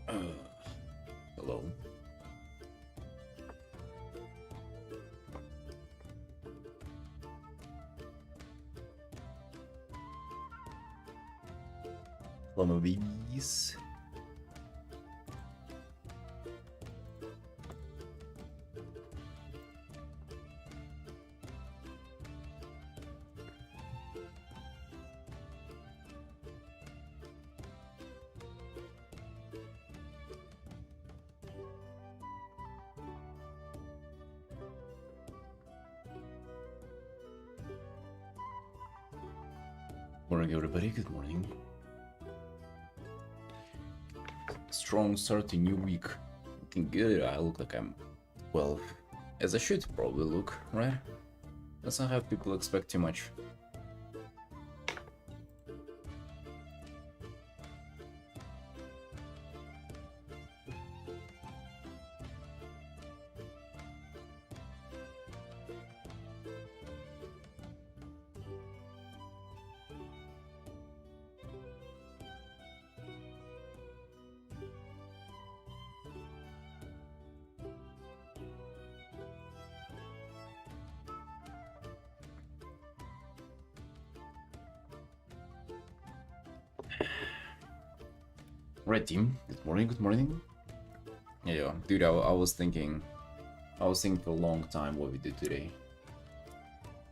Hello. Hello, my babies. Morning, everybody. Good morning. Strong start to new week. Looking good. I look like I'm 12, as I should probably look, right? Let's not have people expect too much. Right, team. Good morning. Good morning. Yeah, dude. I was thinking for a long time what we did today,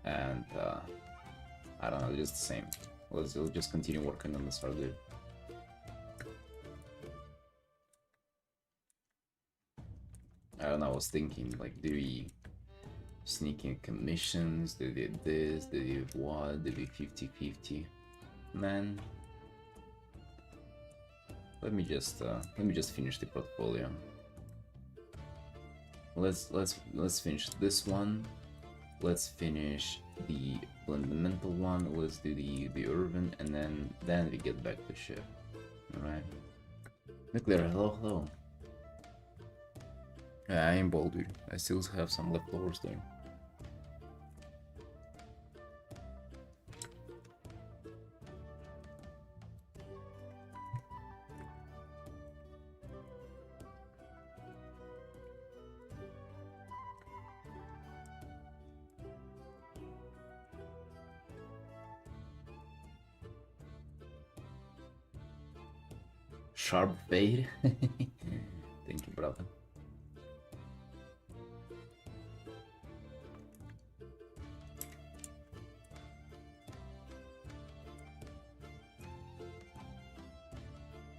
and I don't know, just the same. We'll just continue working on this further. I don't know. I was thinking, like, do we sneak in commissions? Did we this? Did we what? Did we 50-50? Man, let me just finish the portfolio. Let's finish this one. Let's finish the fundamental one. Let's do the urban, and then we get back to ship. All right. Nuclear, hello. Yeah, I am bold, dude. I still have some leftovers there. Sharp fade. Thank you, brother.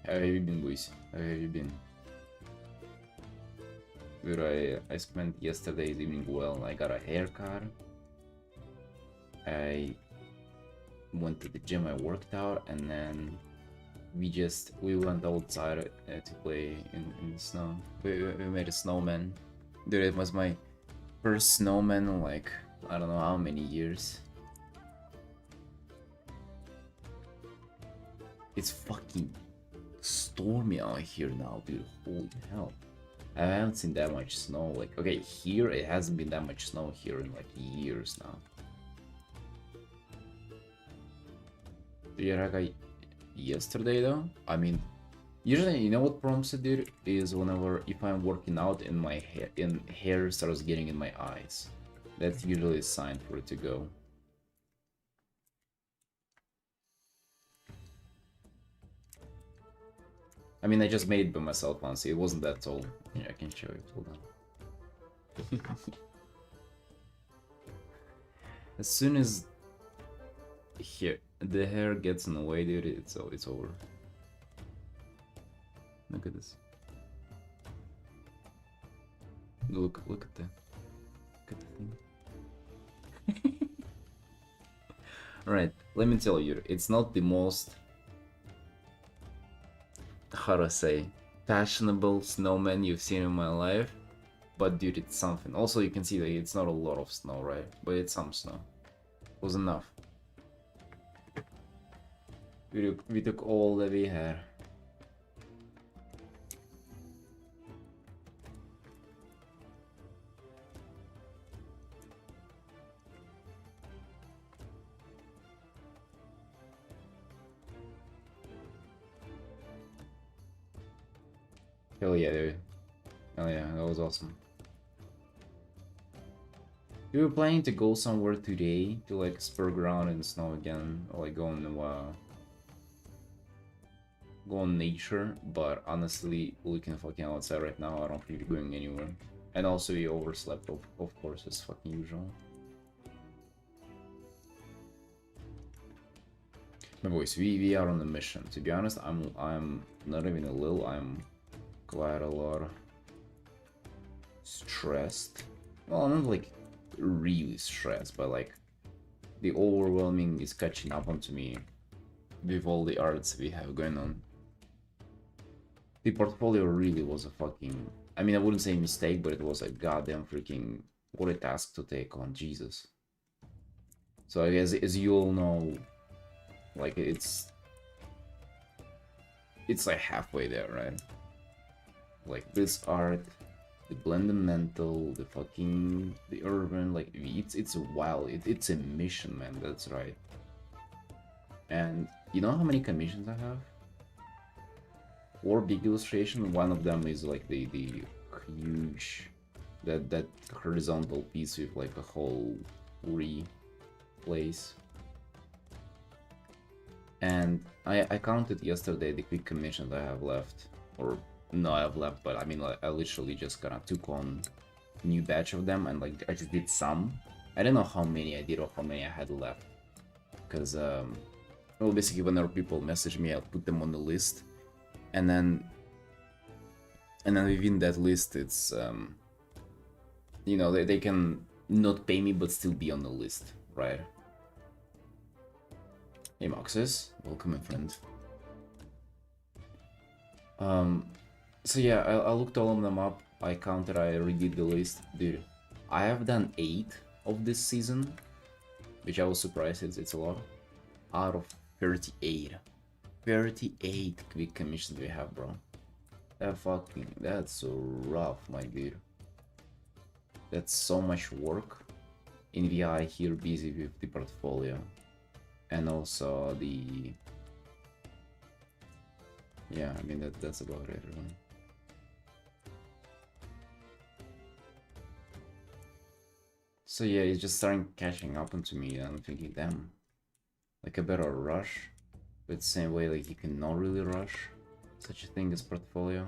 How have you been, boys? How have you been? Dude, I spent yesterday's evening well. I got a haircut. I went to the gym, I worked out, and then we went outside to play in the snow. We made a snowman. Dude, it was my first snowman in, like, I don't know how many years. It's fucking stormy out here now, dude. Holy hell. I haven't seen that much snow. Like, okay, here it hasn't been that much snow here in like years now. Yeah, yesterday though, I mean, usually, you know what prompts it, dude, is whenever if I'm working out and my hair starts getting in my eyes. That's usually a sign for it to go. I mean, I just made it by myself once. It wasn't that tall. Yeah, I can show you. Hold on. As soon as here the hair gets in the way, dude, it's over. Look at this. Look at the thing. Alright, let me tell you, it's not the most, how to say, fashionable snowman you've seen in my life, but dude, it's something. Also, you can see that it's not a lot of snow, right? But it's some snow. It was enough. We took all that we had. Hell yeah, dude. Hell yeah, that was awesome. You were planning to go somewhere today to like spur ground and snow again, or like go on nature, but honestly, looking fucking outside right now, I don't think you're going anywhere. And also, you overslept, of course, as fucking usual. My boys, we are on a mission. To be honest, I'm not even a little. I'm quite a lot stressed. Well, not like really stressed, but like the overwhelming is catching up onto me with all the arts we have going on. The portfolio really was a fucking, I mean, I wouldn't say mistake, but it was a goddamn freaking, what a task to take on, Jesus. So I guess, as you all know, like, it's like halfway there, right? Like, this art, the blendamental, the urban, like, it's wild, it's a mission, man, that's right. And you know how many commissions I have? 4 big illustration. One of them is like the huge, that horizontal piece with like a whole place. And I counted yesterday the quick commissions I have left, or no, I have left, but I mean, like, I literally just kind of took on new batch of them, and like I just did some. I don't know how many I did or how many I had left, because well, basically whenever people message me, I'll put them on the list, and then within that list, it's you know, they can not pay me but still be on the list, right? Hey Moxes, welcome my friend. So yeah, I looked all of them up, I counted, I redid the list. Dude, I have done 8 of this season, which I was surprised, it's a lot, out of 38. 38 quick commissions we have, bro. That's so rough, my dude. That's so much work. In VI here busy with the portfolio. And also the... Yeah, I mean, that's about it, really. So yeah, it's just starting catching up onto me, and I'm thinking, damn, like, I better rush. But the same way, like, you cannot really rush such a thing as portfolio.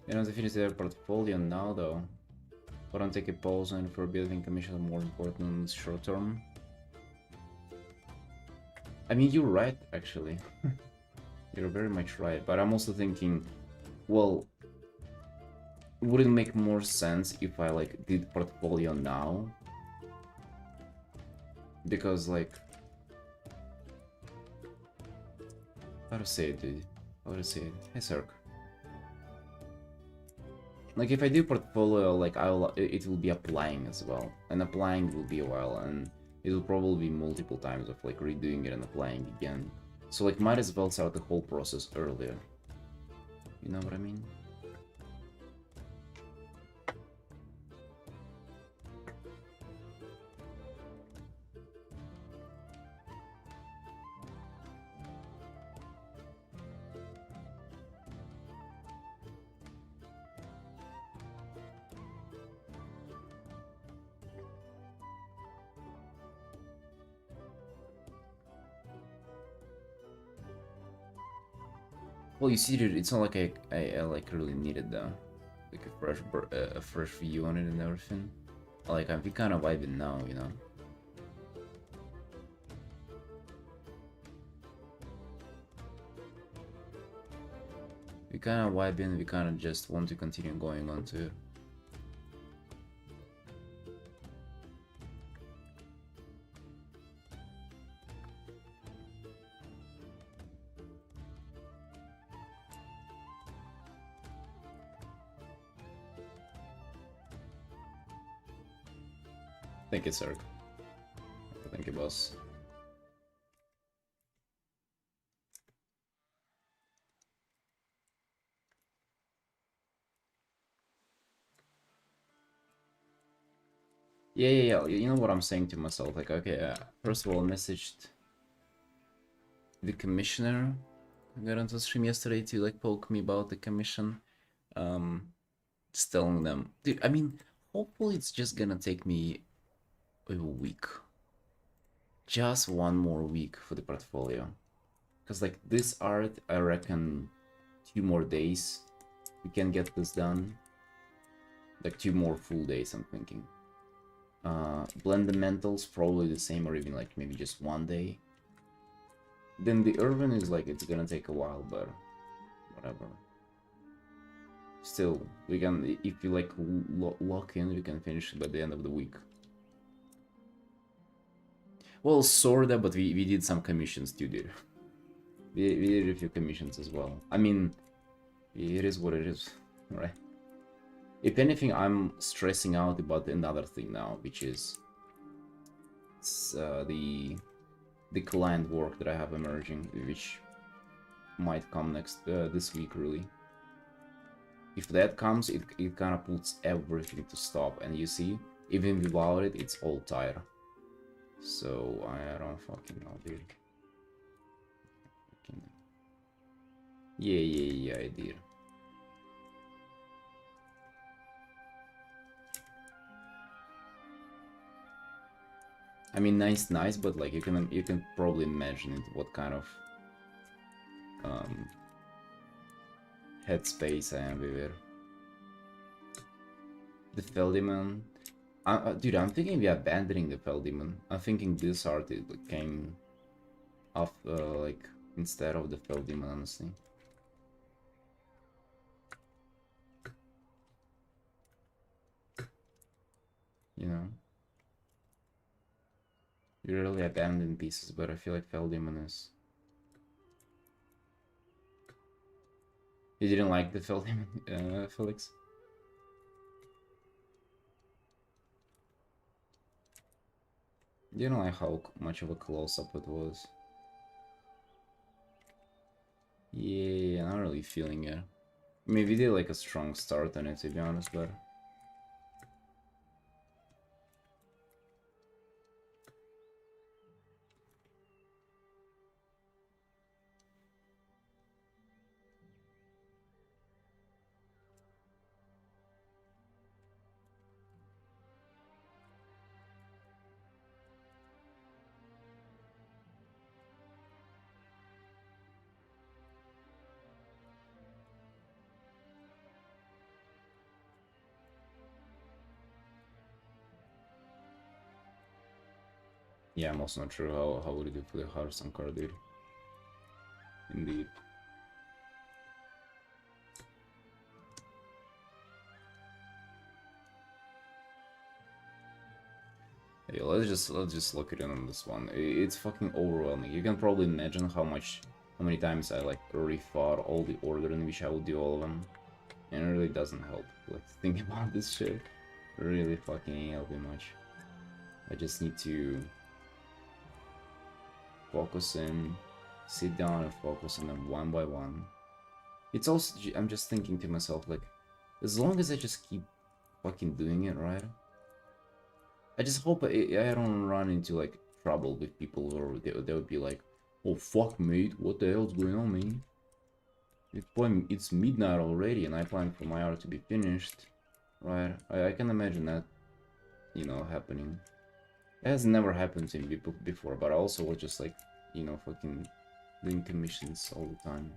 You know, to finish their portfolio now, though, why don't take a pause and for building commission are more important short term? I mean, you're right, actually. You're very much right, but I'm also thinking, well, would it make more sense if I like did portfolio now? Because like, how to say it, dude? How to say it? Hey, Cirque. Like, if I do portfolio, like, it will be applying as well, and applying will be a while, and it will probably be multiple times of like redoing it and applying again. So like, might as well start the whole process earlier. You know what I mean? Well, you see, dude, it's not like I like really needed like a fresh view on it and everything. Like, I'm kind of vibing now, you know. We kind of vibing. We kind of just want to continue going on to. Thank you, sir. Thank you, boss. Yeah. You know what I'm saying to myself? Like, okay, first of all, I messaged the commissioner got onto the stream yesterday to like poke me about the commission. Just telling them, dude, I mean, hopefully it's just gonna take me a week. Just one more week for the portfolio. Because like this art, I reckon 2 more days we can get this done. Like 2 more full days, I'm thinking. Blendamentals, probably the same, or even like maybe just 1 day. Then the Irvin is like, it's gonna take a while, but whatever. Still, we can, if you like lock in, we can finish it by the end of the week. Well, sorta, but we did some commissions too, dude. We did a few commissions as well. I mean, it is what it is, right? If anything, I'm stressing out about another thing now, which is the client work that I have emerging, which might come next this week, really. If that comes, it kind of puts everything to stop, and you see, even without it, it's all tired. So I don't fucking know, dude. Yeah, I did. I mean, nice, but like you can probably imagine it, what kind of headspace I am with it. The Feldemon, dude, I'm thinking we are abandoning the Feldemon. I'm thinking this art came off like instead of the Feldemon, honestly. You know, you really abandon pieces, but I feel like Feldemon is. You didn't like the Feldemon, Felix? You don't like how much of a close-up it was. Yeah, I'm not really feeling it. I mean, we did like a strong start on it, to be honest, but... Yeah, I'm also not sure how would you do for the Hearthstone card, dude. Indeed. Yeah, let's just look at it on this one. It's fucking overwhelming. You can probably imagine how many times I like rethought all the order in which I would do all of them, and it really doesn't help. Like think about this shit, really fucking ain't helping much. I just need to focus in, sit down and focus on them one by one. It's also, I'm just thinking to myself, like, as long as I just keep fucking doing it, right? I just hope I don't run into, like, trouble with people who they would be like, oh, fuck, mate, what the hell's going on, man? It's midnight already and I plan for my art to be finished, right? I can imagine that, you know, happening. It has never happened to me before, but I also was just like, you know, fucking doing commissions all the time.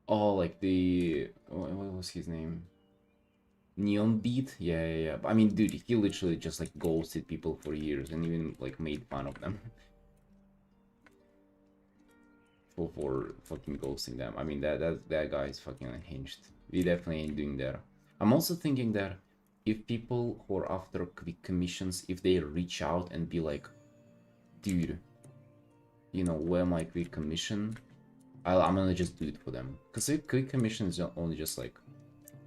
Oh, like what was his name? Neon Beat? Yeah. I mean, dude, he literally just like ghosted people for years and even like made fun of them. for fucking ghosting them. I mean, that guy is fucking unhinged. We definitely ain't doing that. I'm also thinking that if people who are after quick commissions, if they reach out and be like, dude, you know, where my quick commission? I'm gonna just do it for them. Because quick commission is only just like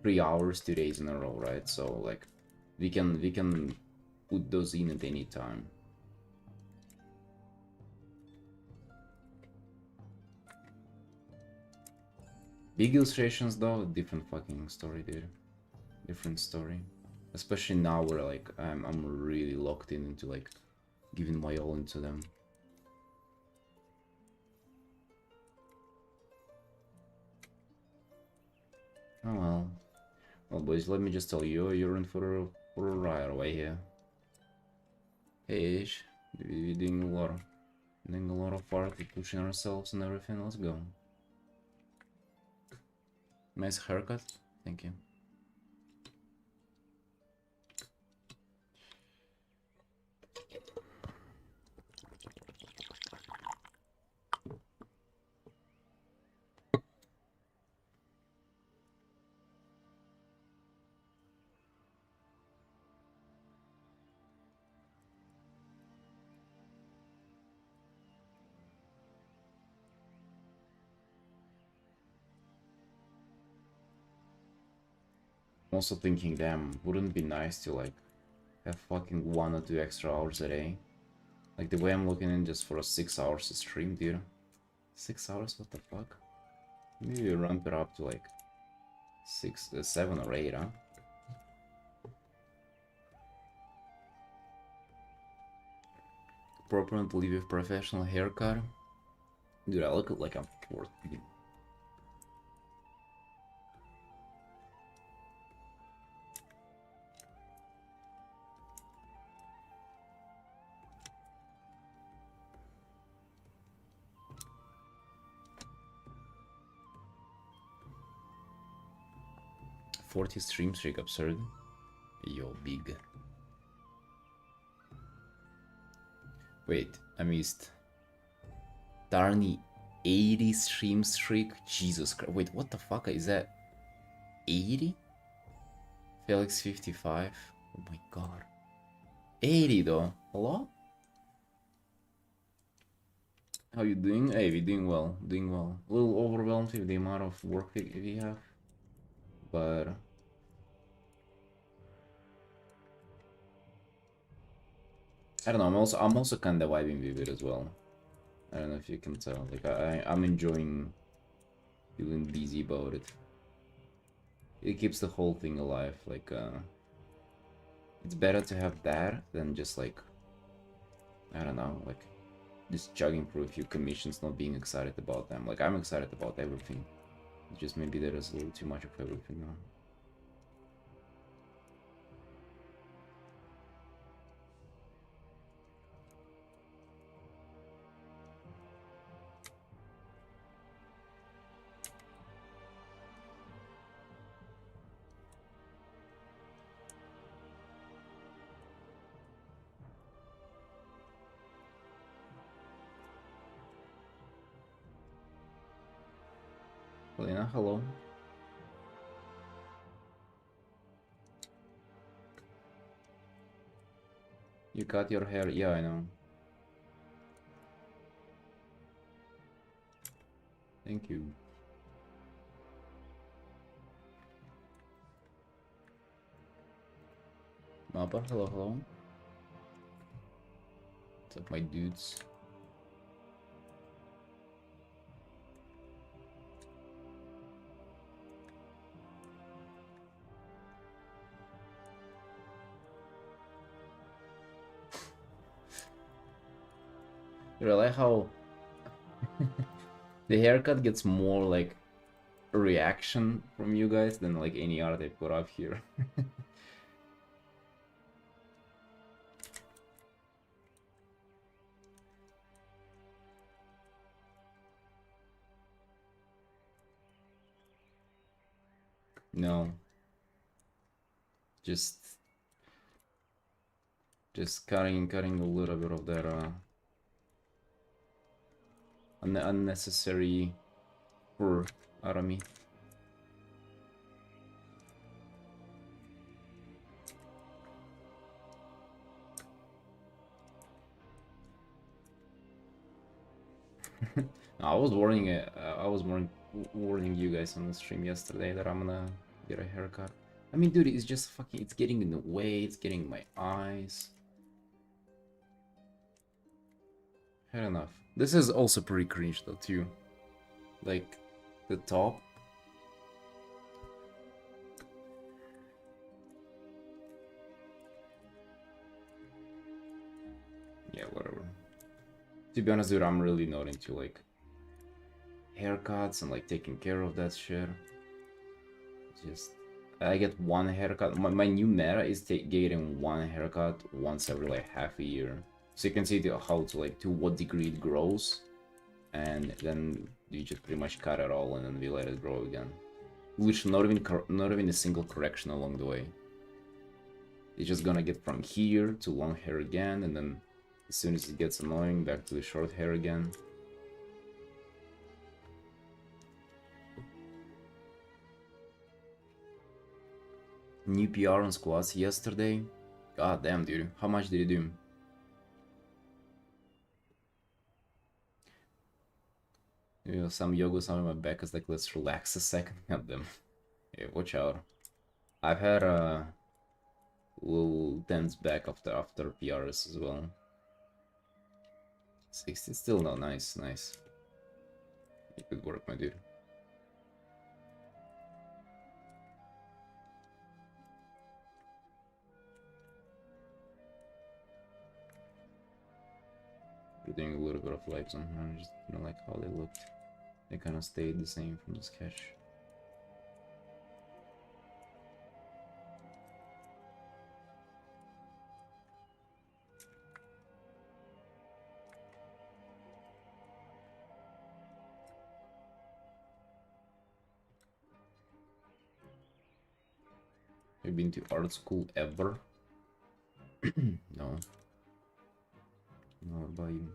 3 hours, 2 days in a row, right? So like, we can put those in at any time. Big illustrations though, different fucking story, dude. Different story. Especially now where like I'm really locked in into like giving my all into them. Oh well. Well boys, let me just tell you, you're in for a ride away here. Hey Ish, we're doing a lot of art, we're pushing ourselves and everything, let's go. Nice haircut, thank you. I'm also thinking, damn, wouldn't it be nice to like have fucking 1 or 2 extra hours a day? Like the way I'm looking in just for a 6 hours to stream, dude. 6 hours, what the fuck? Maybe ramp it up to like 7 or 8, huh? Proper and leave with professional haircut. Dude, I look like I'm 40. 40 stream streak, absurd. Yo, big. Wait, I missed. Darny 80 stream streak? Jesus Christ. Wait, what the fuck is that? 80? Felix 55? Oh my god. 80 though. A lot? How you doing? Hey, we doing well. Doing well. A little overwhelmed with the amount of work we have. But I don't know, I'm also kinda vibing with it as well. I don't know if you can tell. Like I'm enjoying feeling busy about it. It keeps the whole thing alive. Like it's better to have that than just like, I don't know, like just chugging through a few commissions, not being excited about them. Like I'm excited about everything. It's just maybe there is a little too much of everything now. Lena, hello. You cut your hair, yeah, I know. Thank you. Mappa, hello, hello. What's up, my dudes? You like how the haircut gets more like a reaction from you guys than like any art I put up here. No. Just cutting a little bit of that unnecessary fur out of me. I was warning warning you guys on the stream yesterday that I'm gonna get a haircut. I mean, dude, it's just fucking, it's getting in the way, it's getting in my eyes. Fair enough. This is also pretty cringe though too. Like the top. Yeah, whatever. To be honest, dude, I'm really not into like haircuts and like taking care of that shit. Just I get one haircut. My new meta is getting one haircut once every like half a year. So you can see how to like to what degree it grows, and then you just pretty much cut it all and then we let it grow again. Which not even a single correction along the way. It's just gonna get from here to long hair again, and then as soon as it gets annoying, back to the short hair again. New PR on squats yesterday. God damn, dude. How much did you do? You know, some yoga, some in my back is like, let's relax a second. God damn. Yeah, watch out. I've had a little tense back after PRs as well. 60, still no, nice, nice. Good work, my dude. We're doing a little bit of lights on here, just you know, like how they looked. They kind of stayed the same from the sketch. Have you been to art school ever? No. No, what about you?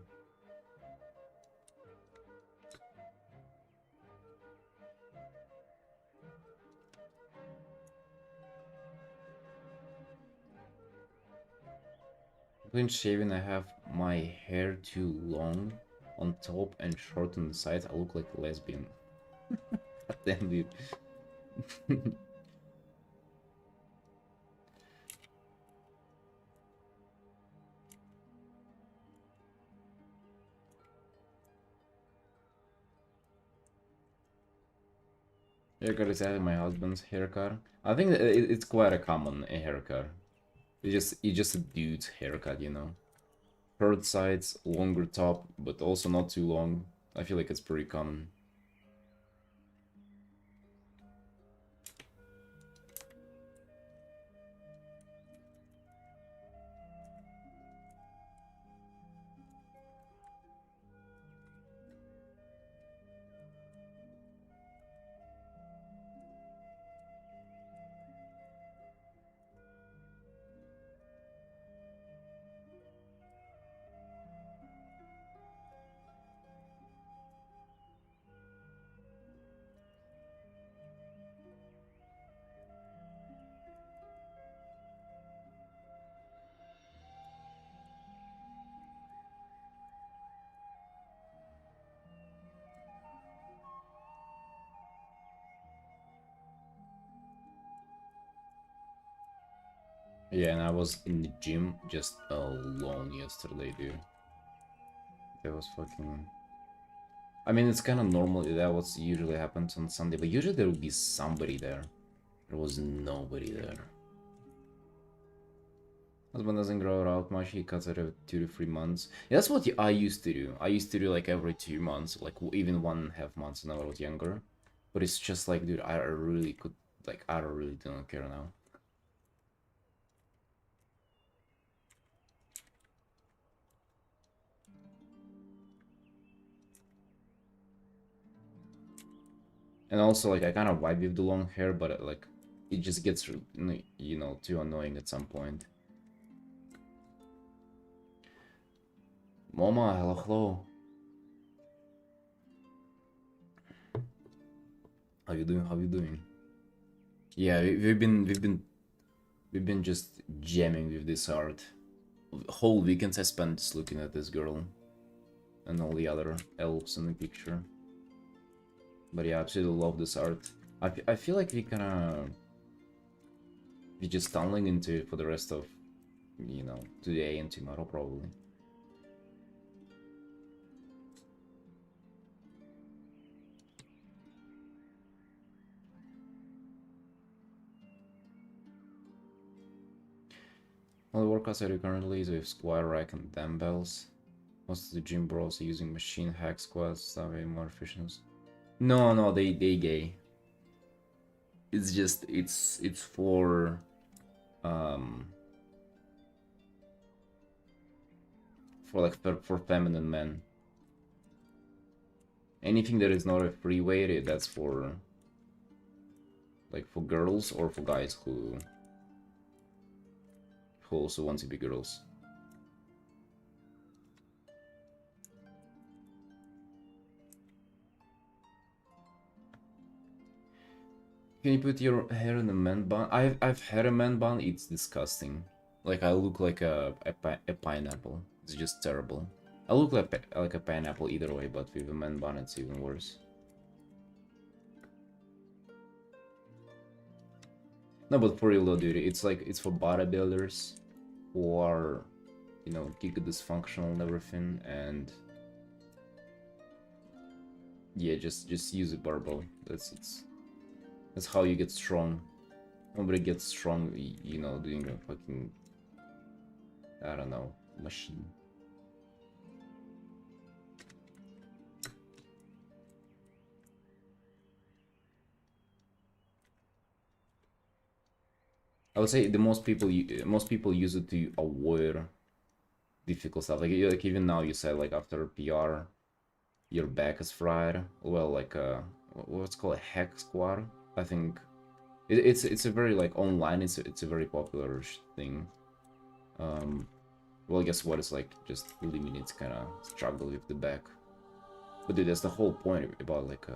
When shaving, I have my hair too long on top and short on the sides. I look like a lesbian. God damn, dude. Haircut is actually my husband's haircut. I think that it's quite a common haircut. It's just a dude's haircut, you know. Short sides, longer top, but also not too long. I feel like it's pretty common. Yeah, and I was in the gym just alone yesterday, dude. That was fucking... I mean, it's kind of normal. That what usually happens on Sunday, but usually there will be somebody there. There was nobody there. Husband doesn't grow it out much. He cuts it every 2 to 3 months. Yeah, that's what I used to do. I used to do like every 2 months, like even 1.5 months when I was younger. But it's just like, dude, I really could, like, I really don't care now. And also, like, I kind of vibe with the long hair, but like, it just gets, you know, too annoying at some point. Mama, hello, hello. How you doing? How you doing? Yeah, we've been just jamming with this art. Whole weekends I spent just looking at this girl and all the other elves in the picture. But yeah, I absolutely love this art. I feel like we just tunneling into it for the rest of, you know, today and tomorrow probably. All the workouts I do currently is with squat rack and dumbbells. Most of the gym bros are using machine hack squats, that way more efficient. No, they gay. It's just it's for um like for feminine men. Anything that is not a free weight, that's for like for girls or for guys who also want to be girls. Can you put your hair in a man bun? I've had a man bun. It's disgusting. Like I look like a pineapple. It's just terrible. I look like a pineapple either way, but with a man bun, it's even worse. No, but for real though, dude, it's like it's for bodybuilders who are, you know, giga dysfunctional and everything, and yeah, just use a barbell. That's how you get strong. Nobody gets strong, you know, doing a fucking, I don't know, machine. I would say the most people use it to avoid difficult stuff. Like even now, you said like after PR, your back is fried. Well, like what's called a hack squat. I think it's a very like online. It's a very popular thing. Well, I guess what is like just eliminates kind of struggle with the back. But dude, that's the whole point about like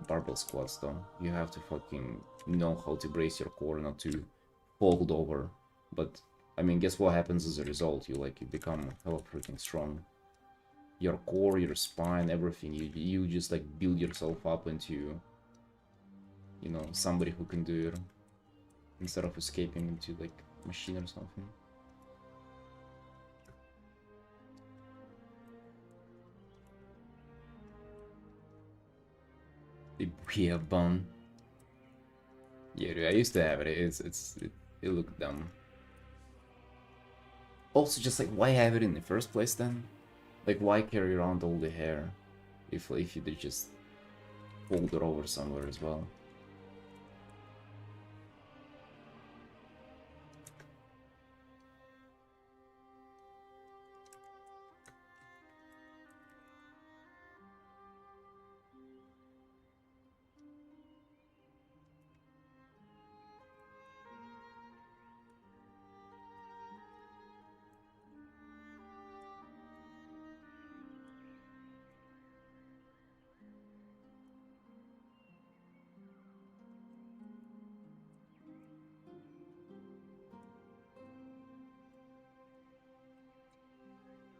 barbell squats, though. You have to fucking know how to brace your core, not to fold over. But I mean, guess what happens as a result? You become hella freaking strong. Your core, your spine, everything. You just like build yourself up into, you know, somebody who can do it instead of escaping into like machine or something. The Bria bun. Yeah, dude, I used to have it. It looked dumb. Also, just like, why have it in the first place then? Like, why carry around all the hair if you could just fold it over somewhere as well?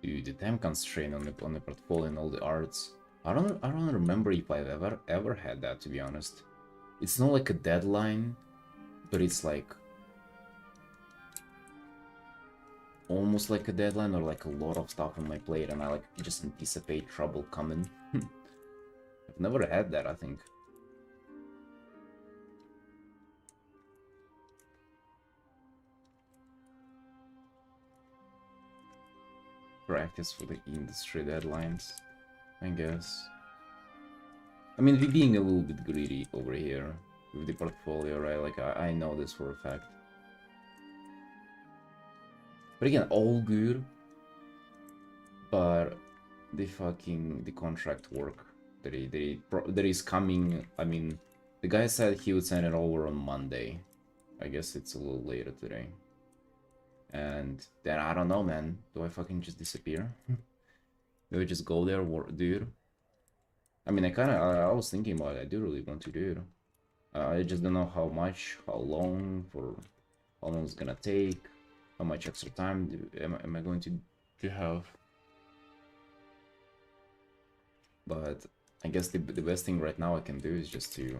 Dude, the time constraint on the portfolio and all the arts. I don't remember if I've ever had that, to be honest. It's not like a deadline, but it's like almost like a deadline or like a lot of stuff on my plate, and I like just anticipate trouble coming. I've never had that, I think. Practice for the industry deadlines, I guess. I mean, we're being a little bit greedy over here with the portfolio, right? Like, I know this for a fact. But again, all good. But the contract work that is coming. I mean, the guy said he would send it over on Monday. I guess it's a little later today. And then I don't know, man. Do I fucking just disappear? Do I just go there, dude? I mean, I was thinking about it. I do really want to do it. I just don't know how much, how long it's gonna take, how much extra time am I going to have. But I guess the best thing right now I can do is just to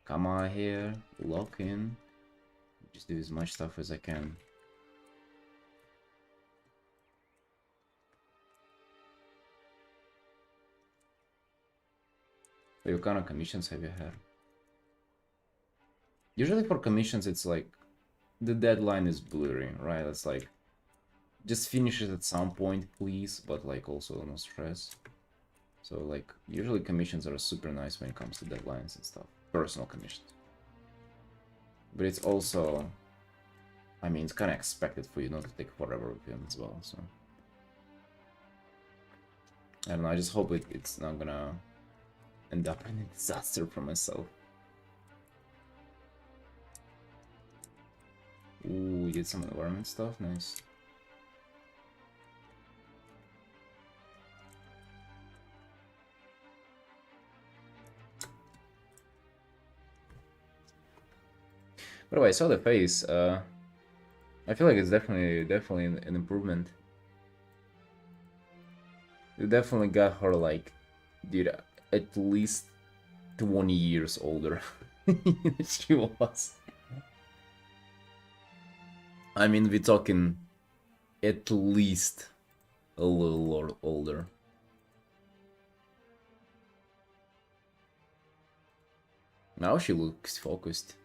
come out here, lock in, just do as much stuff as I can. What kind of commissions have you had? Usually for commissions it's like the deadline is blurry, right? It's like, just finish it at some point, please, but like also no stress. So like, usually commissions are super nice when it comes to deadlines and stuff. Personal commissions. But it's also, I mean, it's kind of expected for you not to take forever with him as well, so. I don't know, I just hope it's not gonna end up in a disaster for myself. Ooh, we did some environment stuff, nice. By the way, I saw the face. I feel like it's definitely an improvement. You definitely got her like, dude, at least 20 years older. She was. I mean, we're talking at least a little older. Now she looks focused.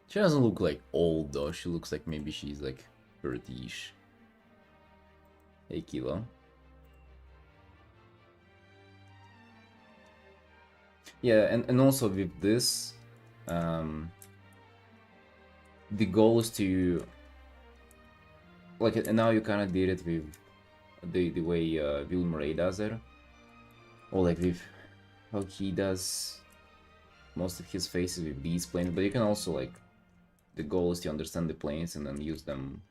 She doesn't look like old though, she looks like maybe she's like 30-ish. Hey Kilo. Yeah, and also with this, the goal is to, like, and now you kind of did it with the way Will Murray does it, or like with how he does most of his faces with these planes, but you can also like, the goal is to understand the planes and then use them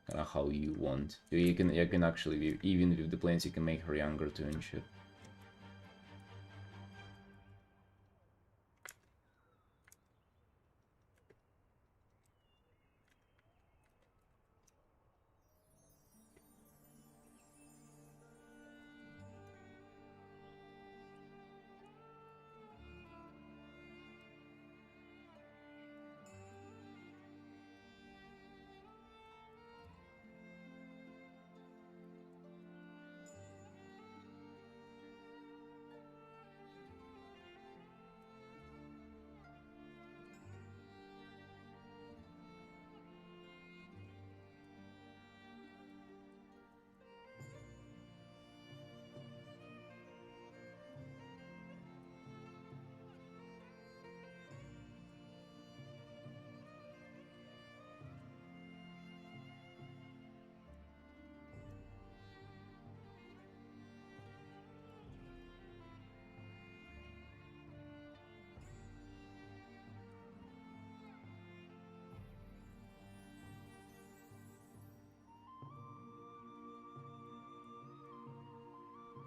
kind of how you want. You can actually, even with the planes, you can make her younger too and shit.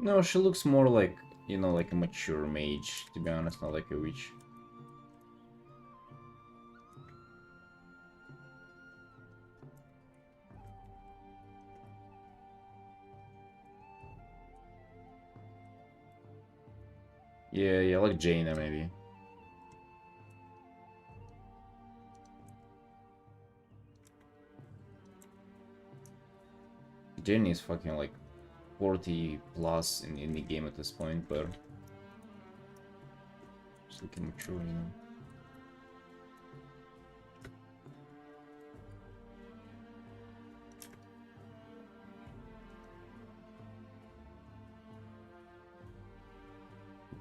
No, she looks more like, you know, like a mature mage, to be honest, not like a witch. Yeah, like Jaina, maybe. Jaina is fucking like 40 plus in the game at this point, but she's looking mature, you know.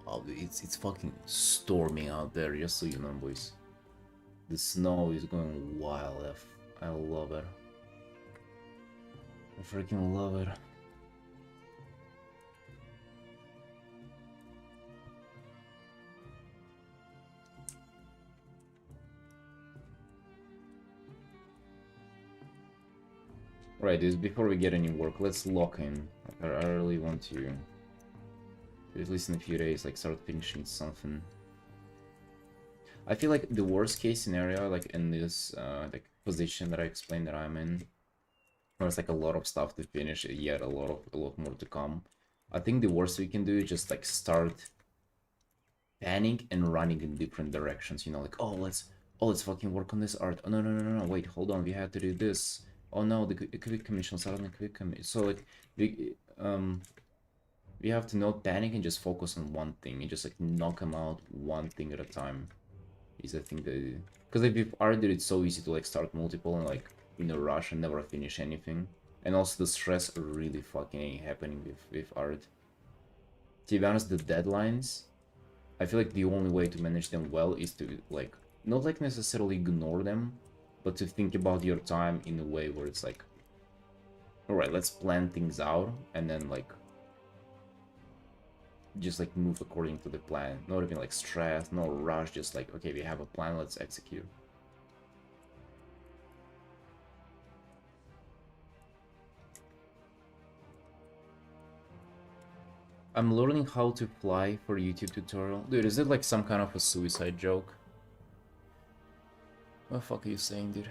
Oh, it's fucking storming out there, just so you know, boys. The snow is going wild. I love it. I freaking love it. Right, dude, before we get any work, let's lock in. I really want to, at least in a few days, like start finishing something. I feel like the worst case scenario, like in this like position that I explained that I'm in, there's like a lot of stuff to finish, yet a lot more to come. I think the worst we can do is just like start panning and running in different directions. You know, like, oh let's fucking work on this art. Oh no, wait, hold on, we have to do this. Oh no, the quick commissions are on the quick commission. So like we have to not panic and just focus on one thing and just like knock them out one thing at a time. Is I think Because like with art, dude, it's so easy to like start multiple and like in a rush and never finish anything. And also the stress really fucking ain't happening with art. To be honest, the deadlines, I feel like the only way to manage them well is to like not like necessarily ignore them, but to think about your time in a way where it's like, all right, let's plan things out and then like just like move according to the plan. Not even like stress, no rush, just like, okay, we have a plan, let's execute. I'm learning how to fly for YouTube tutorial. Dude, is it like some kind of a suicide joke? What the fuck are you saying, dude?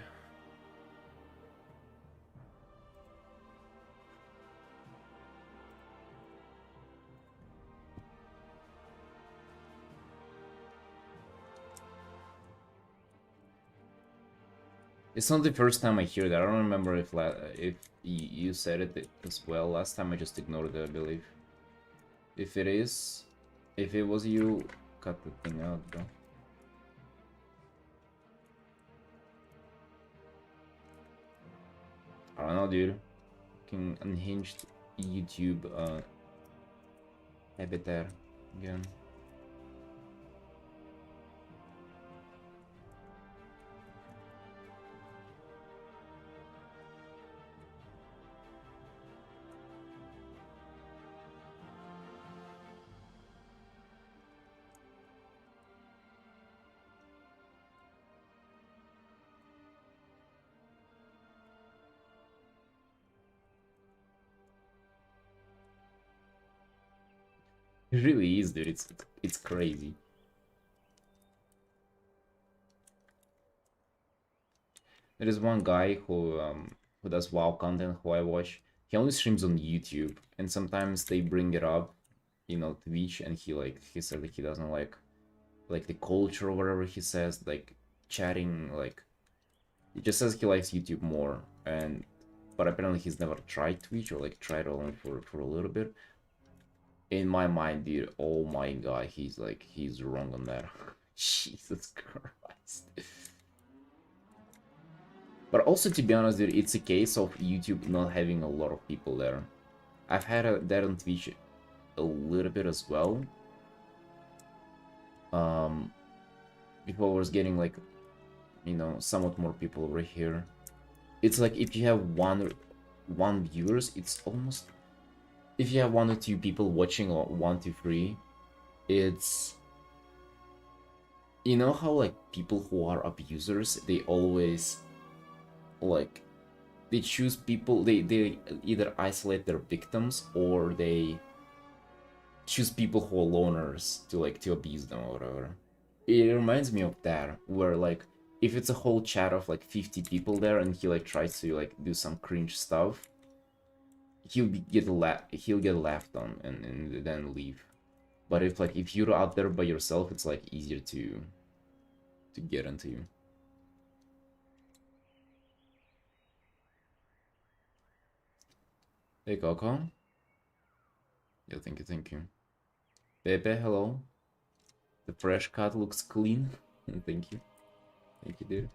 It's not the first time I hear that. I don't remember if you said it as well. Last time I just ignored it, I believe. If it is, if it was you, cut the thing out, bro. I don't know, dude. Fucking unhinged YouTube habit there again. It really is, dude. It's crazy. There is one guy who does WoW content who I watch. He only streams on YouTube, and sometimes they bring it up, you know, Twitch, and he said like he doesn't like the culture or whatever he says, like chatting, like he just says he likes YouTube more, and but apparently he's never tried Twitch or like tried only for a little bit. In my mind, dude, oh my god, he's wrong on that. Jesus Christ. But also, to be honest, dude, it's a case of YouTube not having a lot of people there. I've had that on Twitch a little bit as well. Um, People was getting like, you know, somewhat more people over here. It's like if you have one viewers, it's almost if you have 1 or 2 people watching, or 1 to 3, it's, you know how like people who are abusers, they always like they choose people, they either isolate their victims or they choose people who are loners to like to abuse them or whatever. It reminds me of that, where like if it's a whole chat of like 50 people there and he like tries to like do some cringe stuff, he'll get laughed on and then leave. But if you're out there by yourself, it's like easier to get into you. Hey Coco. Yeah, thank you, thank you. Pepe, hello. The fresh cut looks clean. Thank you. Thank you, dude.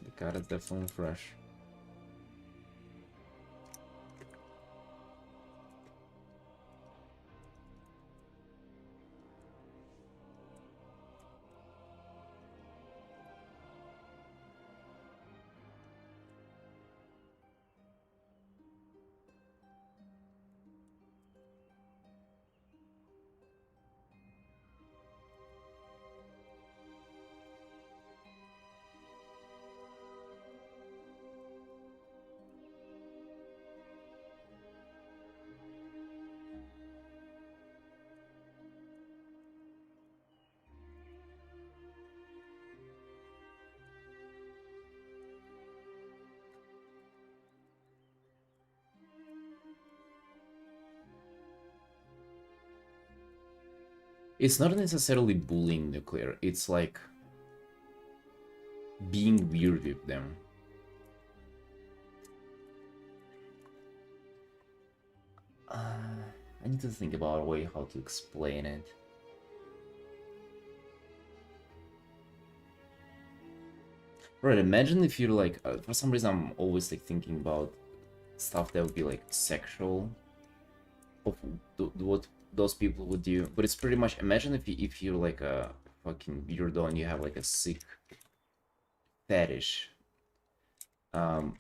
The cut is definitely fresh. It's not necessarily bullying nuclear, it's like being weird with them. I need to think about a way how to explain it. Right, imagine if you're like, for some reason I'm always like thinking about stuff that would be like sexual of what those people would do. But it's pretty much, imagine if you're like a fucking weirdo and you have like a sick fetish. And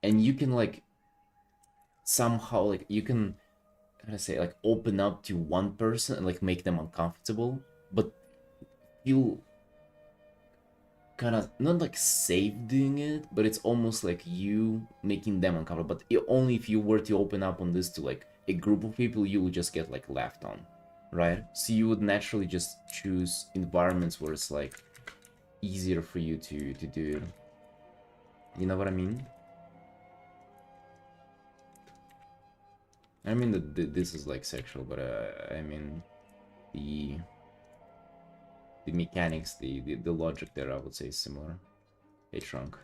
you can like somehow like you can, how can I say, like open up to one person and like make them uncomfortable, but you kind of not like safe doing it, but it's almost like you making them uncomfortable. But only if you were to open up on this to like a group of people, you would just get like laughed on, right? So you would naturally just choose environments where it's like easier for you to do it. You know what I mean? I mean that this is like sexual, but I mean the the mechanics, the logic there, I would say is similar. Hey, Trunk.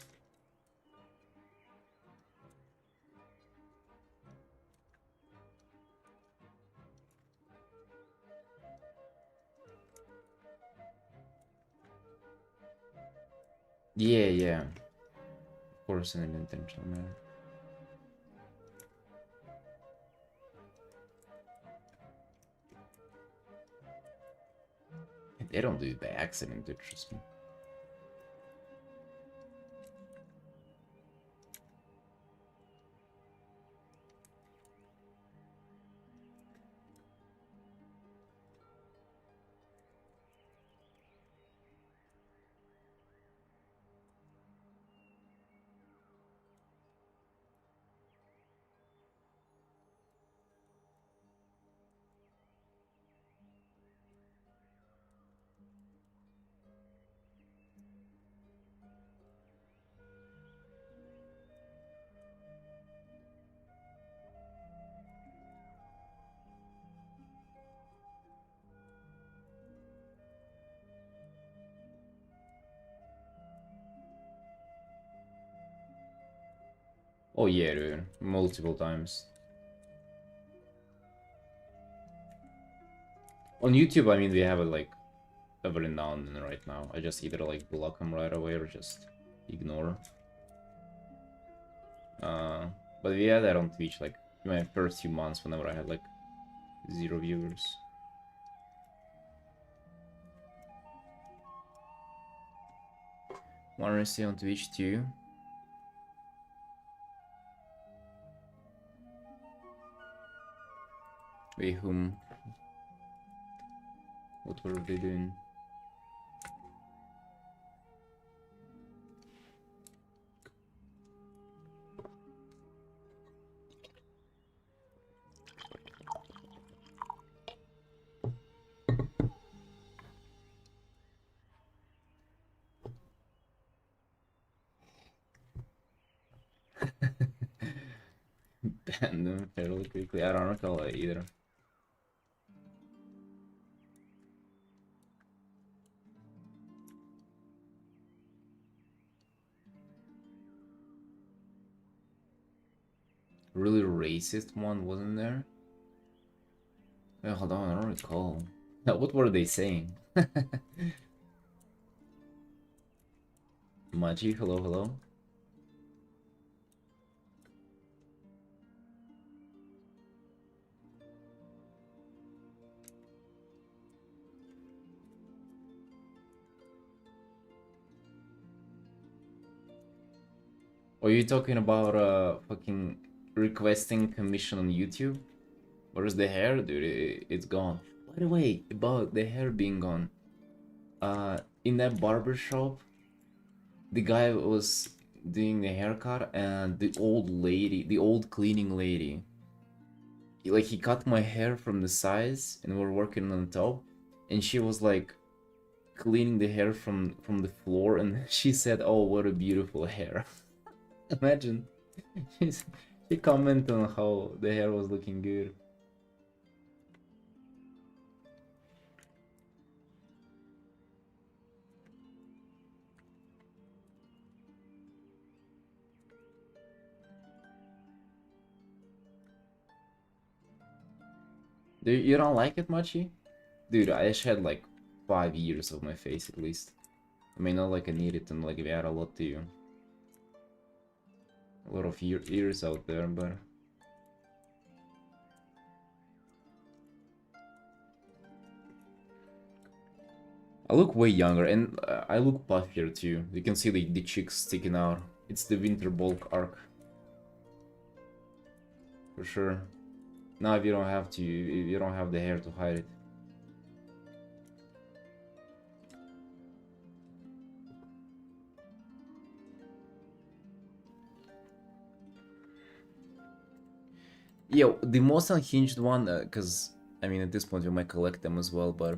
Yeah, yeah. Of course, in an intentional manner. They don't do it by accident, trust me. Oh yeah, dude. Multiple times. On YouTube, I mean, we have it like every now and then right now. I just either like block them right away or just ignore. Uh, but we had that on Twitch like in my first few months whenever I had like 0 viewers. Wanna see on Twitch too? Wait, whom? What were they doing? Ban them fairly quickly. I don't recall that either. Really racist one, wasn't there? Wait, hold on, I don't recall. What were they saying? Machi, hello, hello. Are you talking about fucking requesting commission on YouTube? Where's the hair, dude? It's gone. By the way, about the hair being gone, in that barber shop, the guy was doing the haircut, and the old lady, the old cleaning lady, he cut my hair from the sides, and we're working on top, and she was like cleaning the hair from the floor, and she said, "Oh, what a beautiful hair." Imagine, she commented on how the hair was looking good. Dude, you don't like it, Machi? Dude, I shed like 5 years of my face at least. I mean, not like I need it and like we add a lot to you. A lot of ears out there, but... I look way younger, and I look puffier too. You can see the cheeks sticking out. It's the winter bulk arc. For sure. Now if you don't have to, you don't have the hair to hide it. Yo, the most unhinged one, because, I mean, at this point we might collect them as well, but...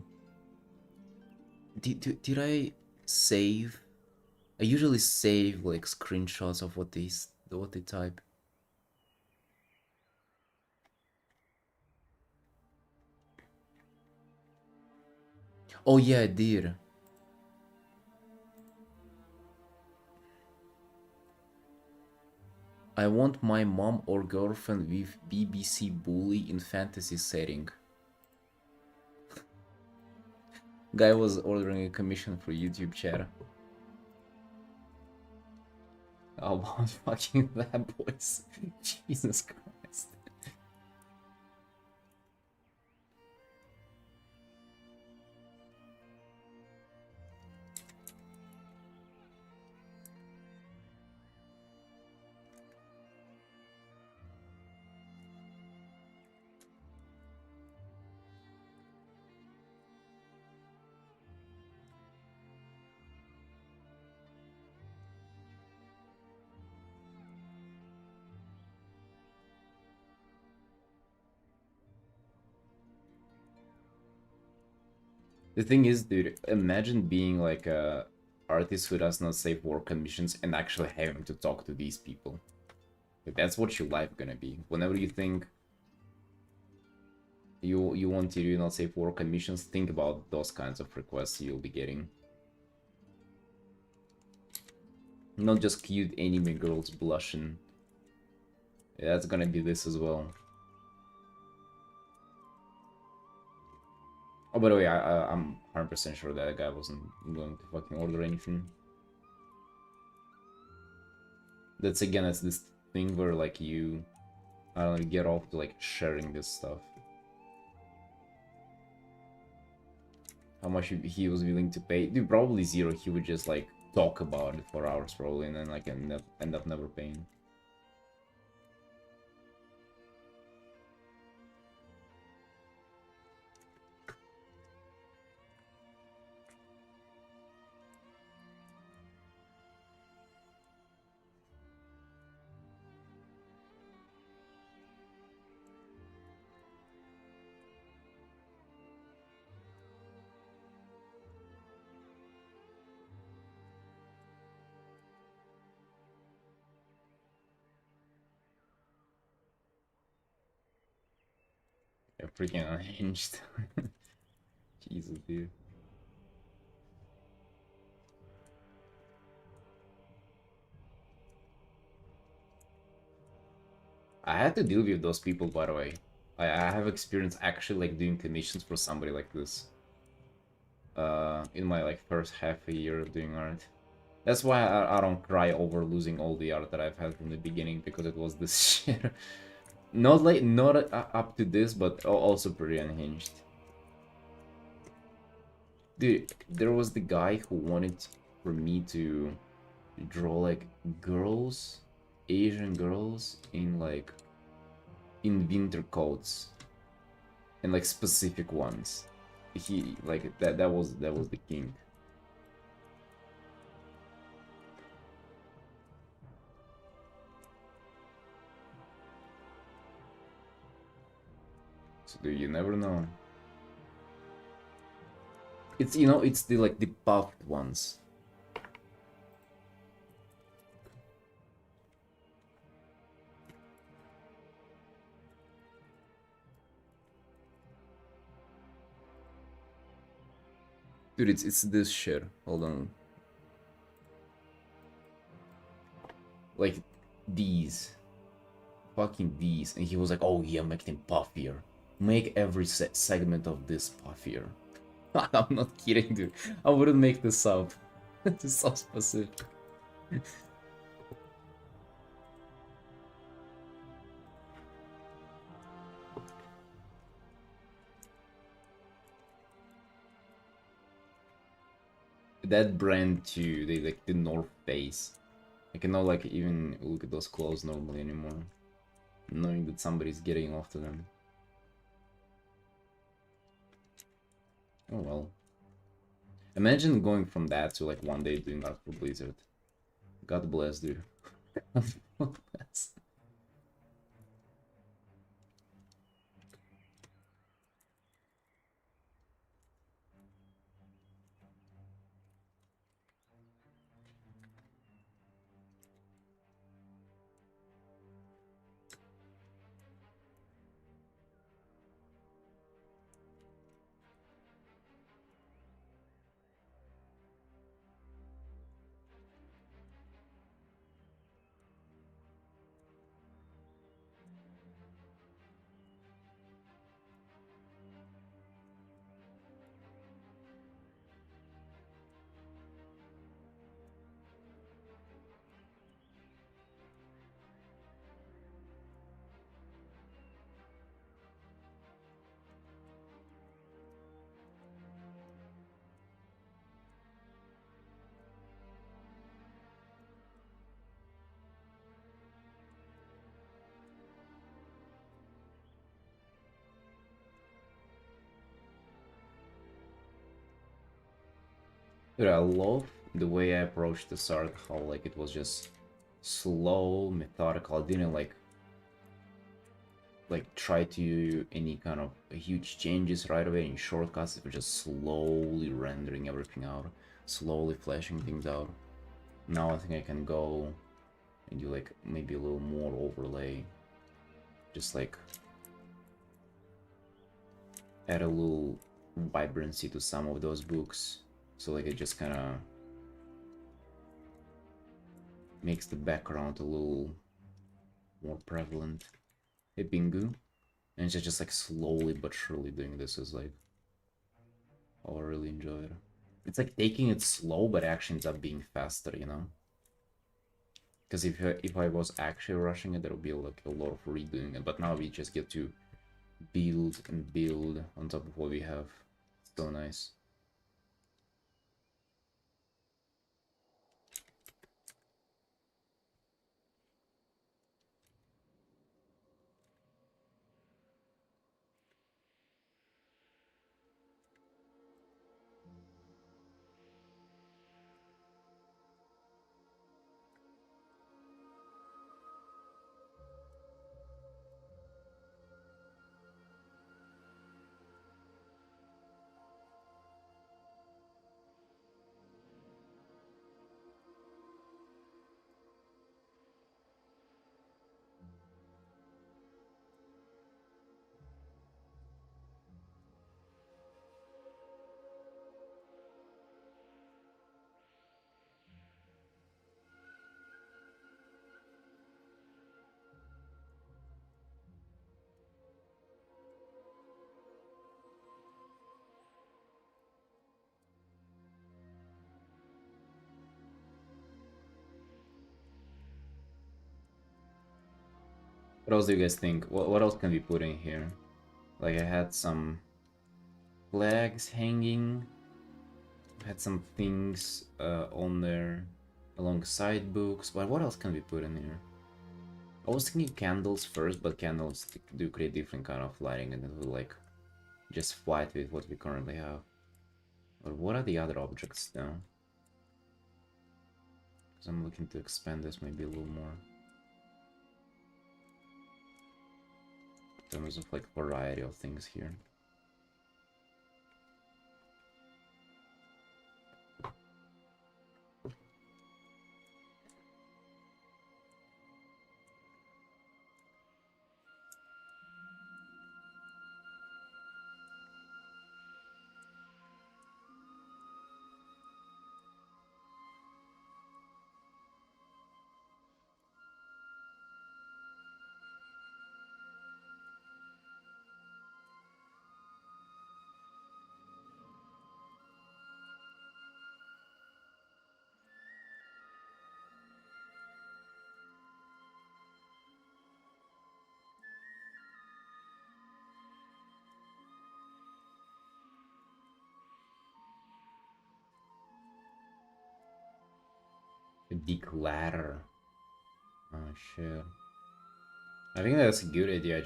Did I save? I usually save, like, screenshots of what they type. Oh yeah, I did. I want my mom or girlfriend with BBC bully in fantasy setting. Guy was ordering a commission for YouTube chat. How about fucking that, boys? Jesus Christ. The thing is, dude, imagine being like a artist who does not save work commissions and actually having to talk to these people. Like, that's what your life gonna be. Whenever you think you want to do not save work commissions, think about those kinds of requests you'll be getting. Not just cute anime girls blushing. Yeah, that's gonna be this as well. Oh, by the way, I'm 100% sure that guy wasn't going to fucking order anything. That's again, it's this thing where like you, I don't know, get off to like sharing this stuff. How much he was willing to pay? Dude, probably zero. He would just like talk about it for hours probably, and then like end up never paying. They're freaking unhinged. Jesus, dude. I had to deal with those people, by the way. I have experience actually like doing commissions for somebody like this. In my like first half a year of doing art. That's why I don't cry over losing all the art that I've had from the beginning, because it was this shit. Not like not up to this, but also pretty unhinged. Dude, there was the guy who wanted for me to draw like girls, Asian girls in like in winter coats, and like specific ones. He like that was the king. So do you never know? It's, you know, it's the like the puffed ones. Dude, it's this shit. Hold on. Like these. Fucking these. And he was like, oh yeah, make them puffier. Make every segment of this puffier. I'm not kidding, dude. I wouldn't make this up. This is so specific. That brand too, they like the North Face. I cannot like even look at those clothes normally anymore, knowing that somebody's getting off to them. Oh well. Imagine going from that to like one day doing art for Blizzard. God bless, dude. God bless. Dude, I love the way I approached this art, how like it was just slow, methodical. I didn't like try to do any kind of huge changes right away, any shortcuts. It was just slowly rendering everything out, slowly fleshing things out. Now I think I can go and do like maybe a little more overlay, just like add a little vibrancy to some of those books, so like it just kind of makes the background a little more prevalent. Hey Bingu. And it's just like slowly but surely doing this is like, oh, I really enjoy it. It's like taking it slow, but actually ends up being faster, you know? Because if I was actually rushing it, there would be like a lot of redoing it. But now we just get to build and build on top of what we have. So nice. What else do you guys think? What else can we put in here? Like I had some flags hanging. Had some things on there alongside books. But what else can we put in here? I was thinking candles first, but candles do create different kind of lighting and it will like just fight with what we currently have. But what are the other objects now? Because I'm looking to expand this maybe a little more. In terms of like variety of things here. Declutter. Oh shit. I think that's a good idea, I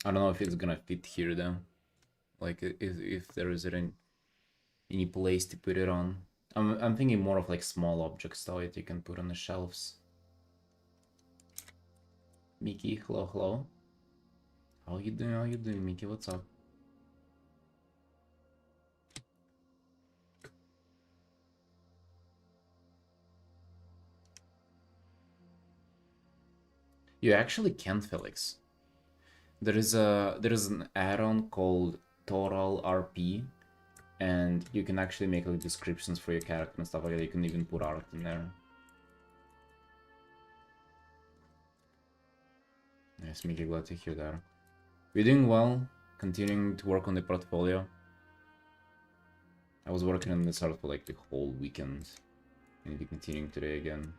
don't know if it's gonna fit here though. Like if there is any place to put it on. I'm thinking more of like small objects though that you can put on the shelves. Mickey, hello, hello. How you doing? How you doing, Mickey? What's up? You actually can, Felix. There is an add-on called Total RP, and you can actually make like descriptions for your character and stuff like that. You can even put art in there. Nice, Mickey, glad to hear that. We're doing well, continuing to work on the portfolio. I was working on this art for like the whole weekend, and we're continuing today again.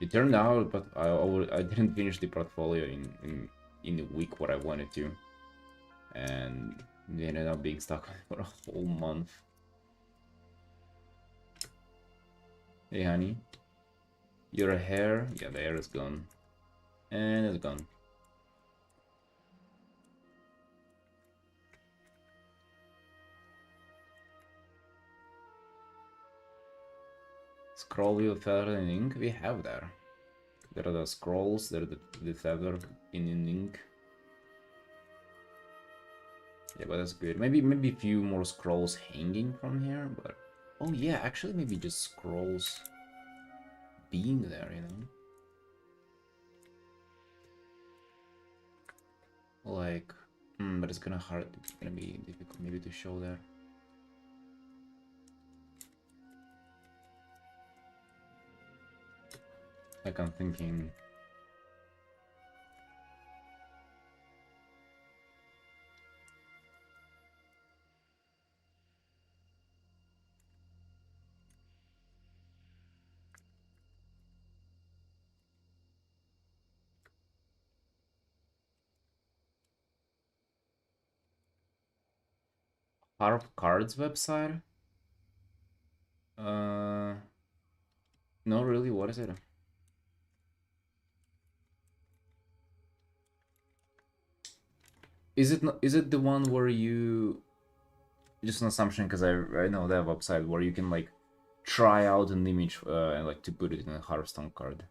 It turned out, but I didn't finish the portfolio in the week what I wanted to, and it ended up being stuck for a whole month. Hey honey, your hair, yeah, the hair is gone, and it's gone. Scroll wheel, feather, and ink. We have that. There are the scrolls. There are the feather in ink. Yeah, but that's good. Maybe a few more scrolls hanging from here. But oh yeah, actually maybe just scrolls being there. You know, like but it's gonna be difficult maybe to show that. Like I'm thinking. Harp Cards website? No, really, what is it? Is it not, is it the one where you just an assumption because I know that website where you can like try out an image and like to put it in a Hearthstone card.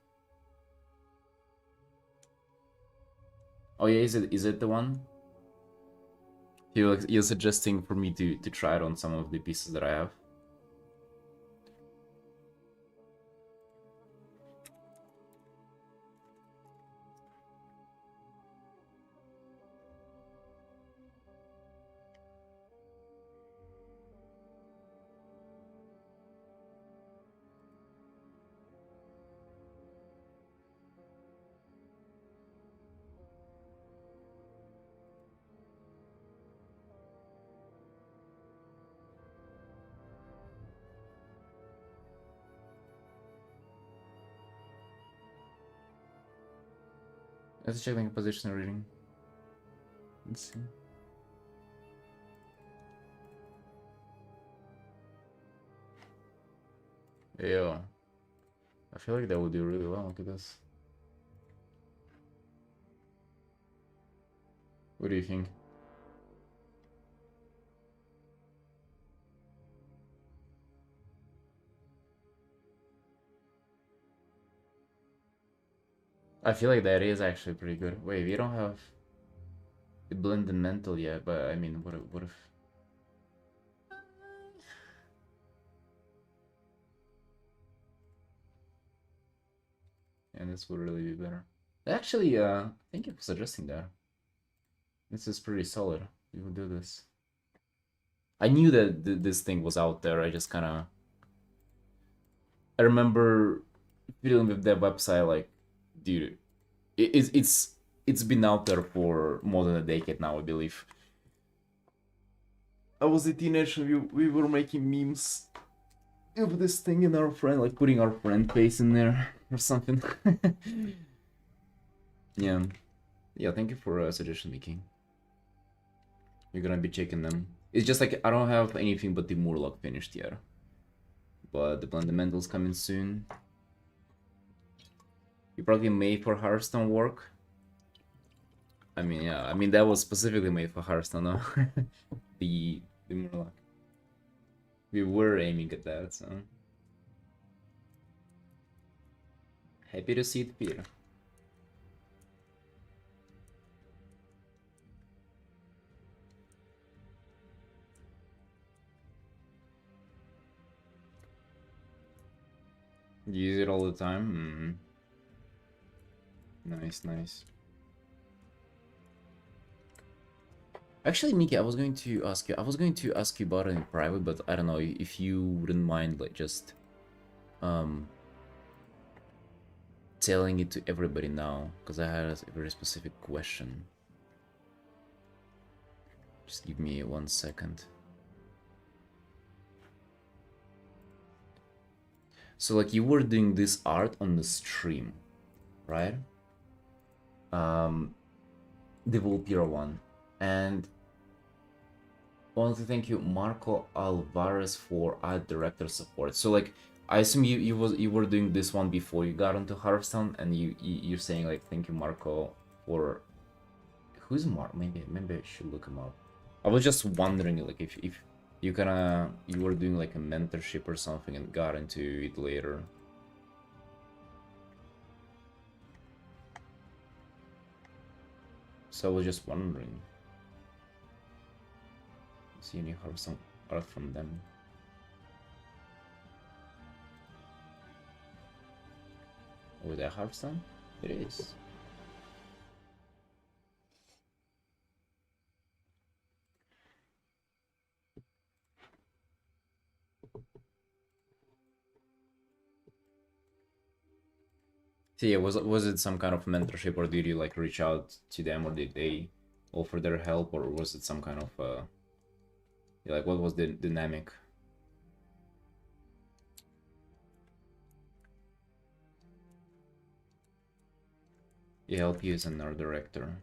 Oh yeah, is it the one? You're suggesting for me to try it on some of the pieces that I have. Let's check the position reading. Let's see. Yeah, I feel like that would do really well. Look at this. What do you think? I feel like that is actually pretty good. Wait, we don't have the blended mental yet, but I mean, what if? And this would really be better. Actually, thank you for suggesting that. This is pretty solid. We will do this. I knew that this thing was out there. I just kind of. I remember feeling with that website like, dude, it's been out there for more than a decade now, I believe. I was a teenager. We were making memes of this thing in our friend, like putting our friend face in there or something. Yeah. Yeah, thank you for suggestion, Mickey. You're gonna be checking them It's just like I don't have anything but the Murloc finished yet. But the Blundamentals coming soon. You probably made for Hearthstone work. I mean, yeah, I mean that was specifically made for Hearthstone, no? the Murloc. We were aiming at that, so happy to see it, Peter. You use it all the time? Nice, nice. Actually, Miki, I was going to ask you about it in private, but I don't know if you wouldn't mind, like, just telling it to everybody now, because I had a very specific question. Just give me 1 second. So, like, you were doing this art on the stream, right? The Volpira one, and I want to thank you, Marco Alvarez, for art director support. So, like, I assume you were doing this one before you got onto Hearthstone, and you're saying, like, thank you, Marco, for who's Mark? Maybe I should look him up. I was just wondering, like, if you were doing like a mentorship or something and got into it later. So I was just wondering. See any Hearthstone art from them? Oh, that Hearthstone? It is. So yeah, was it some kind of mentorship, or did you like reach out to them, or did they offer their help, or was it some kind of like, what was the dynamic? Yeah, LP is an art director.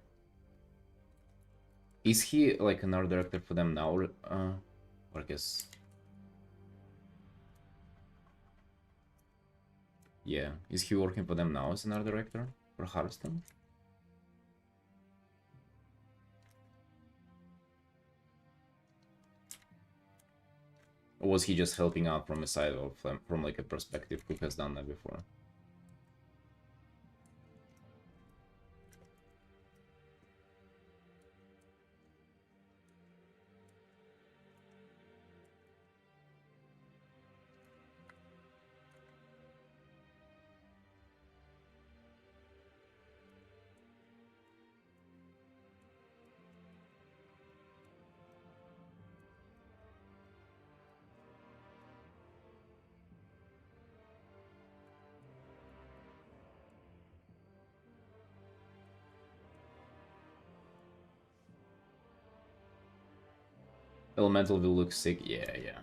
Is he like an art director for them now, or I guess. Yeah, is he working for them now as an art director for Hearthstone? Or was he just helping out from a side of from like a perspective who has done that before? Elemental will look sick. Yeah, yeah.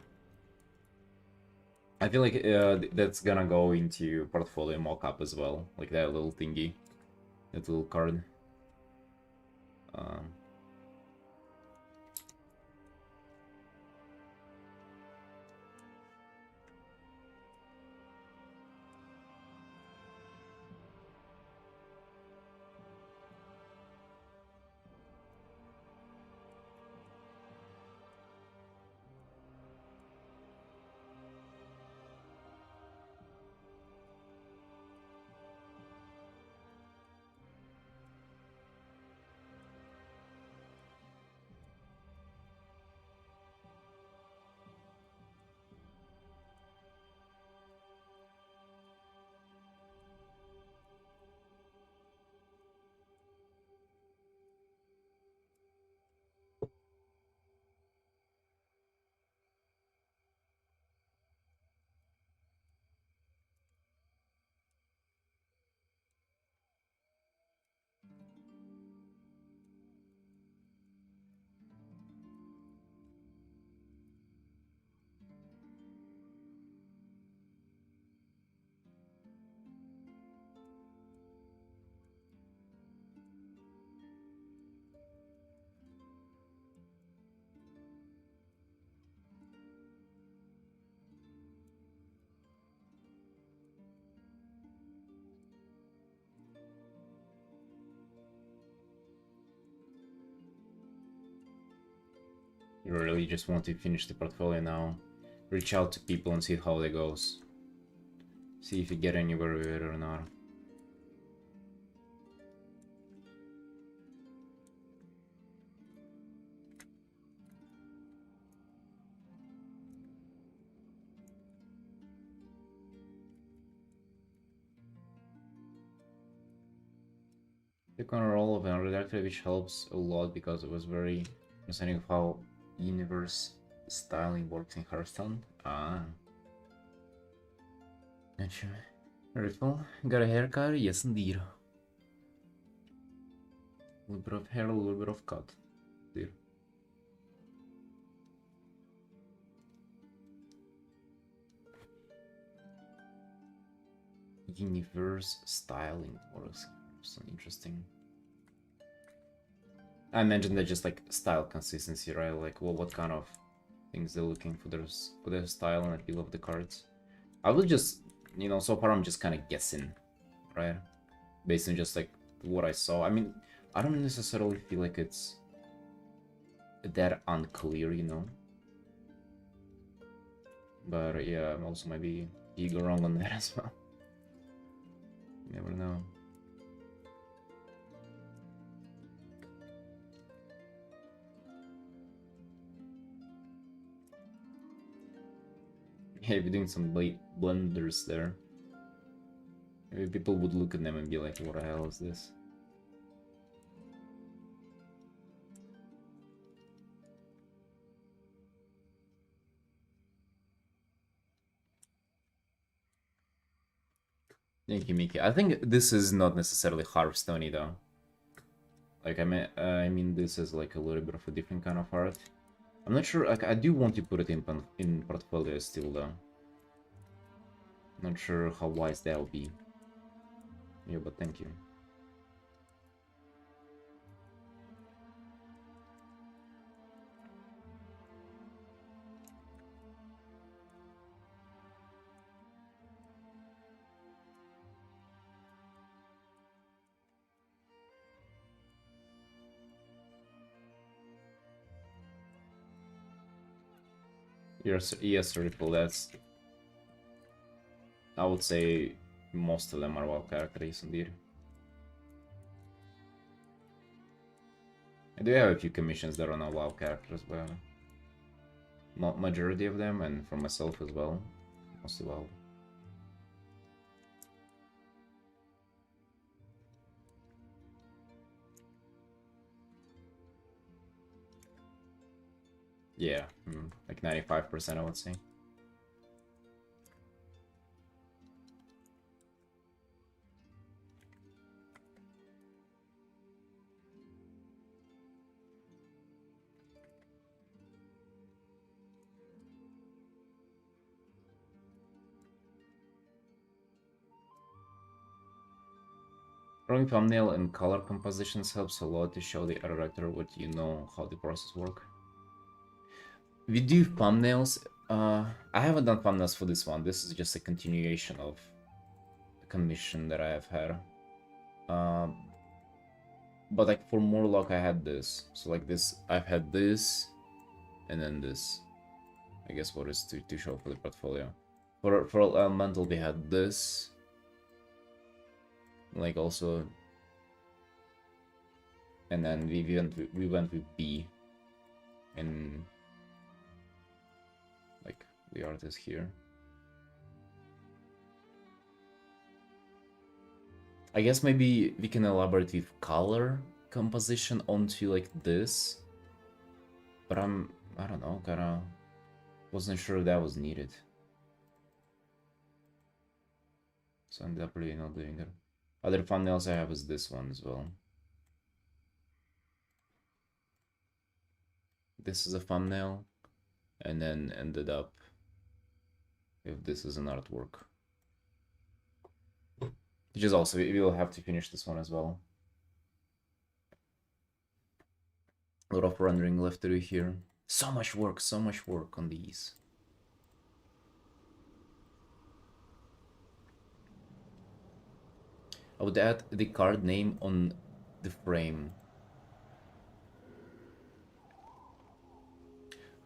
I feel like that's gonna go into portfolio mockup as well, like that little thingy, that little card. Um, You really just want to finish the portfolio now. Reach out to people and see how it goes. See if you get anywhere with it or not. Took on a role of an redactor, which helps a lot because it was very understanding of how universe styling works in Hearthstone. Ah. Gotcha. Rifle. Got a haircut? Yes, indeed. A little bit of hair, a little bit of cut. Dear. Universe styling works. So interesting. I mentioned that just like style consistency, right? Like, well, what kind of things they're looking for their style and appeal of the cards. I would just, you know, so far I'm just kind of guessing, right? Based on just like what I saw. I mean, I don't necessarily feel like it's that unclear, you know. But yeah, I also might be go wrong on that as well. You never know. Hey, we're doing some late blunders there. Maybe people would look at them and be like, what the hell is this? Thank you, Mickey. I think this is not necessarily Hearthstone though. Like, I mean, this is like a little bit of a different kind of art. I'm not sure, like, I do want to put it in portfolio still though. Not sure how wise that'll be. Yeah, but thank you. Yes, Ripple, that's... I would say most of them are WoW characters, indeed. I do have a few commissions that are not WoW characters, but not majority of them, and for myself as well, mostly WoW. Yeah, like 95% I would say. Drawing thumbnail and color compositions helps a lot to show the director what you know how the process work. We do thumbnails. I haven't done thumbnails for this one. This is just a continuation of a commission that I have had. But like for more luck, I had this. So like this, I've had this, and then this. I guess what is to show for the portfolio. For elemental, we had this. Like also, and then we went with B, and like the artist here. I guess maybe we can elaborate with color composition onto like this, but I don't know, kinda wasn't sure that was needed, so I'm definitely not doing it. Other thumbnails I have is this one as well. This is a thumbnail, and then ended up if this is an artwork. Which is also, we will have to finish this one as well. A lot of rendering left to do here. So much work on these. I would add the card name on the frame.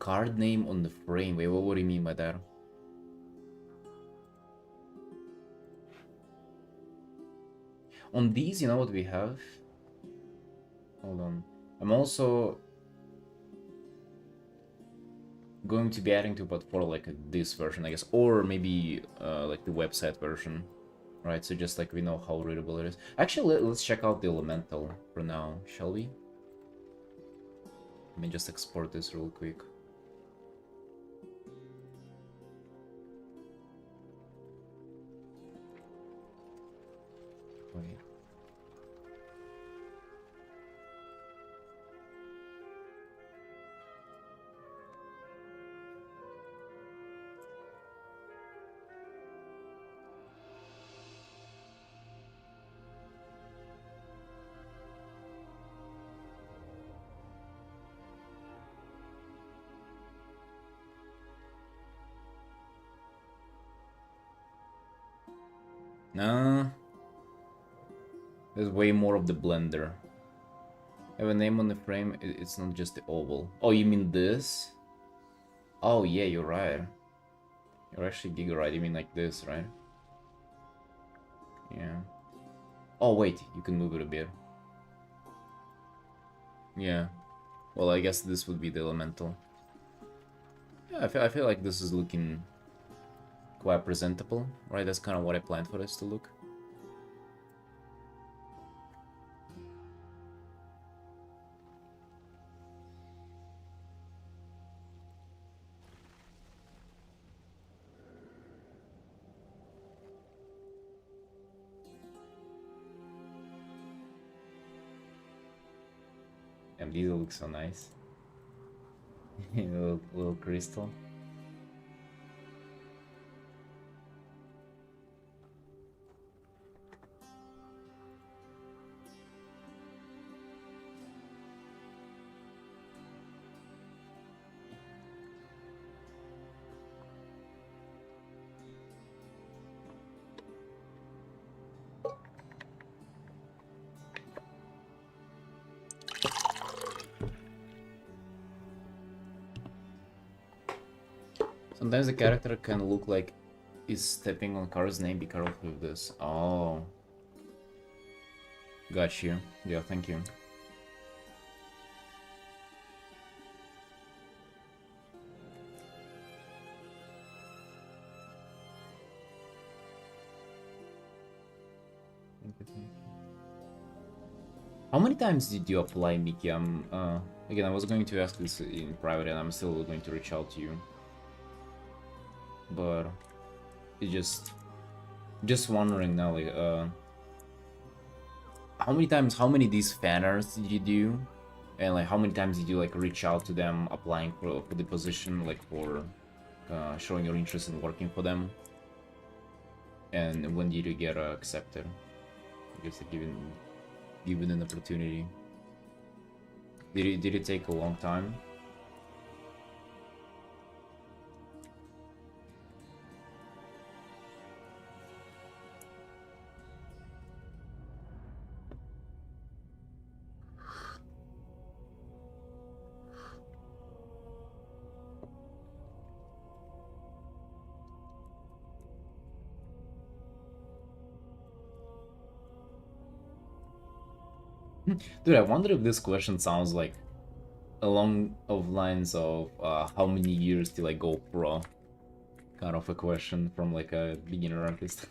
card name on the frame. Wait, what do you mean by that? On these, you know what we have? Hold on. I'm also going to be adding to but for like this version, I guess, or maybe like the website version, right? So just like we know how readable it is. Actually, let's check out the elemental for now, shall we? Let me just export this real quick. Wait. No. There's way more of the blender. I have a name on the frame, it's not just the oval. Oh, you mean this? Oh yeah, you're right. You're actually giga right, you mean like this, right? Yeah. Oh wait, you can move it a bit. Yeah. Well, I guess this would be the elemental. Yeah, I feel like this is looking quite presentable, right? That's kind of what I planned for this to look. And these look so nice. little crystal. Sometimes the character can look like he's stepping on Car's name. Be careful with this. Oh. Got you. Yeah, thank you. How many times did you apply, Mickey? Again, I was going to ask this in private and I'm still going to reach out to you. But it's just wondering now, like, how many these fan arts did you do? And like, how many times did you like reach out to them applying for the position, like for showing your interest in working for them? And when did you get accepted? I guess like, given an opportunity. Did it take a long time? Dude, I wonder if this question sounds like along of lines of how many years till I go pro? Kind of a question from like a beginner artist.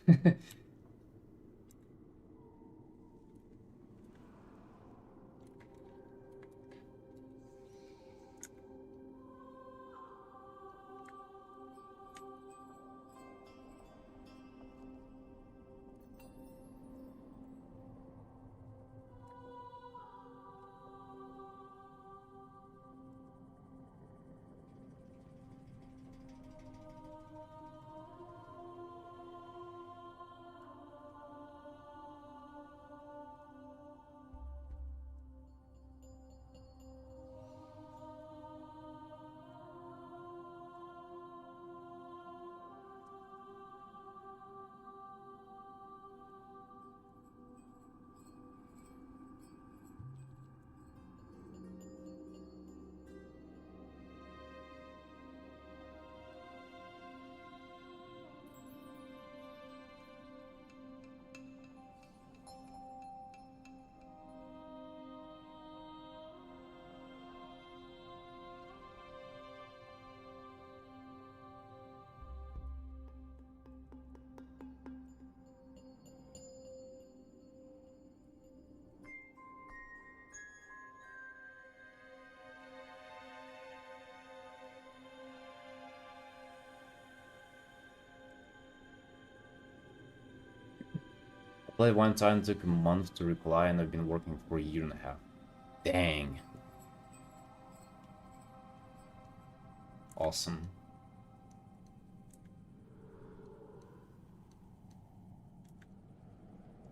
Played one time, took a month to reply, and I've been working for a year and a half. Dang. Awesome.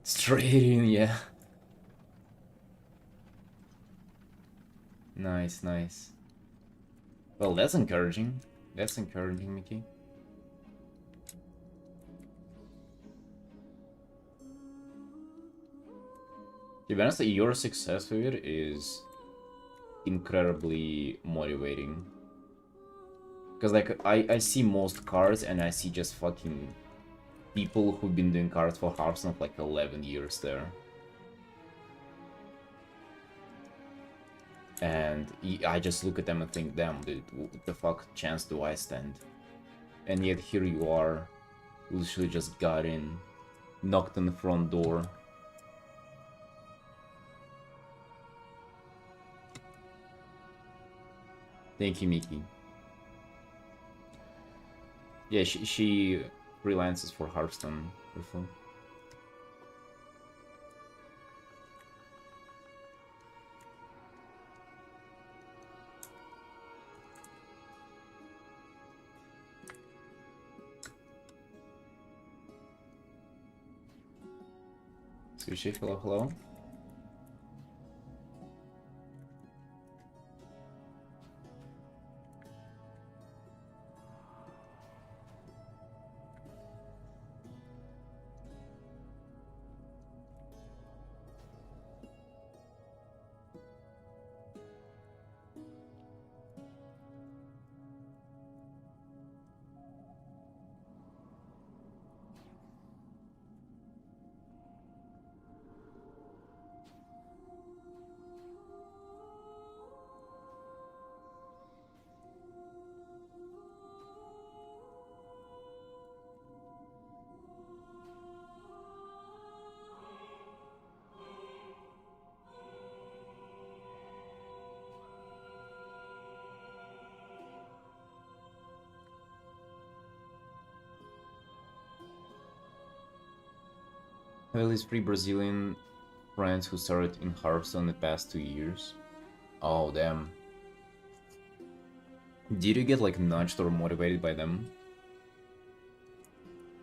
Straight in, yeah. Nice, nice. Well, that's encouraging. That's encouraging, Mickey. To be honest, your success with it is incredibly motivating. Because, like, I see most cards and I see just fucking people who've been doing cards for Hearthstone for like 11 years there. And I just look at them and think, damn, dude, what the fuck chance do I stand? And yet here you are, literally just got in, knocked on the front door. Thank you, Miki. Yeah, she freelances for Hearthstone before. Sushi, hello, hello. I have at least 3 Brazilian friends who started in Hearthstone the past 2 years. Oh, damn. Did you get like nudged or motivated by them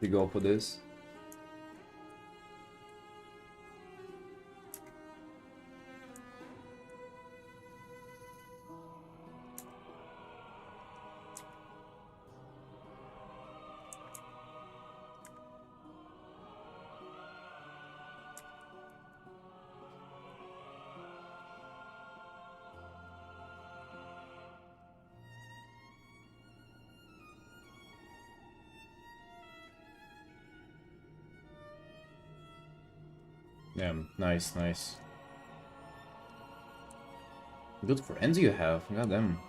to go for this? Yeah, nice, nice. Good friends you have, goddamn.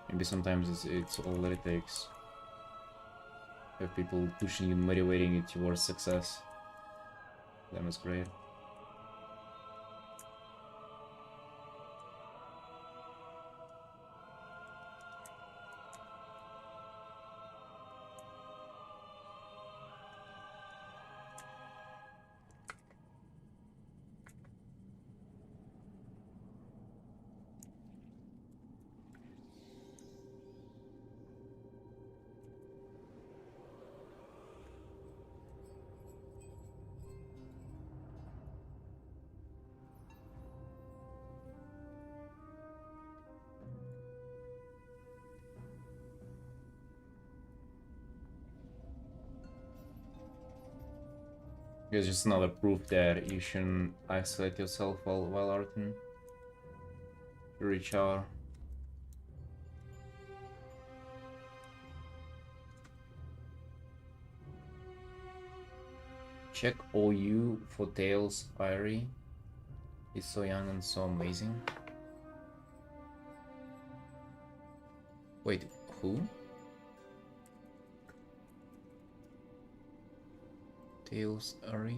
Maybe sometimes it's all that it takes. Have people pushing you, motivating you towards success. That was great. It's just another proof that you shouldn't isolate yourself while Artin. Reach out. Check OU for Tails Fiery. He's so young and so amazing. Wait, who? Tails Ari?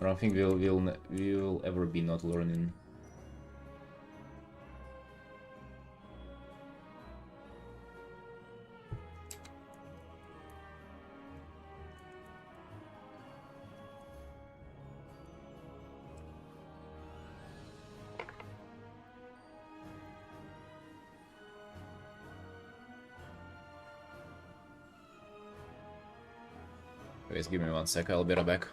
I don't think we'll ever be not learning. Guys, give me 1 sec, I'll be right back.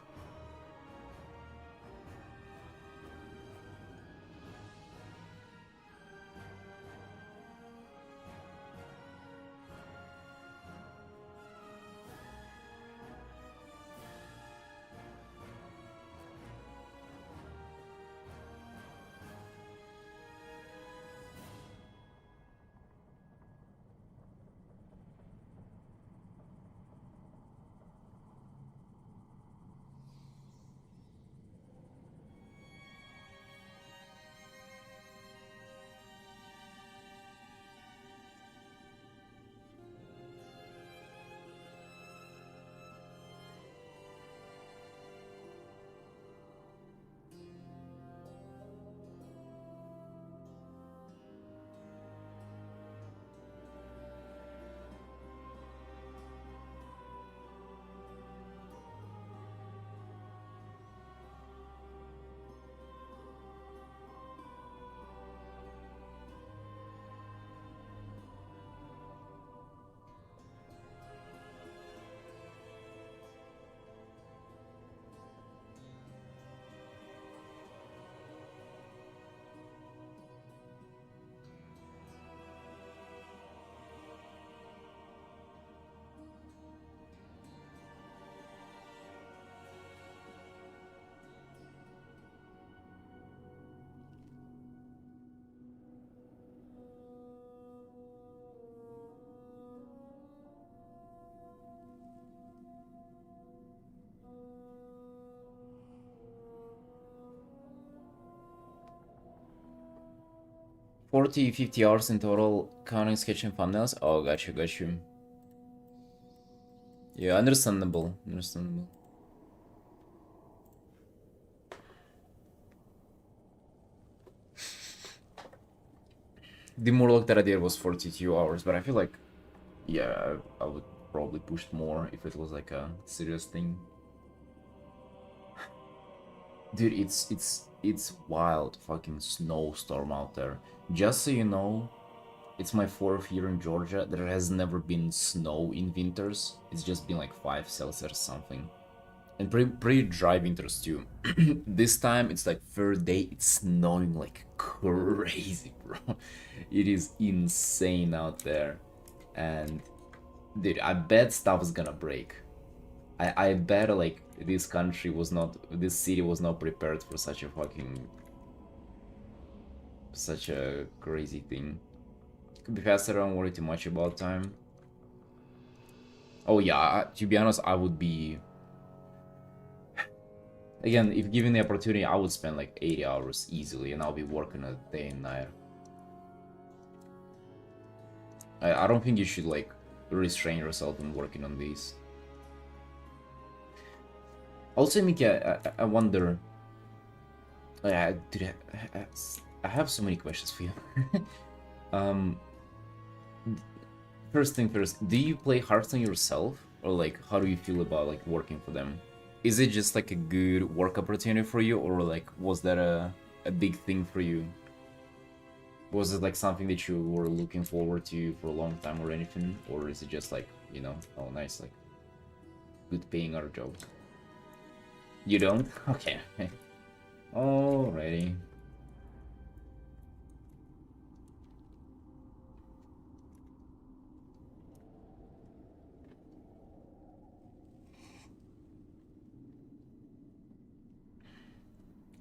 $40-50 hours in total, counting sketching thumbnails. Oh, got you. Yeah, understandable. The more look that I did was 42 hours, but I feel like, yeah, I would probably push more if it was like a serious thing. Dude, it's wild fucking snowstorm out there. Just so you know, it's my 4th year in Georgia. There has never been snow in winters. It's just been like 5 Celsius or something. And pretty dry winters too. This time it's like 3rd day, it's snowing like crazy, bro. It is insane out there. And dude, I bet stuff is gonna break. I bet like this city was not prepared for such a crazy thing. Could be faster, I don't worry too much about time. Oh yeah, to be honest, I would be... Again, if given the opportunity, I would spend like 80 hours easily, and I'll be working a day and night. I don't think you should like restrain yourself in working on these. Also, Miki, I wonder... dude, I have so many questions for you. First thing first, do you play Hearthstone yourself? Or like, how do you feel about like working for them? Is it just like a good work opportunity for you, or like was that a big thing for you? Was it like something that you were looking forward to for a long time or anything? Or is it just like, you know, oh nice, like good paying our job? You don't? Okay. Alrighty.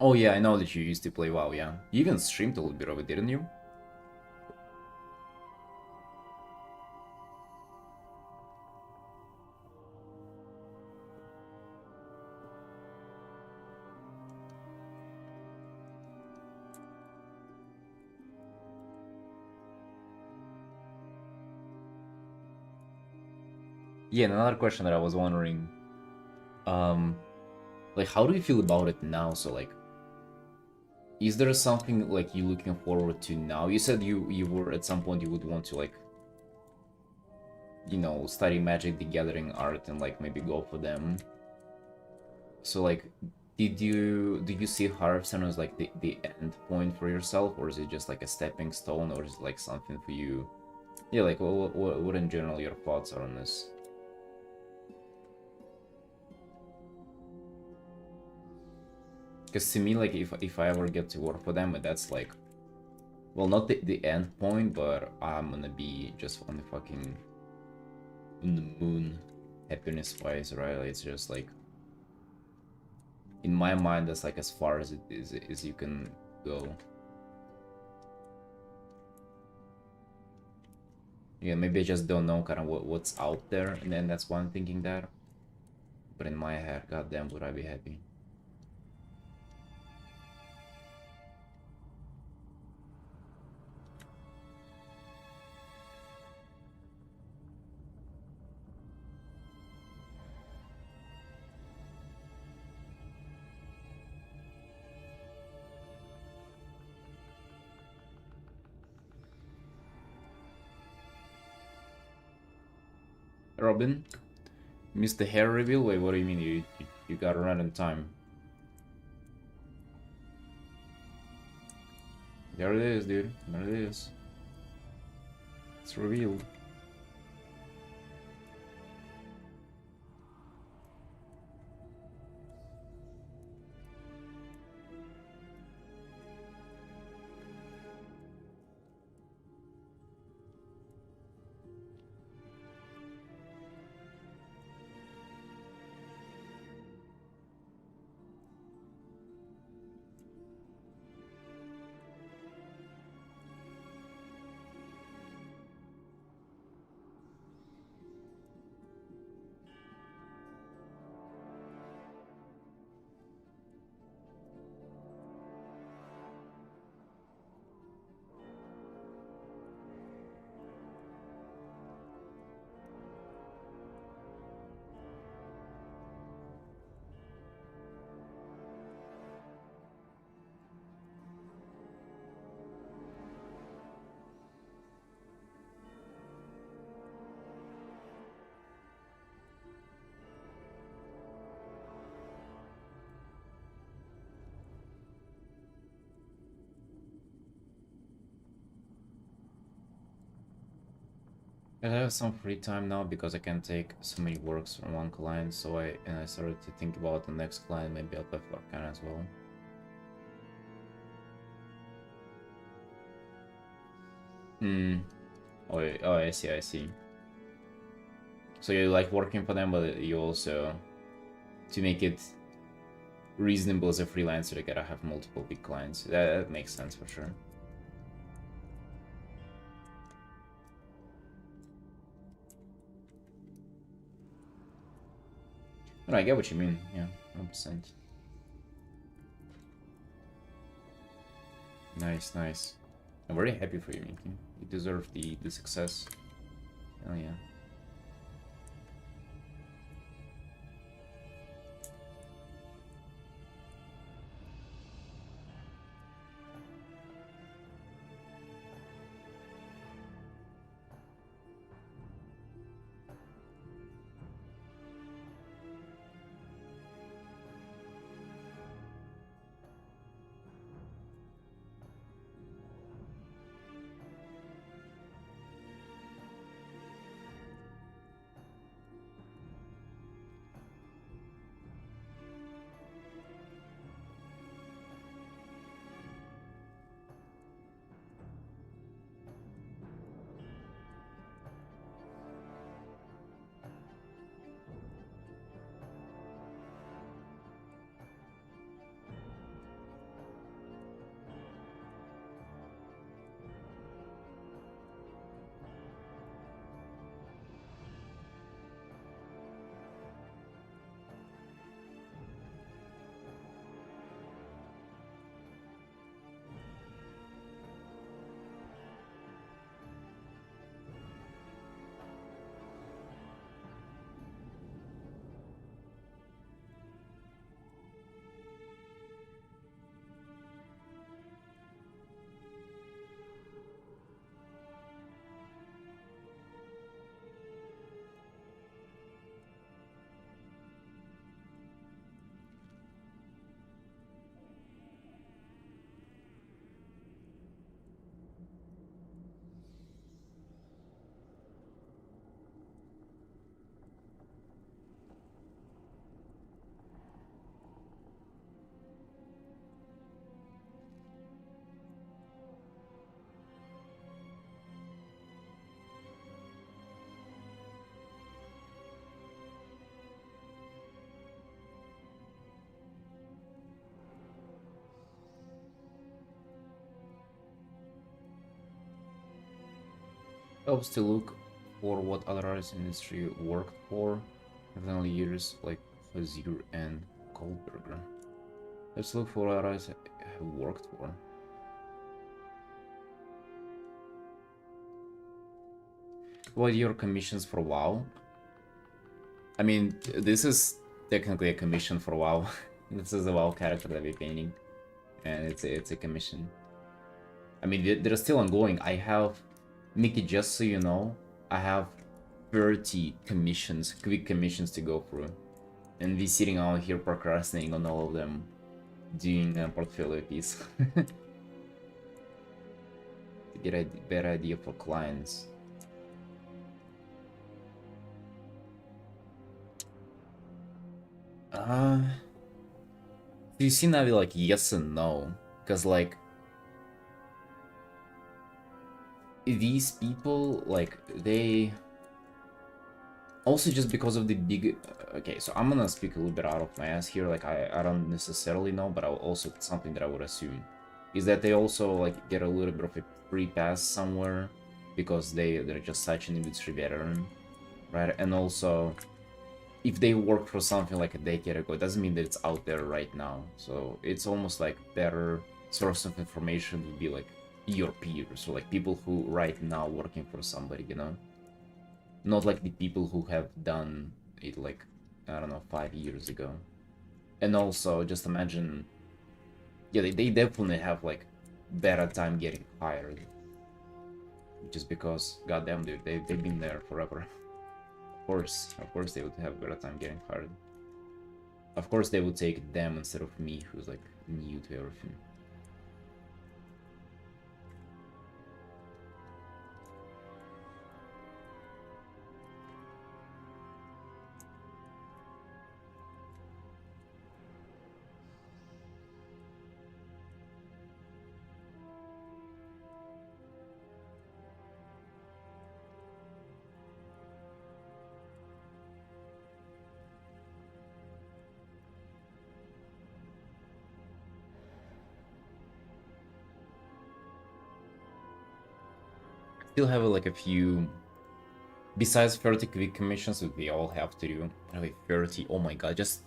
Oh yeah, I know that you used to play WoW, yeah. You even streamed a little bit of it, didn't you? Yeah, and another question that I was wondering, um, Like, how do you feel about it now? So like, is there something like you looking forward to now? You said you were at some point you would want to like, you know, study Magic the Gathering art and like maybe go for them. So like, did you see Hearthstone as like the end point for yourself, or is it just like a stepping stone, or is it like something for you? Yeah, like what in general your thoughts are on this? Because to me, like if I ever get to work for them, that's like, well, not the end point, but I'm gonna be just on the fucking on the moon, happiness wise, right? Like, it's just like in my mind, that's like as far as it is as you can go. Yeah, maybe I just don't know kind of what's out there, and then that's why I'm thinking that. But in my head, goddamn, would I be happy? Robin, missed the hair reveal? Wait, what do you mean? You got to run in time? There it is, dude. There it is. It's revealed. I have some free time now because I can take so many works from one client, so I started to think about the next client. Maybe I'll play for Arcana as well. Hmm. Oh, oh, I see, I see. So you like working for them, but you also, to make it reasonable as a freelancer, you gotta have multiple big clients. That makes sense for sure. No, I get what you mean. Yeah, 100%. Nice, nice. I'm very happy for you, Mickey. You deserve the success. Hell yeah. Helps to look for what other artists in the industry worked for. Definitely years like Fazir and Goldberger. Let's look for what artists have worked for. What are your commissions for WoW? I mean, this is technically a commission for WoW. This is a WoW character that we're painting, and it's a commission. I mean, they're still ongoing. I have, Mickey, just so you know, I have 30 commissions, quick commissions to go through, and we're sitting out here procrastinating on all of them, doing a portfolio piece to get a better idea for clients. You see now, like, yes and no, because like these people, like, they also, just because of the big okay, so I'm gonna speak a little bit out of my ass here, like I don't necessarily know, but also something that I would assume is that they also like get a little bit of a free pass somewhere because they're just such an industry veteran, right? And also, if they worked for something like a decade ago, it doesn't mean that it's out there right now. So it's almost like better source of information would be like your peers, or like people who right now working for somebody, you know? Not like the people who have done it like, I don't know, 5 years ago. And also, just imagine, yeah, they definitely have like better time getting hired. Just because, goddamn, dude, they've been there forever. Of course they would have better time getting hired. Of course they would take them instead of me, who's like new to everything. Still have like a few, besides 30 quick commissions that we all have to do. Anyway, 30, oh my god, just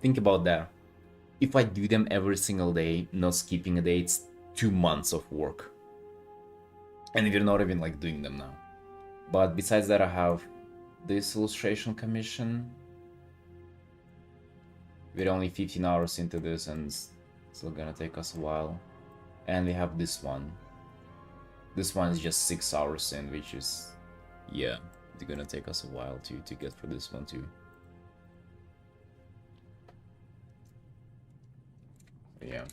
think about that. If I do them every single day, not skipping a day, it's 2 months of work. And we're not even like doing them now. But besides that, I have this illustration commission. We're only 15 hours into this and it's still gonna take us a while. And we have this one. This one is just 6 hours in, which is, yeah, it's gonna take us a while to get through this one too. But yeah,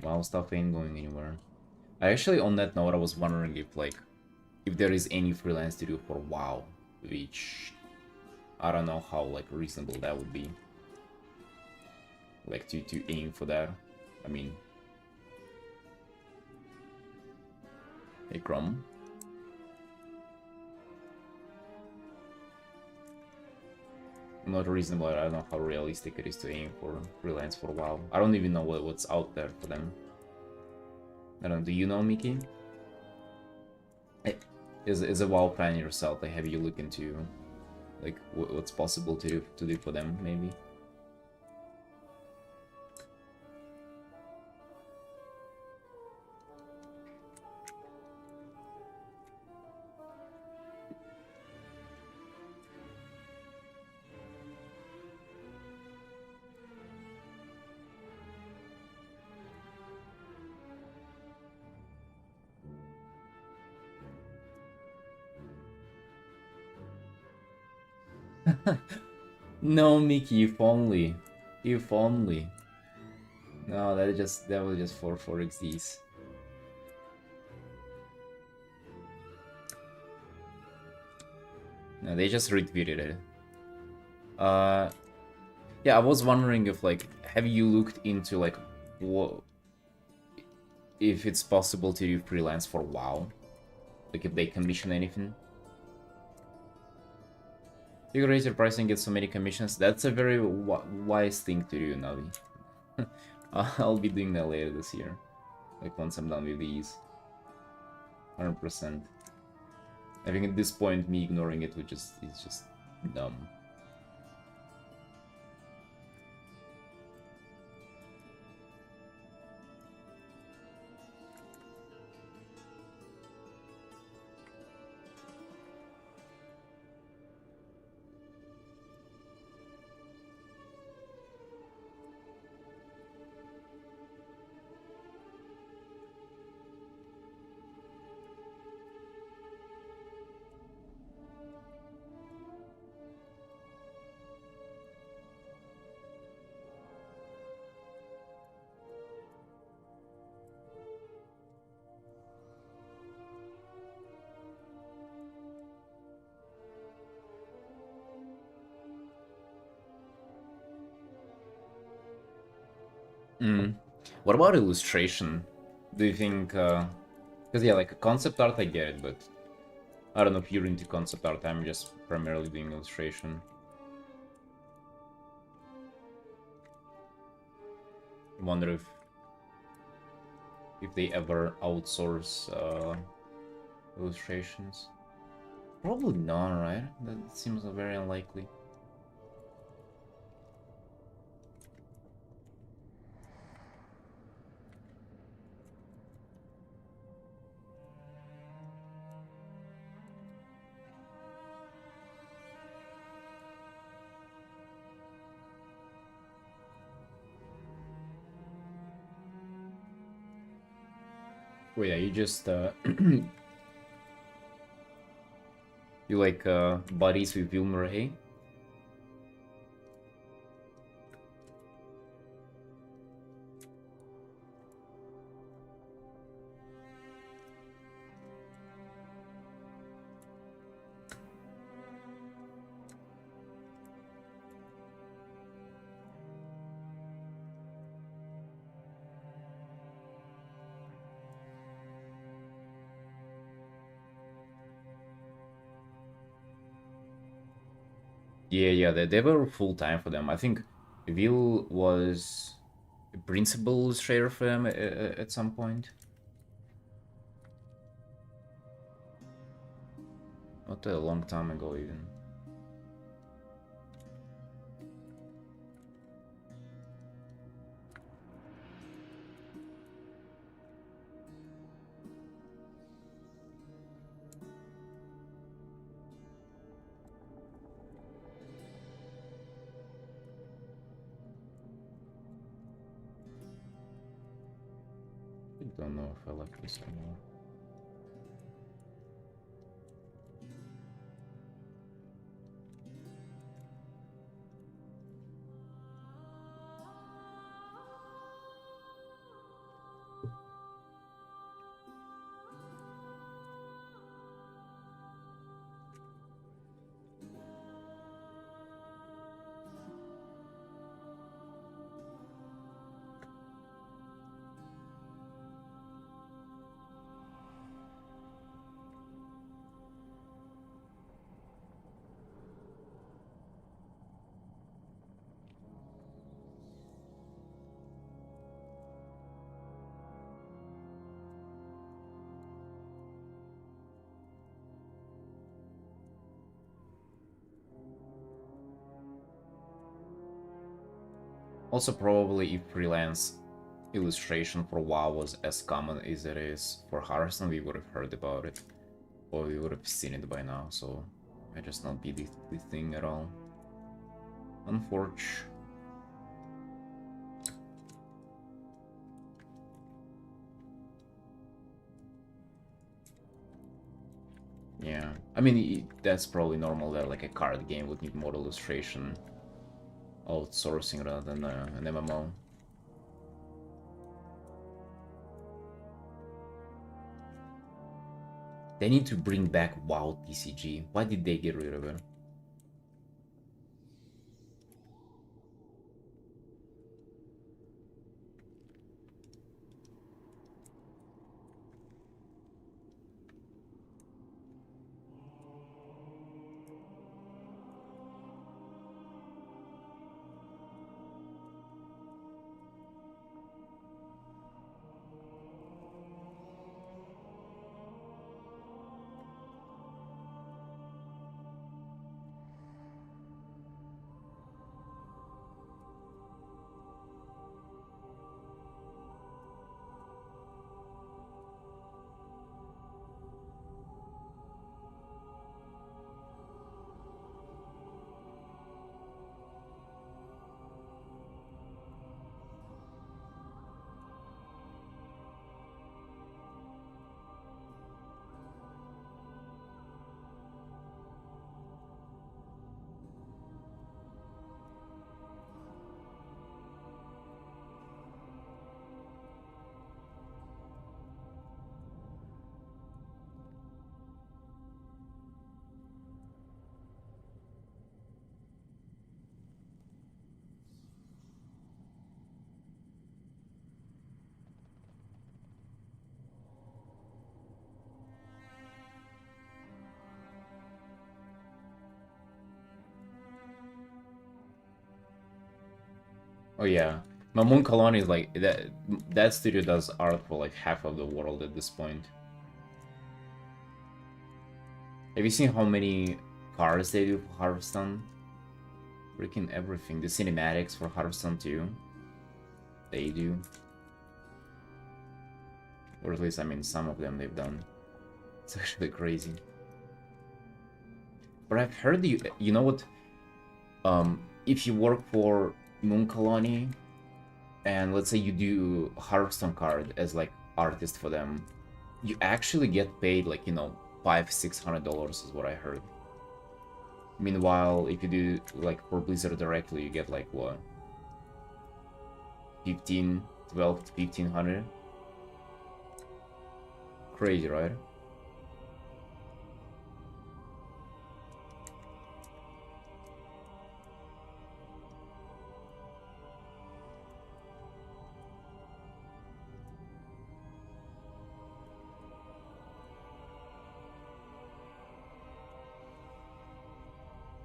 WoW stuff ain't going anywhere. I actually, on that note, I was wondering if like, if there is any freelance to do for WoW, which I don't know how like reasonable that would be. Like to aim for that. I mean, hey Chrome. Not reasonable. I don't know how realistic it is to aim for freelance for WoW. I don't even know what's out there for them. I don't know. Do you know, Mickey? Is a WoW fan yourself? Like, have you looked into like what's possible to do for them, maybe? No, Mickey, if only. If only. No, that was just for 4xds. No, they just retweeted it. Yeah, I was wondering if like, have you looked into like what if it's possible to do freelance for WoW? Like if they commission anything? You can raise your price and get so many commissions. That's a very wise thing to do, Navi. I'll be doing that later this year. Like once I'm done with these. 100%. I think at this point, me ignoring it would just it's just dumb. What about illustration? Do you think? Because yeah, like concept art, I get it, but I don't know if you're into concept art. I'm just primarily doing illustration. I wonder if they ever outsource illustrations. Probably not, right? That seems very unlikely. Oh yeah, you just you like buddies with Bill Murray? Yeah, they were full time for them. I think Will was a principal illustrator for them at some point. Not a long time ago, even. I don't know if I like this anymore. Also, probably if freelance illustration for WoW was as common as it is for Hearthstone, we would have heard about it, or we would have seen it by now. So, it just not be the thing at all. Unfortunately. Yeah, I mean that's probably normal that like a card game would need more illustration outsourcing rather than an MMO. They need to bring back WoW TCG. Why did they get rid of it? Oh yeah, Mamoon Colony is like that. That studio does art for like half of the world at this point. Have you seen how many cars they do for Hearthstone? Freaking everything. The cinematics for Hearthstone too. They do. Or at least, I mean, some of them they've done. It's actually crazy. But I've heard you know what? If you work for Moon Colony, and let's say you do Hearthstone card as like artist for them, you actually get paid like, you know, $500-600 is what I heard. Meanwhile, if you do like for Blizzard directly, you get like what? 12 to 1500. Crazy, right?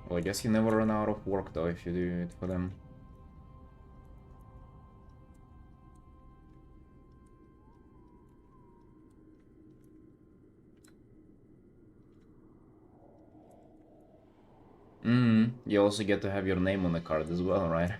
Well, I guess you never run out of work though if you do it for them. You also get to have your name on the card as well, right?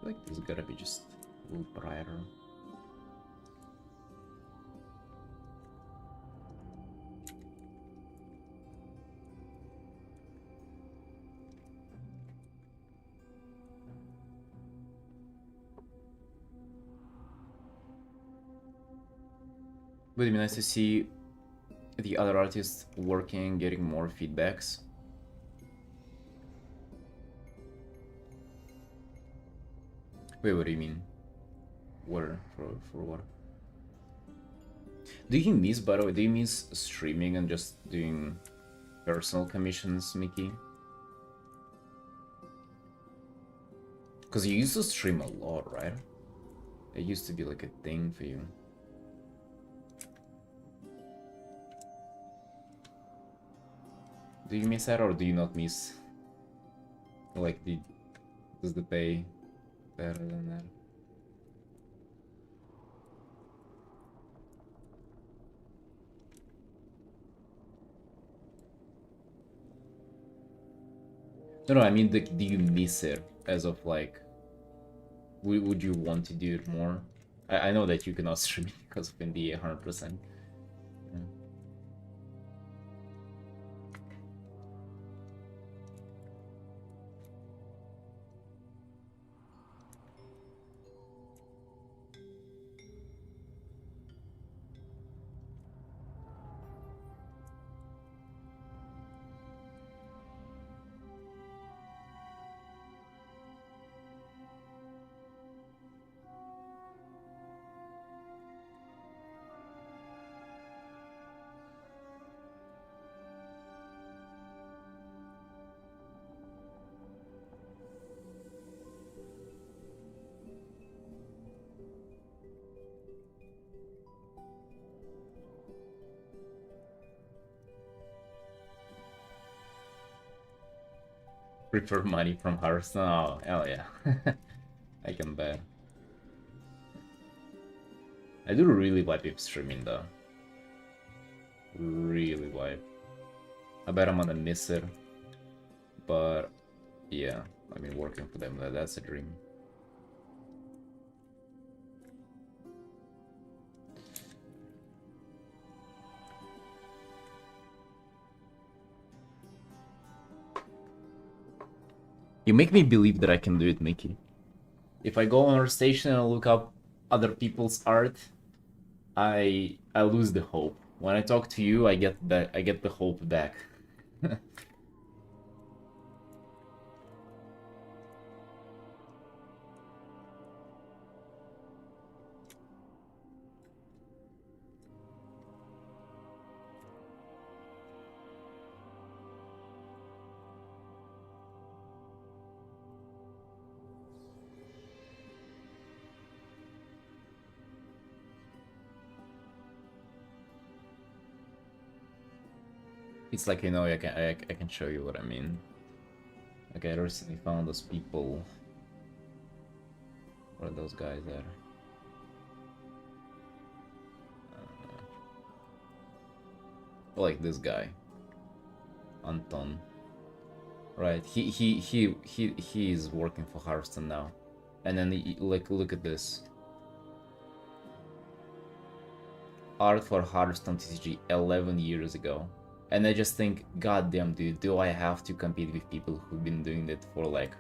Like this gotta be just a little brighter. Would be nice to see the other artists working, getting more feedbacks. Wait, what do you mean? Where? For what? Do you miss, by the way, do you miss streaming and just doing personal commissions, Mickey? Because you used to stream a lot, right? It used to be like a thing for you. Do you miss that or do you not miss? Like, does the pay better than that? No, I mean, do you miss it as of like, would you want to do it more? I know that you cannot stream it because of NDA 100%. Yeah. Prefer money from Hearthstone? Oh, hell yeah. I can bet. I do really vibe if streaming though. Really vibe. I bet I'm gonna miss it. But yeah, I mean, working for them, that's a dream. You make me believe that I can do it, Mickey. If I go on our station and look up other people's art, I lose the hope. When I talk to you, I get the hope back. It's like, you know, I can show you what I mean. Okay, I recently found those people. What are those guys there? Like this guy, Anton. Right, he is working for Hearthstone now. And then like look at this. Art for Hearthstone TCG 11 years ago. And I just think, goddamn dude, do I have to compete with people who've been doing it for like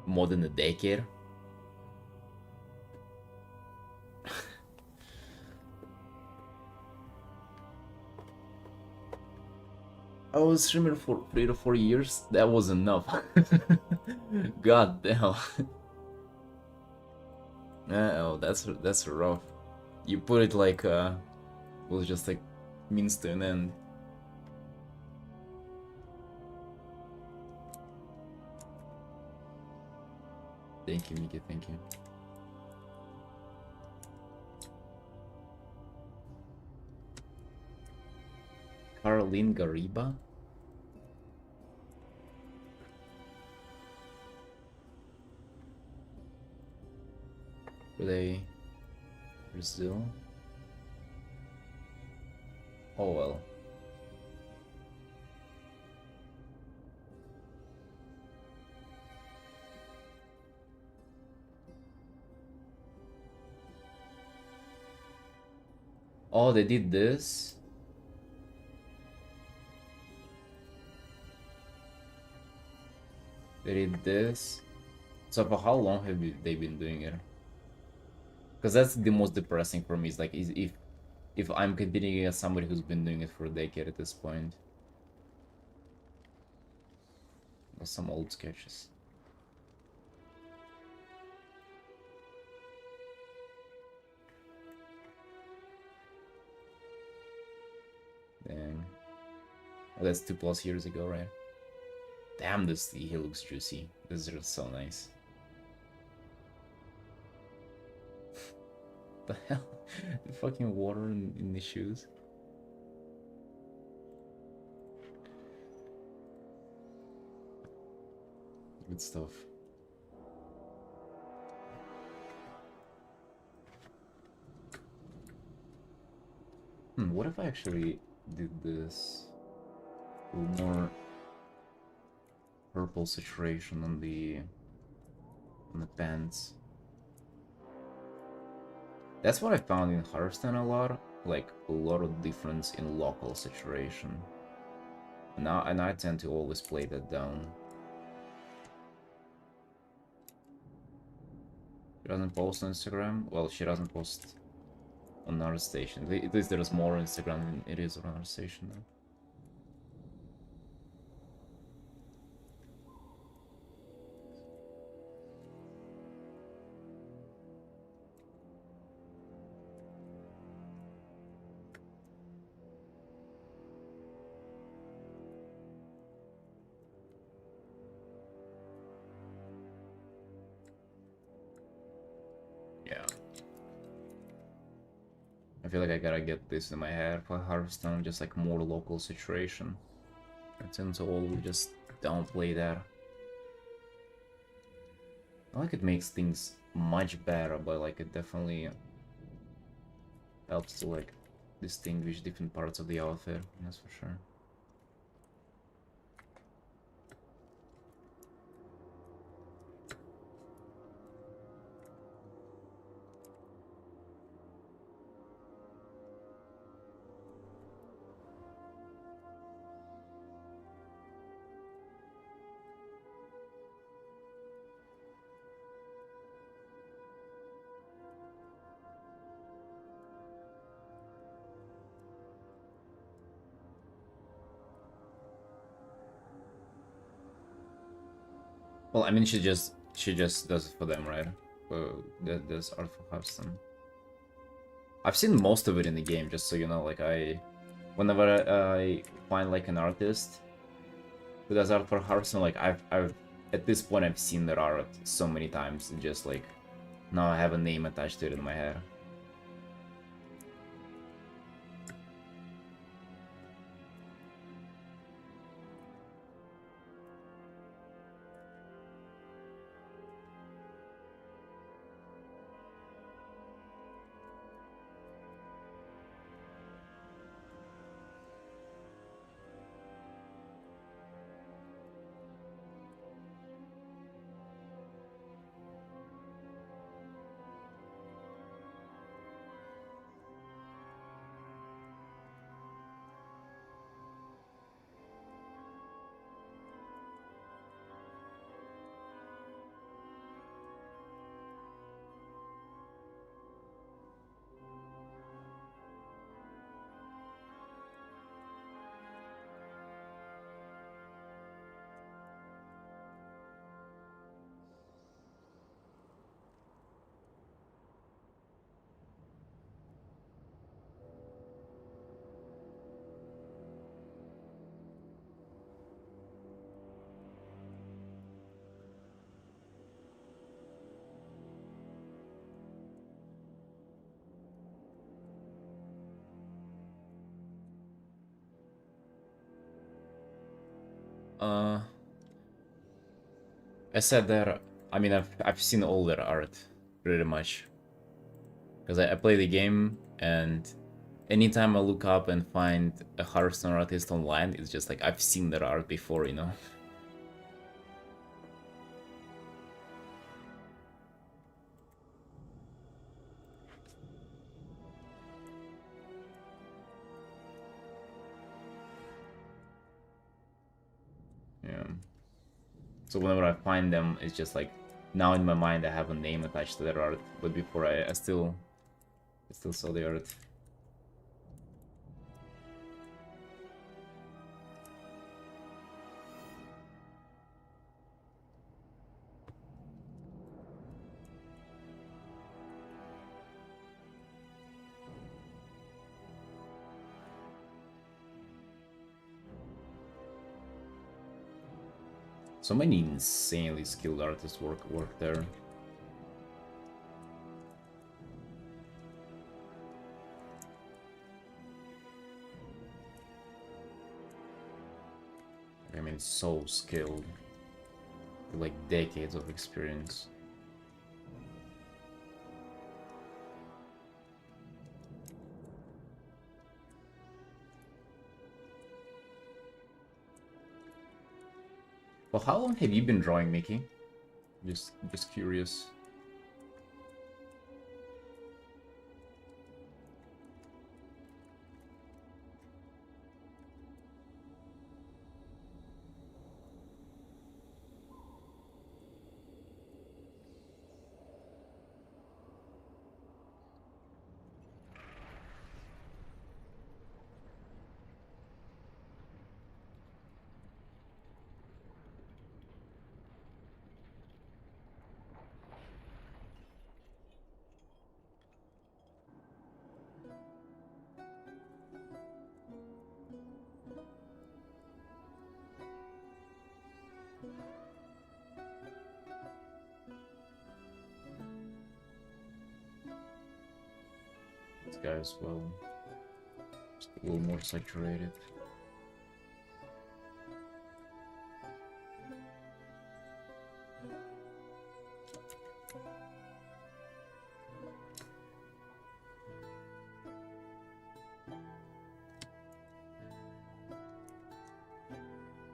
more than a decade? I was streamer for 3 to 4 years. That was enough. God damn. Oh, that's rough. You put it like was just like means to an end. Thank you, Miki. Thank you. Caroline Gariba. Were they Brazil? Oh well. Oh, they did this? They did this? So for how long have they been doing it? Because that's the most depressing for me, is like if I'm competing against somebody who's been doing it for a decade at this point. Or some old sketches. Dang. Oh, that's 2+ years ago, right? Damn, this he looks juicy. This is so nice. The hell? The fucking water in the shoes. Good stuff. What if I actually did this? A little more purple saturation on the pants. That's what I found in Hearthstone a lot, like a lot of difference in local saturation. And I tend to always play that down. She doesn't post on Instagram. Well, she doesn't post on our station. At least there's more on Instagram than it is on our station though. Yeah. I feel like I gotta get this in my head for Hearthstone, just like more local saturation. I tend to always just downplay that. I like it makes things much better, but like it definitely helps to like distinguish different parts of the outfit, that's for sure. Well, I mean, she just does it for them, right? That's art for Hearthstone. I've seen most of it in the game, just so you know. Like whenever I find like an artist who does art for Hearthstone, like I've at this point I've seen their art so many times, and just like now I have a name attached to it in my head. I said that. I mean, I've seen all their art, pretty much, because I play the game, and anytime I look up and find a Hearthstone artist online, it's just like I've seen their art before, you know. Yeah. So whenever I find them, it's just like now in my mind I have a name attached to their art, but before I still saw the art. So many insanely skilled artists work there. I mean, so skilled, with like decades of experience. Well, how long have you been drawing, Mickey? Just curious. This guy as well. Just a little more saturated.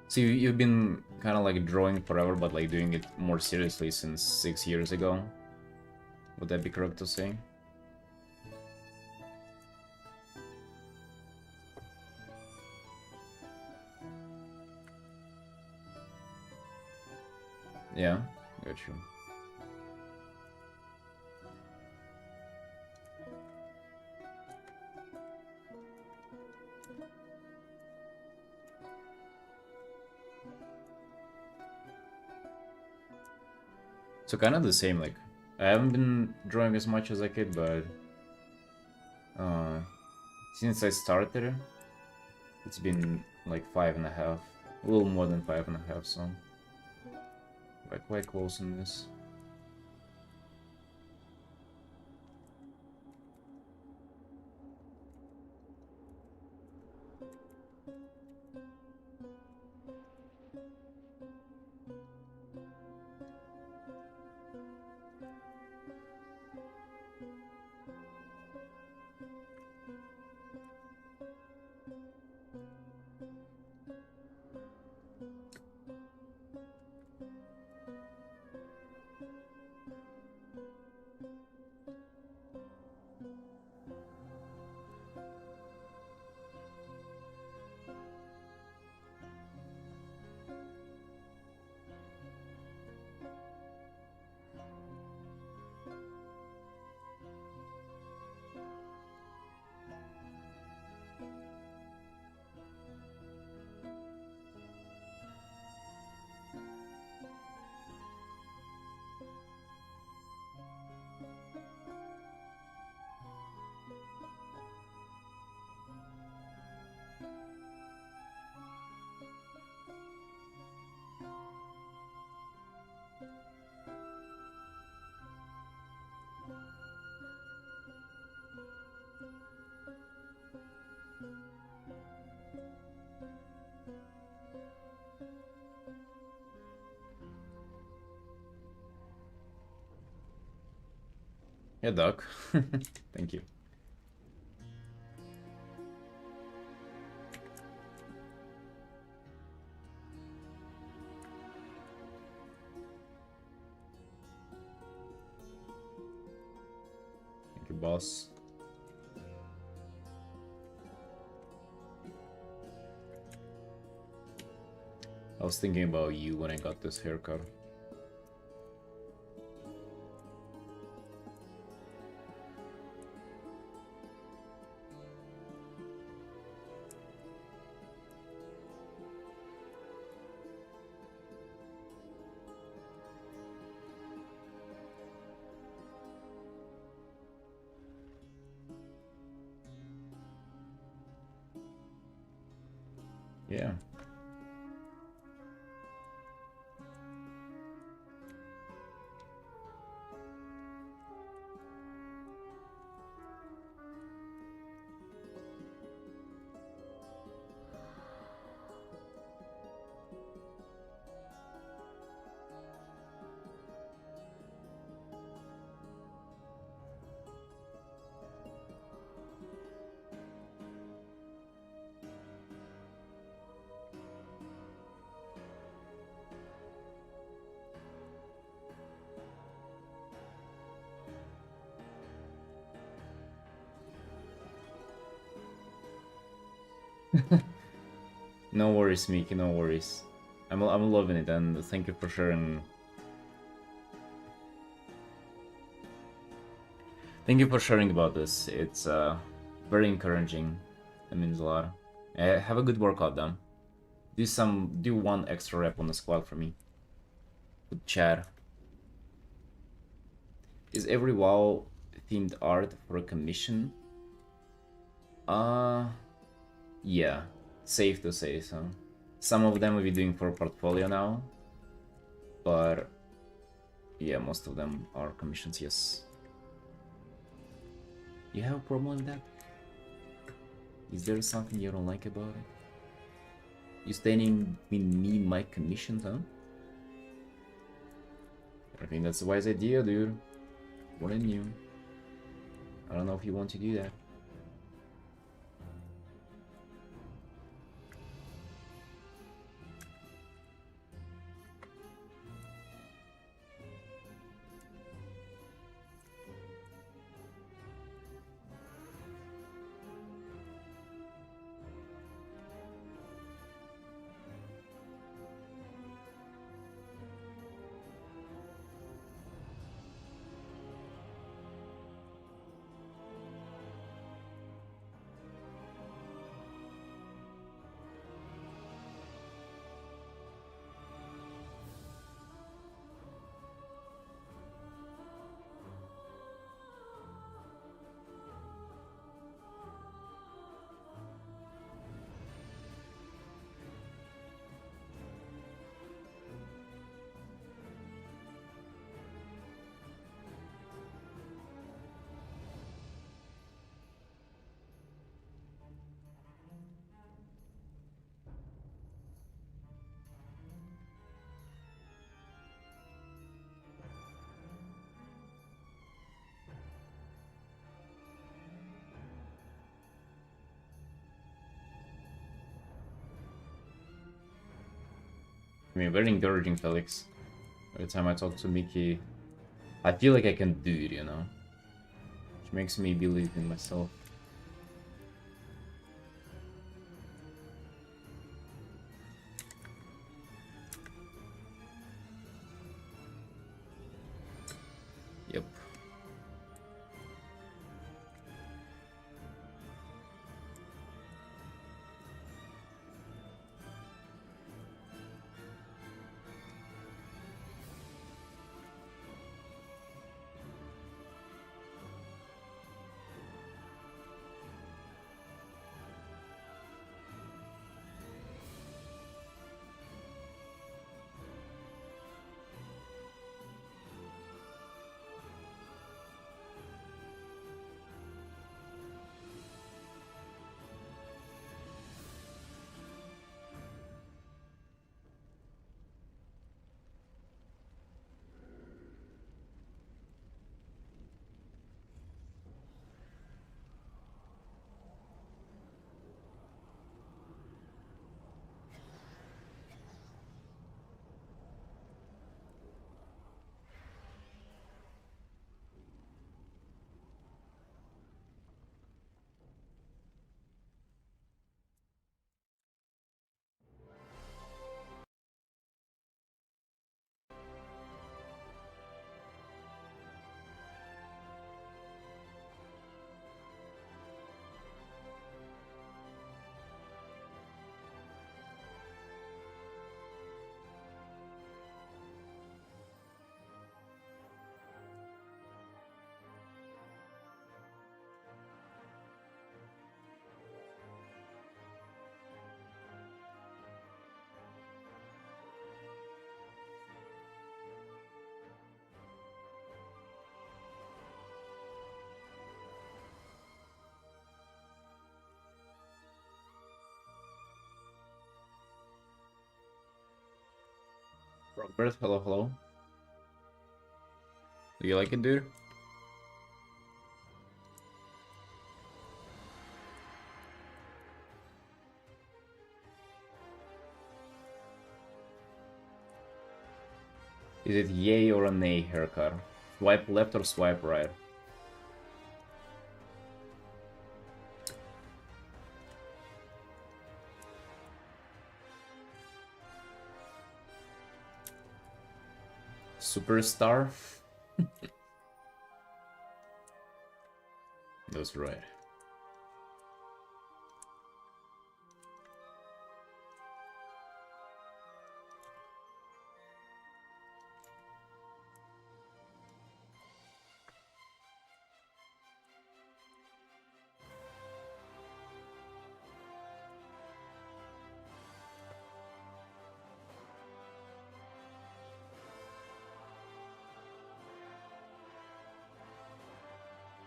So you've been kind of like drawing forever, but like doing it more seriously since 6 years ago. Would that be correct to say? Yeah, got you. So kind of the same, like, I haven't been drawing as much as I could, but since I started, it's been like 5.5, a little more than 5.5, so like quite close in this. Yeah, Doc. Thank you. Thank you, boss. I was thinking about you when I got this haircut. Yeah. No worries, Miki, no worries. I'm loving it, and thank you for sharing. Thank you for sharing about this. It's very encouraging. It means a lot. Have a good workout, then. Do one extra rep on the squat for me. With Chad. Is every WoW themed art for a commission? Yeah. Safe to say so. Some of them will be doing for portfolio now. But yeah, most of them are commissions, yes. You have a problem with that? Is there something you don't like about it? You standing between me and my commissions, huh? I think that's a wise idea, dude. More than you. I don't know if you want to do that. I mean, very encouraging, Felix. Every time I talk to Mickey, I feel like I can do it, you know? Which makes me believe in myself. Yep. Robert, hello, hello. Do you like it, dude? Is it yay or a nay haircut? Swipe left or swipe right? Superstar? That's right.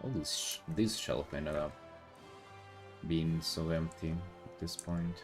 All this shelf ended up being so empty at this point.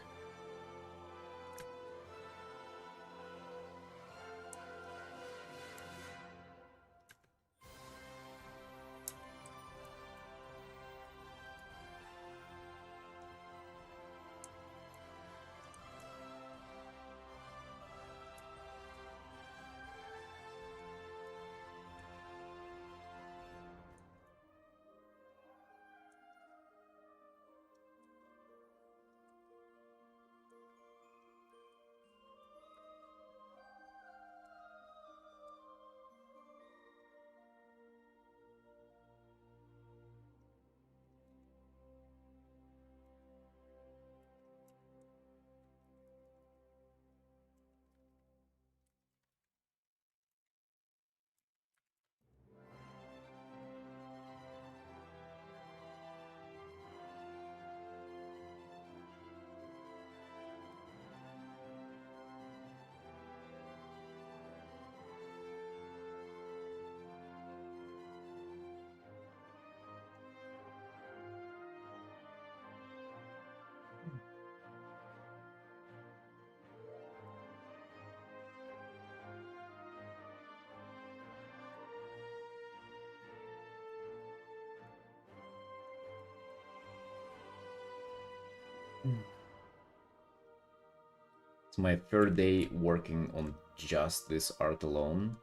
It's my third day working on just this art alone.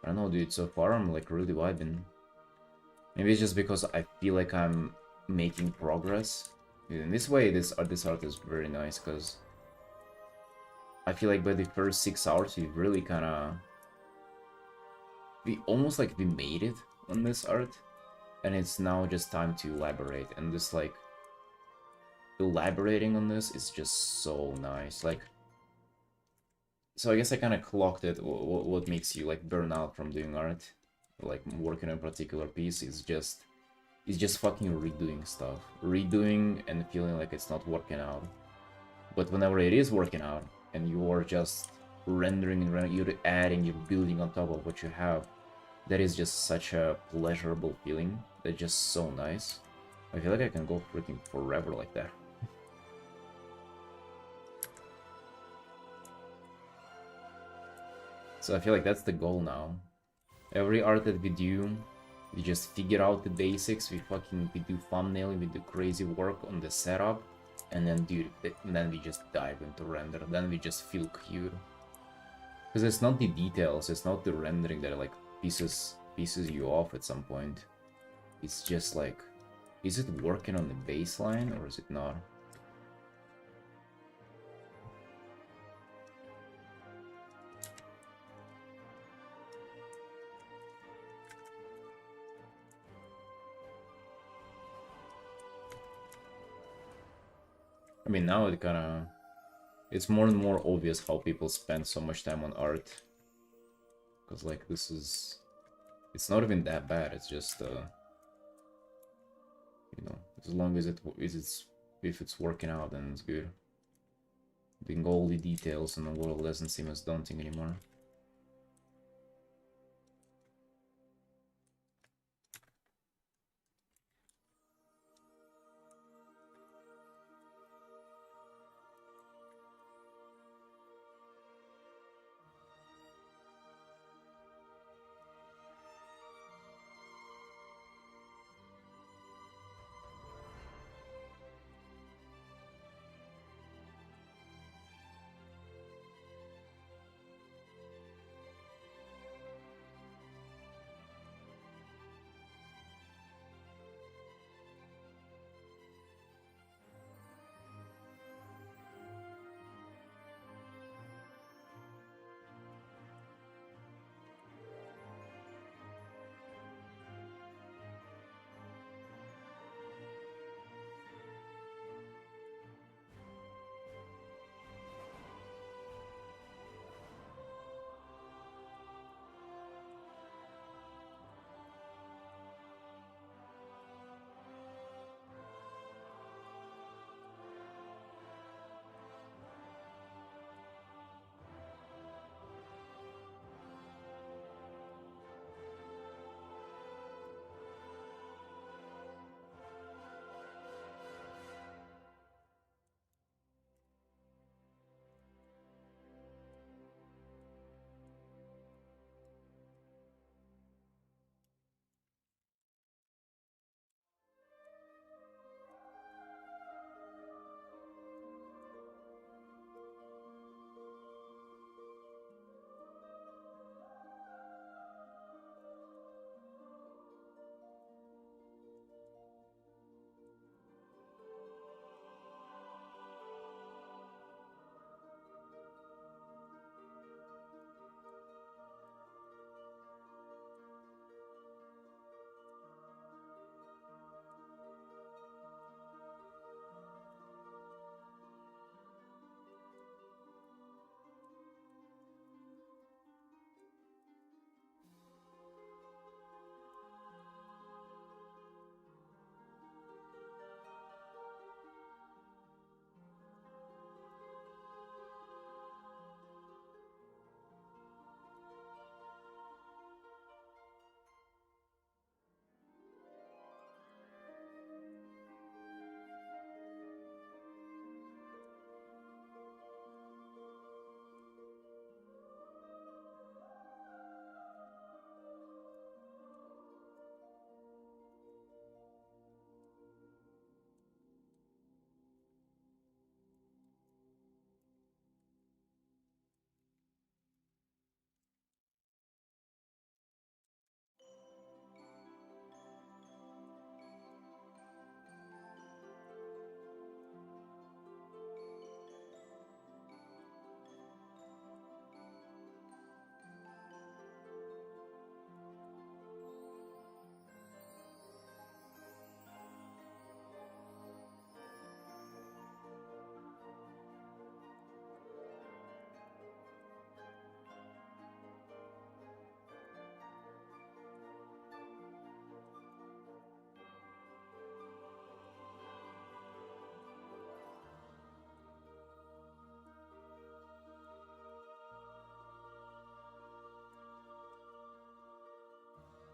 I don't know, dude, so far I'm like really vibing. Maybe it's just because I feel like I'm making progress. In this way, this art is very nice, because I feel like by the first 6 hours, we really kind of... We almost like we made it on this art. And it's now just time to elaborate. And this like... Elaborating on this is just so nice. Like... So I guess I kind of clocked it. What makes you like burn out from doing art? Like working on a particular piece is just... It's just fucking redoing stuff. Redoing and feeling like it's not working out. But whenever it is working out, and you are just rendering and you're adding, you're building on top of what you have, that is just such a pleasurable feeling. That's just so nice. I feel like I can go freaking forever like that. So I feel like that's the goal now. Every art that we do, we just figure out the basics, we do thumbnailing, we do crazy work on the setup, and then we just dive into render, then we just feel cute. Because it's not the details, it's not the rendering that like pieces you off at some point. It's just like, is it working on the baseline or is it not? I mean, now it's more and more obvious how people spend so much time on art. Because, like, it's not even that bad, it's just, you know, as long as if it's working out, then it's good. Doing all the details in the world doesn't seem as daunting anymore.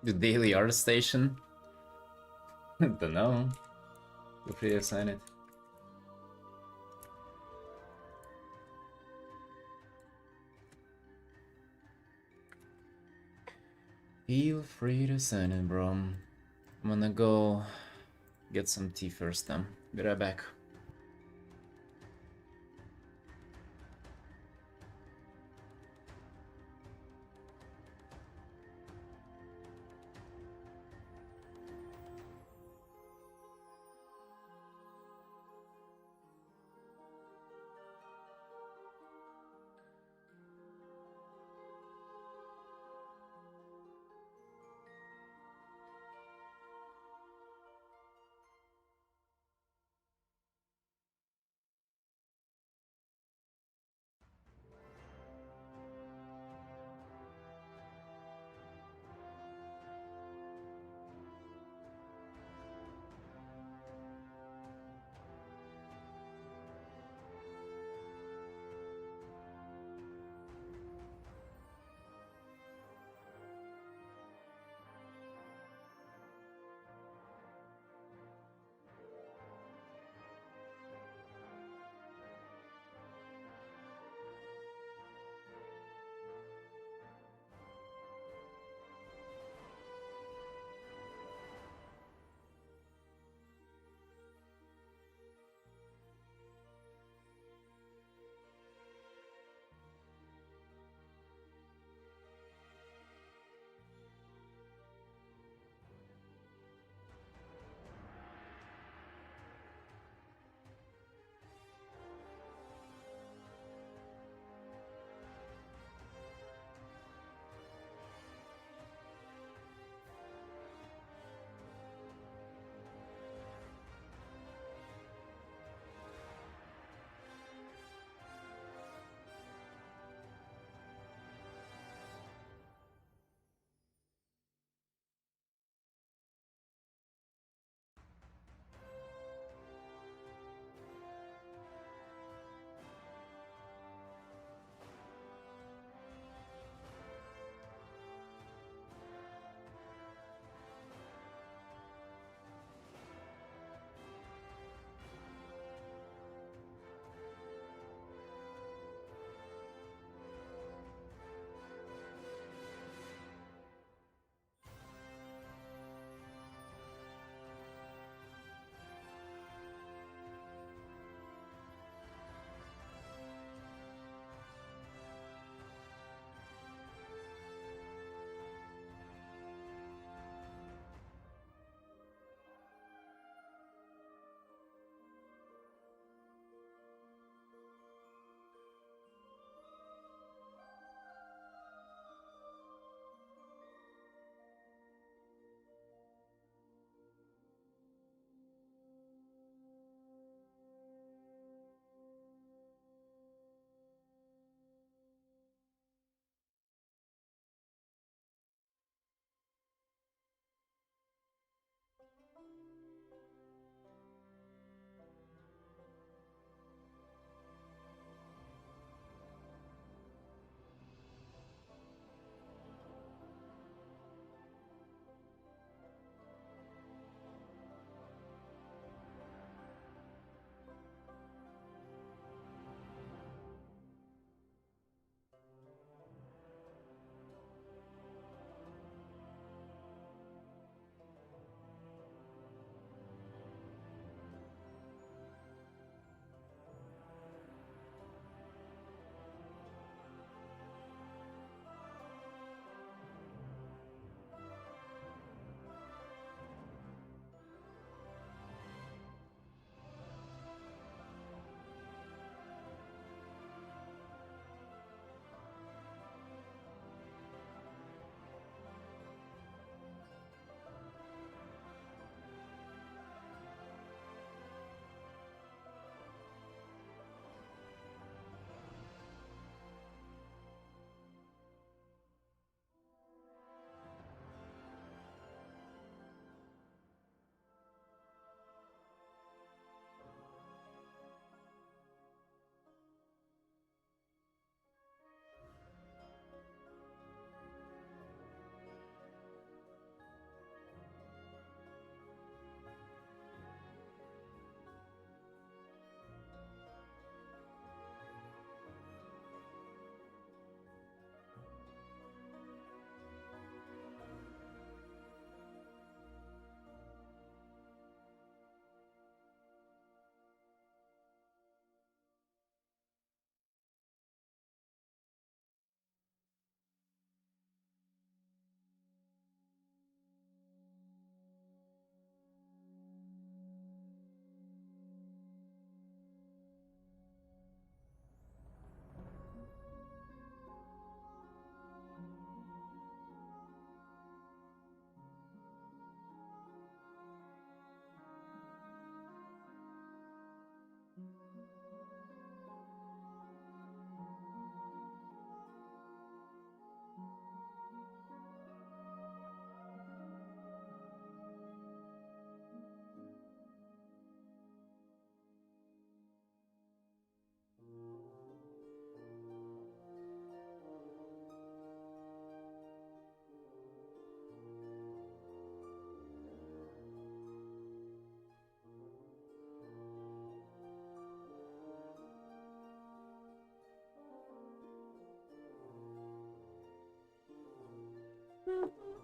The daily art station? Don't know. Feel free to assign it. Feel free to sign it, bro. I'm gonna go get some tea first then. Be right back.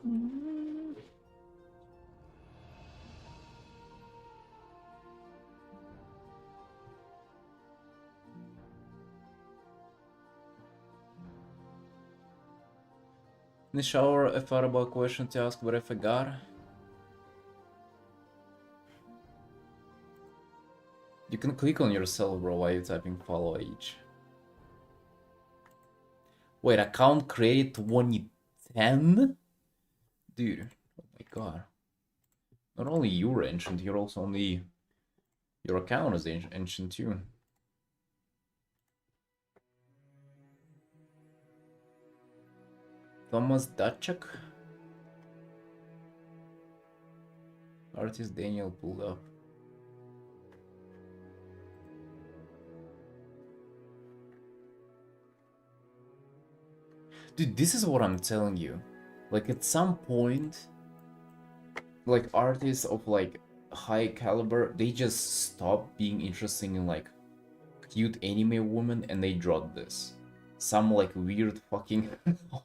In the shower, a fireable question to ask, but I forgot. You can click on yourself, bro, while you're typing follow each. Wait, account created 2010? Dude, oh my god. Not only you're ancient, you're also only... Your account is ancient too. Thomas Dachak? Artist Daniel pulled up. Dude, this is what I'm telling you. Like, at some point, like, artists of, like, high caliber, they just stop being interesting in, like, cute anime women, and they draw this. Some, like, weird fucking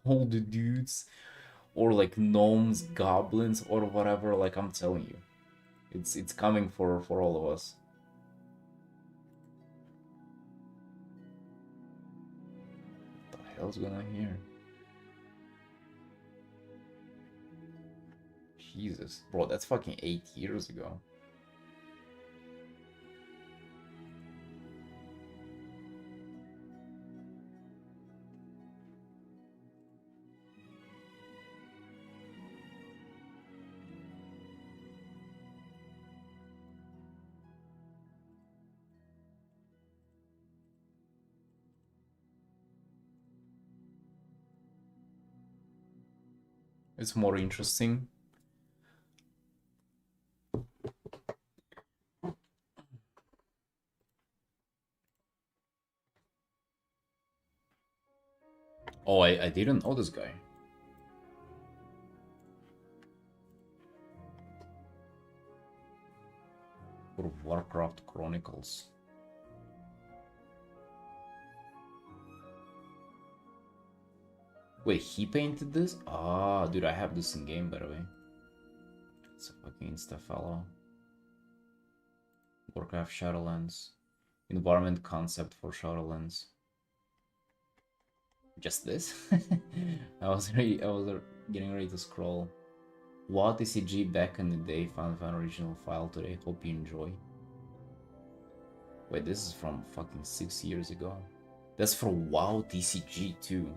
old dudes, or, like, gnomes, goblins, or whatever. Like, I'm telling you. It's coming for all of us. What the hell's going on here? Jesus, bro, that's fucking 8 years ago. It's more interesting. Oh, I didn't know this guy. For Warcraft Chronicles. Wait, he painted this? Ah, dude, I have this in game, by the way. It's a fucking insta follow. Warcraft Shadowlands. Environment concept for Shadowlands. Just this? I was getting ready to scroll. WoW TCG back in the day. Found original file today. Hope you enjoy. Wait, this is from fucking 6 years ago. That's for WoW TCG too.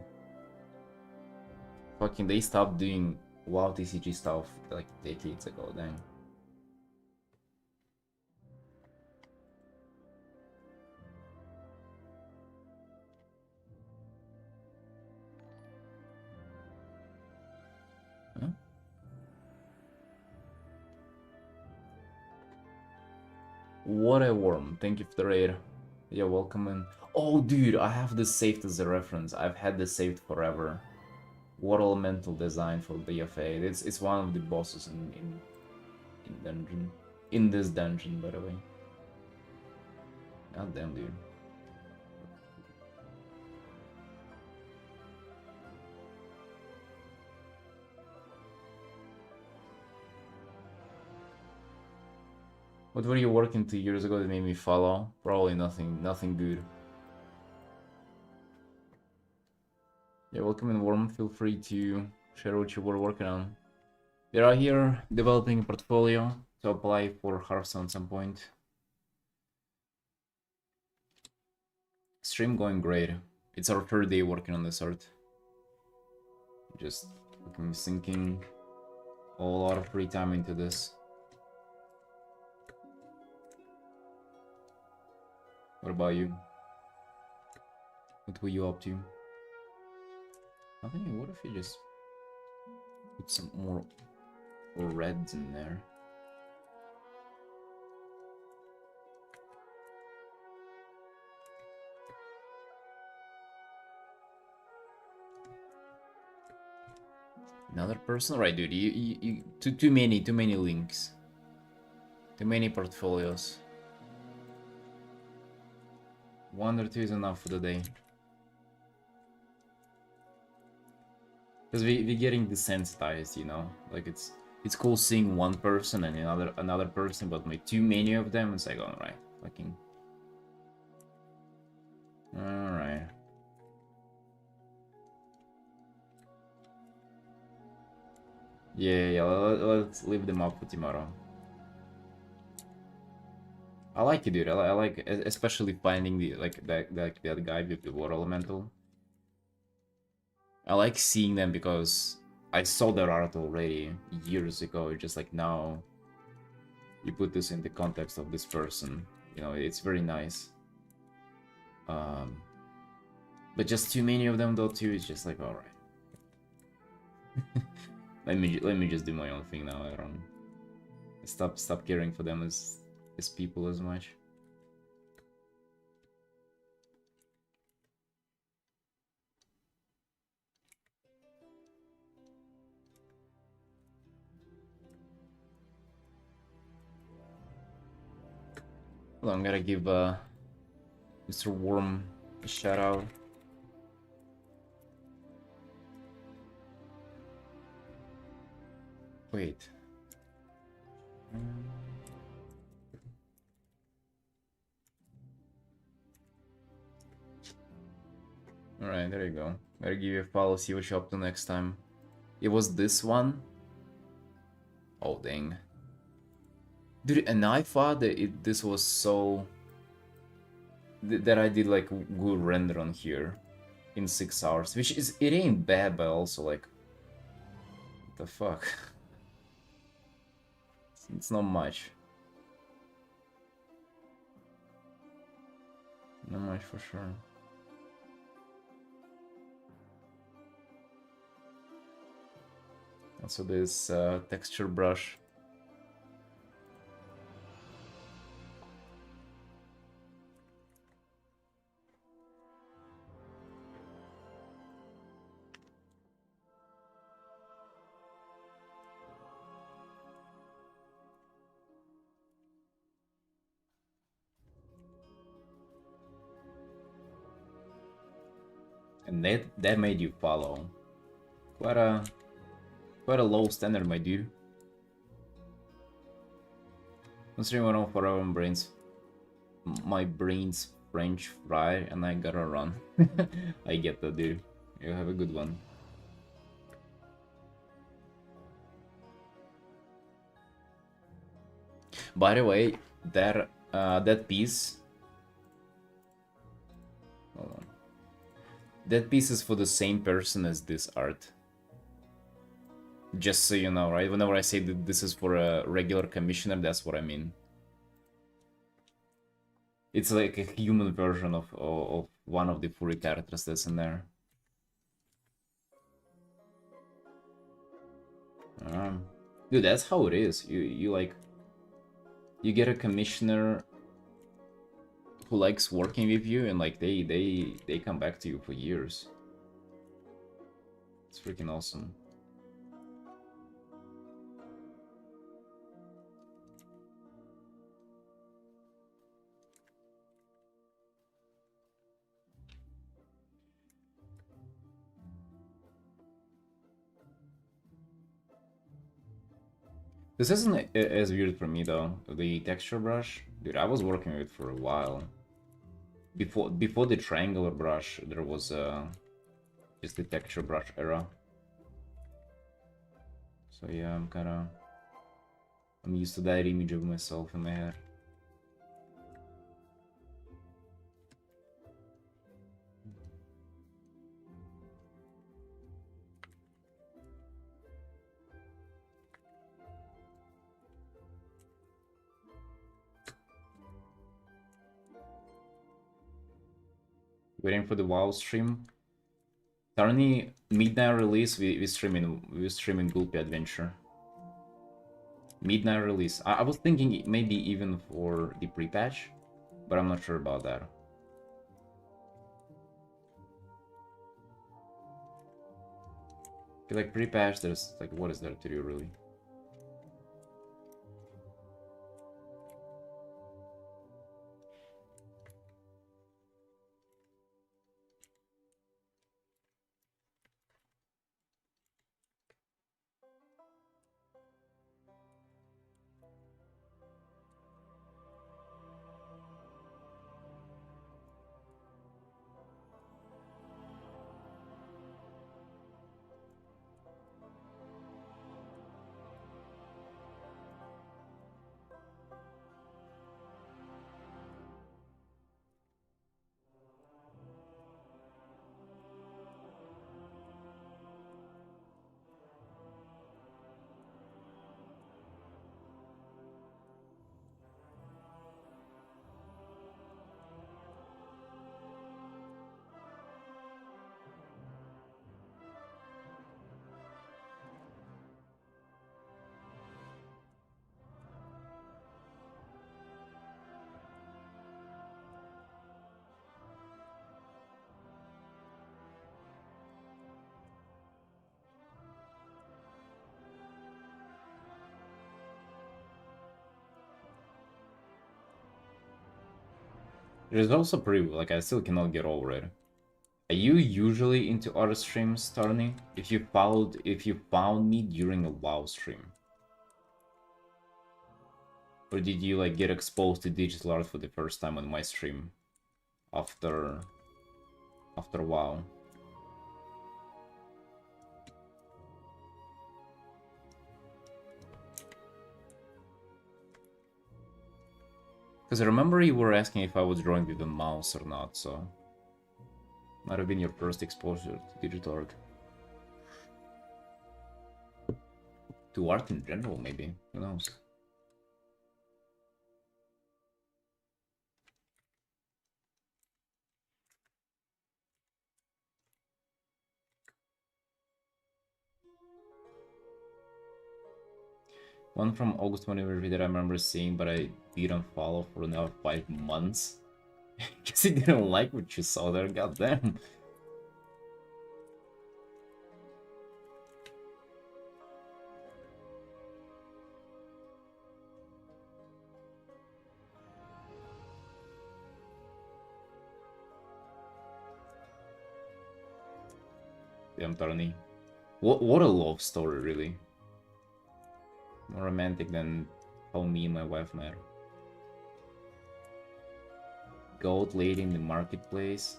Fucking they stopped doing WoW TCG stuff like decades ago, dang. Huh? What a worm. Thank you for the raid. Yeah, welcome in. Oh, dude, I have this saved as a reference. I've had this saved forever. What elemental design for BFA. It's one of the bosses in dungeon. In this dungeon, by the way. God damn, dude. What were you working 2 years ago that made me follow? Probably nothing good. Yeah, welcome in, Worm. Feel free to share what you were working on. We are here developing a portfolio to apply for Hearthstone at some point. Stream going great. It's our third day working on this art. Just sinking a lot of free time into this. What about you? What were you up to? I think, what if you just put some more reds in there? Another person? Right, dude, you too many links. Too many portfolios. 1 or 2 is enough for the day. Because we getting desensitized, you know? Like it's cool seeing one person and another person, but like too many of them, it's like, alright, fucking... Alright. Yeah, let's leave them up for tomorrow. I like it, dude. I like, especially finding the that guy with the water elemental. I like seeing them because I saw their art already years ago. Just like now, you put this in the context of this person. You know, it's very nice. Um, but just too many of them though too. It's just like, all right. let me just do my own thing now. I don't stop caring for them as people as much. Well, I'm gonna give Mr. Worm a shout out. Wait. Alright, there you go. Gotta give you a follow, see what you're up to next time. It was this one? Oh, dang. Dude, and I thought that this was so... that I did like good render on here in 6 hours, which is... it ain't bad, but also like... what the fuck? It's not much. Not much for sure. Also this texture brush. And that made you follow. Quite a low standard, my dude. Considering what on forever my brain's French fry and I gotta run. I get that, dude. You have a good one. By the way, that piece. Hold on. That piece is for the same person as this art. Just so you know, right? Whenever I say that this is for a regular commissioner, that's what I mean. It's like a human version of one of the furry characters that's in there. Dude, that's how it is. You like, you get a commissioner who likes working with you, and like they come back to you for years. It's freaking awesome. This isn't as weird for me though. The texture brush, dude, I was working with it for a while. Before the triangular brush, there was just the texture brush era. So yeah, I'm used to that image of myself in my head. Waiting for the WoW stream. Currently, midnight release. We streaming Gulpi Adventure. Midnight release. I was thinking maybe even for the pre-patch, but I'm not sure about that. I feel like pre-patch, there's like, what is there to do really? It is also pretty, like, I still cannot get over it. Are you usually into other streams, Tarny? If you found me during a WoW stream? Or did you, like, get exposed to digital art for the first time on my stream? After WoW? Because I remember you were asking if I was drawing with a mouse or not, so... Might have been your first exposure to digital art. To art in general, maybe. Who knows? One from August 20 that I remember seeing, but I didn't follow for another 5 months. Guess he didn't like what you saw there, goddamn. Damn, Tarni. What a love story, really. More romantic than how me and my wife met. Gold lady in the marketplace.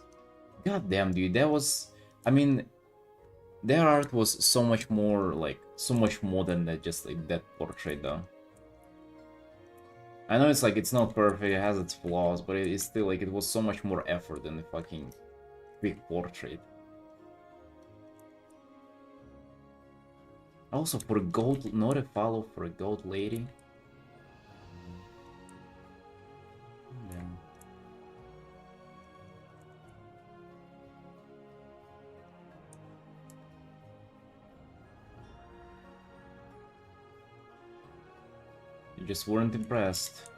God damn, dude, that was... I mean, their art was so much more, like, so much more than that, just like that portrait, though. I know it's like, it's not perfect, it has its flaws, but it's still like, it was so much more effort than the fucking quick portrait. Also, for a gold, not a follow for a gold lady. Yeah. You just weren't impressed.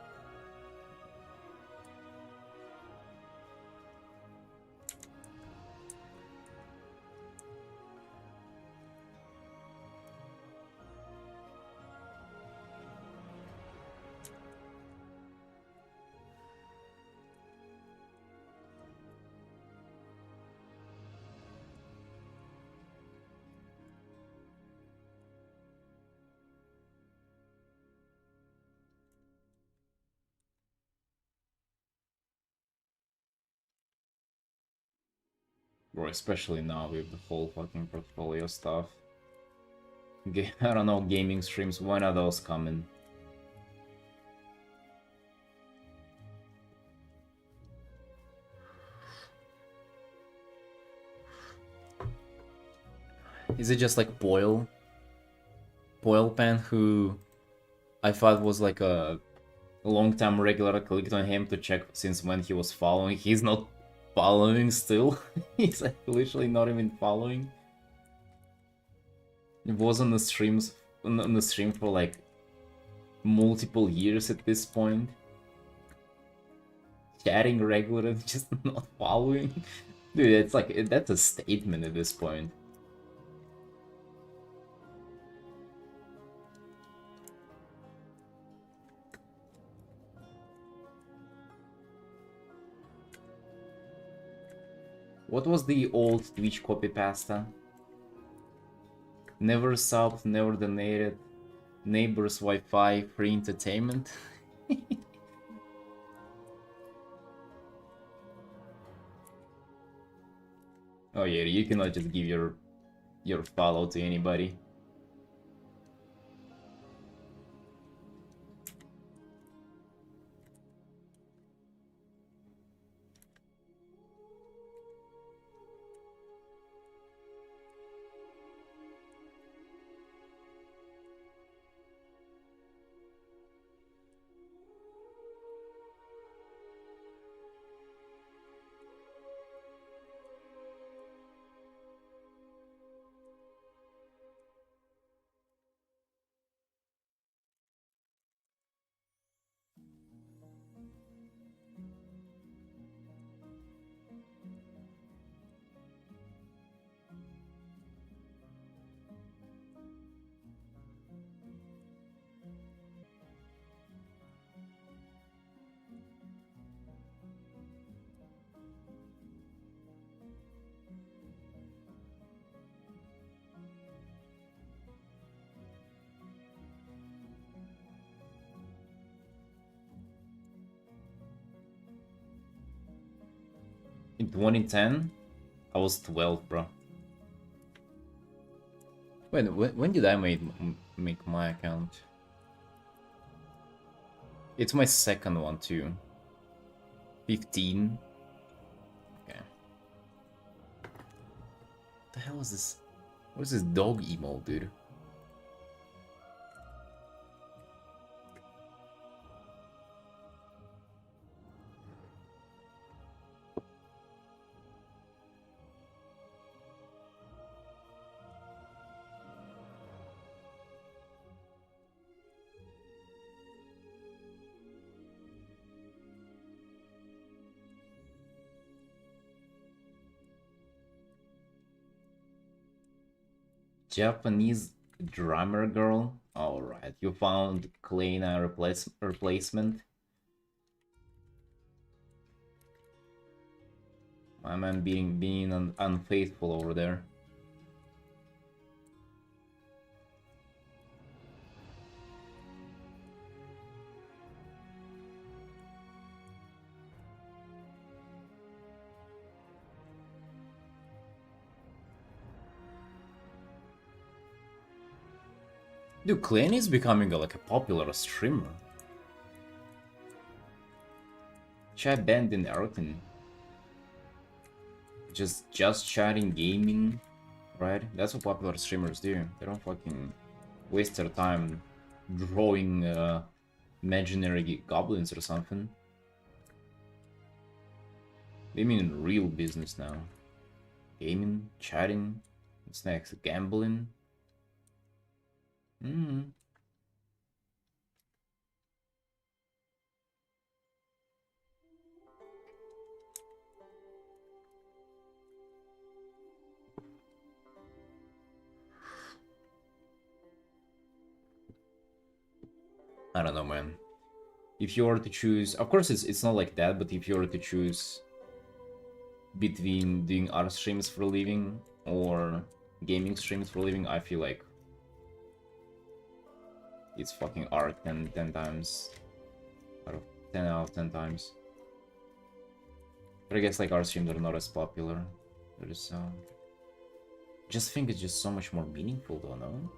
Bro, especially now with the whole fucking portfolio stuff. I don't know, gaming streams, when are those coming? Is it just like Boyle? Boyle who I thought was like a long-time regular. I clicked on him to check since when he was following. He's not following still. He's like literally not even following. It was on the streams on the stream for like multiple years at this point. Chatting regular and just not following. Dude, it's like that's a statement at this point. What was the old Twitch copy pasta? Never subbed, never donated. Neighbors Wi-Fi, free entertainment. Oh yeah, you cannot just give your follow to anybody. In 2010, I was 12, bro. When did I make my account? It's my second one too. 15. Okay. What the hell is this? What is this dog emo, dude? Japanese drummer girl. Alright, you found Kleina replacement. My man being unfaithful over there. Dude, Kleina is becoming like a popular streamer. Chat banned in Artin. Just chatting, gaming, right? That's what popular streamers do. They don't fucking waste their time drawing imaginary goblins or something. They mean real business now. Gaming, chatting, what's next? Gambling. I don't know, man. If you were to choose, of course it's not like that, but if you were to choose between doing art streams for a living or gaming streams for a living, I feel like it's fucking art 10 times out of 10 out of 10 times. But I guess like art streams are not as popular. There's just think it's just so much more meaningful though, no?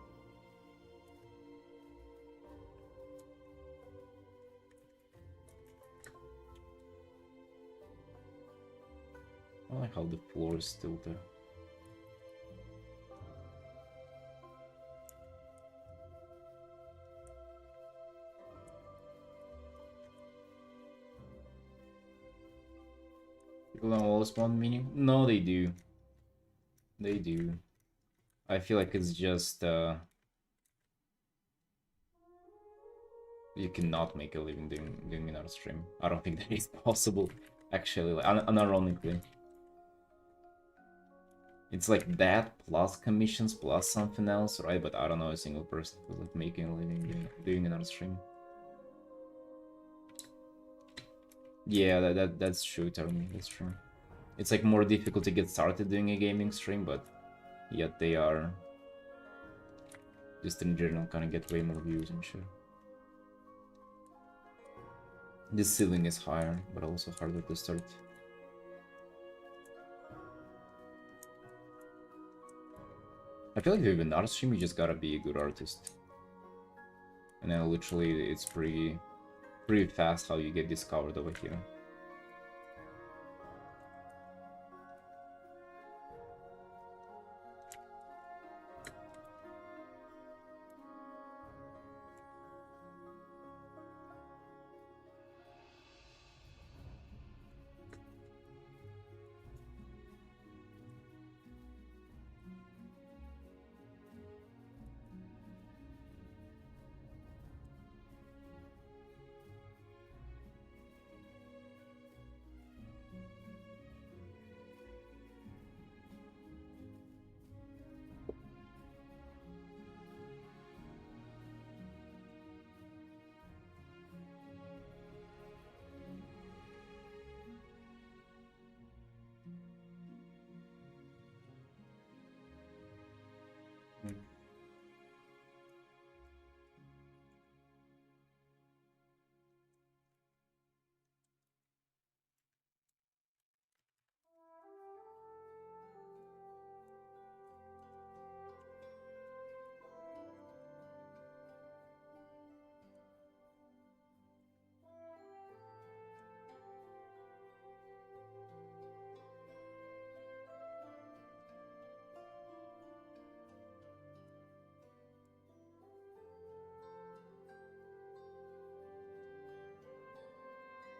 I like how the floor is still there. People don't always want meaning? No, they do. They do. I feel like it's just you cannot make a living doing another stream. I don't think that is possible, actually, like, unironically. It's like that plus commissions plus something else, right? But I don't know a single person who's like making a living doing another stream. Yeah, that's true, Termi. That's true. It's like more difficult to get started doing a gaming stream, but yet they are just in general kind of get way more views and shit. The ceiling is higher, but also harder to start. I feel like with an art stream, you just gotta be a good artist. And then literally, it's pretty fast how you get discovered over here.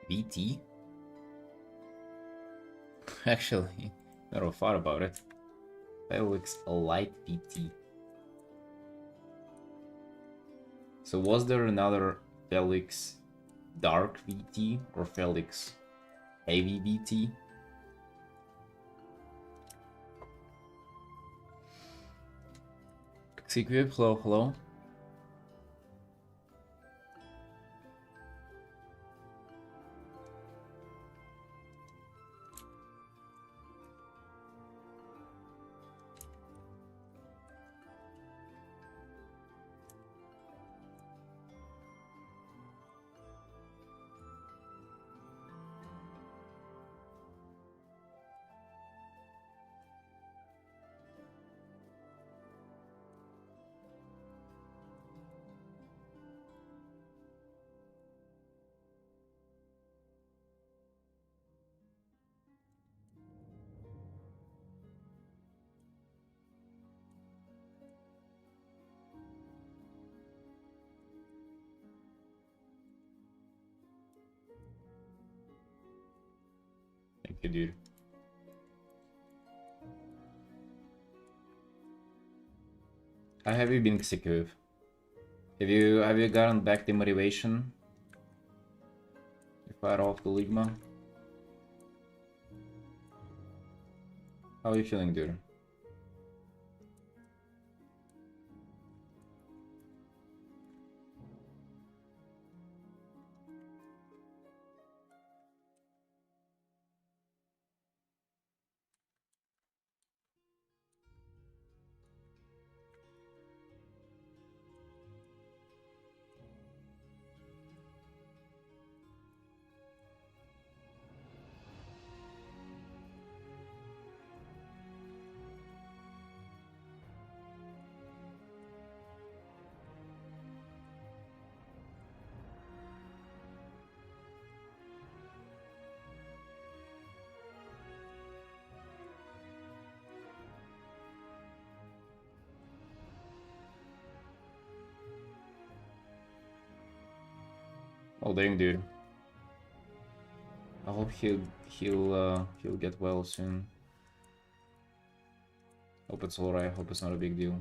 BT? Actually, never thought about it. Felix Light BT. So was there another Felix Dark BT or Felix Heavy BT? Equip, hello, hello. Thank you, dude. How have you been, Xikuv? Have you gotten back the motivation to fight off the Ligma? How are you feeling, dude? Oh dang, dude. I hope he'll get well soon. Hope it's alright. Hope it's not a big deal.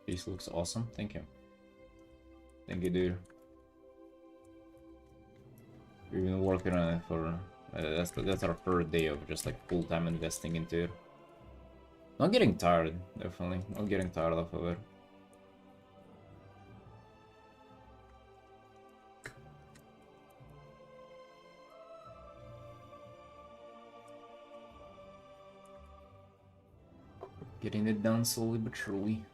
This looks awesome. Thank you. Thank you, dude. We've been working on it for that's our third day of just like full-time investing into it. Not getting tired, definitely. Not getting tired of it. Getting it done slowly but surely.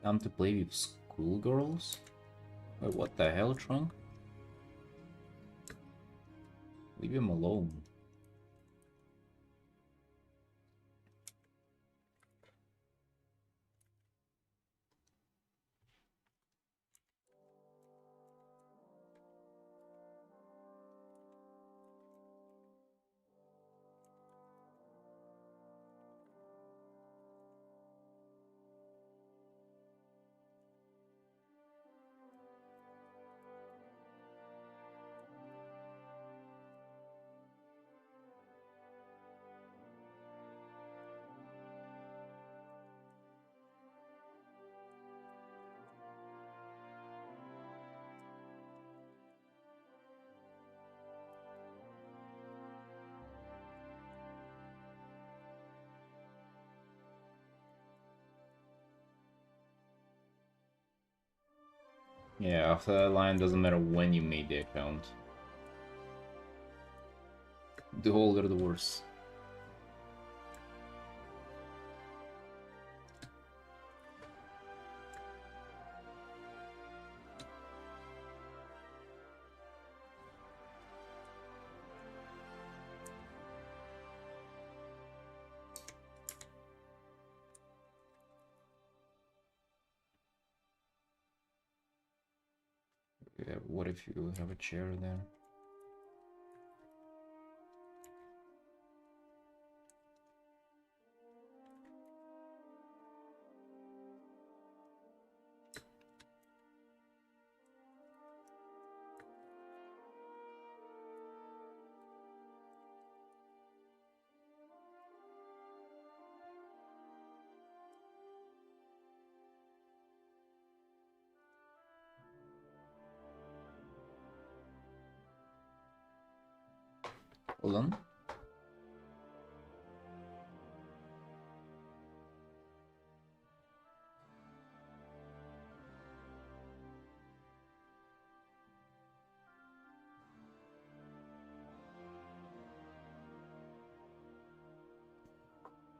Come to play with schoolgirls? Wait, what the hell, Trunk? Leave him alone. Yeah, after that line, doesn't matter when you made the account. The older, the worse. Yeah, what if you have a chair there? Hold on.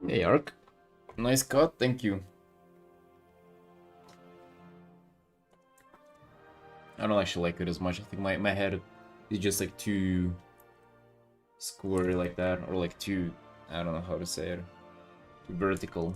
Hey, Ark. Nice cut, thank you. I don't actually like it as much. I think my head is just like too square like that, or like too, I don't know how to say it, too vertical.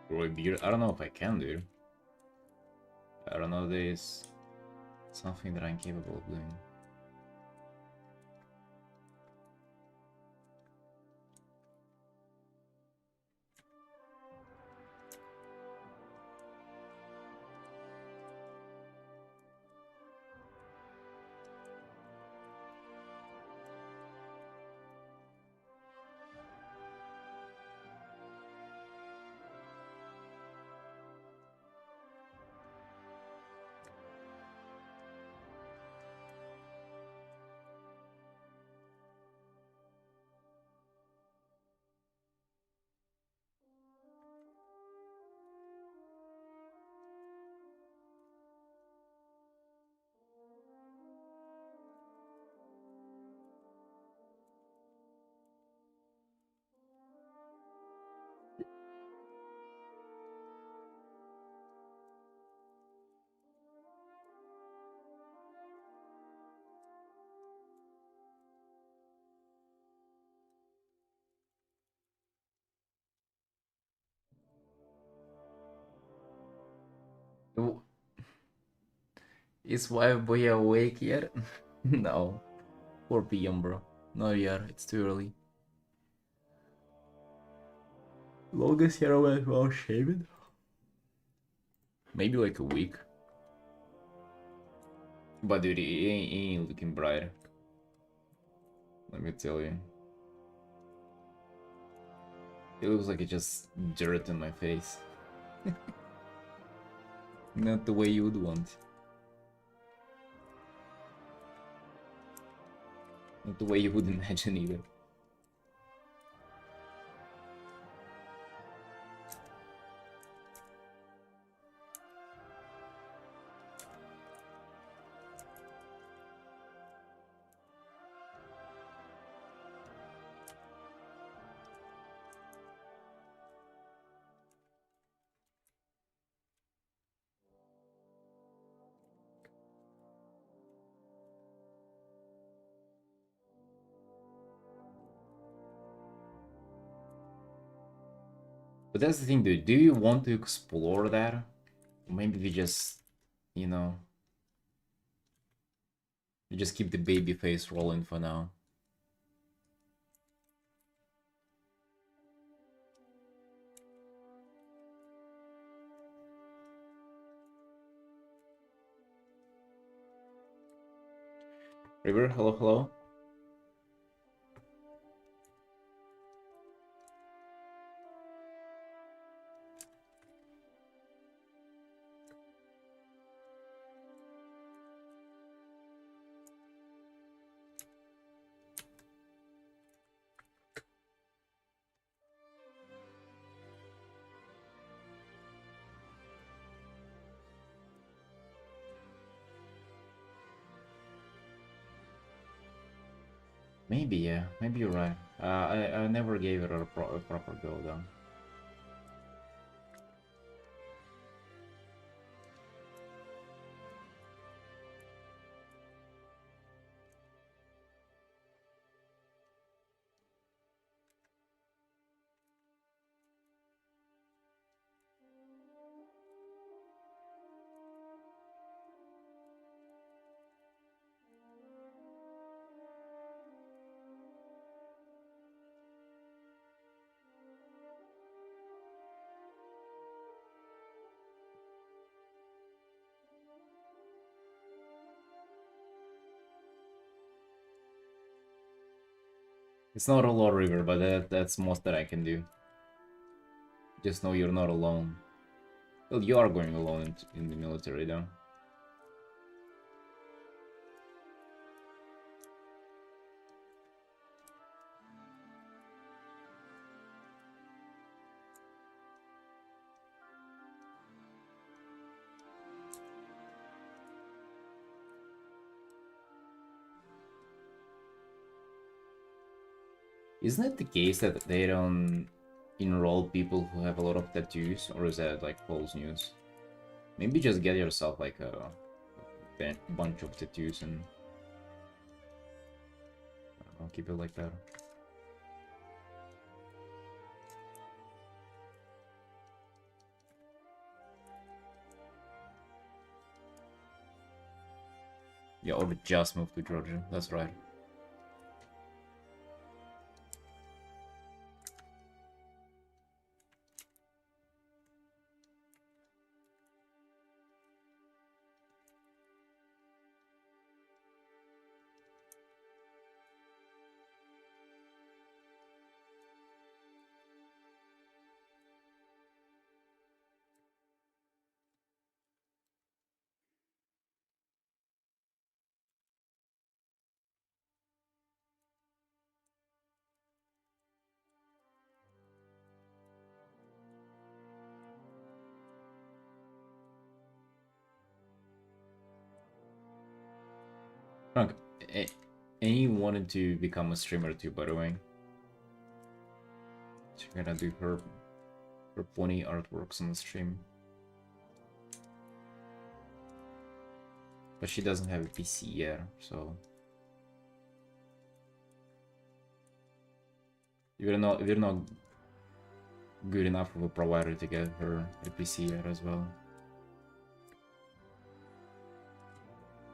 Really beard. I don't know if I can, dude. I don't know, this something that I'm capable of doing. Is wife boy awake yet? No. 4 p.m. bro. Not yet. It's too early. Longest hair was well shaven? Maybe like a week. But dude, he ain't looking bright. Let me tell you. It looks like it's just dirt in my face. Not the way you would want. Not the way you would imagine either. But that's the thing, dude. Do you want to explore that? Or maybe we just, you know, we just keep the baby face rolling for now. River, hello, hello. Maybe, yeah. Maybe you're right. I never gave it a proper go, though. It's not a lot, River, but that's most that I can do. Just know you're not alone. Well, you are going alone in the military, though. Isn't it the case that they don't enroll people who have a lot of tattoos, or is that like false news? Maybe just get yourself like a bunch of tattoos and I don't know, keep it like that. Yeah, or just moved to Georgia. That's right. Frank, and you wanted to become a streamer too, by the way. She's gonna do her pony artworks on the stream. But she doesn't have a PC yet, so we're not good enough of a provider to get her a PC yet as well.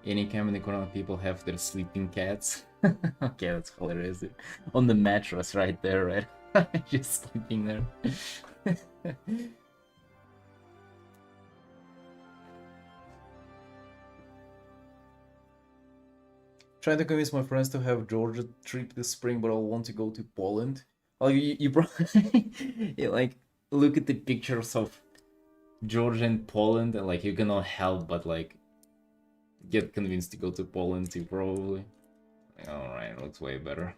Any camp in the corner, people have their sleeping cats. Okay, that's hilarious. On the mattress right there, right? Just sleeping there. Trying to convince my friends to have Georgia trip this spring, but I want to go to Poland. Like you probably you like look at the pictures of Georgia and Poland, and like you cannot help but like get convinced to go to Poland too, probably. All right, looks way better.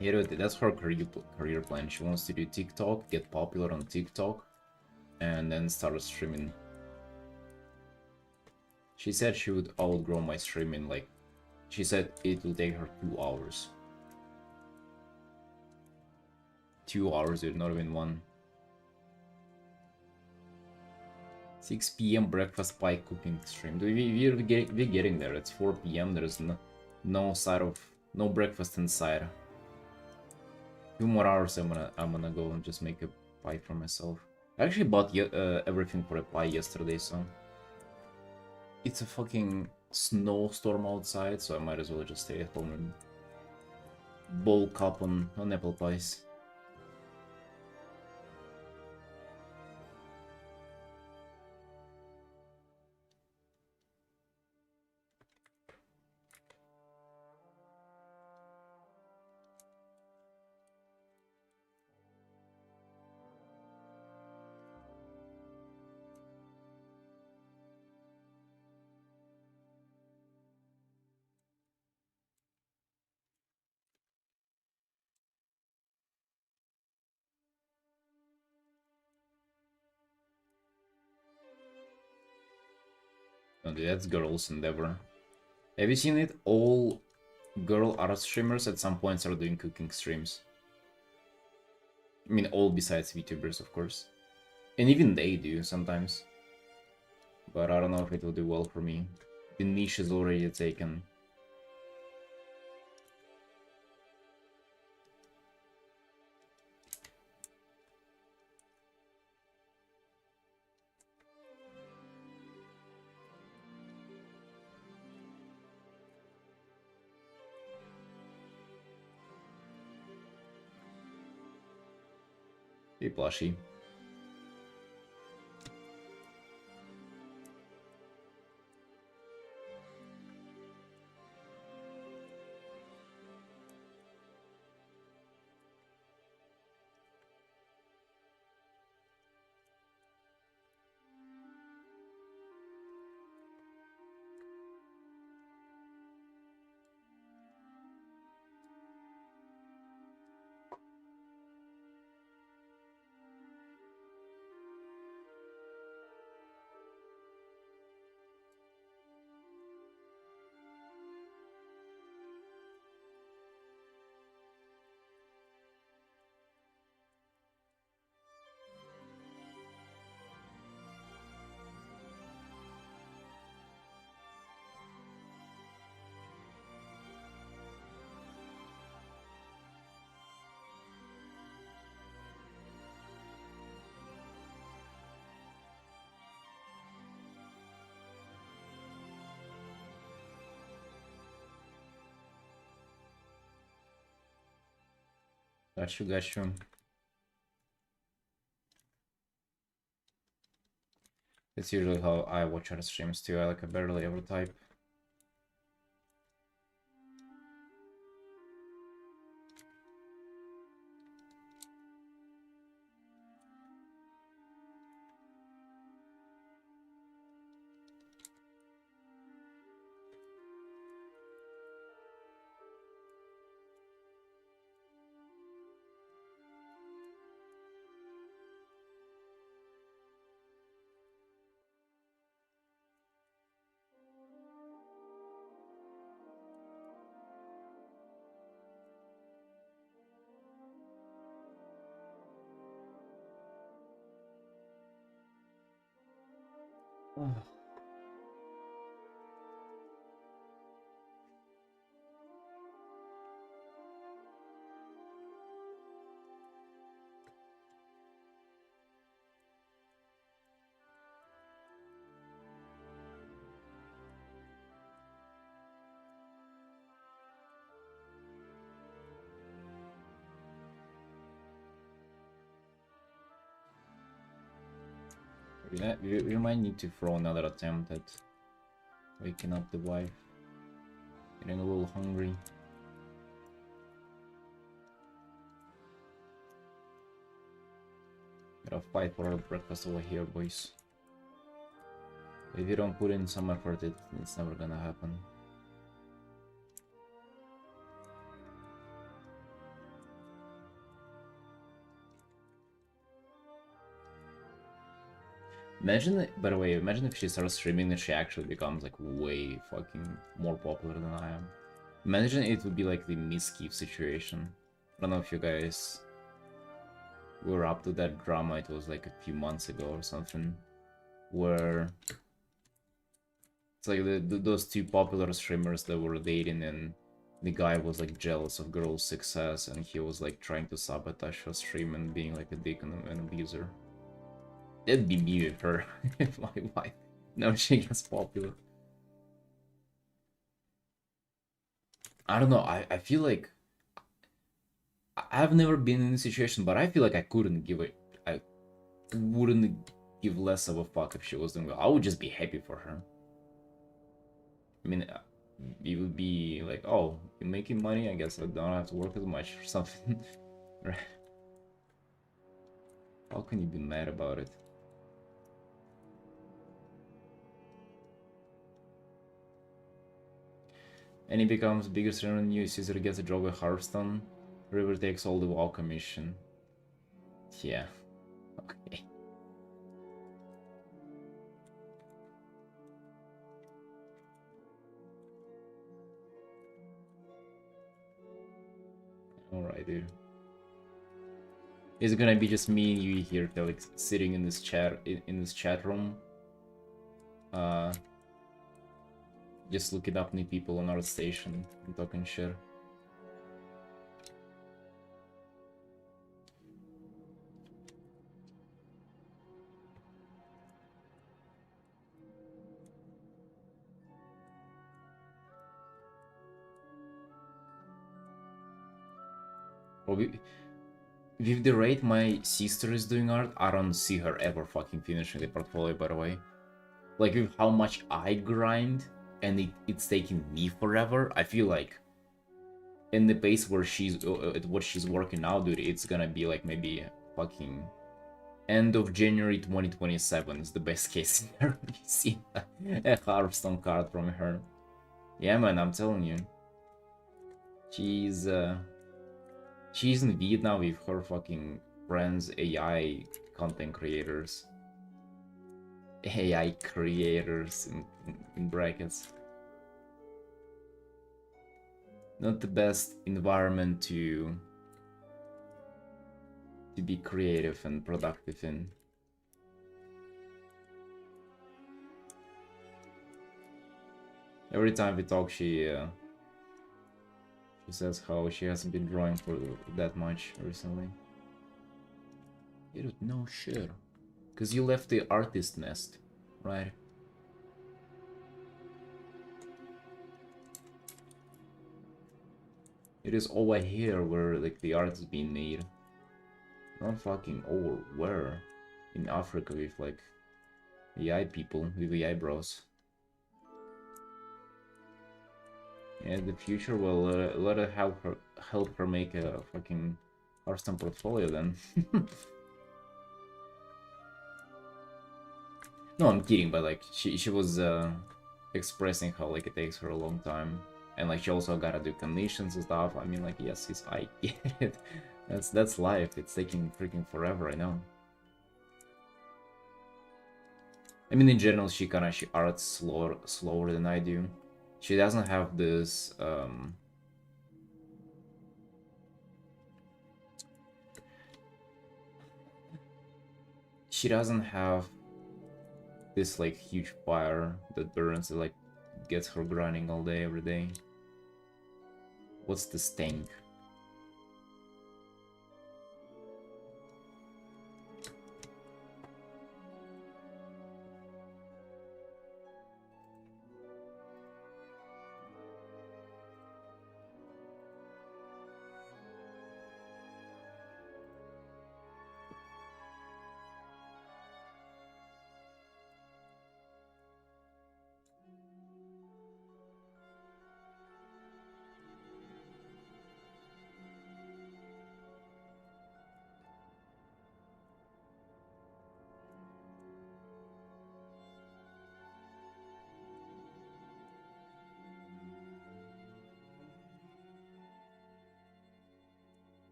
Yeah, dude, that's her career plan. She wants to do TikTok, get popular on TikTok, and then start streaming. She said she would outgrow my streaming, like, she said it will take her 2 hours. 2 hours, dude, not even one. 6 p.m. breakfast pie cooking stream. We're getting there. It's 4 p.m. There's no breakfast inside. 2 more hours. I'm gonna go and just make a pie for myself. I actually bought everything for a pie yesterday, so it's a fucking snowstorm outside, so I might as well just stay at home and bulk up on apple pies. No, dude, that's girls' endeavor. Have you seen it? All girl art streamers at some points are doing cooking streams. I mean, all besides VTubers, of course. And even they do sometimes. But I don't know if it will do well for me. The niche is already taken. Hey, plushie. Got you, got you. It's usually how I watch other streams too. I like barely ever type. We might need to throw another attempt at waking up the wife. Getting a little hungry. Gotta fight for our breakfast over here, boys. If you don't put in some effort, it's never gonna happen. Imagine, by the way, imagine if she starts streaming and she actually becomes like way fucking more popular than I am. Imagine it would be like the Miss Keef situation. I don't know if you guys were up to that drama, it was like a few months ago or something, where it's like those two popular streamers that were dating, and the guy was like jealous of girls' success, and he was like trying to sabotage her stream and being like a dick and an abuser. It'd be me with her if my wife now she gets popular. I don't know, I feel like I've never been in a situation, but I feel like I wouldn't give less of a fuck if she was doing well. I would just be happy for her. I mean, it would be like, oh, you're making money, I guess I don't have to work as much or something. Right? How can you be mad about it? And he becomes bigger streamer than you. Caesar gets a job at Hearthstone. River takes all the WoW commission. Yeah. Okay. Alright, dude. Is it gonna be just me and you here, Felix, sitting in this chat room? Just looking up new people on our station and talking shit. Well, with the rate my sister is doing art, I don't see her ever fucking finishing the portfolio, by the way. Like, with how much I grind, and it's taking me forever, I feel like in the pace where she's at what she's working now, dude, it's gonna be like maybe fucking end of January 2027 is the best case scenario. You see a Hearthstone card from her. Yeah, man, I'm telling you. She's in Vietnam with her fucking friends, AI content creators. AI creators in brackets. Not the best environment to be creative and productive in. Every time we talk, she says how she hasn't been drawing for that much recently. Dude, no shit. Because you left the artist nest, right? It is over here where like the art is being made. Not fucking over where? In Africa with like AI people with the eyebrows. Yeah, the future will let her help her make a fucking Hearthstone portfolio then. No, I'm kidding, but like she was expressing how like it takes her a long time, and like she also gotta do commissions and stuff. I mean, like, yes, I get it. That's life. It's taking freaking forever. I know. I mean, in general, she arts slower than I do. She doesn't have this she doesn't have this like huge fire that burns, it like gets her grinding all day, every day. What's the stink?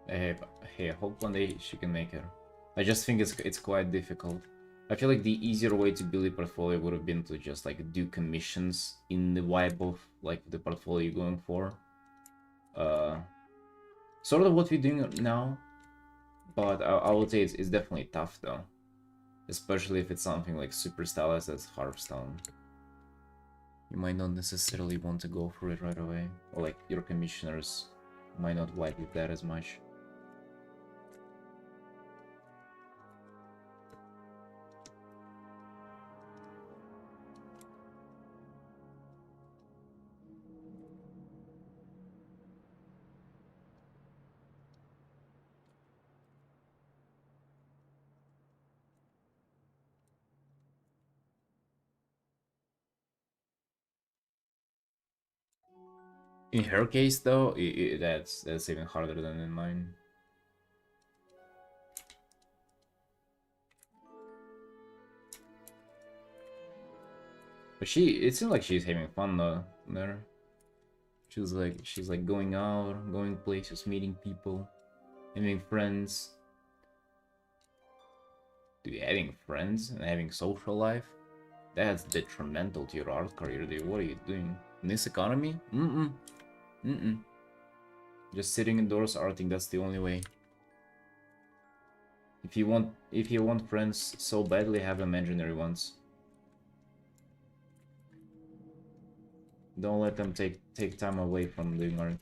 Hey, hey, I hope one day she can make it. I just think it's quite difficult. I feel like the easier way to build a portfolio would have been to just like do commissions in the vibe of like the portfolio you're going for. Sort of what we're doing now, but I would say it's definitely tough though. Especially if it's something like super stylized as Hearthstone. You might not necessarily want to go for it right away. Or like your commissioners might not vibe with that as much. In her case, though, that's even harder than in mine. But it seems like she's having fun though there. She's like going out, going places, meeting people, having friends. Dude, having friends and having social life, that's detrimental to your art career, dude. What are you doing? In this economy? Mm-mm. Mm-mm. Just sitting indoors arting, that's the only way. If you want friends so badly, have imaginary ones. Don't let them take time away from doing art.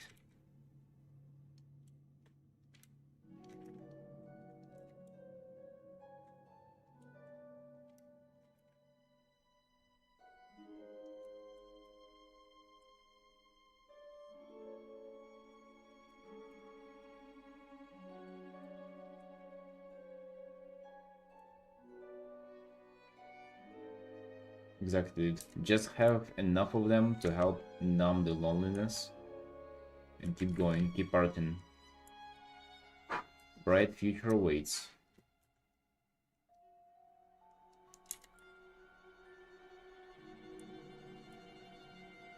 Exactly, dude. Just have enough of them to help numb the loneliness. And keep going, keep arting. Bright future awaits.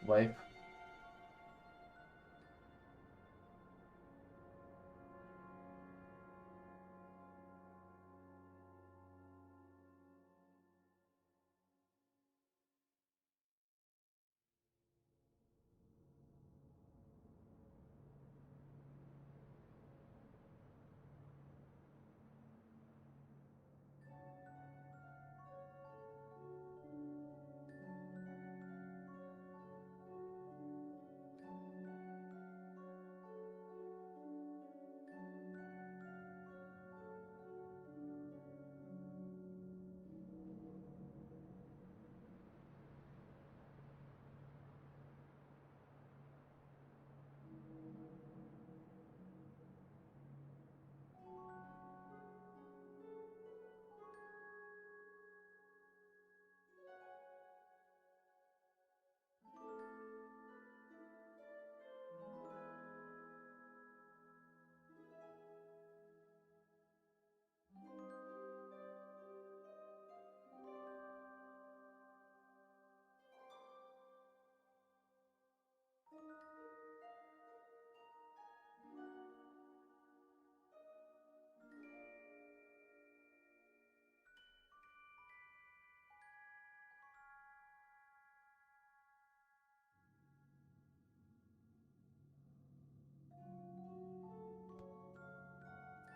Wife.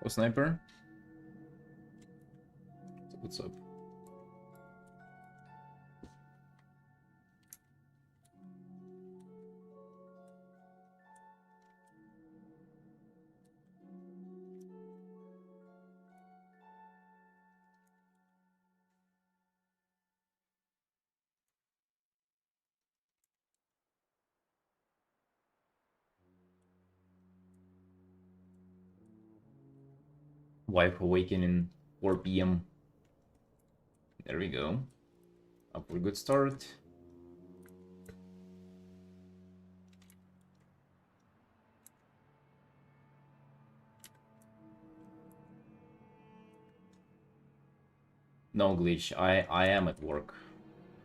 Oh, sniper? What's up? Wife awakening 4 p.m. There we go. Up for a good start. No glitch. I am at work.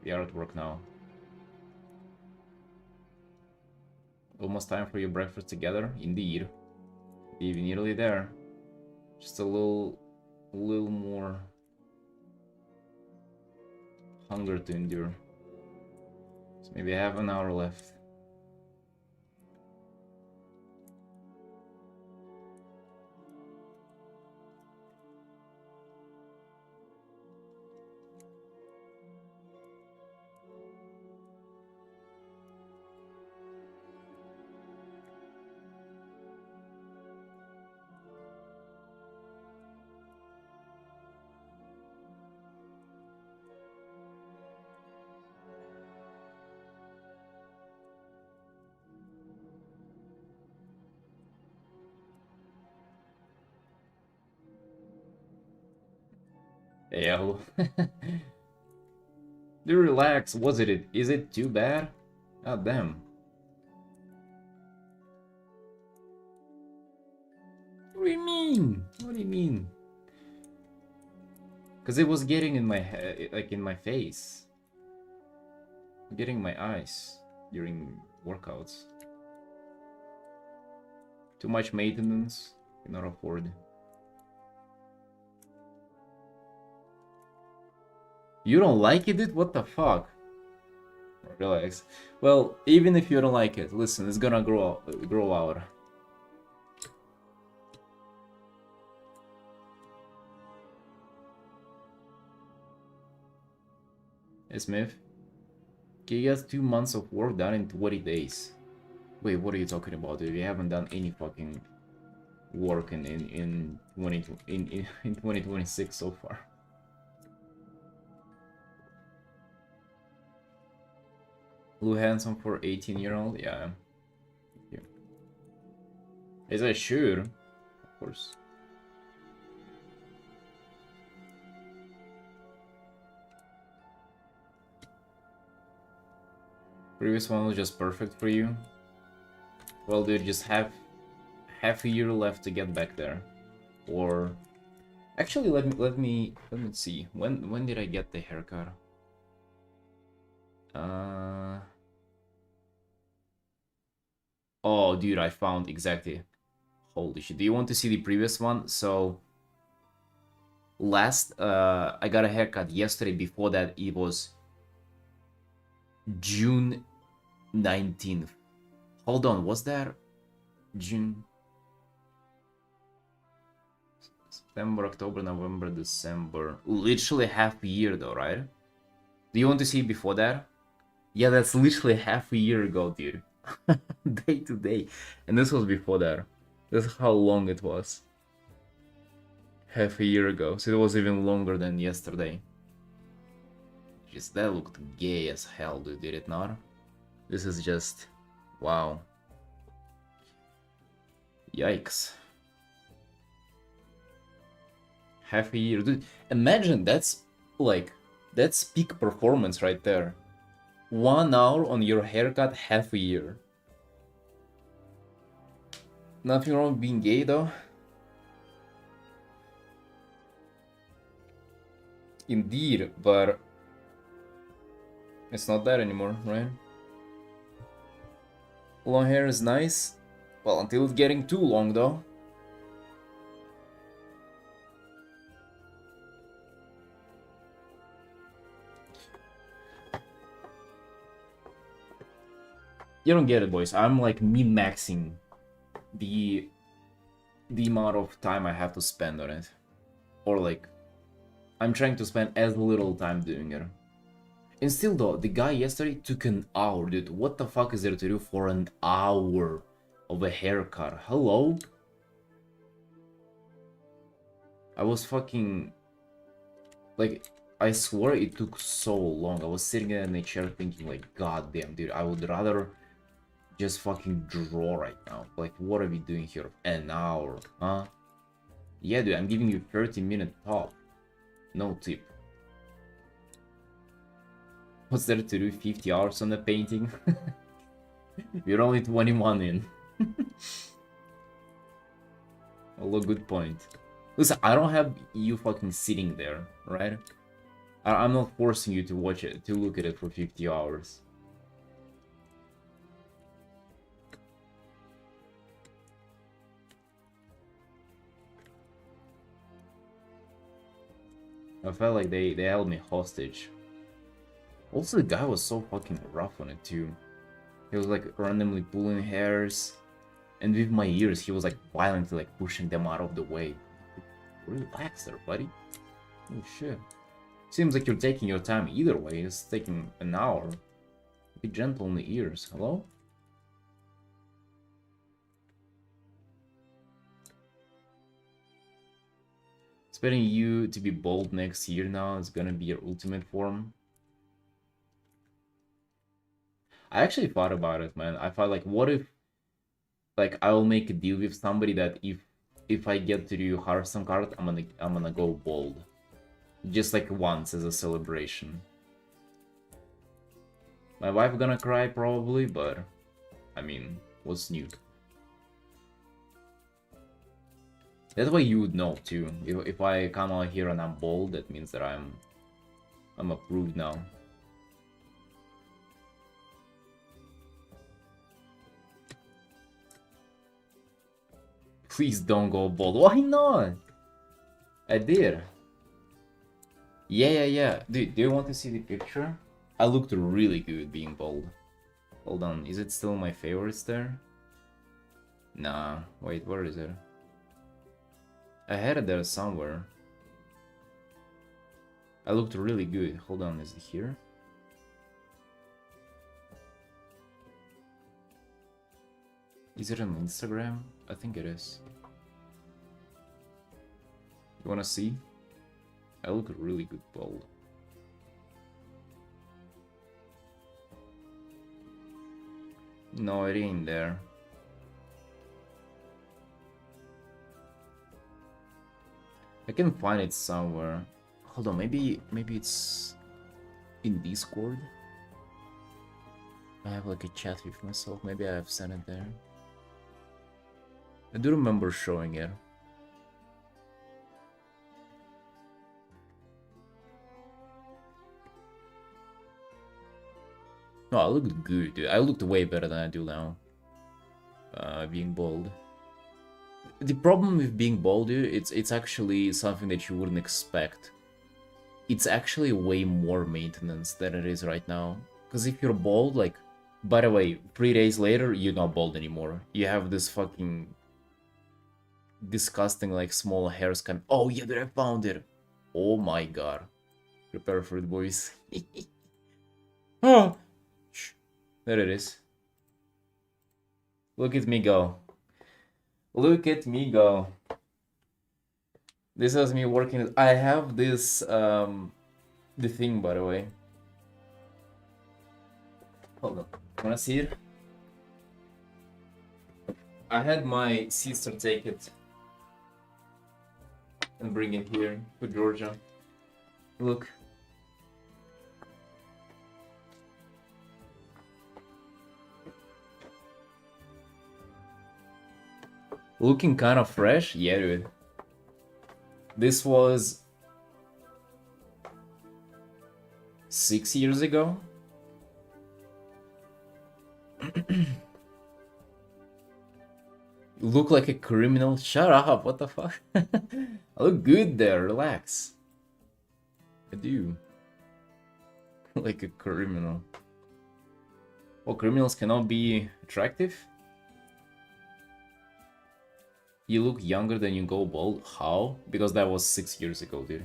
We are at work now. Almost time for your breakfast together? Indeed. Even nearly there. Just a little more hunger to endure. So maybe I have an hour left. Yeah. Do relax. Is it too bad? God damn. What do you mean? What do you mean? Because it was getting in my head, like in my face. Getting my eyes during workouts. Too much maintenance. Cannot afford. You don't like it, dude? What the fuck? Relax. Well, even if you don't like it, listen, it's gonna grow out. Hey, Smith. He gets 2 months of work done in 20 days. Wait, what are you talking about, dude? We haven't done any fucking work in 2026 so far. Blue handsome for 18-year-old? Yeah. Yeah. As I should, of course. Previous one was just perfect for you. Well, dude, just have half a year left to get back there. Or actually, let me see. When did I get the haircut? Oh, dude, I found exactly. Holy shit! Do you want to see the previous one? So last, I got a haircut yesterday. Before that, it was June 19th. Hold on, was that June? September, October, November, December. Literally half a year though, right? Do you want to see before that? Yeah, that's literally half a year ago, dude. Day to day. And this was before that. This is how long it was. Half a year ago. So it was even longer than yesterday. Just that looked gay as hell, dude, did it not? This is just... wow. Yikes. Half a year. Dude, imagine that's like... that's peak performance right there. 1 hour on your haircut, half a year. Nothing wrong with being gay though. Indeed, but it's not that anymore, right? Long hair is nice. Well, until it's getting too long though. You don't get it, boys. I'm like min-maxing the the amount of time I have to spend on it. Or like, I'm trying to spend as little time doing it. And still though, the guy yesterday took an hour, dude. What the fuck is there to do for an hour of a haircut? Hello? I was fucking... Like, I swear it took so long. I was sitting in a chair thinking like, god damn, dude, I would rather just fucking draw right now. Like, what are we doing here? An hour, huh? Yeah, dude, I'm giving you 30-minute top. No tip. What's there to do? 50 hours on the painting? You're only 21 in. Although, good point. Listen, I don't have you fucking sitting there, right? I'm not forcing you to watch it, to look at it for 50 hours. I felt like they held me hostage. Also, the guy was so fucking rough on it too. He was like randomly pulling hairs, and with my ears, he was like violently like pushing them out of the way. Relax there, buddy. Oh shit. Seems like you're taking your time either way. It's taking an hour. Be gentle on the ears. Hello? Expecting you to be bold next year now is gonna be your ultimate form. I actually thought about it, man. I thought like, what if, like, I will make a deal with somebody that if I get to do Hearthstone card, I'm gonna go bold, just like once as a celebration. My wife gonna cry probably, but I mean, what's new? That way you would know too. If I come out here and I'm bold, that means that I'm approved now. Please don't go bold. Why not? I did. Yeah. Dude, do you want to see the picture? I looked really good being bold. Hold on, is it still my favorites there? Nah, wait, where is it? I had it there somewhere. I looked really good. Hold on, is it here? Is it on Instagram? I think it is. You wanna see? I look really good bold. No, it ain't there. I can find it somewhere. Hold on, maybe it's in Discord. I have like a chat with myself. Maybe I have sent it there. I do remember showing it. No, I looked good, dude. I looked way better than I do now. Being bold. The problem with being bold, dude, it's actually something that you wouldn't expect. It's actually way more maintenance than it is right now. Because if you're bold, like, by the way, 3 days later, you're not bold anymore. You have this fucking disgusting, like, small hairs coming. Oh, yeah, dude, I found it. Oh my god. Prepare for it, boys. Oh! Shh. There it is. Look at me go. Look at me go. This is me working. I have this, the thing, by the way. Hold on. Wanna see it? I had my sister take it and bring it here to Georgia. Look. Looking kind of fresh? Yeah, dude. This was 6 years ago. Look like a criminal? Shut up, what the fuck? I look good there, relax. I do. Like a criminal. Oh, criminals cannot be attractive? You look younger than you go bald. How? Because that was 6 years ago, dude.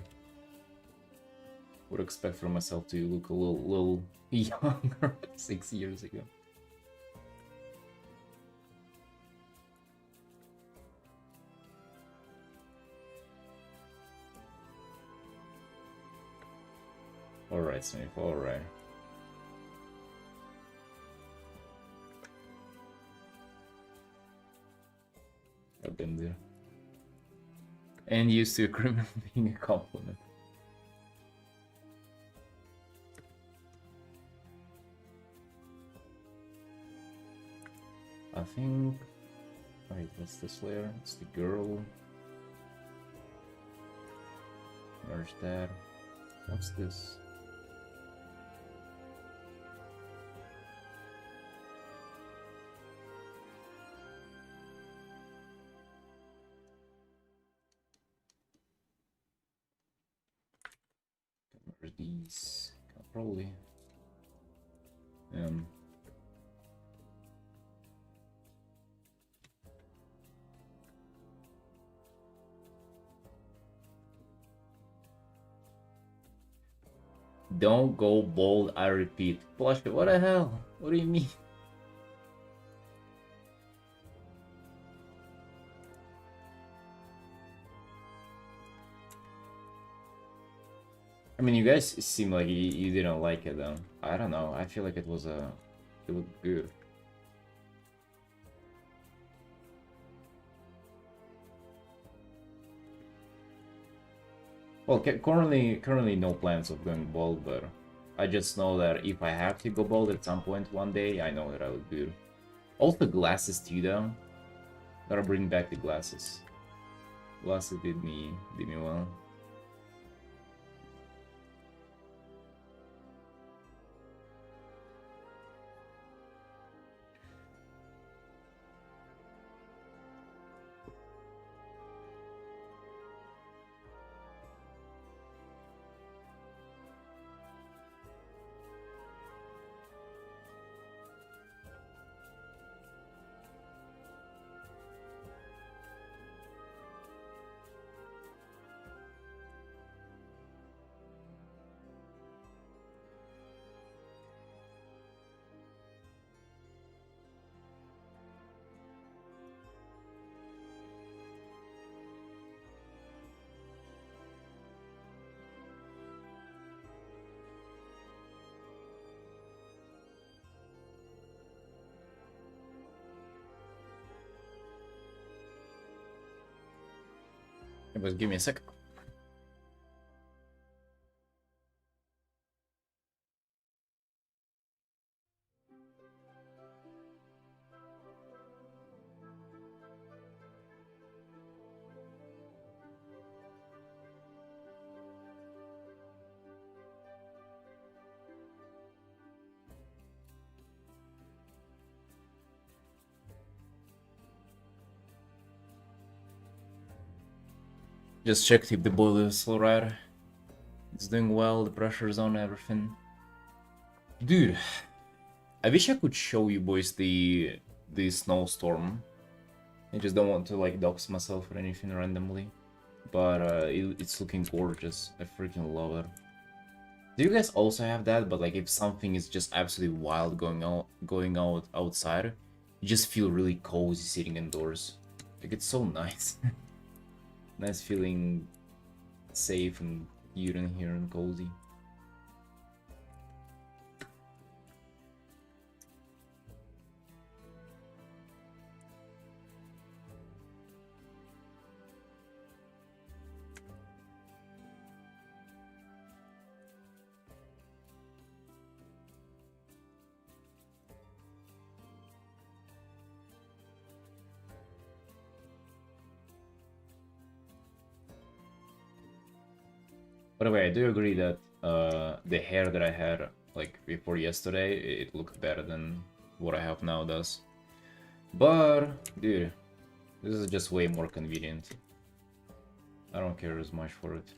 Would expect for myself to look a little younger 6 years ago. Alright, Smith, alright. I've been there. And used to a criminal being a compliment. I think... Wait, what's this layer? It's the girl. Merge that. What's this? Merge these. Probably. Don't go bold, I repeat. Plush, what the hell? What do you mean? I mean, you guys seem like you didn't like it though. I don't know. I feel like it was it looked good. Well, currently no plans of going bald, but I just know that if I have to go bald at some point one day, I know that I look good. Also glasses too though. Gotta bring back the glasses. Glasses did me well. But give me a sec. Just checked if the boiler is alright. It's doing well, the pressure's on, everything. Dude, I wish I could show you boys the snowstorm. I just don't want to like dox myself or anything randomly. But it's looking gorgeous. I freaking love it. Do you guys also have that? But like if something is just absolutely wild going out outside, you just feel really cozy sitting indoors. Like it's so nice. Nice feeling safe and cute in here and cozy. By the way, I do agree that the hair that I had like before yesterday, it looked better than what I have now does. But, dude, this is just way more convenient. I don't care as much for it.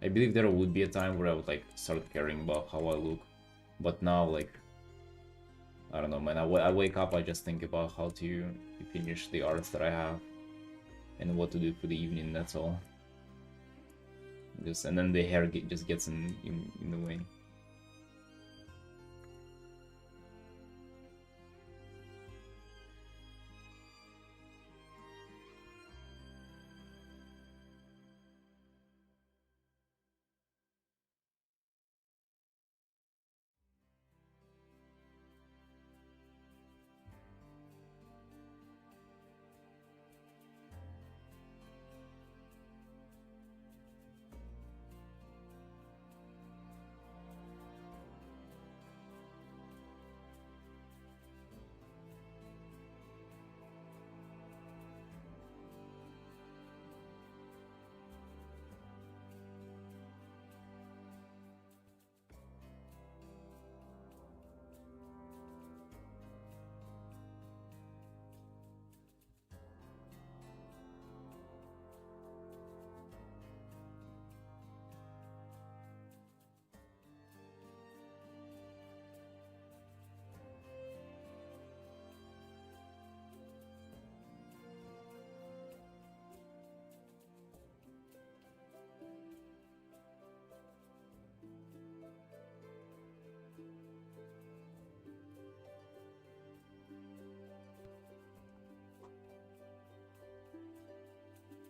I believe there would be a time where I would like start caring about how I look. But now, like, I don't know, man. I wake up, I just think about how to finish the arts that I have and what to do for the evening. That's all. Just and then the hair just gets in the way.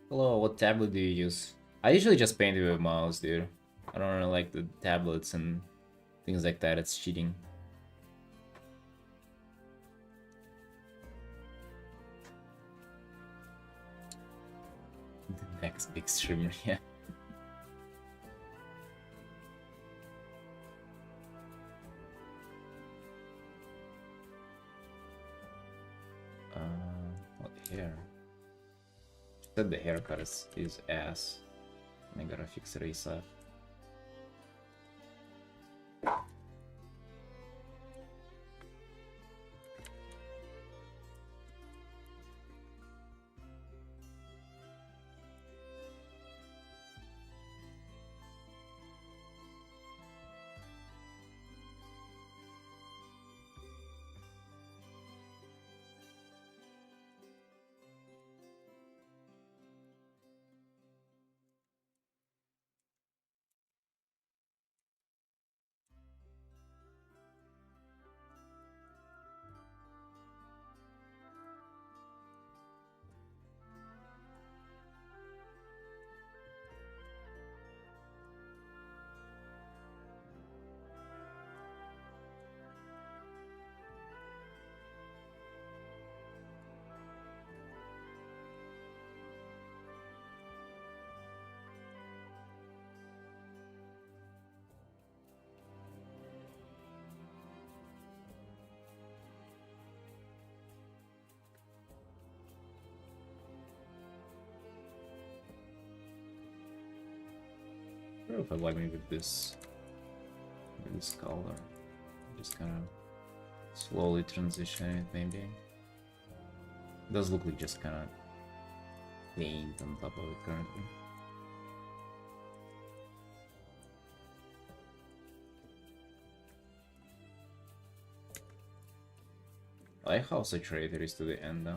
Hello, what tablet do you use? I usually just paint it with mouse, dude. I don't really like the tablets and things like that. It's cheating. The next big streamer, yeah. What hair? Said the haircut is ass. I gotta fix it ASAP. I don't know if I like me with this color. Just kind of slowly transition it, maybe. It does look like just kind of paint on top of it currently. I like how saturated it is to the end though.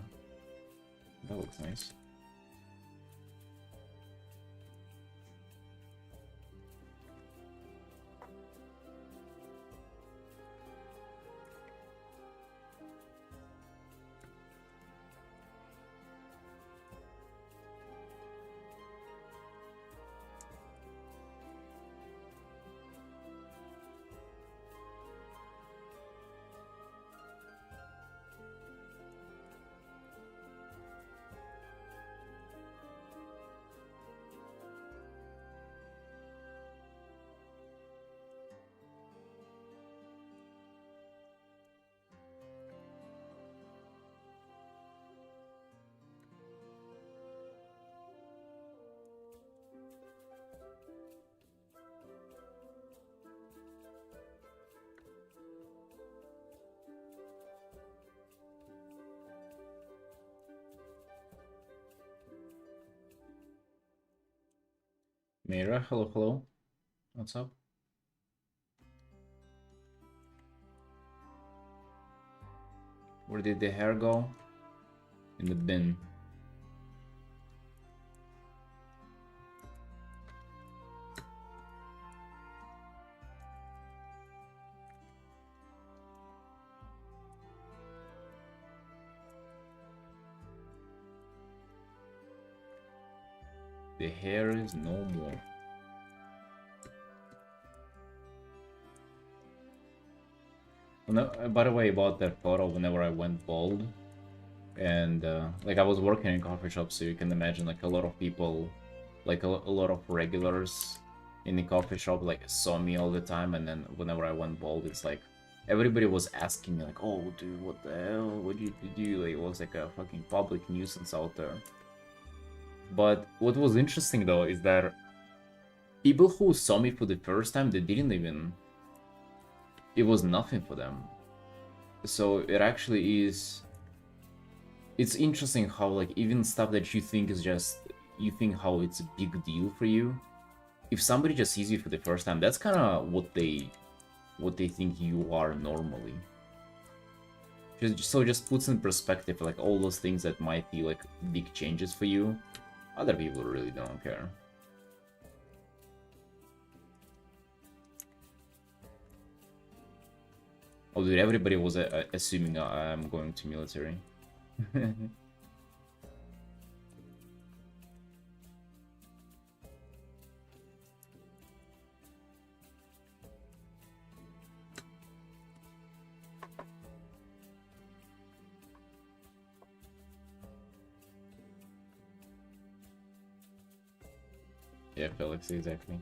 That looks nice. Mira, hello, hello. What's up? Where did the hair go? In the bin. The hair is no more. No, by the way, about that photo, whenever I went bald, and like I was working in coffee shops, so you can imagine like a lot of people, like a lot of regulars in the coffee shop, like saw me all the time, and then whenever I went bald, it's like everybody was asking me like, "Oh, dude, what the hell? What did you do?" Like, it was like a fucking public nuisance out there. But what was interesting though is that people who saw me for the first time, they didn't even. It was nothing for them. So it actually is. It's interesting how like even stuff that you think is just you think how it's a big deal for you. If somebody just sees you for the first time, that's kind of what they think you are normally. Just puts in perspective like all those things that might feel like big changes for you. Other people really don't care. Oh, dude, everybody was assuming I'm going to military. Yeah, Felix, exactly.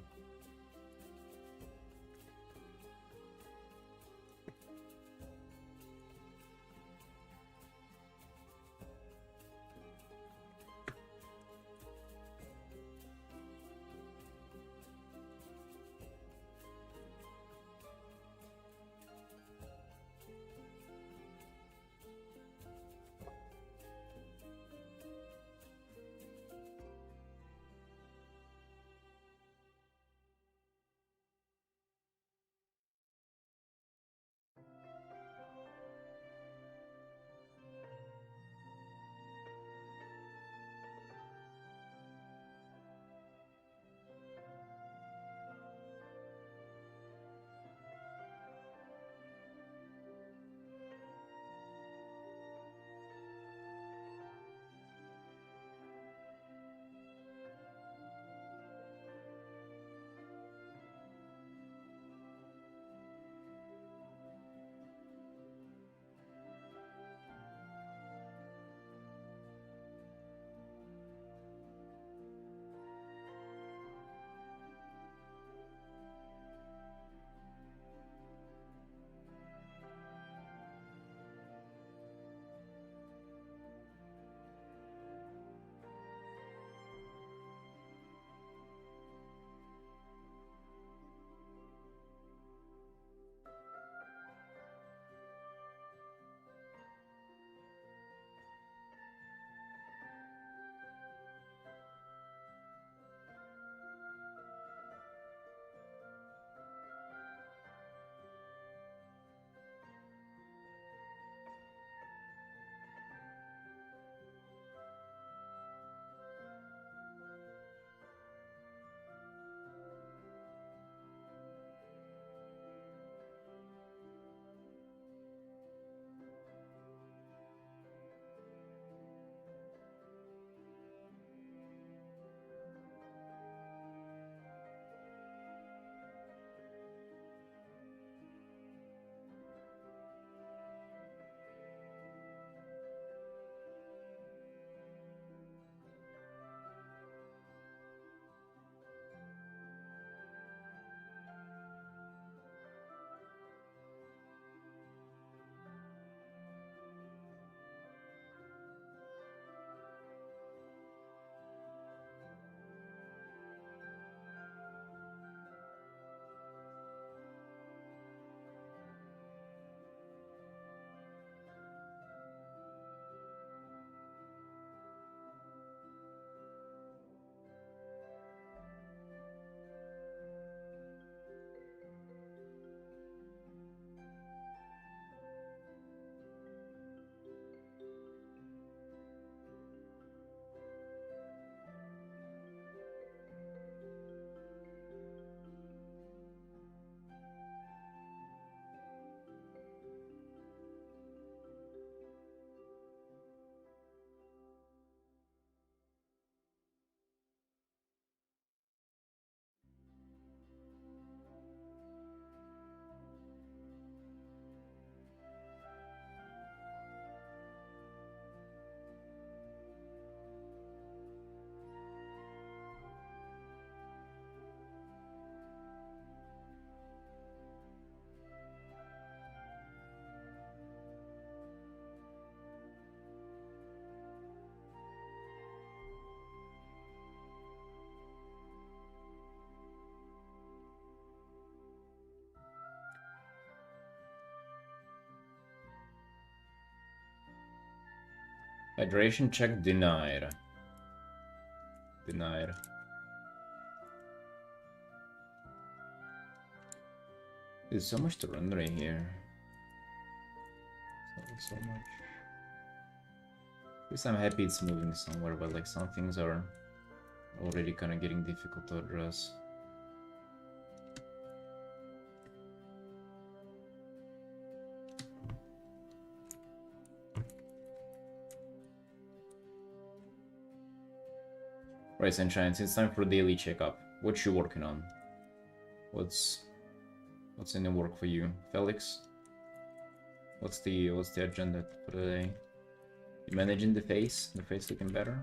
Hydration check denied. Denied. There's so much to run right here. So much. At least I'm happy it's moving somewhere, but like some things are already kind of getting difficult to address. Right, Sunshine, it's time for daily checkup. What you working on? What's in the work for you, Felix? What's the agenda for today? You managing the face? The face looking better?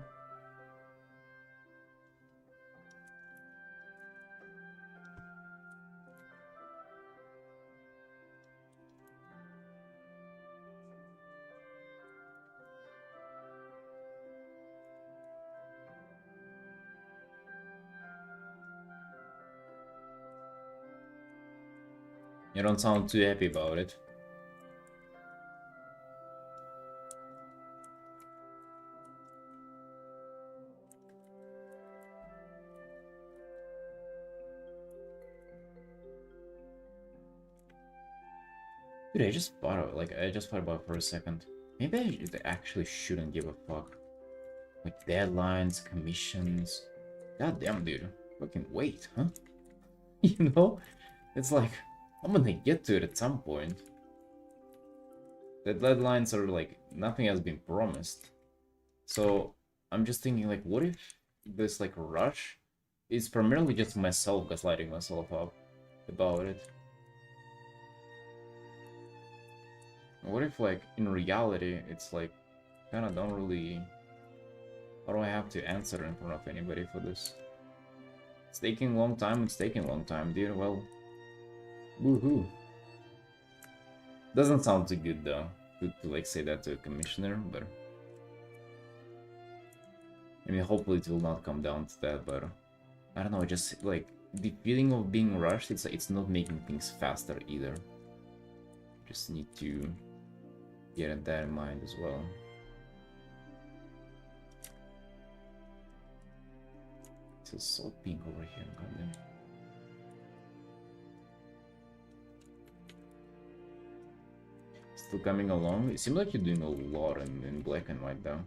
You don't sound too happy about it. Dude, I just thought about it for a second. Maybe I actually shouldn't give a fuck. Like deadlines, commissions. God damn, dude. Fucking wait, huh? You know? It's like, I'm gonna get to it at some point. The deadlines are like, nothing has been promised. So, I'm just thinking like, what if this like rush is primarily just myself gaslighting myself up about it? What if like, in reality, it's like, kinda don't really... How do I have to answer in front of anybody for this? It's taking a long time, it's taking a long time, dude. Well, woohoo. Doesn't sound too good though, to like say that to a commissioner, but... I mean, hopefully it will not come down to that, but... I don't know, just like, the feeling of being rushed, it's not making things faster either. Just need to get that in mind as well. It's so pink over here, goddamn. Still coming along. It seems like you're doing a lot in black and white though.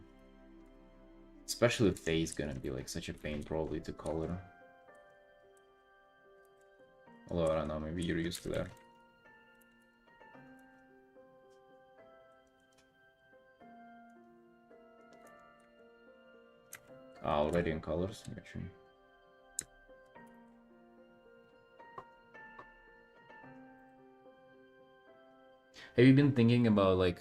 Especially if Faye is gonna be like such a pain probably to color. Although I don't know, maybe you're used to that. Already in colors, actually. Have you been thinking about like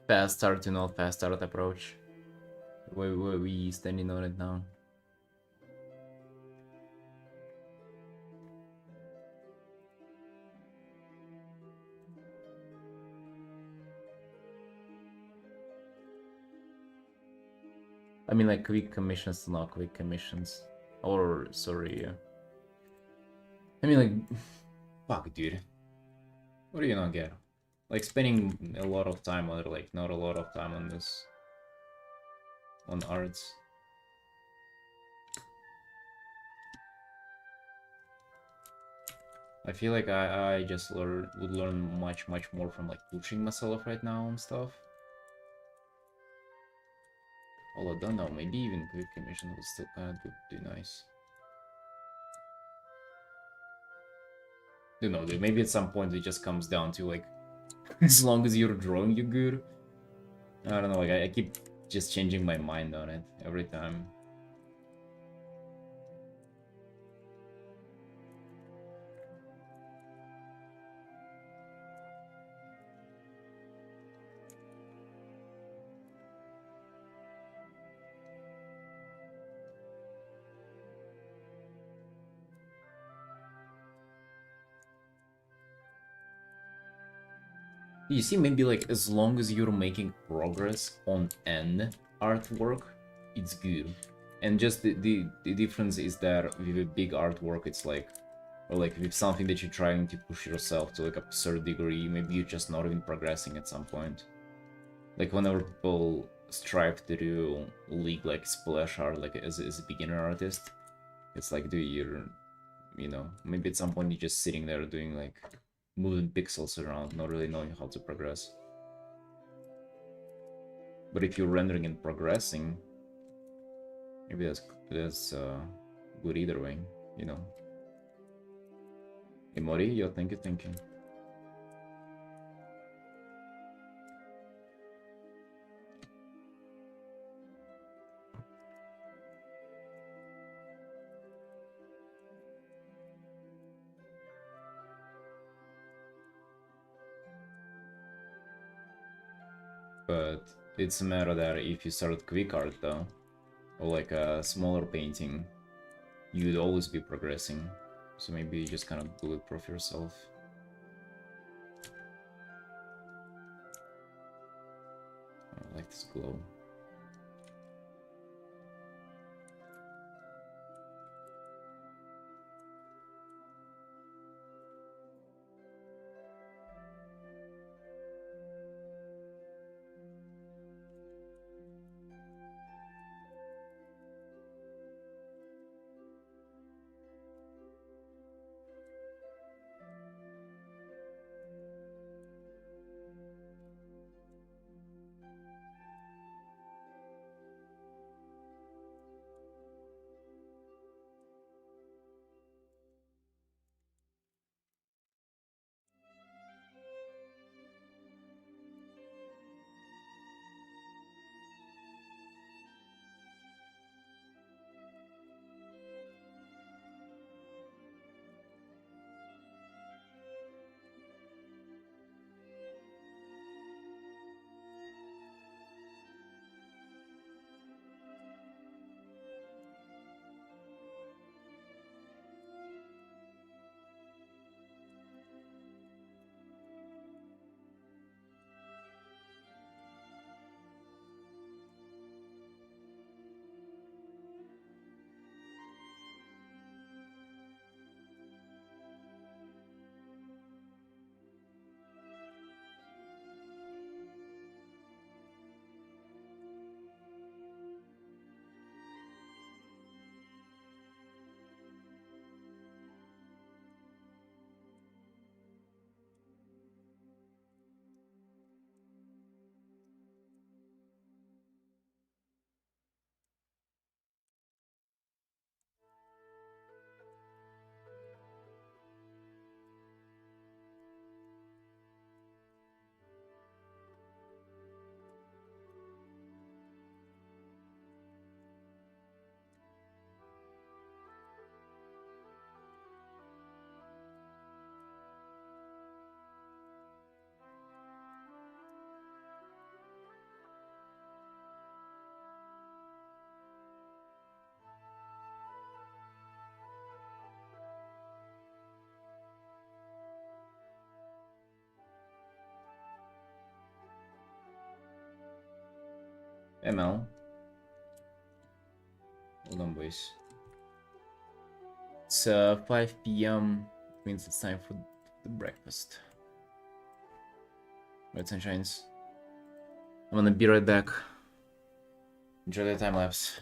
fast start to not fast start approach? Where we standing on it now? I mean like quick commissions, not quick commissions. Or sorry, I mean like fuck dude. What do you not get? Like spending a lot of time on it, like not a lot of time on this. On arts. I feel like I just would learn much more from like pushing myself right now and stuff. Although I don't know, maybe even quick commission would still kind of do nice. Don't know, dude, maybe at some point it just comes down to like, as long as you're drawing, you're good. I don't know, like I keep just changing my mind on it every time. You see, maybe like as long as you're making progress on an artwork, it's good. And just the difference is that with a big artwork, it's like Or like if it's something that you're trying to push yourself to like a absurd degree, maybe you're just not even progressing at some point. Like whenever people strive to do League like splash art like as a beginner artist, it's like, dude, you're, you know, maybe at some point you're just sitting there doing like moving pixels around, not really knowing how to progress. But if you're rendering and progressing, maybe that's good either way, you know. Imori, yo, thank you. But it's a matter that if you start quick art though, or like a smaller painting, you'd always be progressing. So maybe you just kind of bulletproof yourself. I like this glow. ML. Hold on, boys. It's 5 p.m. It means it's time for the breakfast. Right, sunshines. I'm gonna be right back. Enjoy the time lapse.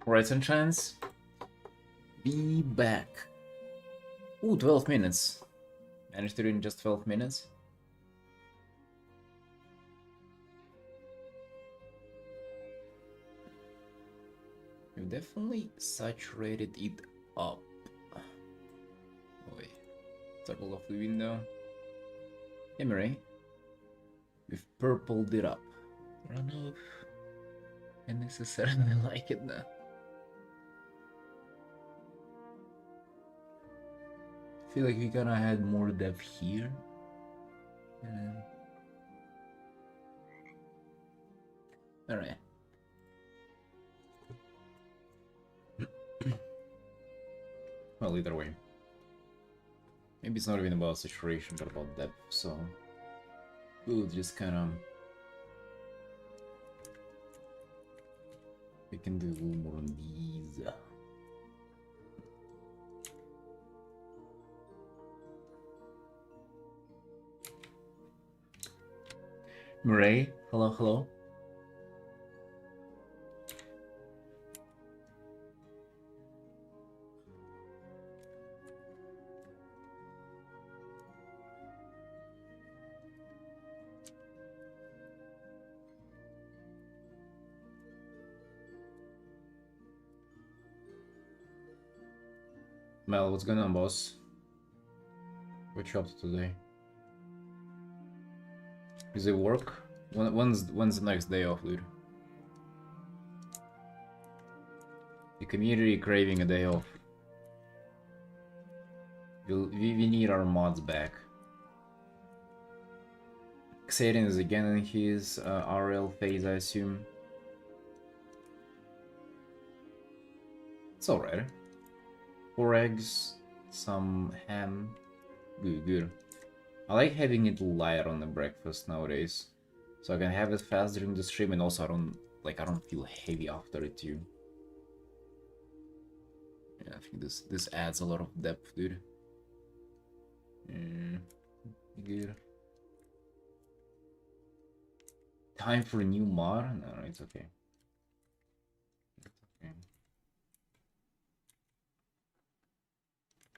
Right, Sunshines? Be back. Ooh, 12 minutes. Managed to do it in just 12 minutes. We've definitely saturated it up. Wait, toggle off the window. Hey, Murray. We've purpled it up. I don't know if I necessarily like it now. I feel like we gotta add more depth here. Alright. Well, either way. Maybe it's not even about saturation, but about depth, so... We'll just kinda... We can do a little more on these. Murray, hello, hello. Mel, what's going on, boss? What you up to today? Is it work? When's the next day off, dude? The community craving a day off. We need our mods back. Xaden is again in his RL phase, I assume. It's alright. 4 eggs, some ham. Good, good. I like having it light on the breakfast nowadays, so I can have it fast during the stream, and also I don't feel heavy after it too. Yeah, I think this adds a lot of depth, dude. Good. Time for a new mod? No, it's okay. It's okay.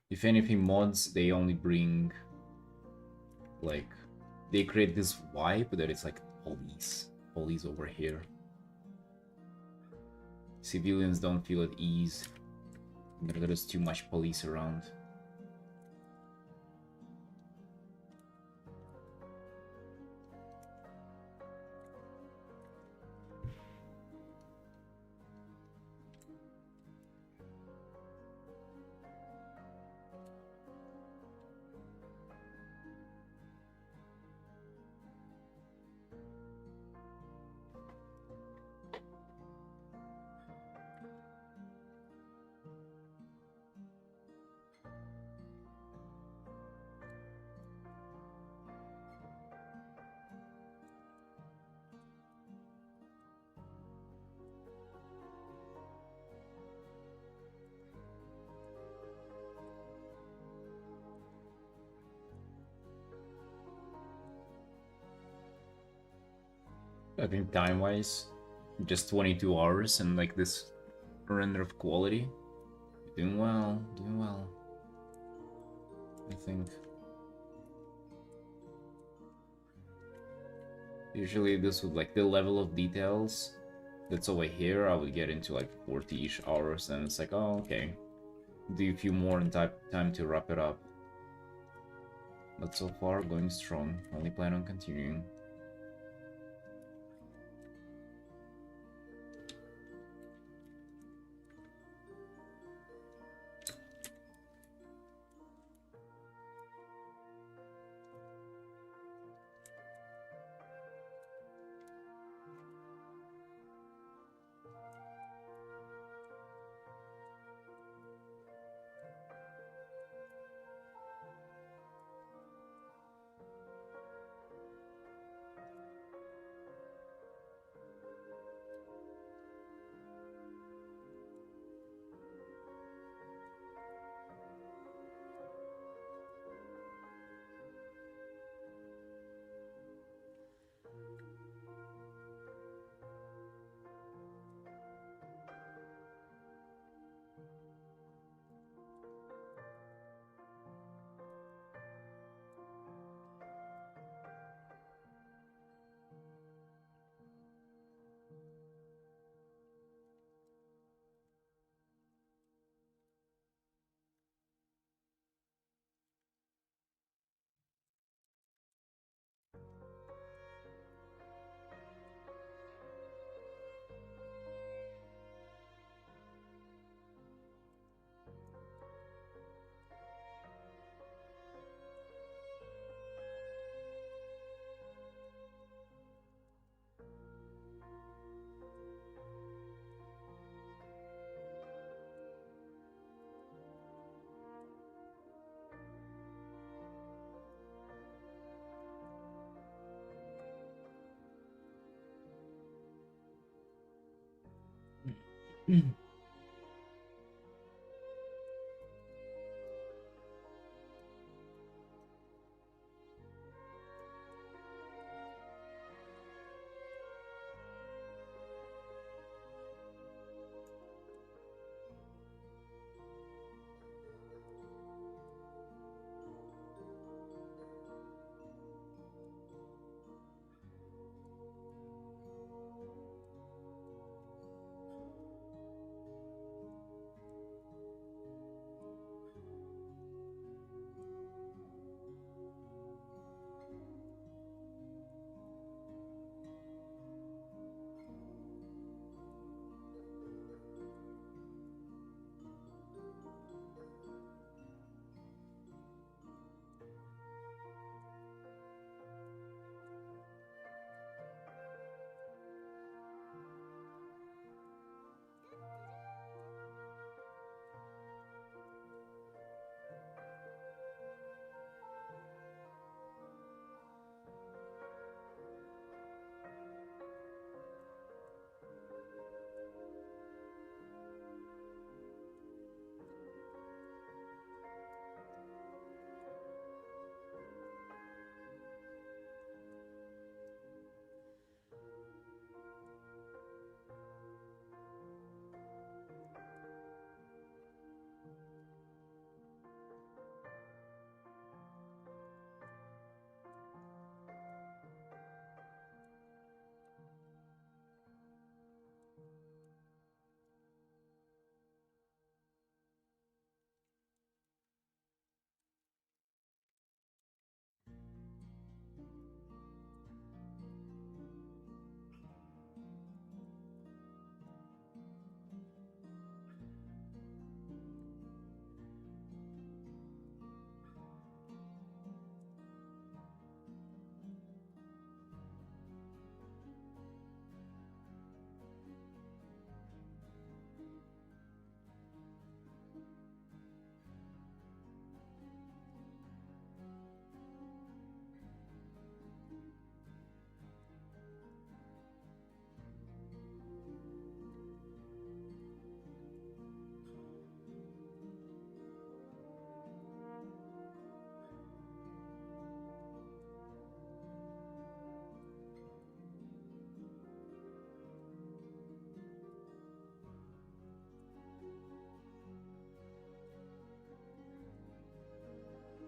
If anything, mods, they only bring, like, they create this vibe that it's like police over here. Civilians don't feel at ease. There's too much police around. I think time-wise, just 22 hours and like this render of quality. Doing well, doing well. I think. Usually this would, like, the level of details that's over here, I would get into like 40-ish hours, and it's like, oh, okay. Do a few more and time to wrap it up. But so far, going strong. Only plan on continuing.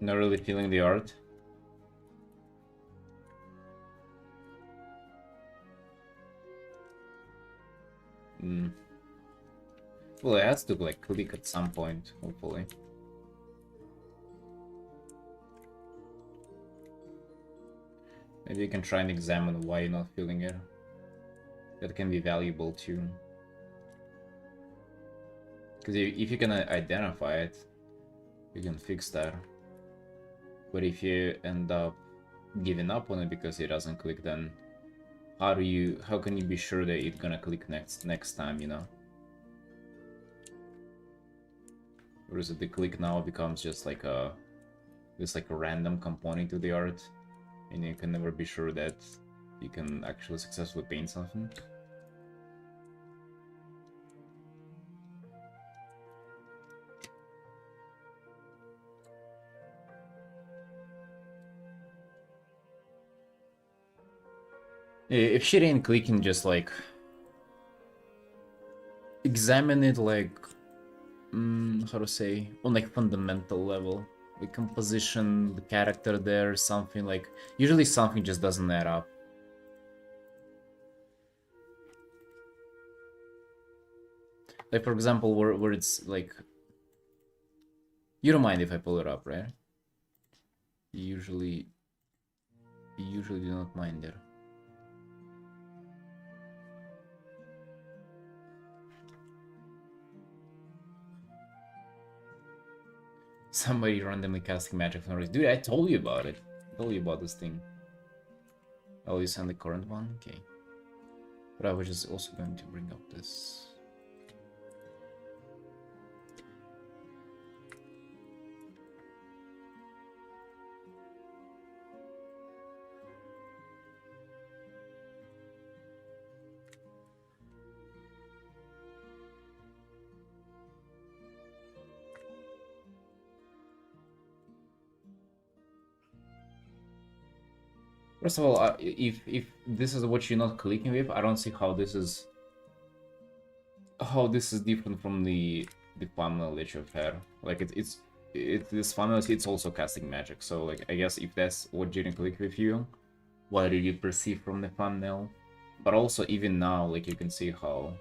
Not really feeling the art. Well, it has to like click at some point, hopefully. Maybe you can try and examine why you're not feeling it. That can be valuable too. Because if you can identify it, you can fix that. But if you end up giving up on it because it doesn't click, then how can you be sure that it's gonna click next time, you know? Or is it the click now becomes just like a random component to the art, and you can never be sure that you can actually successfully paint something? If shit ain't clicking, just like examine it like how to say, on like fundamental level, the composition, the character there, something like usually something just doesn't add up. Like for example, where it's like, you don't mind if I pull it up, right? You usually do not mind it. Somebody randomly casting magic for no reason. Dude, I told you about it. I told you about this thing. Oh, you send the current one? Okay. But I was just also going to bring up this. First of all, if this is what you're not clicking with, I don't see how this is different from the funnel that you've had. Like it's this funnel. It's also casting magic. So like I guess if that's what didn't click with you, what did you perceive from the thumbnail? But also even now, like you can see how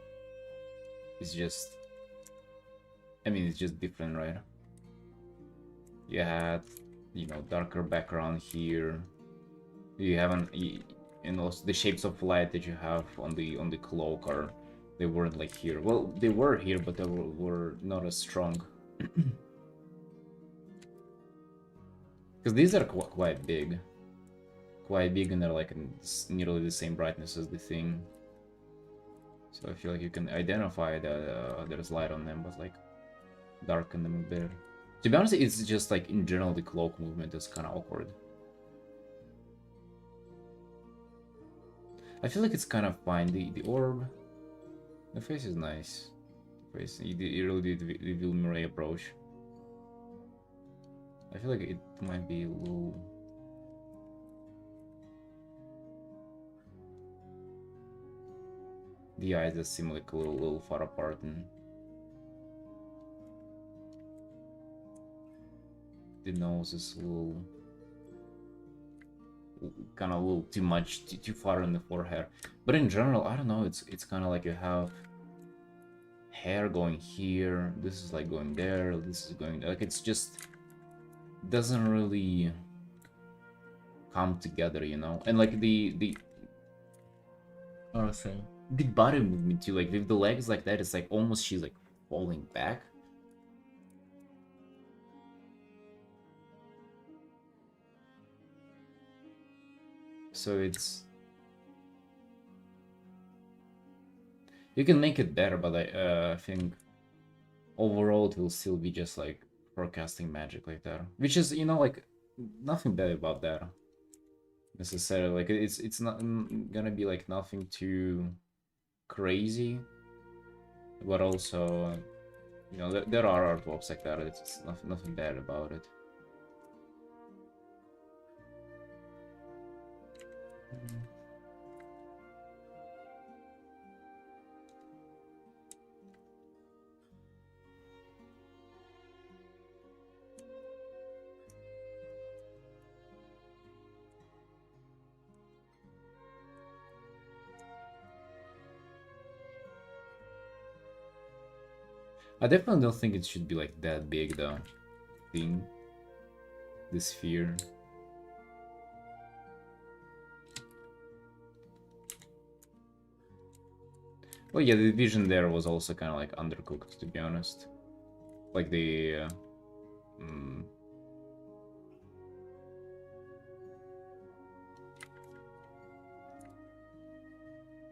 it's just. I mean, it's just different, right? You had, darker background here. You haven't, and also the shapes of light that you have on the cloak are, they weren't like here. Well, they were here, but they were not as strong. Because these are quite big. Quite big, and they're like nearly the same brightness as the thing. So I feel like you can identify that there's light on them, but like darken them a bit. To be honest, it's just like in general the cloak movement is kind of awkward. I feel like it's kind of fine. The orb, the face is nice. The face, it really did reveal Mirai approach. I feel like it might be a little. The eyes just seem like a little far apart, and the nose is a little, kind of a little too much, too far in the forehead. But in general, I don't know. It's kind of like you have hair going here. This is like going there. This is going like it's just doesn't really come together, And like the say the body movement too. Like with the legs like that, it's like almost she's like falling back. So it's you can make it better, but I think overall it will still be just like forecasting magic like that, which is like nothing bad about that necessarily. Like it's not gonna be like nothing too crazy, but also there are artworks like that. It's nothing bad about it. I definitely don't think it should be like that big though. Thing, the sphere. Well, yeah, the vision there was also kind of like undercooked, to be honest. Like the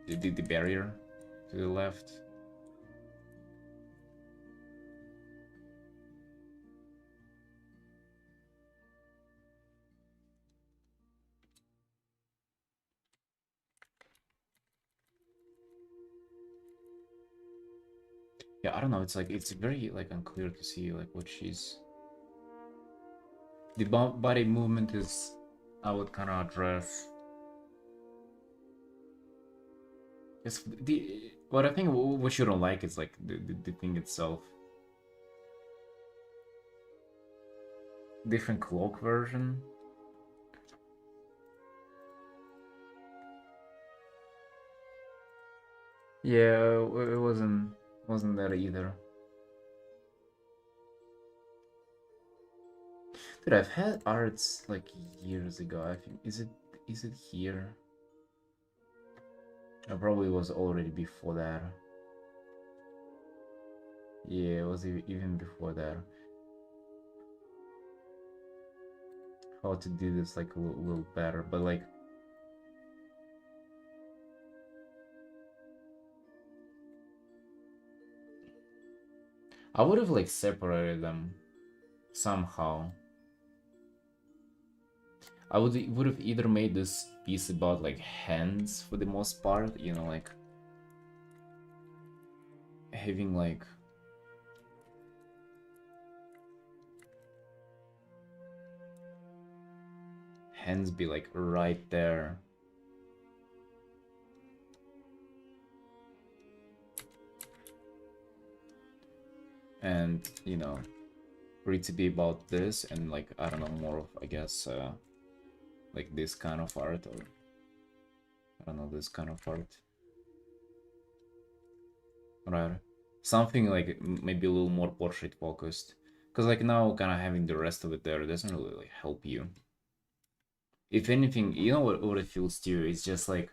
the barrier to the left. Yeah, I don't know. It's like it's very like unclear to see like what she's. The body movement is, I would kind of address. It's the what I think what you don't like is like the thing itself. Different cloak version. Yeah, it wasn't that either. Dude, I've had arts like years ago. I think is it here? I probably was already before that. Yeah, it was even before that. How to do this like a little better, but like I would have like separated them somehow. I would have either made this piece about like hands for the most part, like having like hands be like right there. And, you know, for it to be about this and like, I don't know, more of, I guess, like this kind of art, or I don't know, this kind of art. Right. Something like maybe a little more portrait focused. Because like now kind of having the rest of it there doesn't really like help you. If anything, you know what it feels to you? It's just like,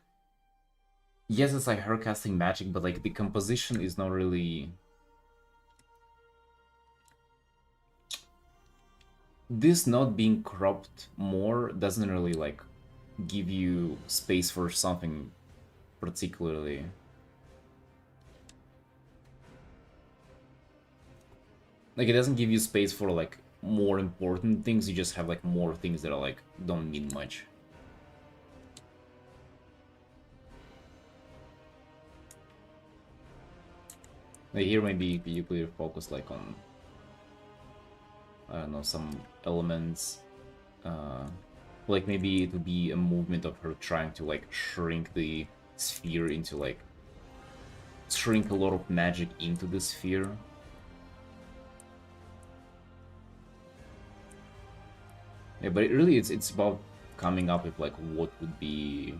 yes, it's like her casting magic, but like the composition is not really... This not being cropped more doesn't really like give you space for something particularly. Like it doesn't give you space for like more important things, you just have like more things that are like don't mean much. Like here maybe you clear focus like on, I don't know, some elements. Like maybe it would be a movement of her trying to like shrink the sphere into like shrink a lot of magic into the sphere. Yeah, but it's about coming up with like what would be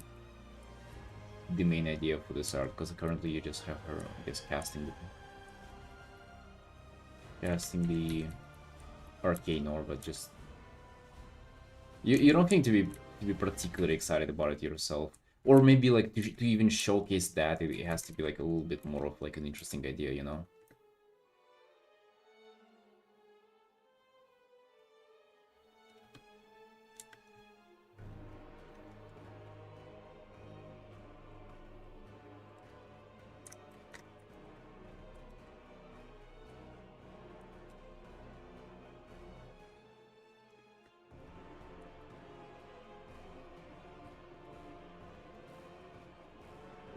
the main idea for this art, because currently you just have her, I guess, casting the arcane orb, but just you don't think to be particularly excited about it yourself, or maybe like to even showcase that it has to be like a little bit more of like an interesting idea, you know?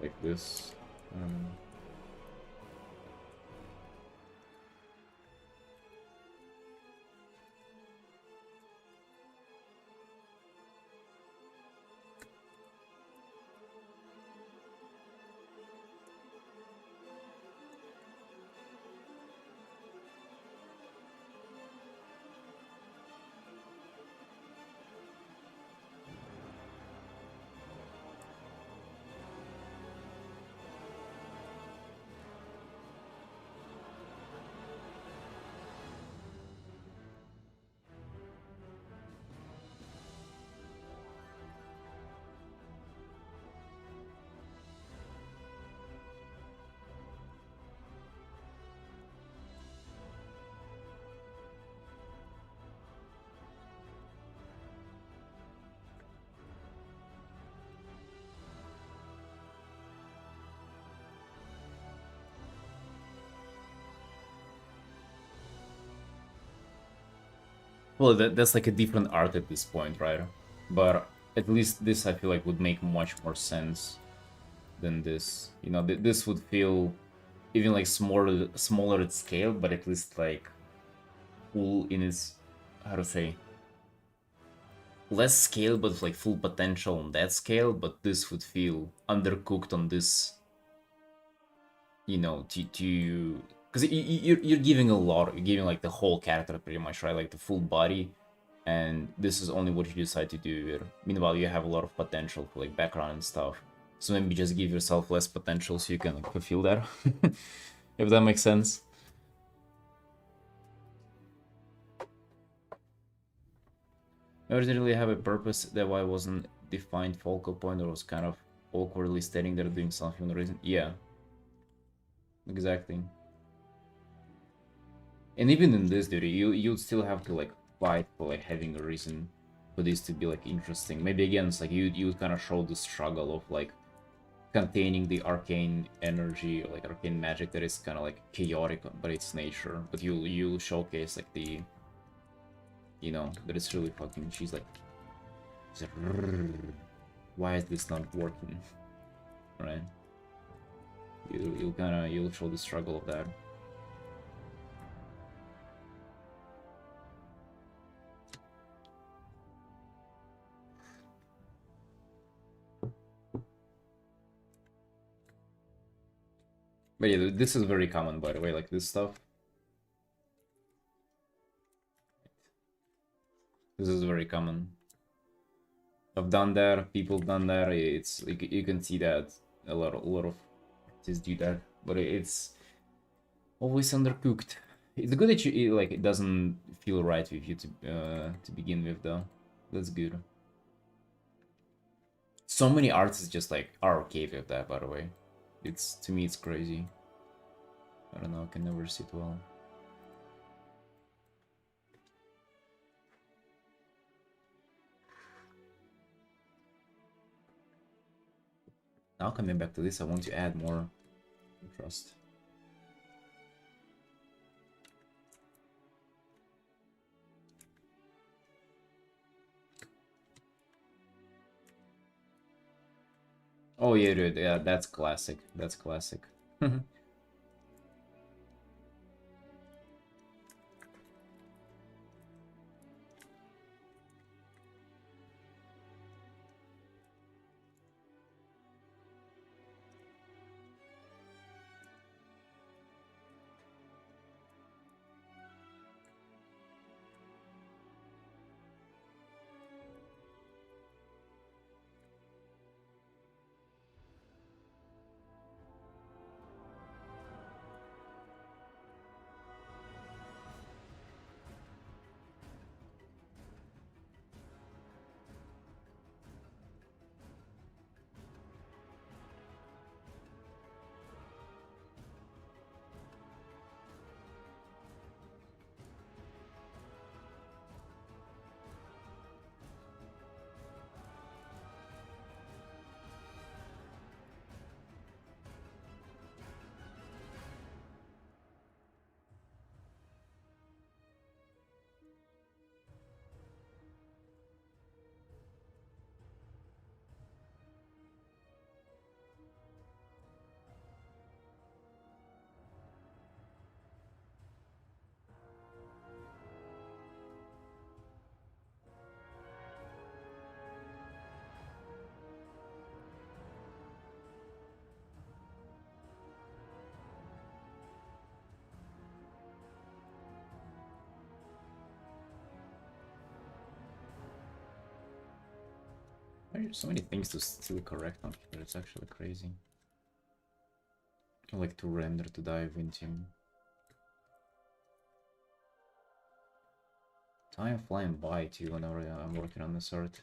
Like this. Well, that's like a different art at this point, right? But at least this I feel like would make much more sense than this. You know, this would feel even like smaller at scale, but at least like full in its, how to say, less scale but like full potential on that scale. But this would feel undercooked on this, you know, to because you're giving a lot, you're giving like the whole character pretty much, right? Like the full body, and this is only what you decide to do here. Meanwhile, you have a lot of potential for like background and stuff, so maybe just give yourself less potential so you can like fulfill that. If that makes sense. I didn't really have a purpose, that why I wasn't defined focal point, or was kind of awkwardly standing there doing something for no reason. Yeah, exactly. And even in this, dude, you'd still have to like fight for like having a reason for this to be like interesting. Maybe again, it's like you kind of show the struggle of like containing the arcane energy, or like arcane magic that is kind of like chaotic by its nature. But you'll showcase like the, you know, that it's really fucking. She's like, why is this not working, right? You'll show the struggle of that. But yeah, this is very common, by the way, like this stuff. This is very common. I've done that, people done that. It's like you can see that a lot of artists do that, but it's always undercooked. It's good that you like it doesn't feel right with you to begin with, though. That's good. So many artists just like are okay with that, by the way. It's to me it's crazy. I don't know, I can never sit well. Now coming back to this, I want to add more trust. Oh yeah, dude, yeah, that's classic. That's classic. There's so many things to still correct on here, it's actually crazy. I like to render to dive into. Time flying by too whenever I'm working on this art.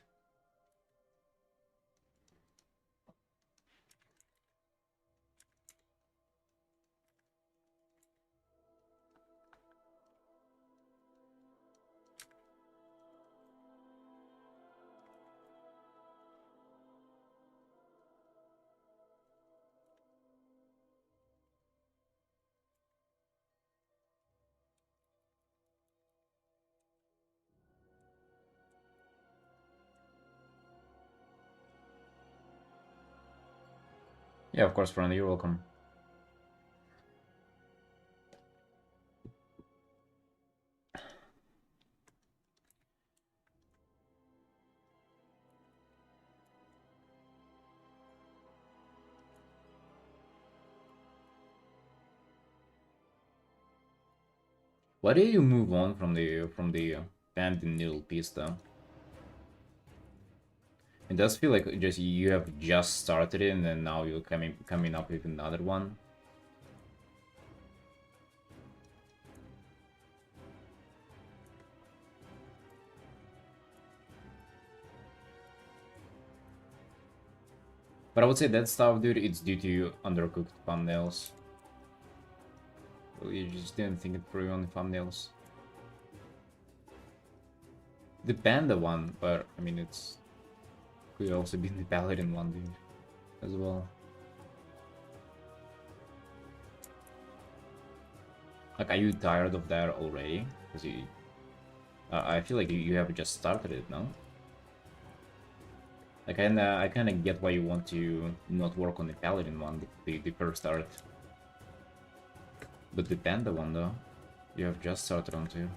Yeah, of course, friend, you're welcome. Why do you move on from the band in needle piece though? It does feel like just you have just started it and then now you're coming up with another one. But I would say that stuff, dude, it's due to undercooked thumbnails. You just didn't think it through on the thumbnails. The panda one, but I mean it's could also be the paladin one, dude, as well. Like, are you tired of that already? Because you, I feel like you have just started it, no? Like, I kind of get why you want to not work on the paladin one, the first art. But the panda one, though, you have just started on too.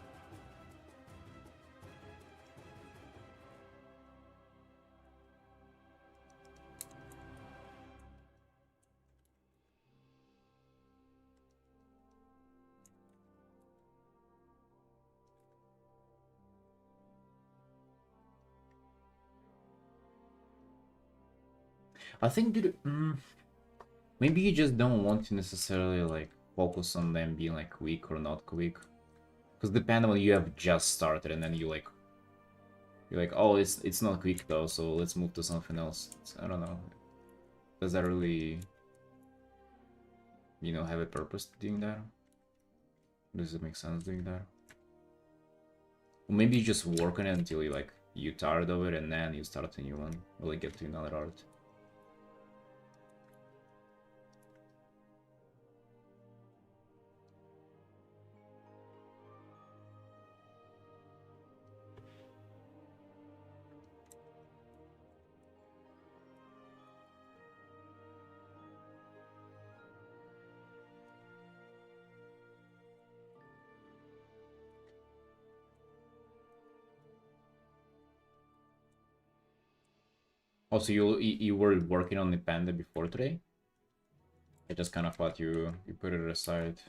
I think maybe you just don't want to necessarily like focus on them being like quick or not quick. Because depending on you have just started and then you're like, oh, it's not quick though, so let's move to something else. I don't know. Does that really, have a purpose to doing that? Does it make sense doing that? Or maybe you just work on it until you tired of it and then you start a new one or like get to another art. Also, you were working on the panda before today? I just kind of thought you put it aside.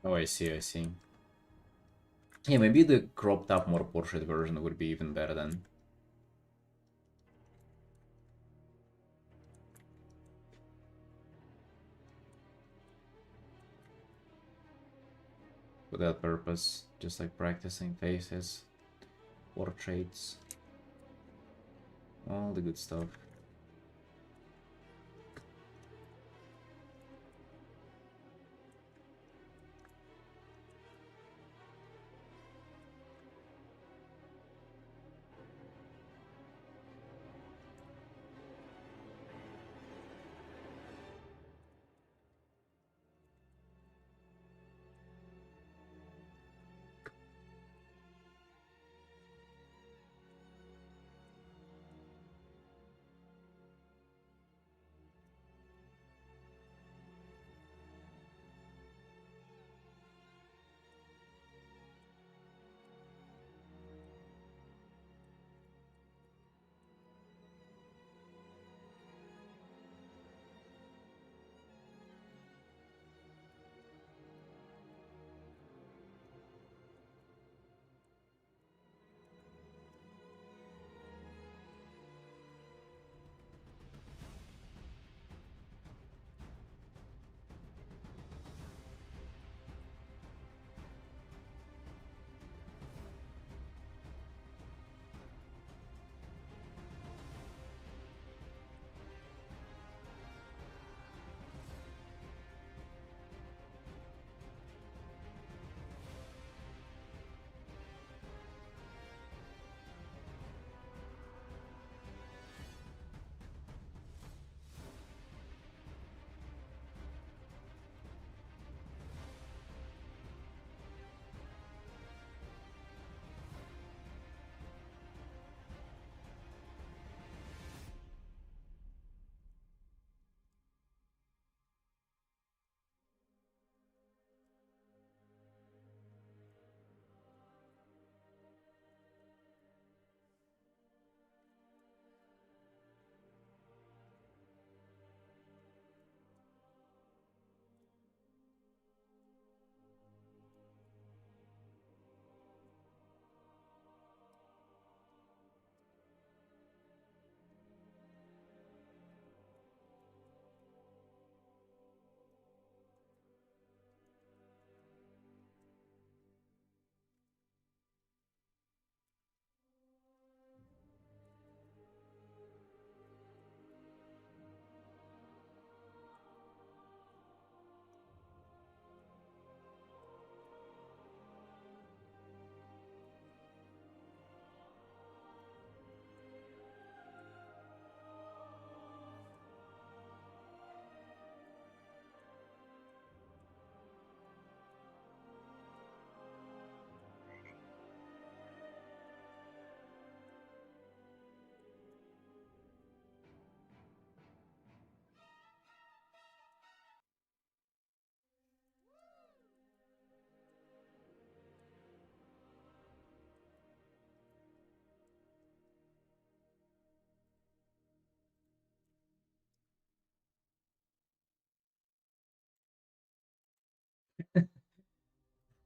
Oh, I see, I see. Yeah, maybe the cropped up, more portrait version would be even better then. For that purpose, just like practicing faces, portraits, all the good stuff.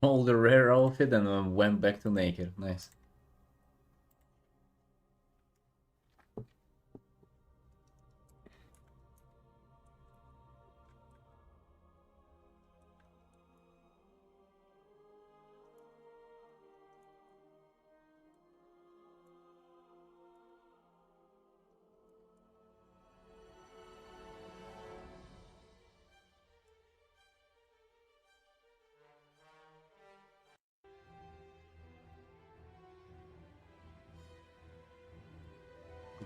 All the rare outfit and went back to naked. Nice.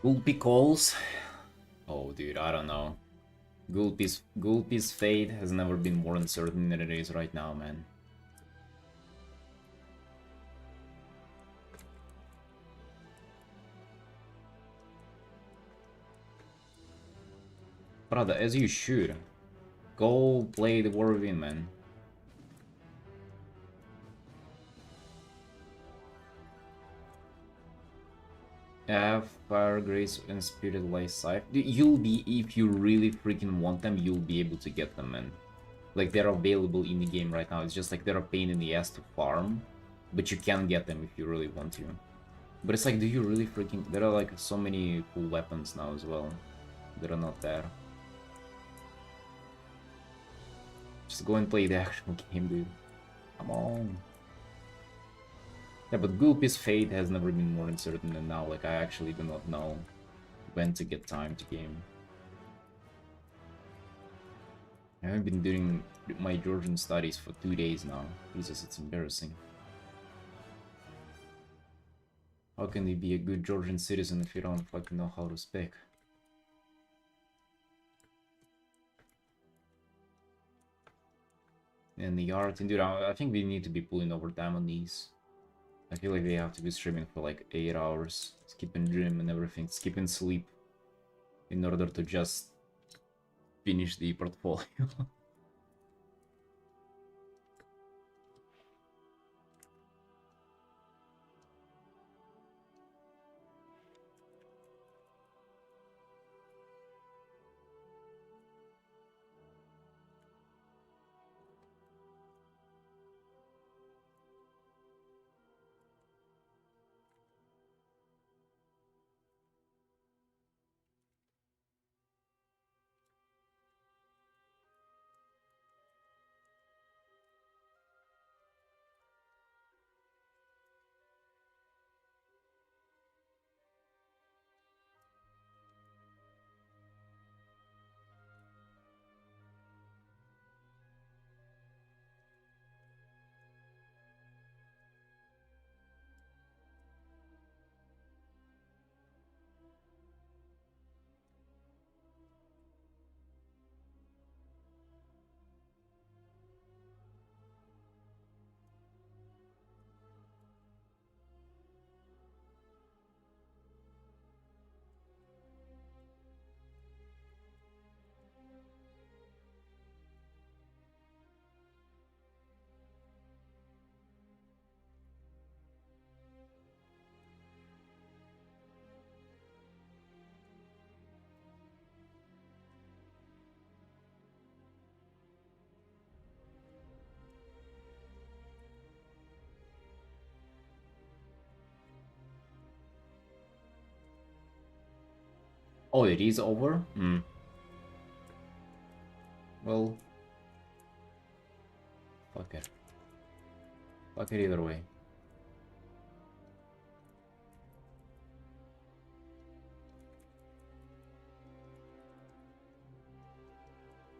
Gulpy calls. Oh, dude, I don't know. Gulpy's fate has never been more uncertain than it is right now, man. Brother, as you should. Go play the War Within, man. Have Fire, Grace, and Spirit Light Scythe. You'll be, if you really freaking want them, you'll be able to get them, man. Like, they're available in the game right now. It's just like they're a pain in the ass to farm. But you can get them if you really want to. But it's like, do you really freaking... There are like so many cool weapons now as well that are not there. Just go and play the actual game, dude. Come on. Yeah, but Gulpy's fate has never been more uncertain than now. Like, I actually do not know when to get time to game. I haven't been doing my Georgian studies for 2 days now. Jesus, it's embarrassing. How can you be a good Georgian citizen if you don't fucking know how to speak? And the Artin, dude, I think we need to be pulling overtime on these. I feel like they have to be streaming for like 8 hours, skipping gym and everything, skipping sleep, in order to just finish the portfolio. Oh, it is over? Hmm. Well, fuck it. Fuck it either way.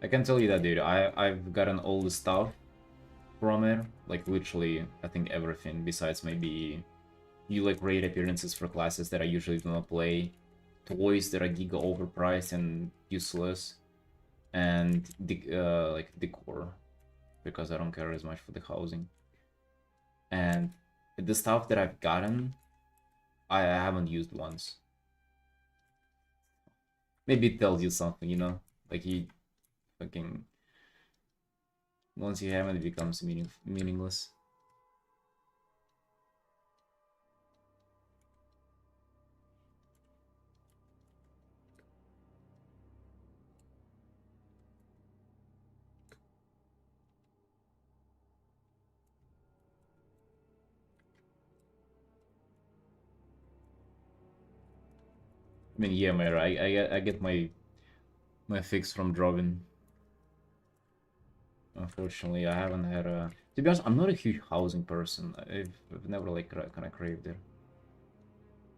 I can tell you that, dude, I've gotten all the stuff from it. Like, literally, I think everything, besides maybe you like raid appearances for classes that I usually do not play, toys that are giga overpriced and useless, and like decor, because I don't care as much for the housing. And the stuff that I've gotten, I haven't used once. Maybe it tells you something, you know? Like, you fucking... Once you have it, it becomes meaningless. I mean, yeah, Mara, I get my fix from drawing. Unfortunately, I haven't had a. To be honest, I'm not a huge housing person. I've never like kind of craved it.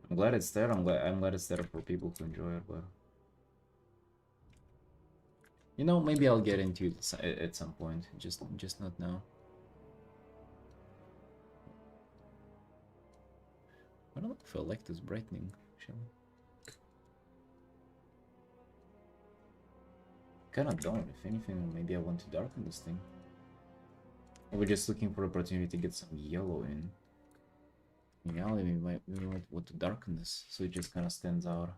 I'm glad it's there. I'm glad it's there for people to enjoy it, but you know, maybe I'll get into it at some point. Just not now. I don't know if I like this brightening. Actually, kind of don't. If anything, maybe I want to darken this thing. Or we're just looking for opportunity to get some yellow in. In reality, we might want to darken this so it just kind of stands out.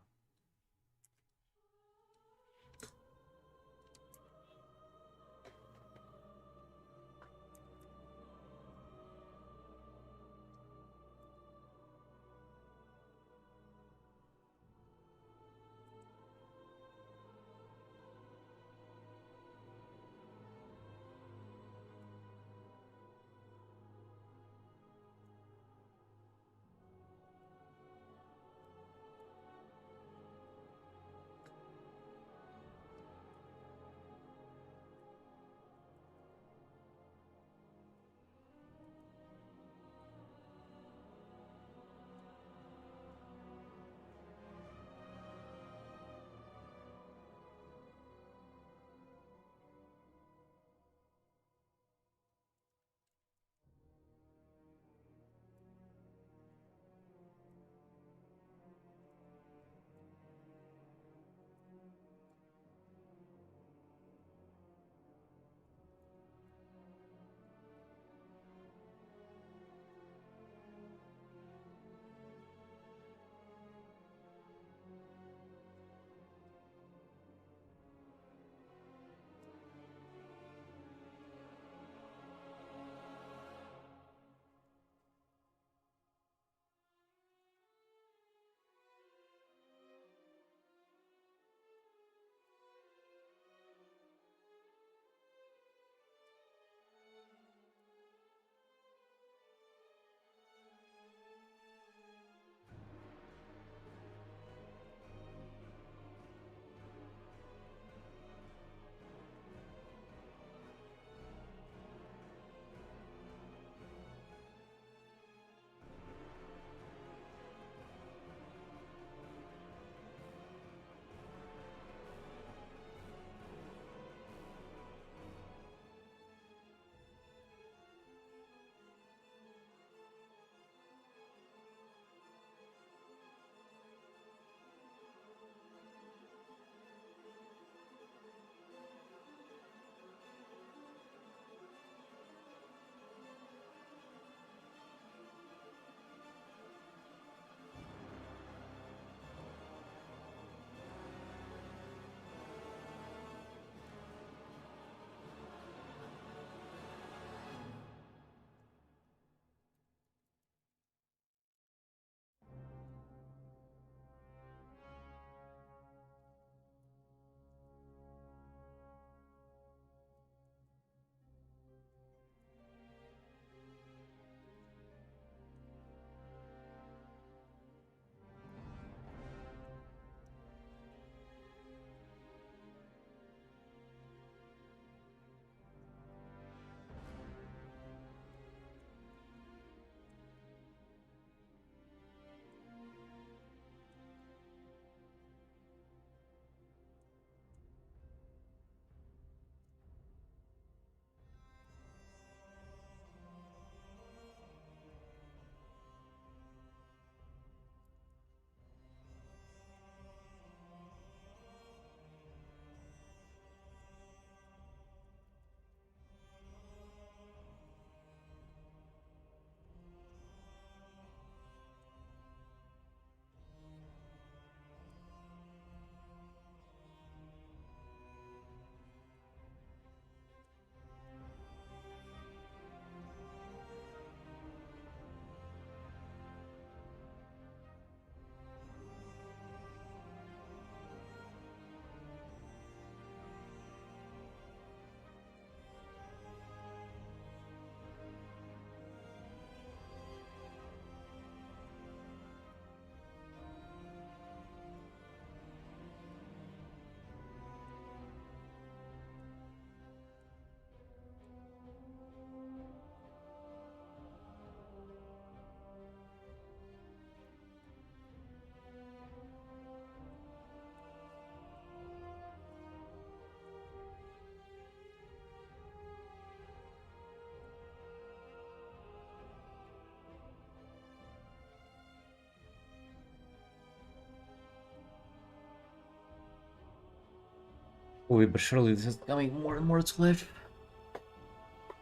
Oh, but surely this is becoming more and more to live.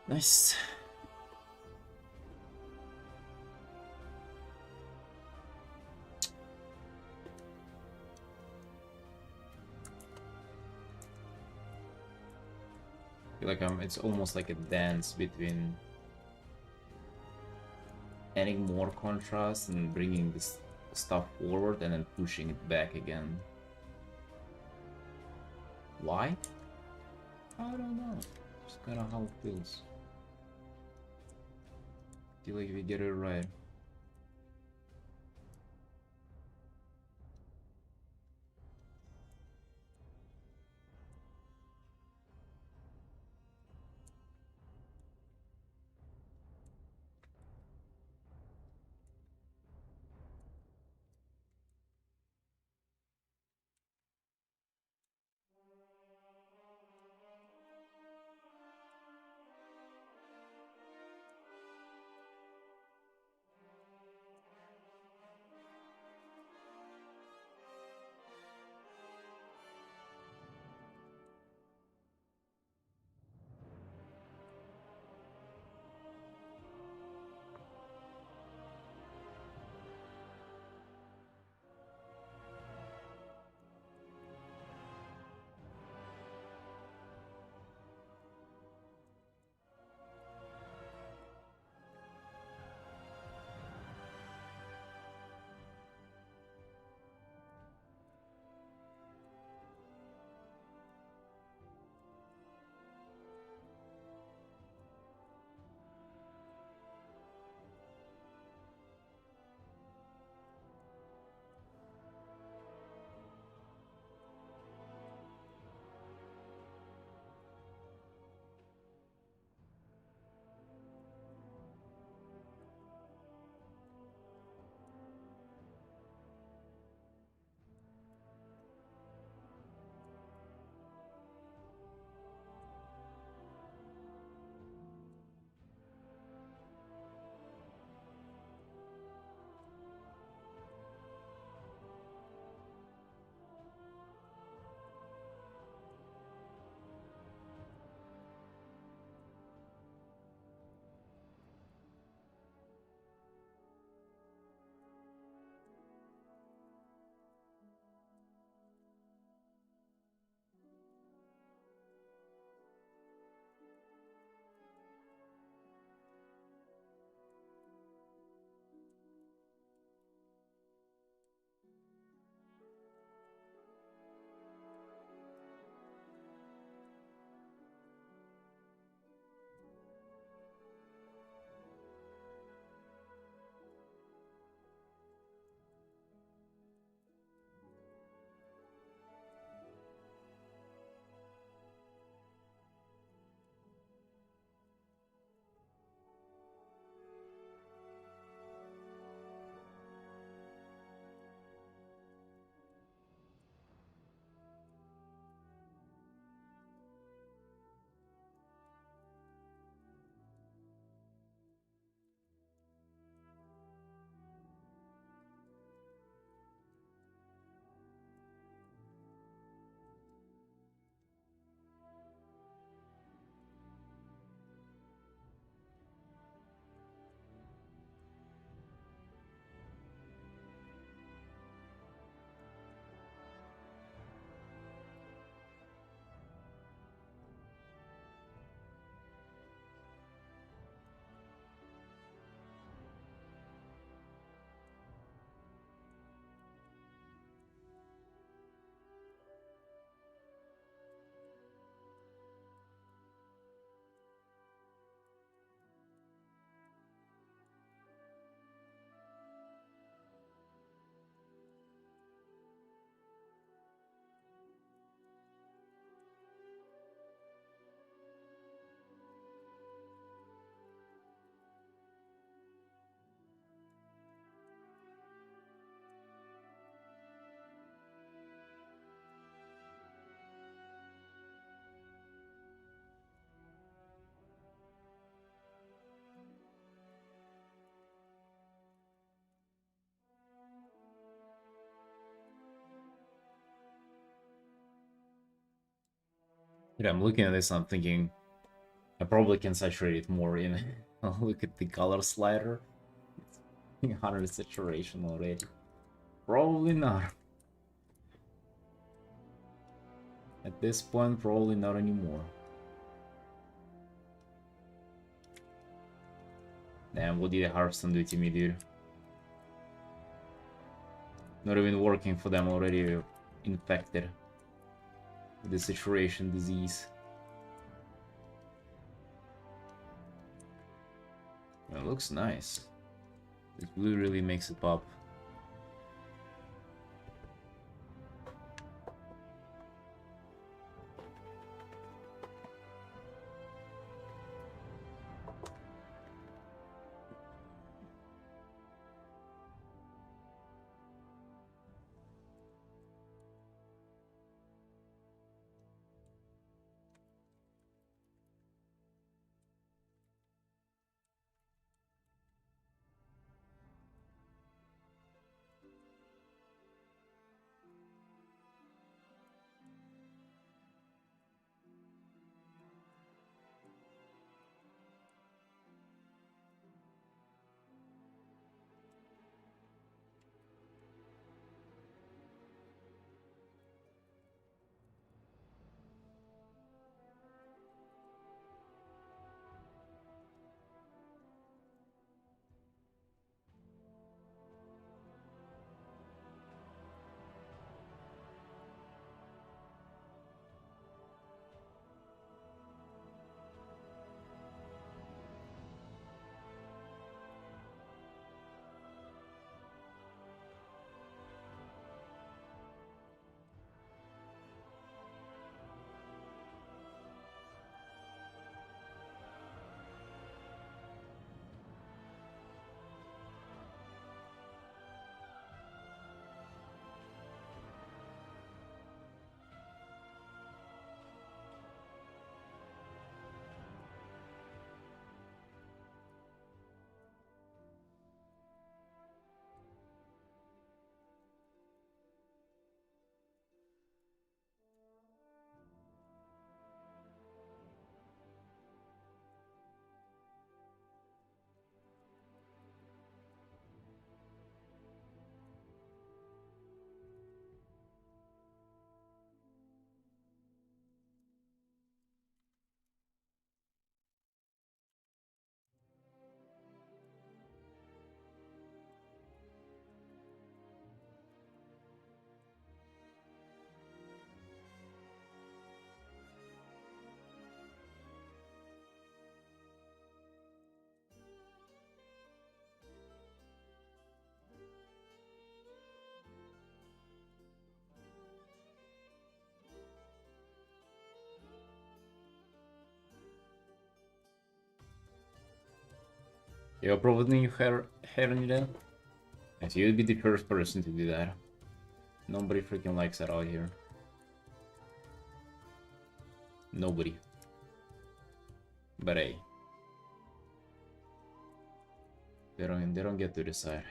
Nice. Feel like it's almost like a dance between adding more contrast and bringing this stuff forward and then pushing it back again. Why? I don't know. Just kind of how it feels. Feel like we get it right. Yeah, I'm looking at this, I'm thinking I probably can saturate it more in. Look at the color slider. It's 100 saturation already. Probably not. At this point, probably not anymore. Damn, what did the Hearthstone do to me, dude? Not even working for them, already infected with the saturation disease. It looks nice. This blue really makes it pop. You're probably new hair in that. And so you'd be the first person to do that. Nobody freaking likes that out here. Nobody. But hey. They don't get to decide.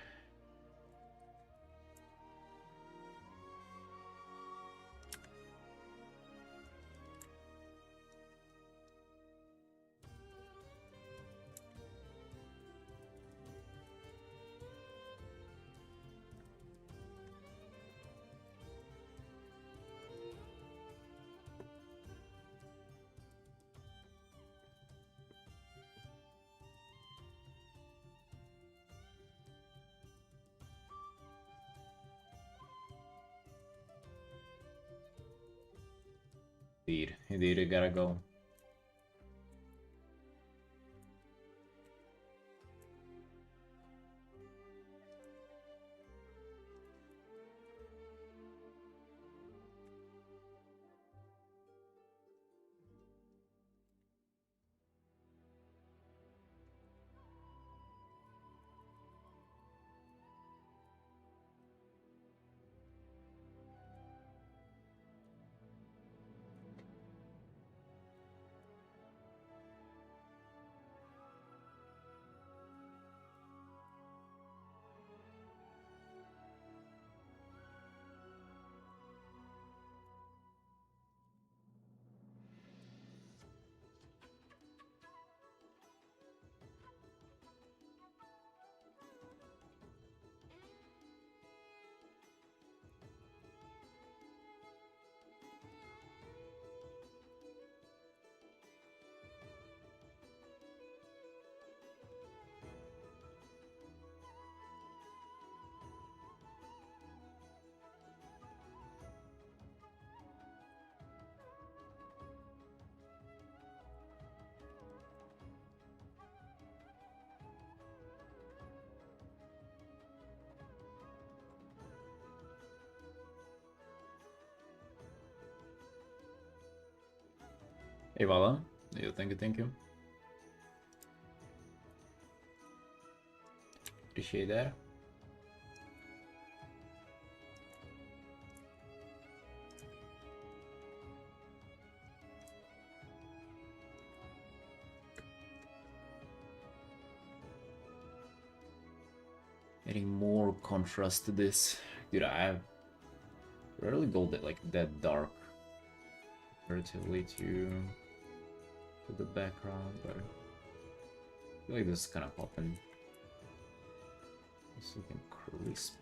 Indeed, you gotta go. Hey Vala, yeah, thank you, thank you. Appreciate that. Adding more contrast to this. Dude, I rarely go that dark relatively to the background, but I feel like this is kind of popping. It's looking crisp.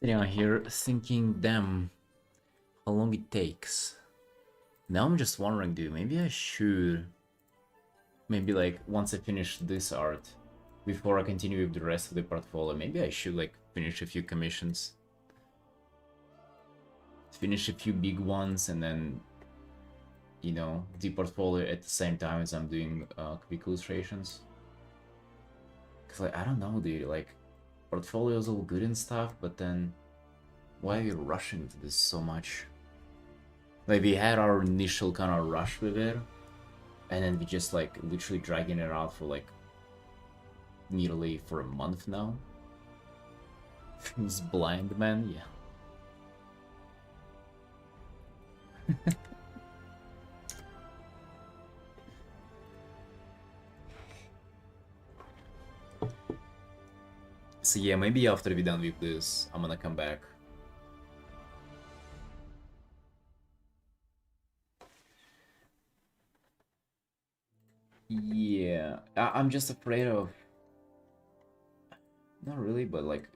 Sitting on here thinking, damn, how long it takes. Now I'm just wondering, dude, maybe I should... Maybe like once I finish this art, before I continue with the rest of the portfolio, maybe I should like finish a few commissions. Finish a few big ones and then, you know, the portfolio at the same time as I'm doing quick illustrations. Cause like, I don't know, dude, like, portfolio's all good and stuff, but then why are you rushing into this so much? Like, we had our initial kind of rush with it, and then we just like literally dragging it out for like nearly for a month now. This blind man, yeah. So yeah, maybe after we're done with this, I'm gonna come back. Yeah, I'm just afraid of... Not really, but like,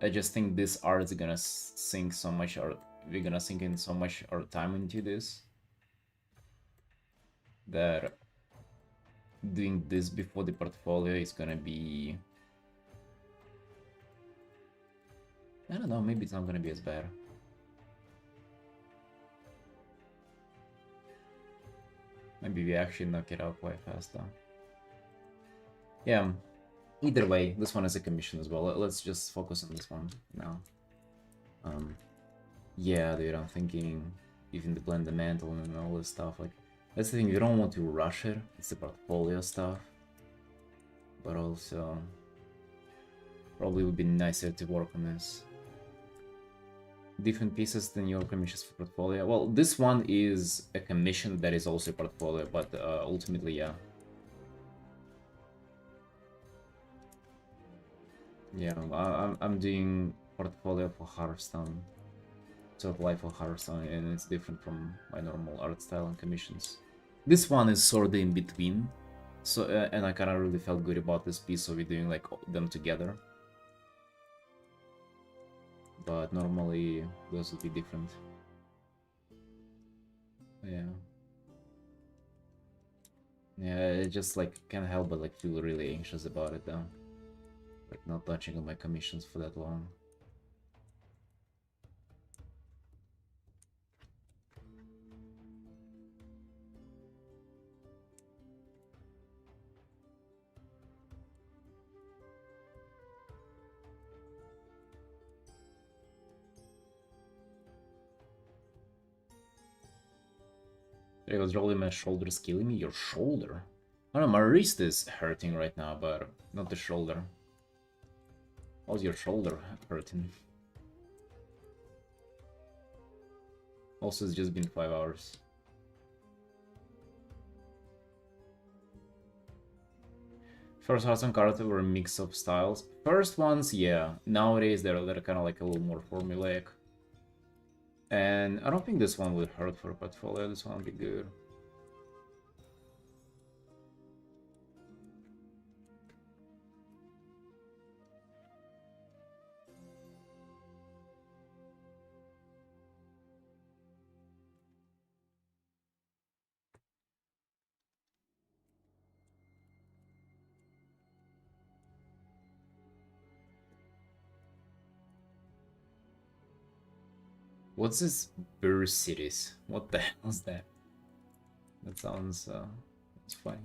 I just think this art is gonna sink so much, or we're gonna sink in so much our time into this, that doing this before the portfolio is gonna be... I don't know, maybe it's not gonna be as bad. Maybe we actually knock it out quite fast though. Yeah, either way, this one is a commission as well. Let's just focus on this one now. Yeah, dude, I'm thinking even the blend the mantle and all this stuff. Like, that's the thing, we don't want to rush it. It's the portfolio stuff, but also probably would be nicer to work on this. Different pieces than your commissions for portfolio. Well, this one is a commission that is also a portfolio, but ultimately, yeah. Yeah, I'm doing portfolio for Hearthstone, sort of life for Hearthstone, and it's different from my normal art style and commissions. This one is sort of in between, so and I kind of really felt good about this piece, so we're doing like them together. But normally those would be different. Yeah. Yeah, it just like can't help but like feel really anxious about it though. Like not touching on my commissions for that long. It was rolling my shoulders killing me. Your shoulder? I don't know, my wrist is hurting right now, but not the shoulder. How's your shoulder hurting? Also, it's just been 5 hours. First Hearthstone cards were a mix of styles. First ones, yeah. Nowadays, they're kind of like a little more formulaic. And I don't think this one would hurt for a portfolio. This one would be good. What's this Burst Cities? What the hell is that? That sounds it's funny.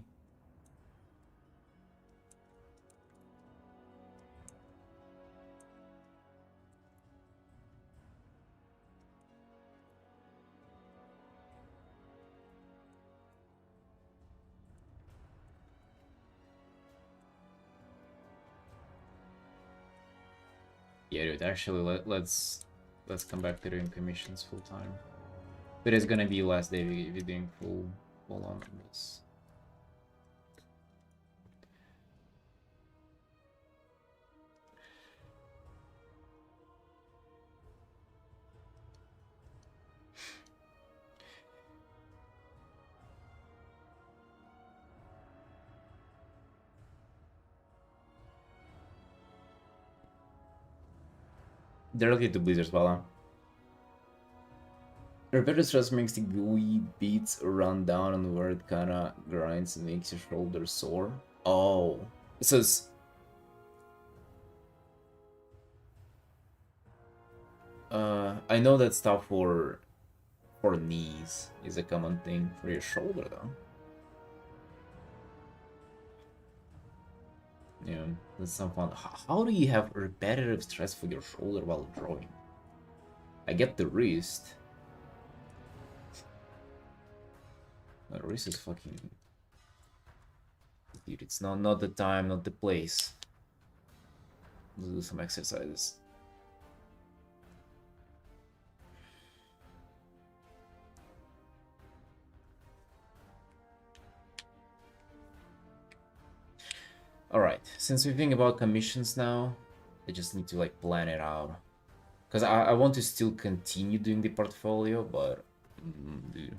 Yeah, dude. Actually, let's come back to doing commissions full time. But it's gonna be last day we're doing full on this. Directly to Blizzard's Valor. Repetitive stress makes the gooey beats run down and where it kinda grinds and makes your shoulder sore. Oh. So it's... I know that stuff for knees is a common thing for your shoulder though. Yeah, that's some fun. How do you have repetitive stress for your shoulder while drawing? I get the wrist. The wrist is fucking... Dude, it's not the time, not the place. Let's do some exercises. Alright, since we think about commissions now, I just need to like plan it out. Because I want to still continue doing the portfolio, but... dude.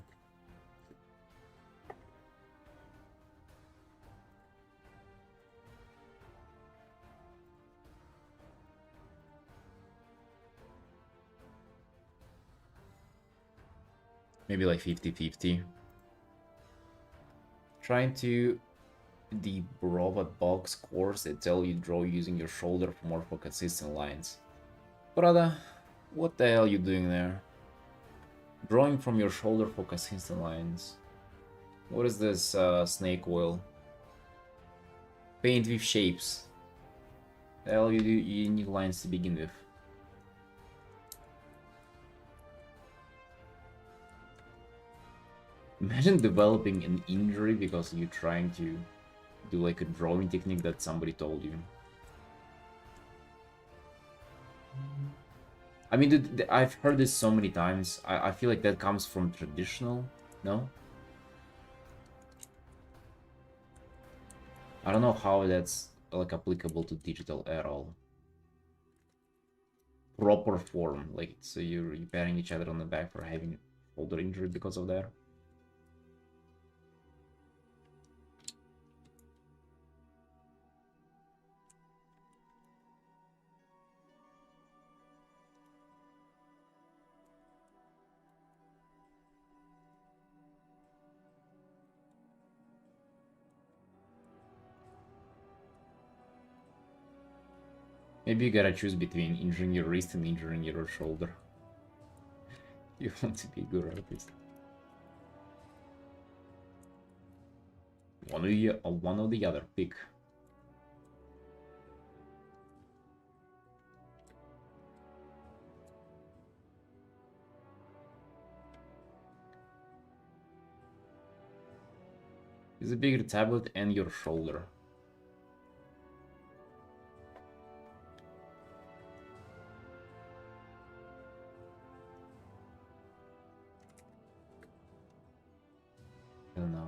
Maybe like 50-50. Trying to the Brova box course that tell you draw using your shoulder for more for consistent lines. Brother, what the hell are you doing there? Drawing from your shoulder for consistent lines. What is this snake oil? Paint with shapes. The hell you need lines to begin with. Imagine developing an injury because you're trying to do like a drawing technique that somebody told you. I mean, dude, I've heard this so many times. I feel like that comes from traditional, no? I don't know how that's like applicable to digital at all. Proper form, like, so you're patting each other on the back for having shoulder injury because of that. Maybe you gotta choose between injuring your wrist and injuring your shoulder. You want to be a good artist. One or the other, pick. Use a bigger tablet and your shoulder. I don't know.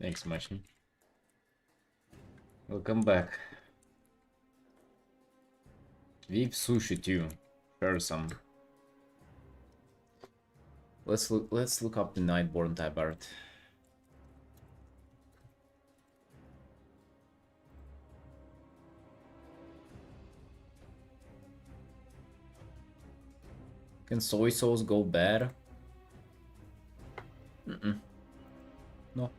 Thanks, Machi. Welcome back. Veep sushi too. Share some. Let's look up the Nightborn type art. Can soy sauce go bad? No.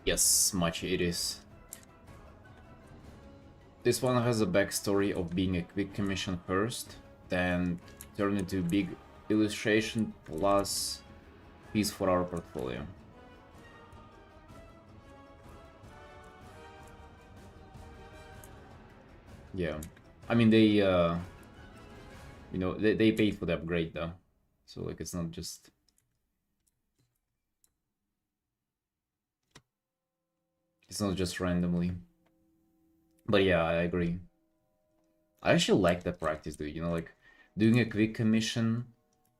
Yes, much it is. This one has a backstory of being a quick commission first, then turned into big illustration plus piece for our portfolio. Yeah, I mean they, you know, they paid for the upgrade though, so like it's not just. It's not just randomly. But yeah, I agree. I actually like that practice, dude. You know, like doing a quick commission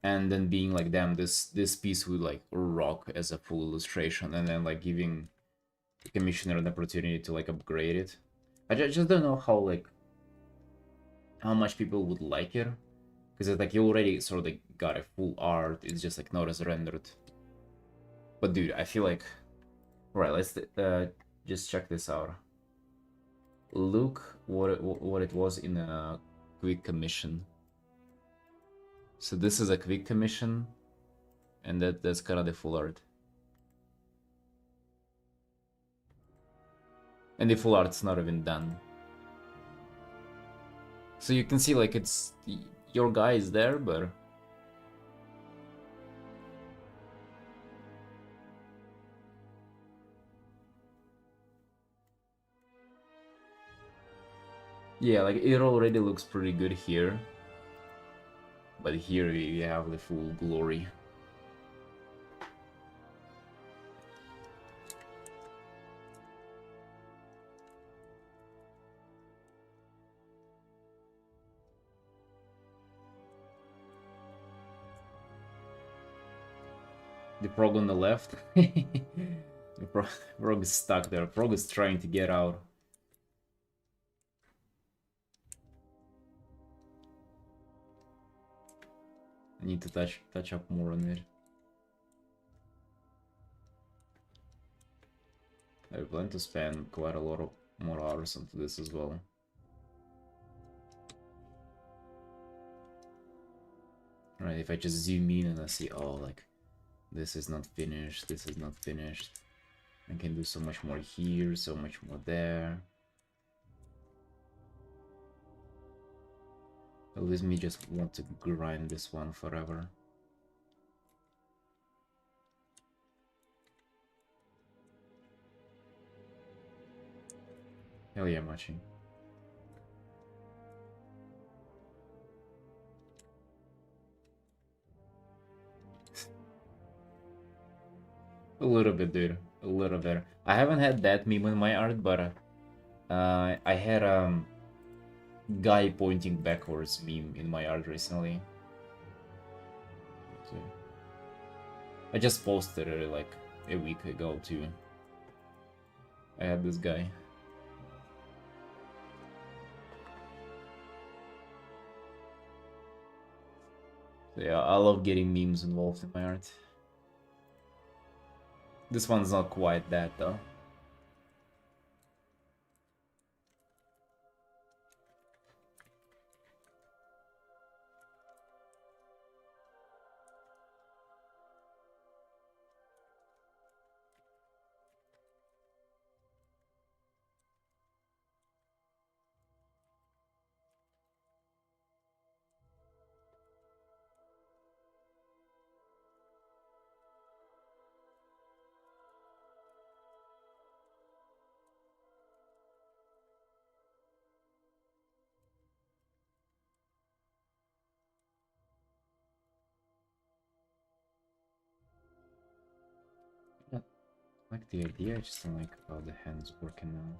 and then being like, damn, this piece would like rock as a full illustration, and then like giving the commissioner an opportunity to like upgrade it. I just don't know how much people would like it, because it's like you already sort of like got a full art. It's just like not as rendered. But dude, I feel like, all right, let's just check this out. Look what it was in a quick commission. So this is a quick commission, and that's kind of the full art. And the full art's not even done. So you can see like it's your guy is there, but yeah, like it already looks pretty good here. But here we have the full glory. The frog on the left. The frog is stuck there. Frog is trying to get out. I need to touch up more on it. I plan to spend quite a lot of more hours onto this as well. Right, if I just zoom in and I see, oh, like, this is not finished, this is not finished. I can do so much more here, so much more there. At least me just want to grind this one forever. Hell yeah, Machi. A little bit, dude. A little bit. I haven't had that meme in my art, but I had guy pointing backwards meme in my art recently. So, I just posted it like a week ago too. I had this guy. So yeah, I love getting memes involved in my art. This one's not quite that though. I like the idea, I just don't like how the hand's working now.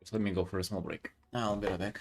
Just let me go for a small break. I'll be right back.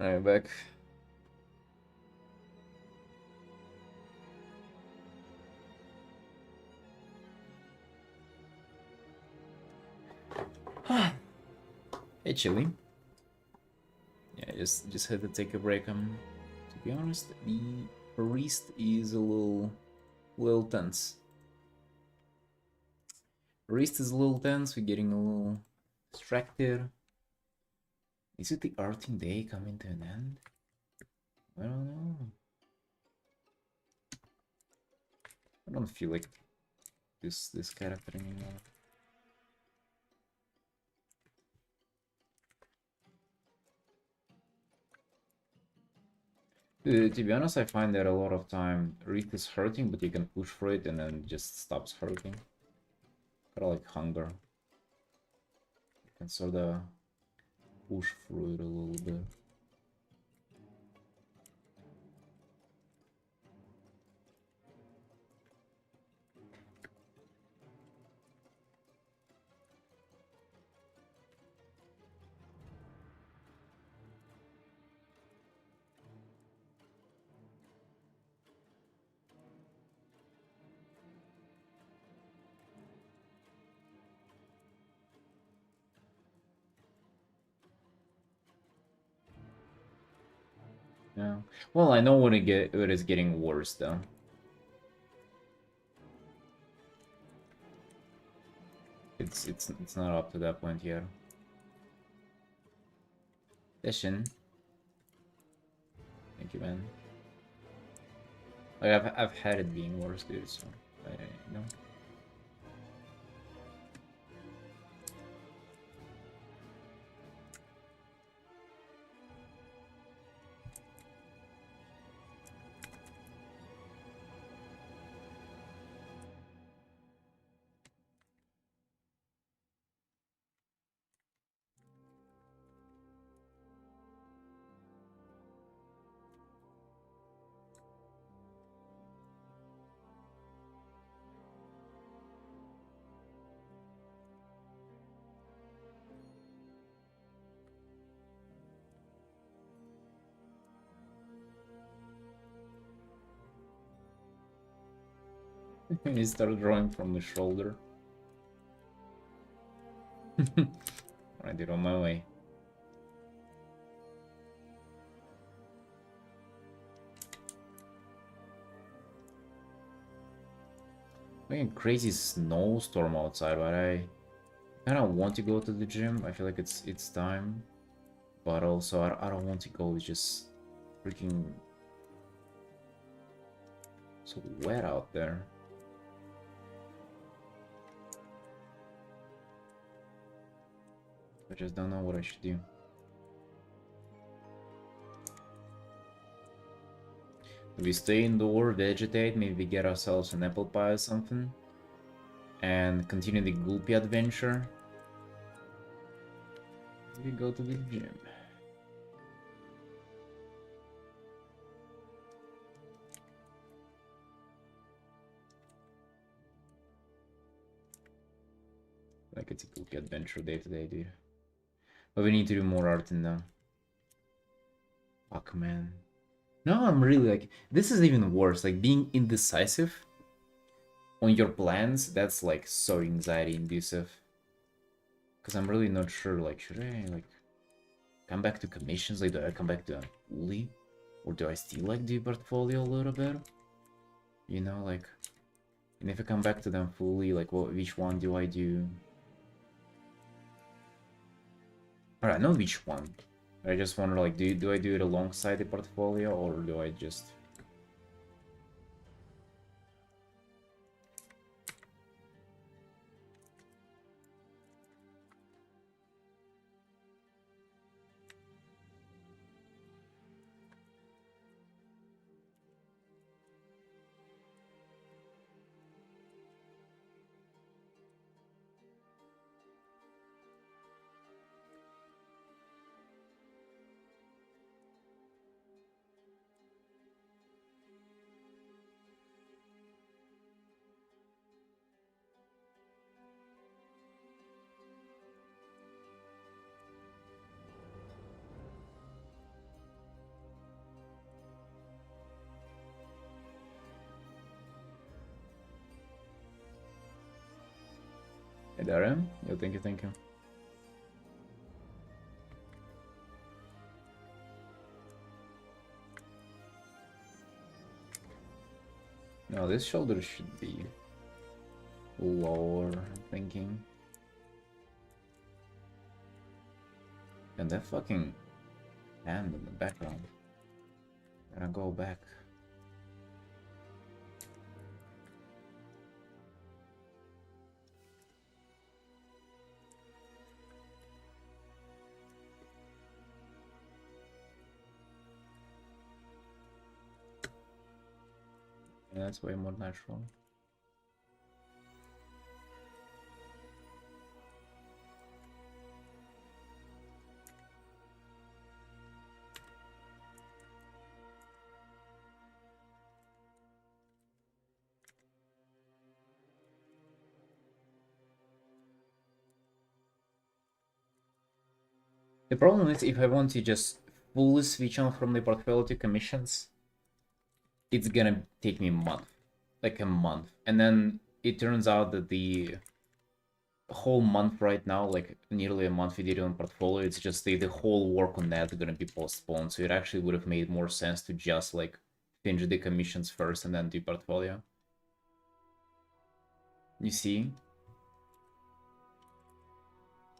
Alright, back. Hey, Chili. Yeah, just had to take a break. To be honest, the wrist is a little tense. Wrist is a little tense. We're getting a little distracted. Is it the Artin day coming to an end? I don't know. I don't feel like this character anymore. To be honest, I find that a lot of time Wreath is hurting, but you can push for it and then it just stops hurting. Kinda like hunger. You can sort of push through it a little bit. Yeah. Well, I know when it is getting worse though. It's not up to that point yet. Session. Thank you, man. Like I've had it being worse, dude. So you know. He started drawing from the shoulder. I did on my way. Like a crazy snowstorm outside, but I kind of want to go to the gym. I feel like it's time, but also I don't want to go. It's just freaking so wet out there. I just don't know what I should do. Do we stay indoor, vegetate, maybe get ourselves an apple pie or something, and continue the Gulpi adventure? We go to the gym. Like it's a Gulpi adventure day to day, dude. But we need to do more Artin now. Fuck, man. No, I'm really like, this is even worse. Like being indecisive on your plans, that's like so anxiety inducive. Because I'm really not sure, like, should I like come back to commissions? Like, do I come back to fully? Or do I still like do portfolio a little bit? You know, like, and if I come back to them fully, like, which one do I do? Alright, I know which one. I just wonder, like, do I do it alongside the portfolio, or do I just... Hey, Darren. Yo, thank you, thank you. No, this shoulder should be lower, I'm thinking. And that fucking hand in the background. Gotta go back. Yeah, that's way more natural. The problem is if I want to just fully switch on from the portfolio to commissions, it's gonna take me a month. Like a month. And then it turns out that the whole month right now, like nearly a month we did on portfolio, it's just the whole work on that is gonna be postponed. So it actually would have made more sense to just like finish the commissions first and then do portfolio. You see?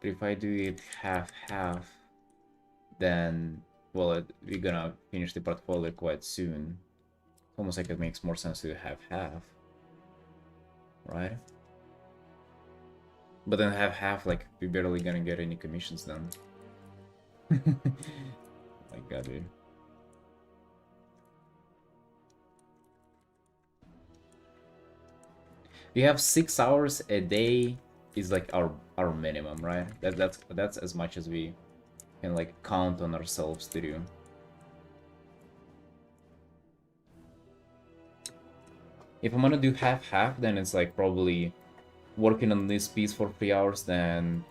But if I do it half-half, then, well, we're gonna finish the portfolio quite soon. It's almost like it makes more sense to do half-half. Right? But then half-half, like, we're barely gonna get any commissions then. My god, dude. We have 6 hours a day is like our minimum, right? That's as much as we can like count on ourselves to do. If I'm gonna do half-half, then it's like probably working on this piece for 3 hours, then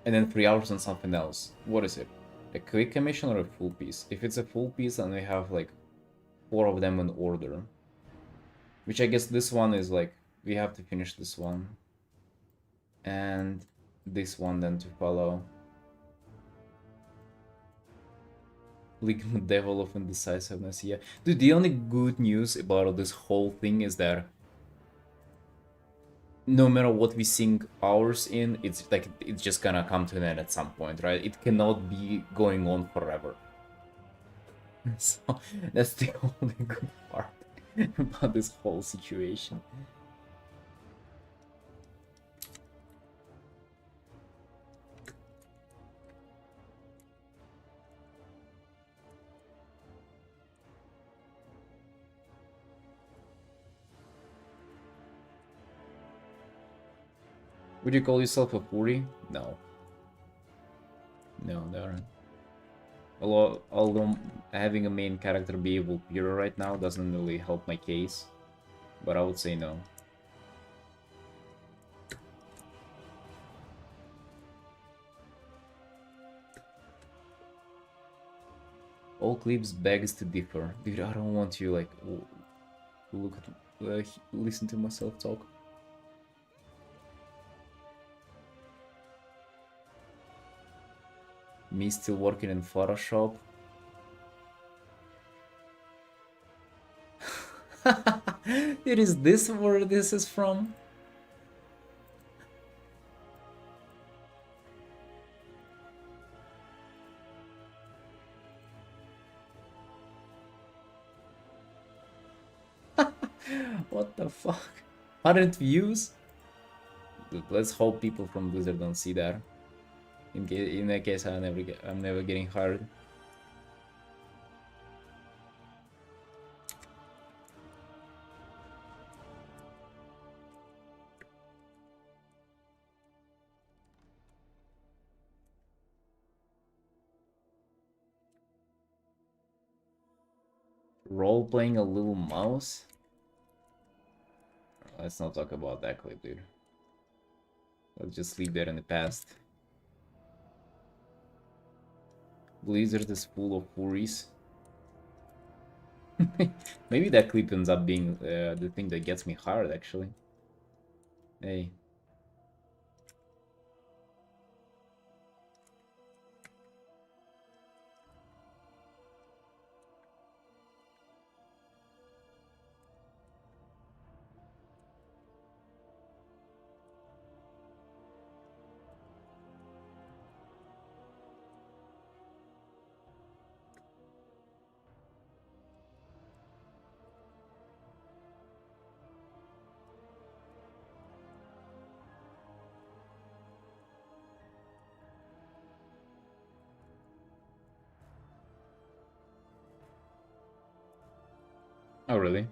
and then 3 hours on something else. What is it? A quick commission or a full piece? If it's a full piece, then we have like 4 of them in order. Which I guess this one is like, we have to finish this one. And this one then to follow. Ligament Devil of Indecisiveness, yeah. Dude, the only good news about this whole thing is that no matter what we sink ours in, it's like, it's just gonna come to an end at some point, right? It cannot be going on forever. So, that's the only good part about this whole situation. Would you call yourself a furry? No. No, Darren. Although having a main character be able pure right now doesn't really help my case, but I would say no. All clips begs to differ. Dude, I don't want you like look at listen to myself talk. Me still working in Photoshop. Dude, is this where this is from? What the fuck? 100 views? Dude, let's hope people from Blizzard don't see that. In that case, I'm never getting hired. Role-playing a little mouse? Let's not talk about that clip, dude. Let's just leave that in the past. Blizzard is full of furries. Maybe that clip ends up being the thing that gets me hired, actually. Hey. Oh, really?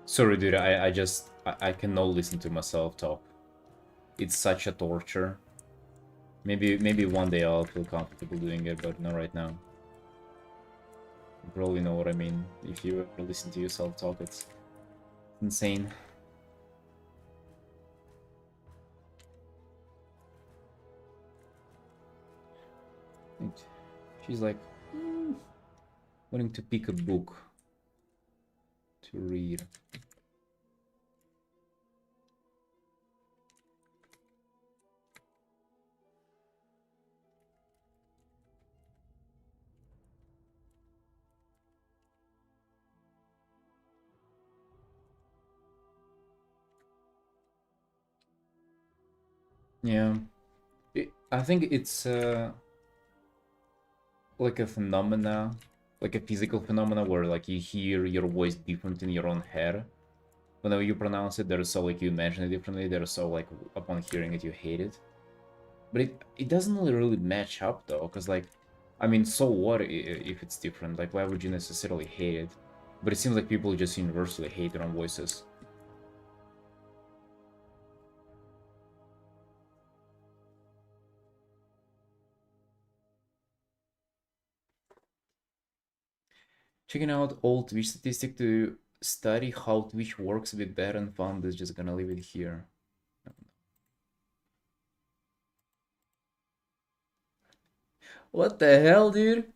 Sorry, dude, I cannot listen to myself talk. It's such a torture. Maybe one day I'll feel comfortable doing it, but not right now. You probably know what I mean. If you ever listen to yourself talk, it's insane. And she's like, wanting to pick a book to read. Yeah, I think it's like a phenomena, like a physical phenomena where like you hear your voice different in your own head. Whenever you pronounce it, there's so like you imagine it differently. There's so like upon hearing it, you hate it. But it doesn't really match up though, because like, I mean, so what if it's different? Like, why would you necessarily hate it? But it seems like people just universally hate their own voices. Checking out old Twitch statistic to study how Twitch works a bit better and found is just gonna leave it here. What the hell, dude?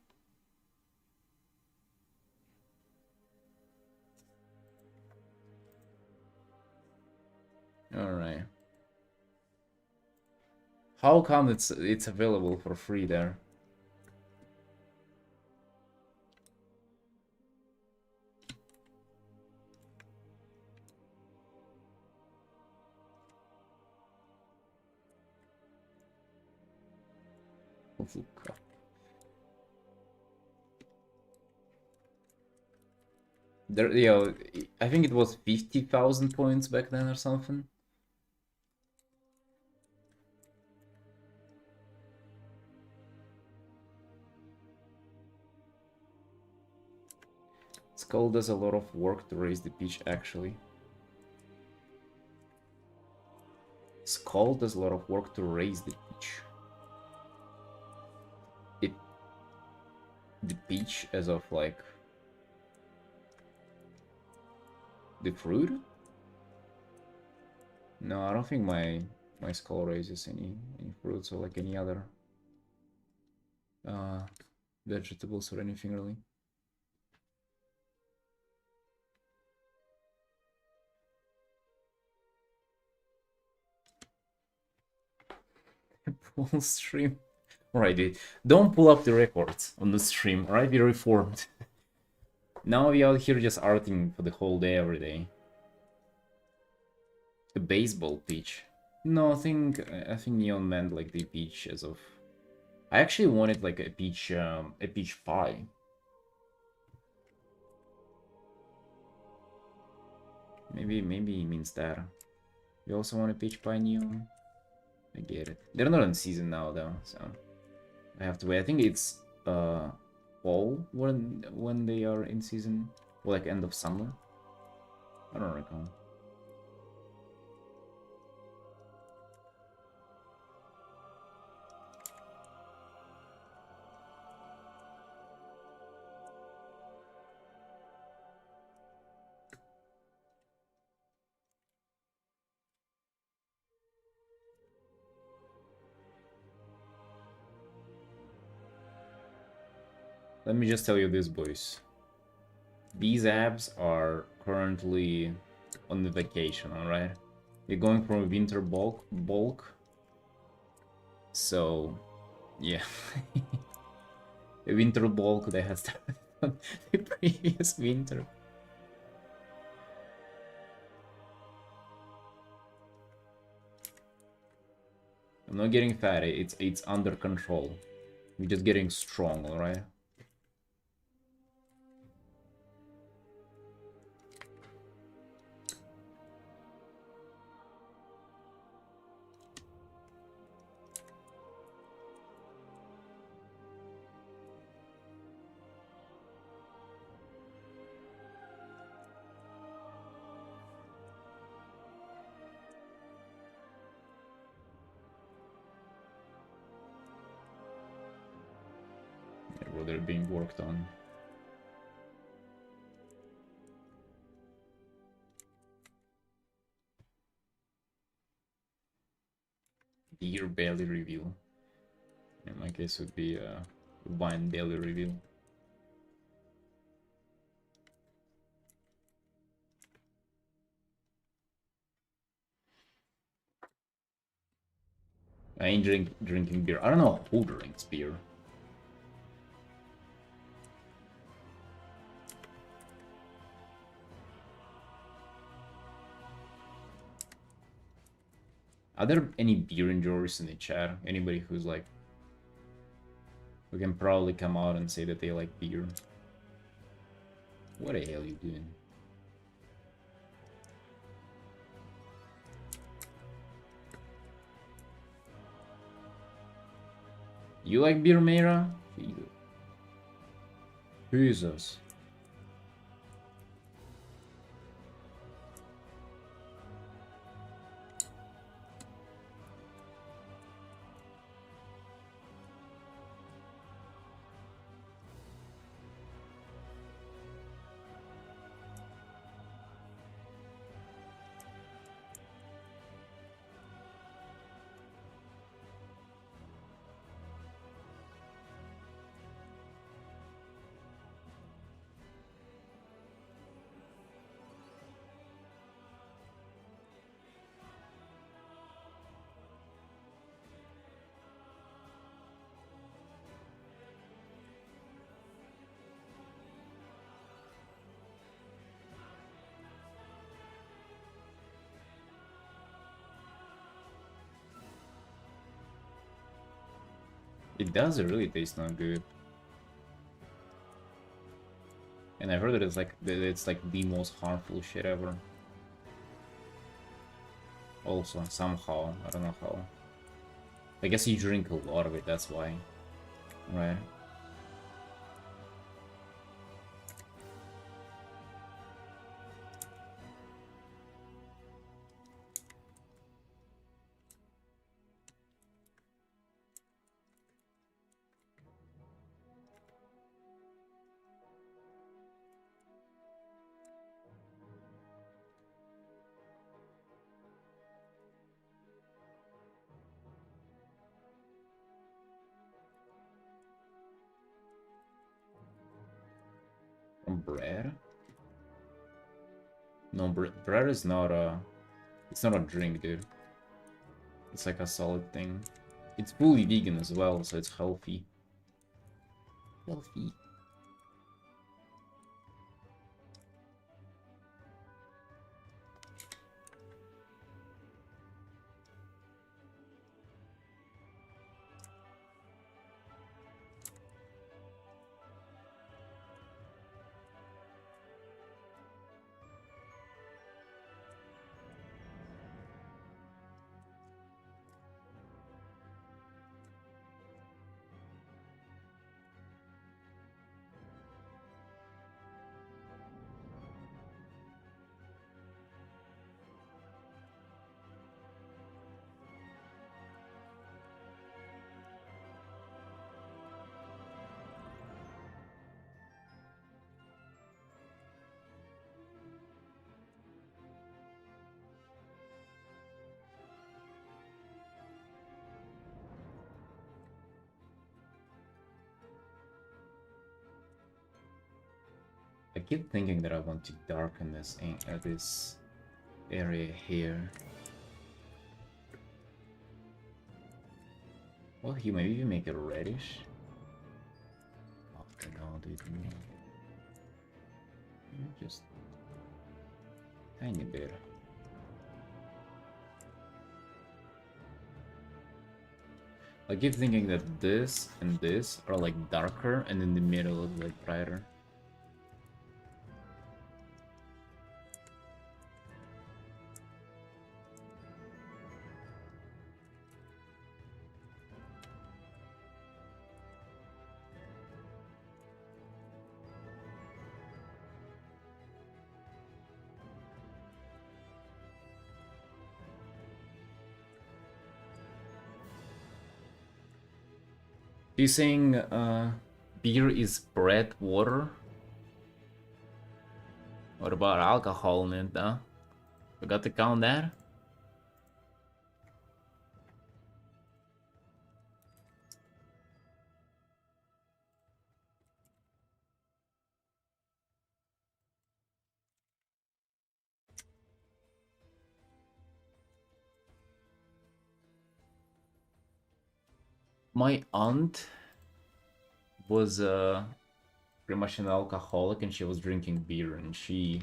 Alright. How come it's available for free there? There, yeah, I think it was 50,000 points back then or something. Skull does a lot of work to raise the pitch, actually. Skull does a lot of work to raise the pitch. The peach as of like the fruit? No, I don't think my skull raises any fruits or like any other uh vegetables or anything really. Full stream. Alright, dude. Don't pull up the records on the stream, alright? Be reformed. Now we out here just arting for the whole day, every day. A baseball pitch. No, I think Neon meant like the peach as of. I actually wanted like a peach pie. Maybe he means that. You also want a peach pie, Neon? I get it. They're not in season now though, so I have to wait. I think it's fall when they are in season, or like end of summer. I don't recall. Let me just tell you this, boys. These abs are currently on the vacation, alright? We're going from a winter bulk. So, yeah. A winter bulk that has started on the previous winter. I'm not getting fat, it's under control. We're just getting strong, alright? they're being worked on. Beer belly reveal. In my case, would be a wine belly reveal. I ain't drinking beer. I don't know who drinks beer. Are there any beer enjoyers in the chat? Anybody who's like, who can probably come out and say that they like beer? What the hell are you doing? You like beer, Mera? Jesus. It does really taste not good. And I heard that it's like the most harmful shit ever. Also, somehow, I don't know how. I guess you drink a lot of it, that's why. Right? Bread? No, bread is not a... It's not a drink, dude. It's like a solid thing. It's fully vegan as well, so it's healthy. Healthy. I keep thinking that I want to darken this this area here. Well, you maybe make it reddish. Oh, no, dude. Just tiny bit. I keep thinking that this and this are like darker, and in the middle is like brighter. He's saying beer is bread, water. What about alcohol in it, though? Forgot to count that? My aunt was pretty much an alcoholic, and she was drinking beer, and she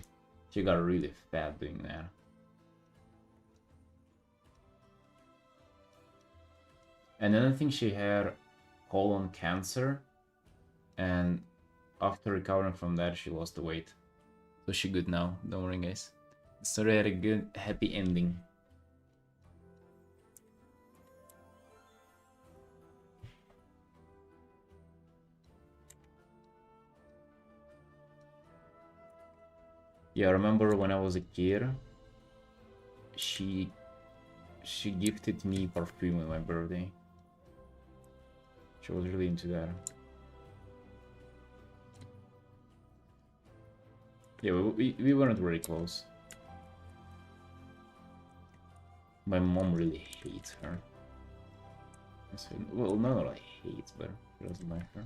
got really fat doing that. And then I think she had colon cancer, and after recovering from that, she lost the weight. So she good now. Don't worry, guys. The story had a good, happy ending. Yeah, I remember when I was a kid, she gifted me perfume on my birthday. She was really into that. Yeah, we weren't very close. My mom really hates her. Well, not really hates, but she doesn't like her.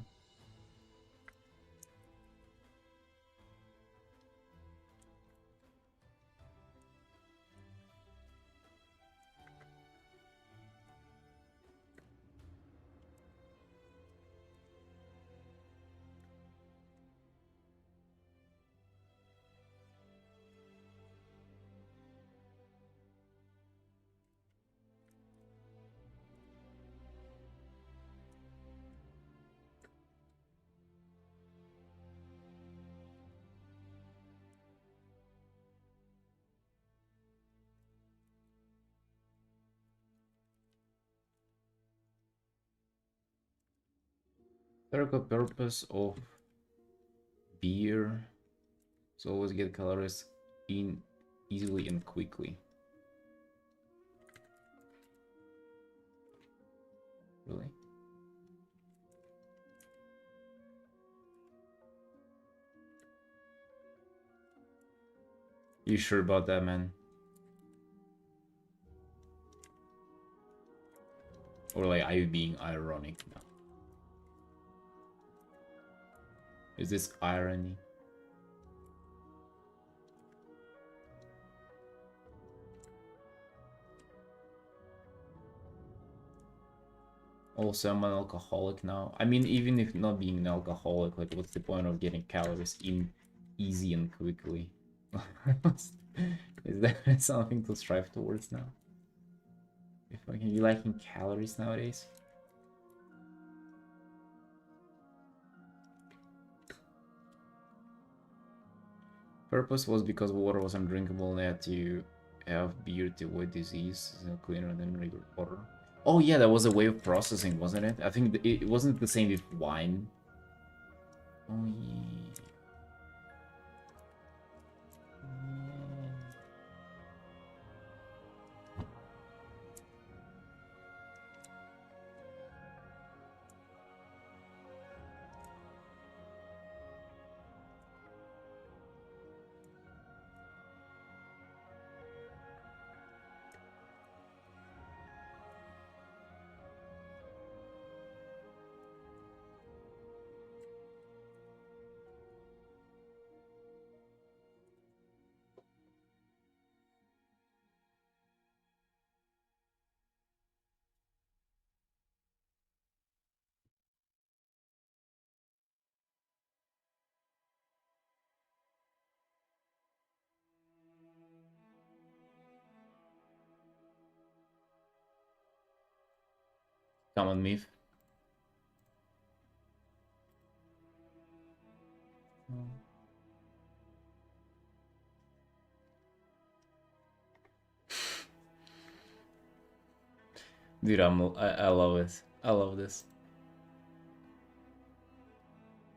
Theoretical purpose of beer is always get calories in easily and quickly. Really? You sure about that, man? Or like, are you being ironic now? Is this irony? Also, I'm an alcoholic now. I mean, even if not being an alcoholic, like, what's the point of getting calories in easy and quickly? Is that something to strive towards now? If I can be liking calories nowadays? Purpose was because water was undrinkable and they had to have beer to avoid disease, cleaner than regular water. Oh yeah, that was a way of processing, wasn't it? I think it wasn't the same with wine. Oh yeah. Common myth. Dude, I love it. I love this.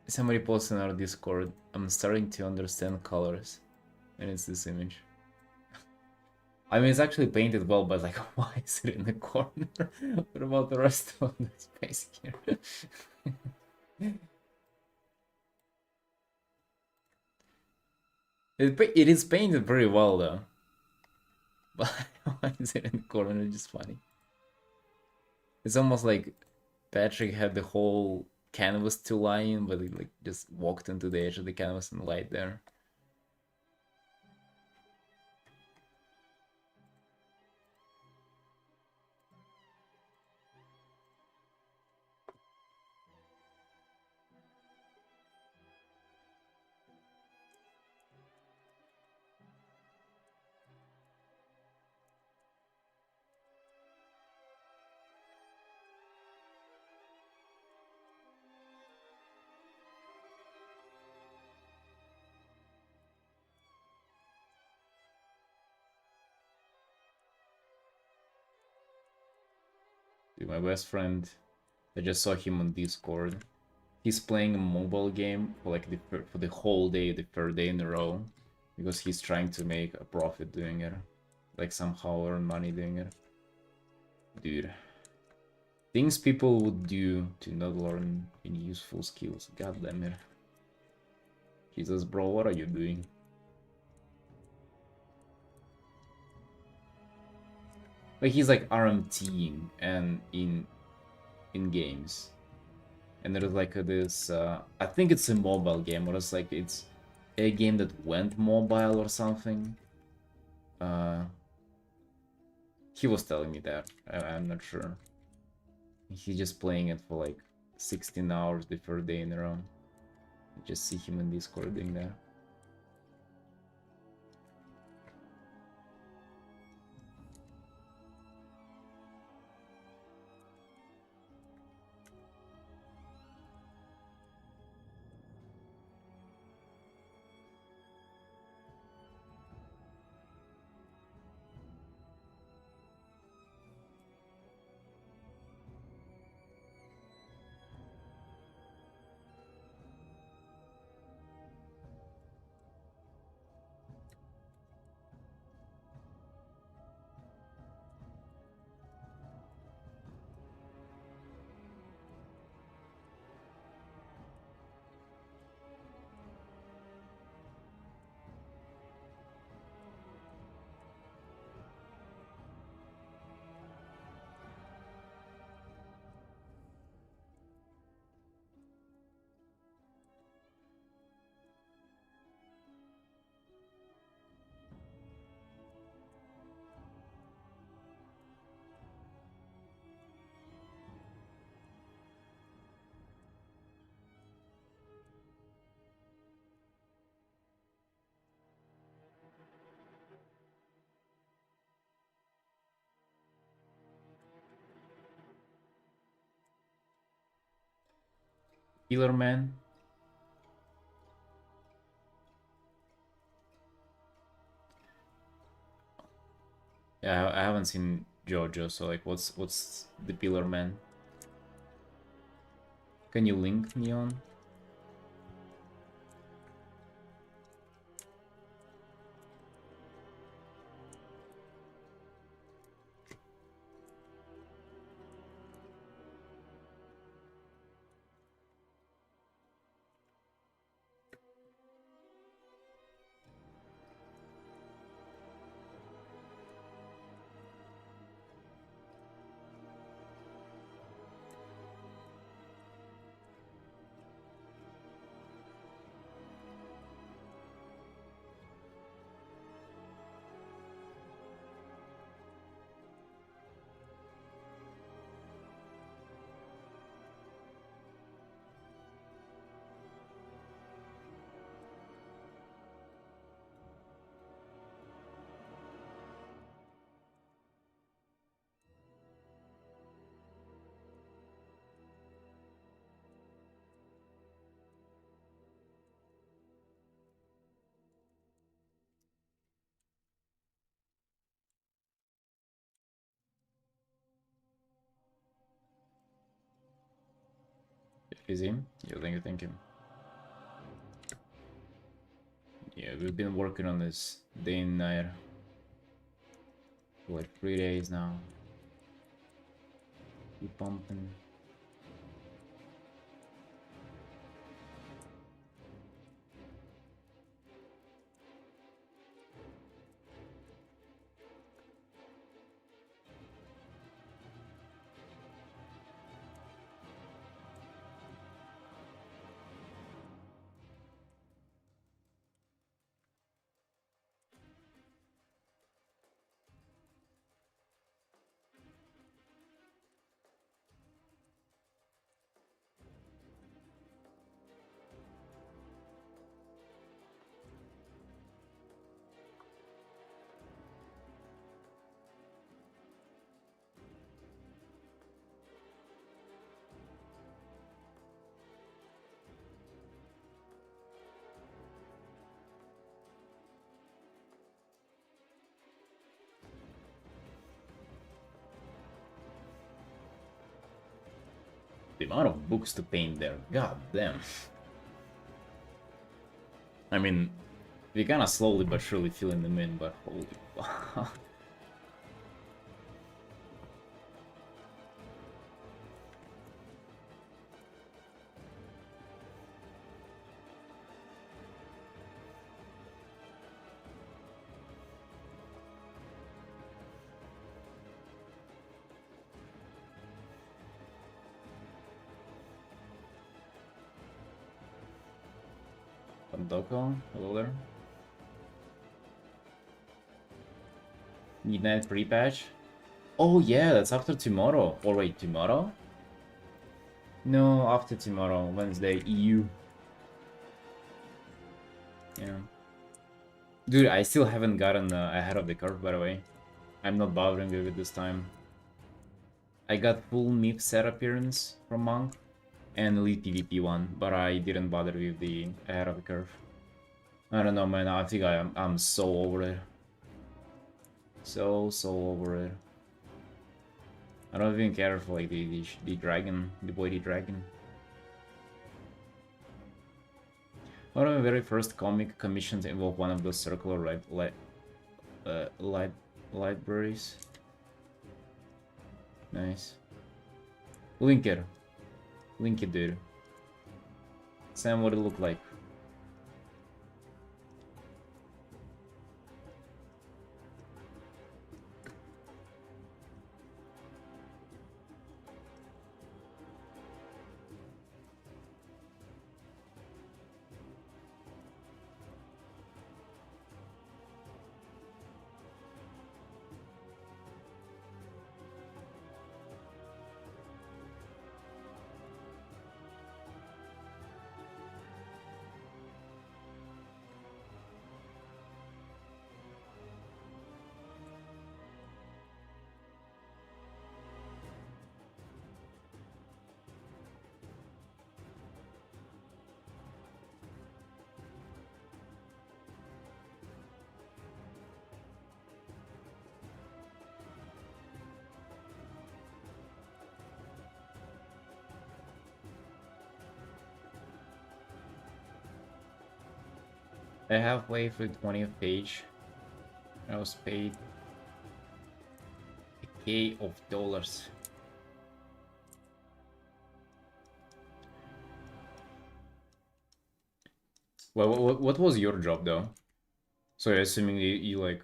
Somebody posted in our Discord, I'm starting to understand colors. And it's this image. I mean, it's actually painted well, but like, why is it in the corner? What about the rest of the space here? It is painted very well though. But why is it in the corner? It's just funny. It's almost like Patrick had the whole canvas to lie in, but he like just walked into the edge of the canvas and lied there. Dude, my best friend, I just saw him on Discord. He's playing a mobile game for like for the whole day, the third day in a row, because he's trying to make a profit doing it, like somehow earn money doing it. Dude, things people would do to not learn any useful skills. God damn it. Jesus, bro, what are you doing? Like he's like RMTing and in games. And there's like this I think it's a mobile game, or it's like it's a game that went mobile or something. Uh he was telling me that. I'm not sure. He's just playing it for like 16 hours the third day in a row. I just see him in Discord doing that. Killer Man. Yeah, I haven't seen JoJo, so like what's the Pillar Man? Can you link me on? Is him? You think him? Yeah, we've been working on this day and night for like 3 days now. Keep pumping. The amount of books to paint there, god damn. I mean, we kinda slowly but surely filling them in, but holy fuck. Doko, hello there. Midnight pre-patch? Oh yeah, that's after tomorrow. Or wait, tomorrow? No, after tomorrow, Wednesday, EU. Yeah. Dude, I still haven't gotten ahead of the curve, by the way. I'm not bothering with it this time. I got full MIP set appearance from Monk and Elite PvP one, but I didn't bother with the ahead of the curve. I don't know, man. I think I'm so over it. So over it. I don't even care for like the dragon, the boy the dragon. One of the very first comic commissions involved one of those circular libraries. Nice. Link it. Link it, dude. Sam, what it look like? I halfway through the 20th page. I was paid $1,000 of dollars. Well, what was your job though? So assuming you like,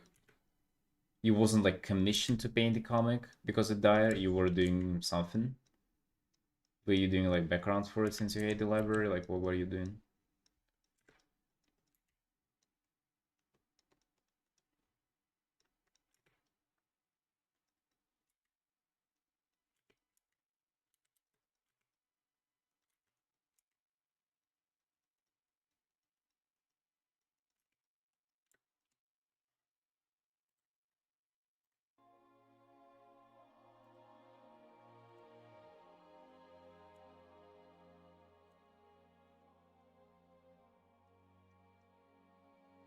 you wasn't like commissioned to paint the comic because it died, you were doing something? Were you doing like backgrounds for it since you hate the library? Like what were you doing?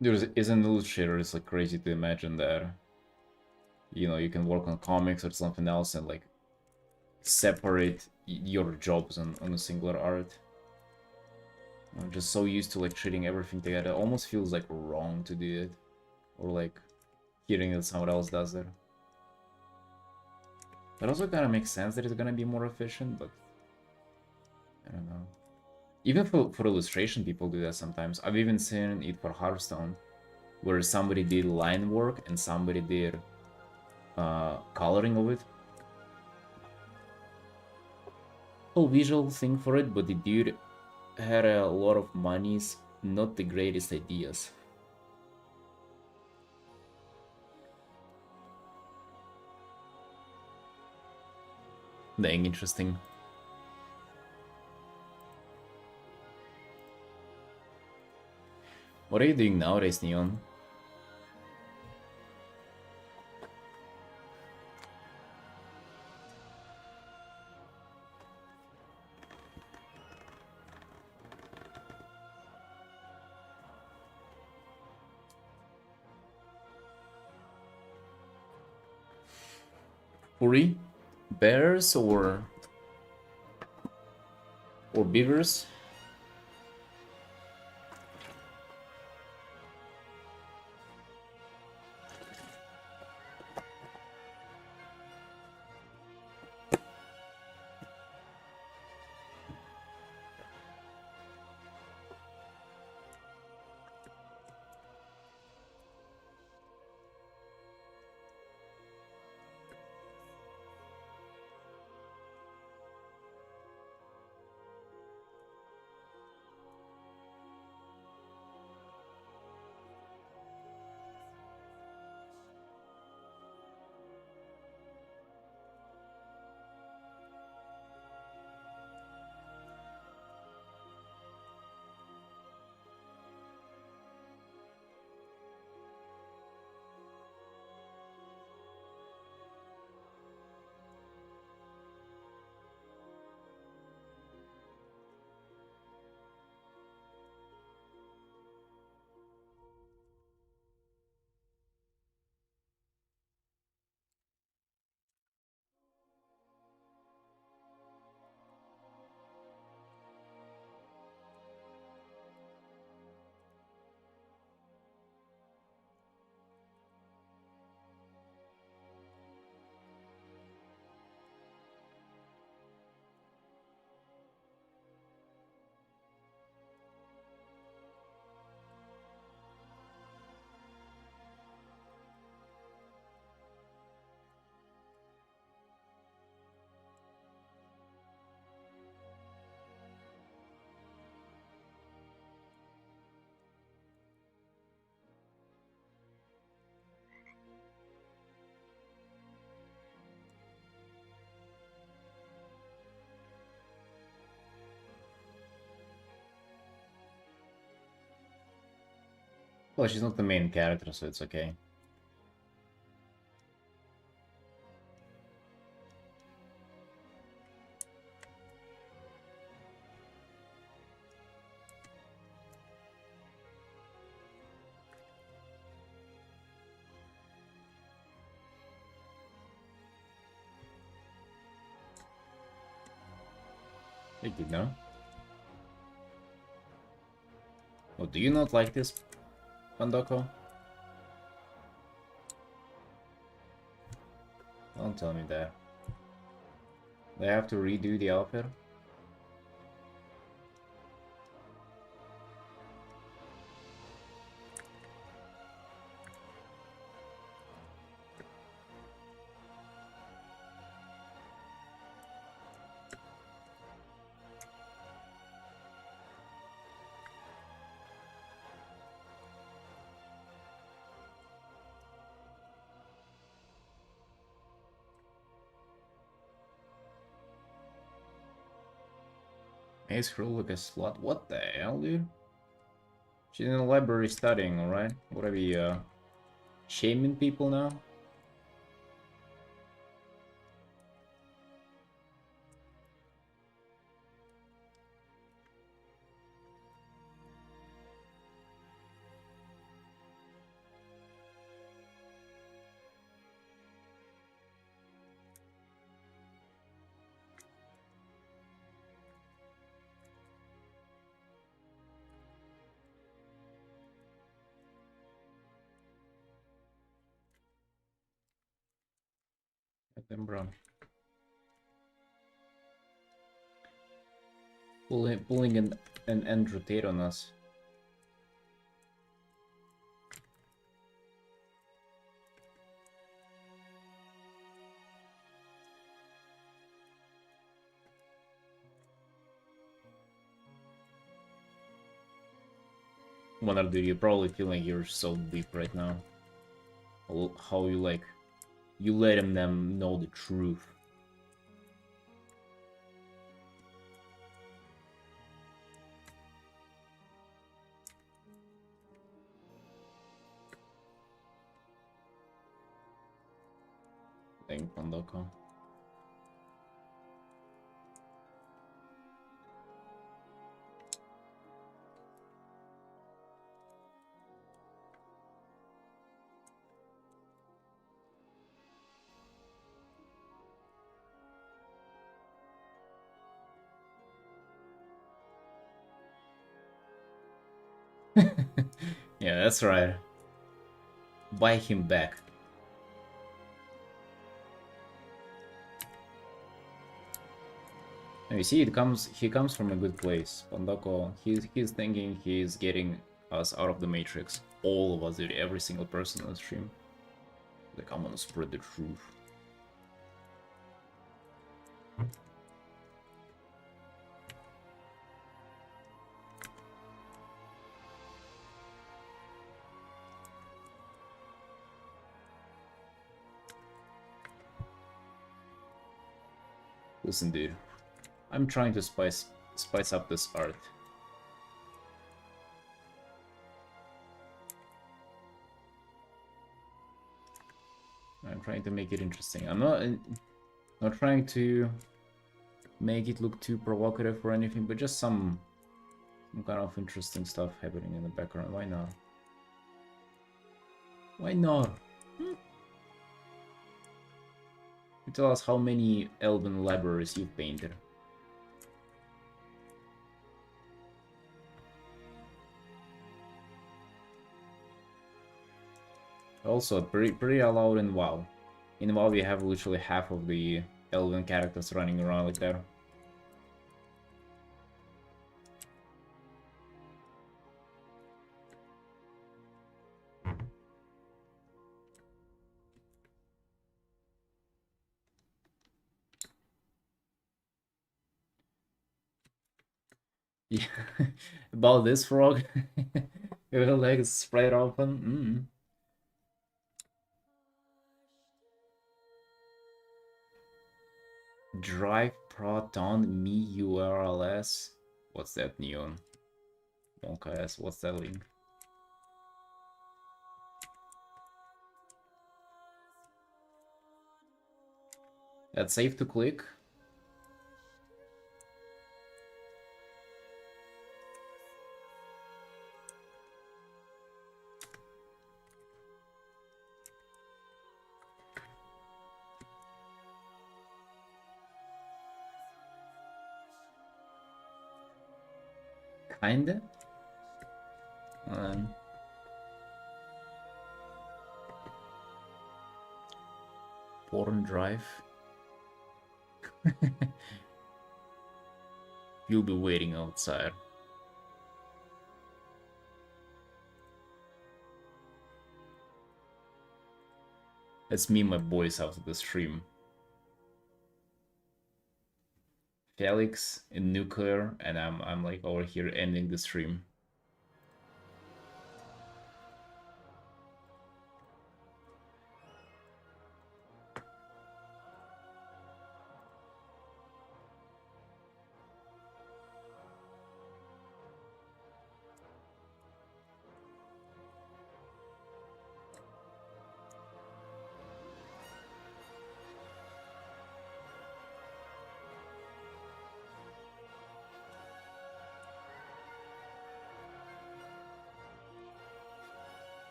There is an illustrator, it's like crazy to imagine that, you know, you can work on comics or something else and like separate your jobs on a singular art. I'm just so used to like treating everything together. It almost feels like wrong to do it. Or like hearing that someone else does it. That also kind of makes sense that it's gonna be more efficient, but I don't know. Even for illustration, people do that sometimes. I've even seen it for Hearthstone, where somebody did line work and somebody did coloring of it. Whole visual thing for it, but the dude had a lot of monies, not the greatest ideas. Dang, interesting. What are you doing nowadays, Neon? Uri? Bears or... Or beavers. Well, she's not the main character, so it's okay. You did know. Oh, do you not like this, Pandoko? Don't tell me that. They have to redo the outfit? Ace Crew look a slut. What the hell, dude? She's in the library studying, alright? What are we, shaming people now? Let them run. Pulling an end rotate on us. Wonder, dude, you're probably feeling you're so deep right now. How you like, you letting them know the truth. Thank Pandoko. Yeah, that's right. Buy him back. And you see, he comes from a good place. Pandako, he's thinking he's getting us out of the matrix. All of us, dude, every single person on the stream. Like, I'm gonna spread the truth. Listen, dude, I'm trying to spice up this art. I'm trying to make it interesting. I'm not trying to make it look too provocative or anything, but just some kind of interesting stuff happening in the background. Why not? Why not? You tell us how many elven libraries you've painted. Also, pretty allowed in WoW. In WoW, we have literally half of the elven characters running around like that. Yeah, about this frog, your legs spread open. Drive proton me URLs. What's that neon? Monka S. What's that link? That's safe to click. Kinda. Porn drive. You'll be waiting outside. That's me and my boys after the stream. Felix in nuclear, and I'm like over here ending the stream.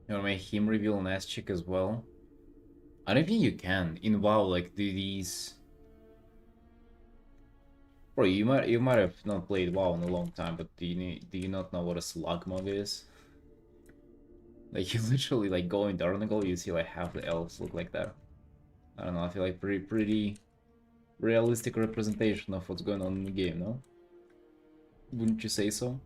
You wanna make him reveal an ass chick as well? I don't think you can. In WoW, like these. Bro, you might have not played WoW in a long time, but do you not know what a slug mug is? Like you literally like go in Darnagle, you see like half the elves look like that. I don't know. I feel like pretty realistic representation of what's going on in the game, no? Wouldn't you say so?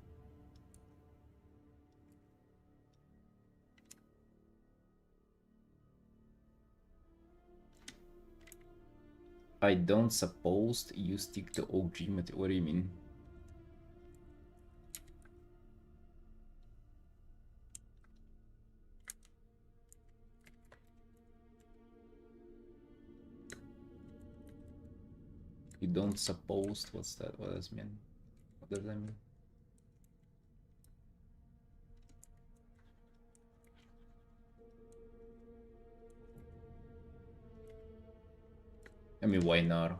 I don't suppose you stick to OG material. What do you mean? You don't suppose? What's that? What does that mean? What does that mean? I mean, why not?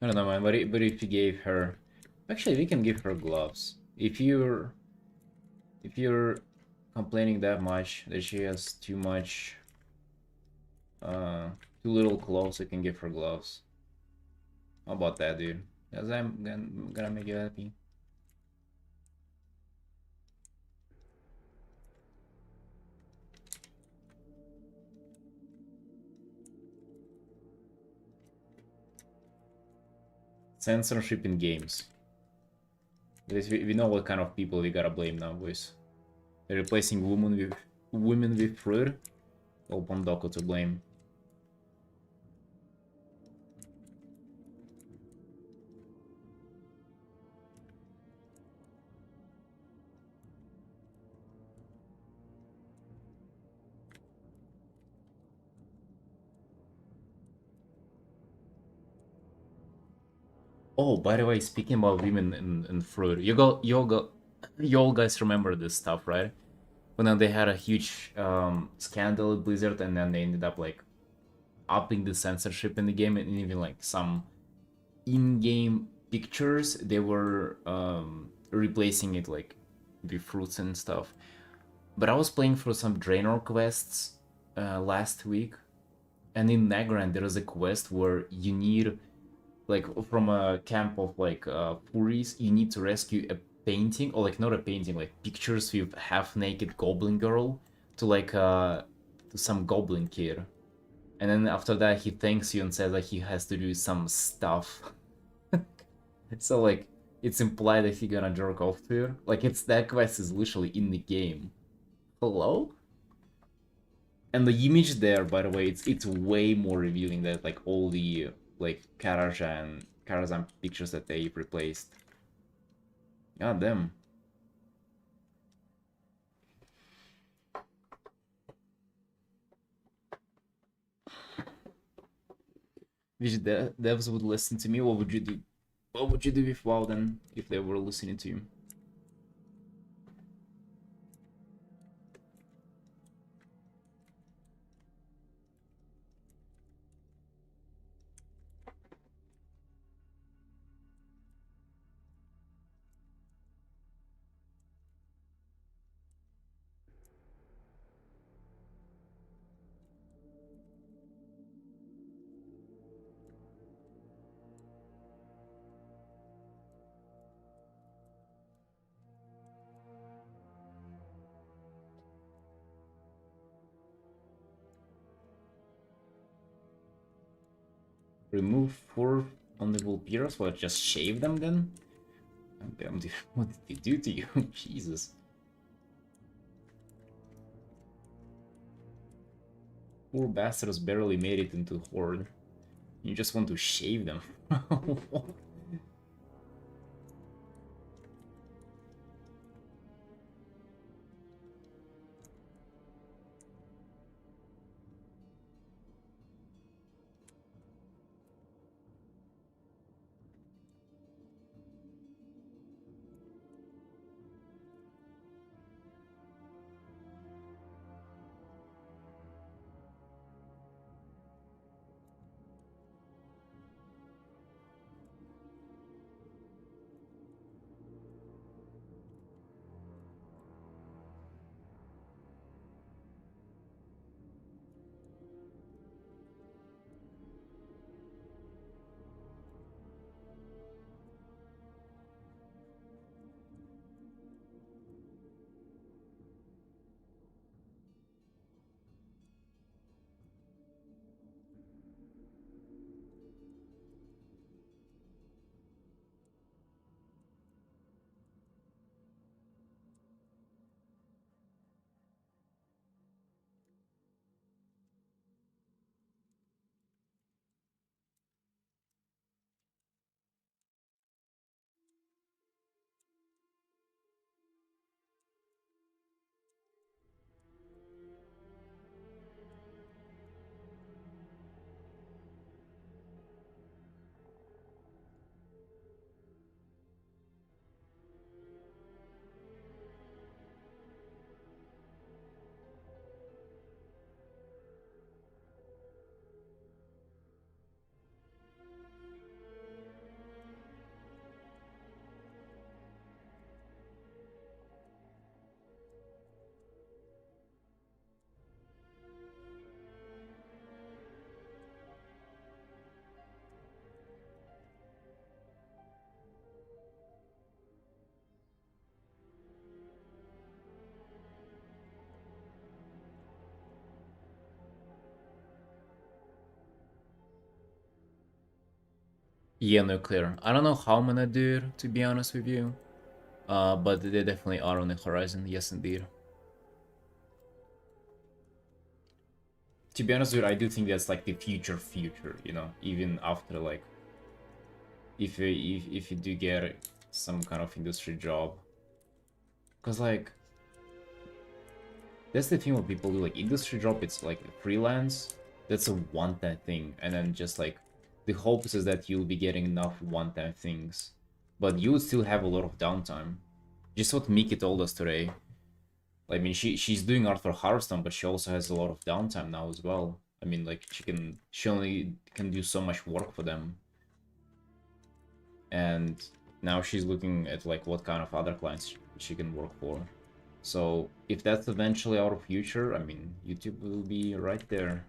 I don't know, man. But if you gave her, actually, we can give her gloves. If you're complaining that much that she has too much, too little clothes, you can give her gloves. How about that, dude? Cause I'm gonna make you happy. Censorship in games. We know what kind of people we gotta blame now, boys. They're replacing women with fruit. All Pondoko to blame. Oh, by the way, speaking about women in fruit, you all guys remember this stuff, right? When then they had a huge scandal at Blizzard, and then they ended up like upping the censorship in the game, and even like some in-game pictures they were replacing it like with fruits and stuff. But I was playing for some Draenor quests last week, and in Nagrand there is a quest where you need, like, from a camp of like Furies, you need to rescue a painting, or like not a painting, like pictures with half-naked goblin girl to like to some goblin kid. And then after that he thanks you and says that he has to do some stuff. So like it's implied that he gonna jerk off to her. Like it's that quest is literally in the game. Hello? And the image there, by the way, it's way more revealing than like all the like Karazhan pictures that they replaced. God damn. If devs would listen to me, what would you do? What would you do with WoW then, if they were listening to you? Remove 4 on the Vulpyros? What, just shave them then? Damn, dude, what did they do to you? Jesus. Poor bastards barely made it into Horde. You just want to shave them. Yeah, nuclear. I don't know how I'm gonna do it, to be honest with you. But they definitely are on the horizon. Yes, indeed. To be honest with you, I do think that's like the future, you know, even after like if you do get some kind of industry job, because like that's the thing what people do, like industry job, it's like freelance, that's a one-time thing, and then just like the hopes is that you'll be getting enough one-time things, but you would still have a lot of downtime. Just what Miki told us today. I mean, she's doing art for Hearthstone, but she also has a lot of downtime now as well. I mean, like she only can do so much work for them, and now she's looking at like what kind of other clients she can work for. So if that's eventually our future, I mean, YouTube will be right there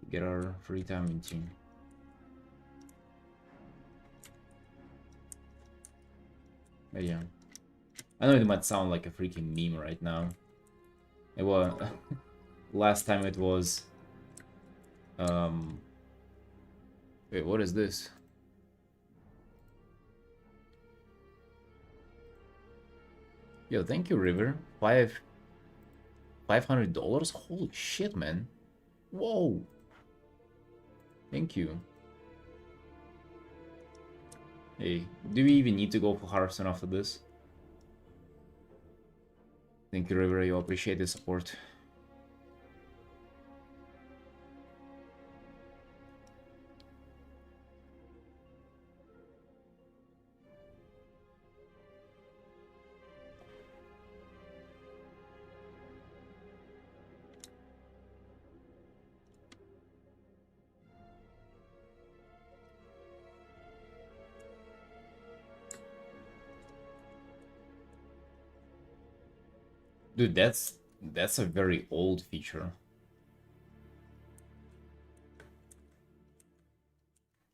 to get our free time into. But yeah, I know it might sound like a freaking meme right now. It was last time it was wait, what is this? Yo, thank you, River. $500? Holy shit, man. Whoa. Thank you. Hey, do we even need to go for Hearthstone after this? Thank you, River. You appreciate the support. Dude, that's a very old feature.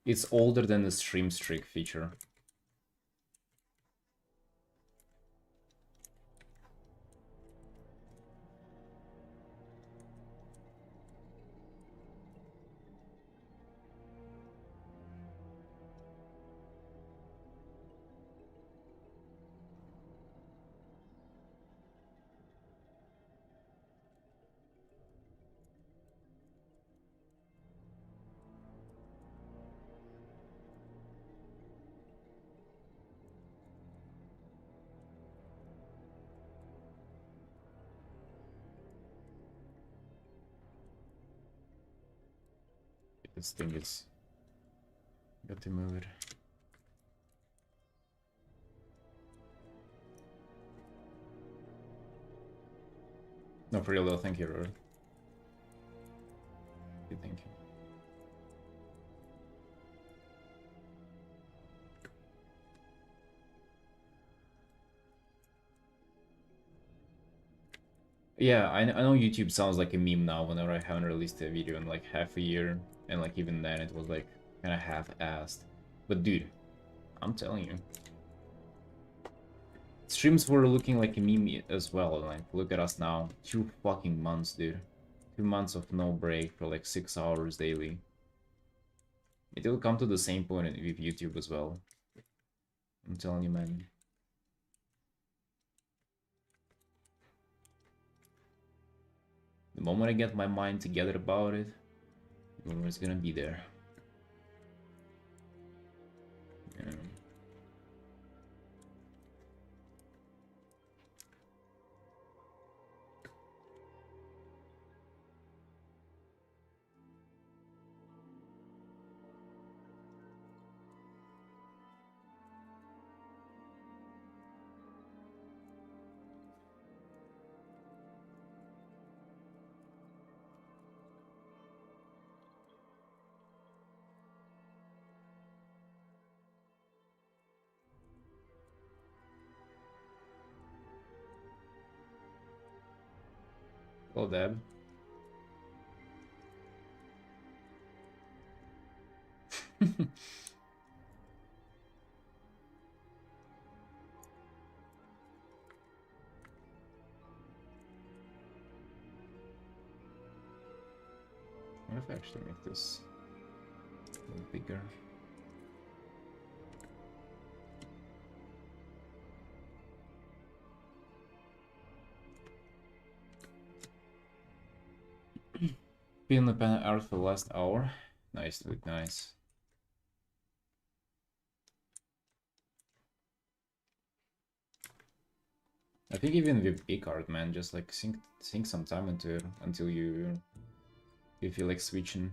It's older than the stream streak feature. This thing is got to move it. No, for real though, thank you, Rory. Thank you. Yeah, I know YouTube sounds like a meme now whenever I haven't released a video in like half a year, and like even then it was like kind of half-assed. But dude, I'm telling you, streams were looking like a meme as well. Like, look at us now, 2 fucking months, dude. 2 months of no break for like 6 hours daily. It will come to the same point with YouTube as well. I'm telling you, man. The moment I get my mind together about it, it's gonna be there. Yeah. Well, Deb. What if I actually make this a little bigger? Been on the pen art for the last hour. Nice, dude, nice. I think even with A-card, man, just like sink some time into it until you feel like switching.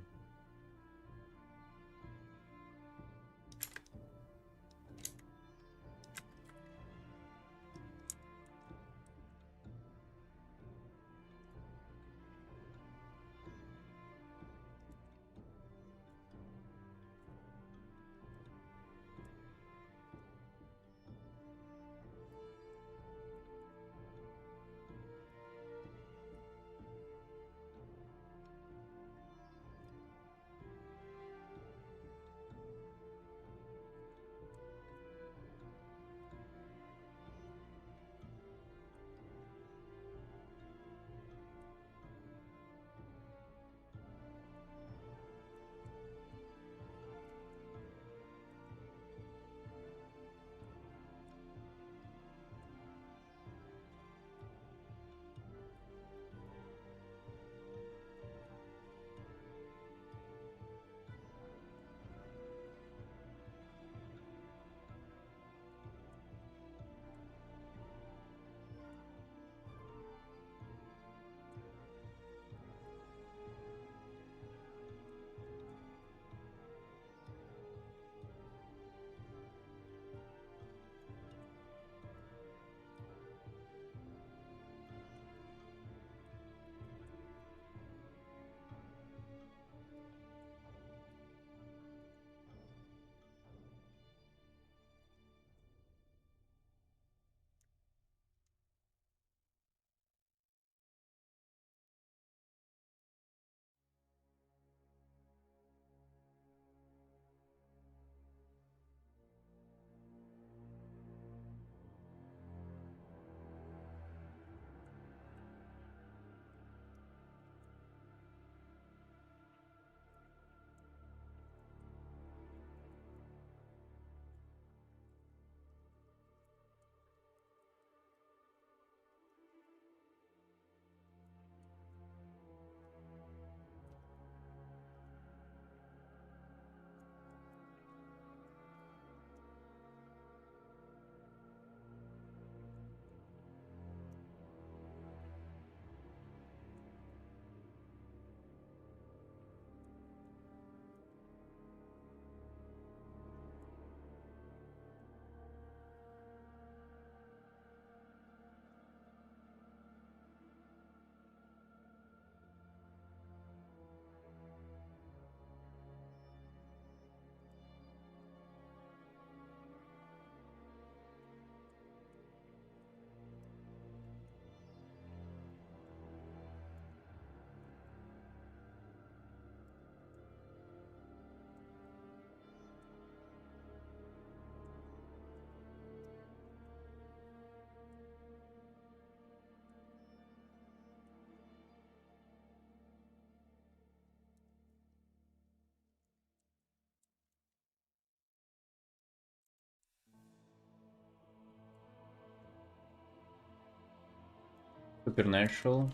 Supernatural.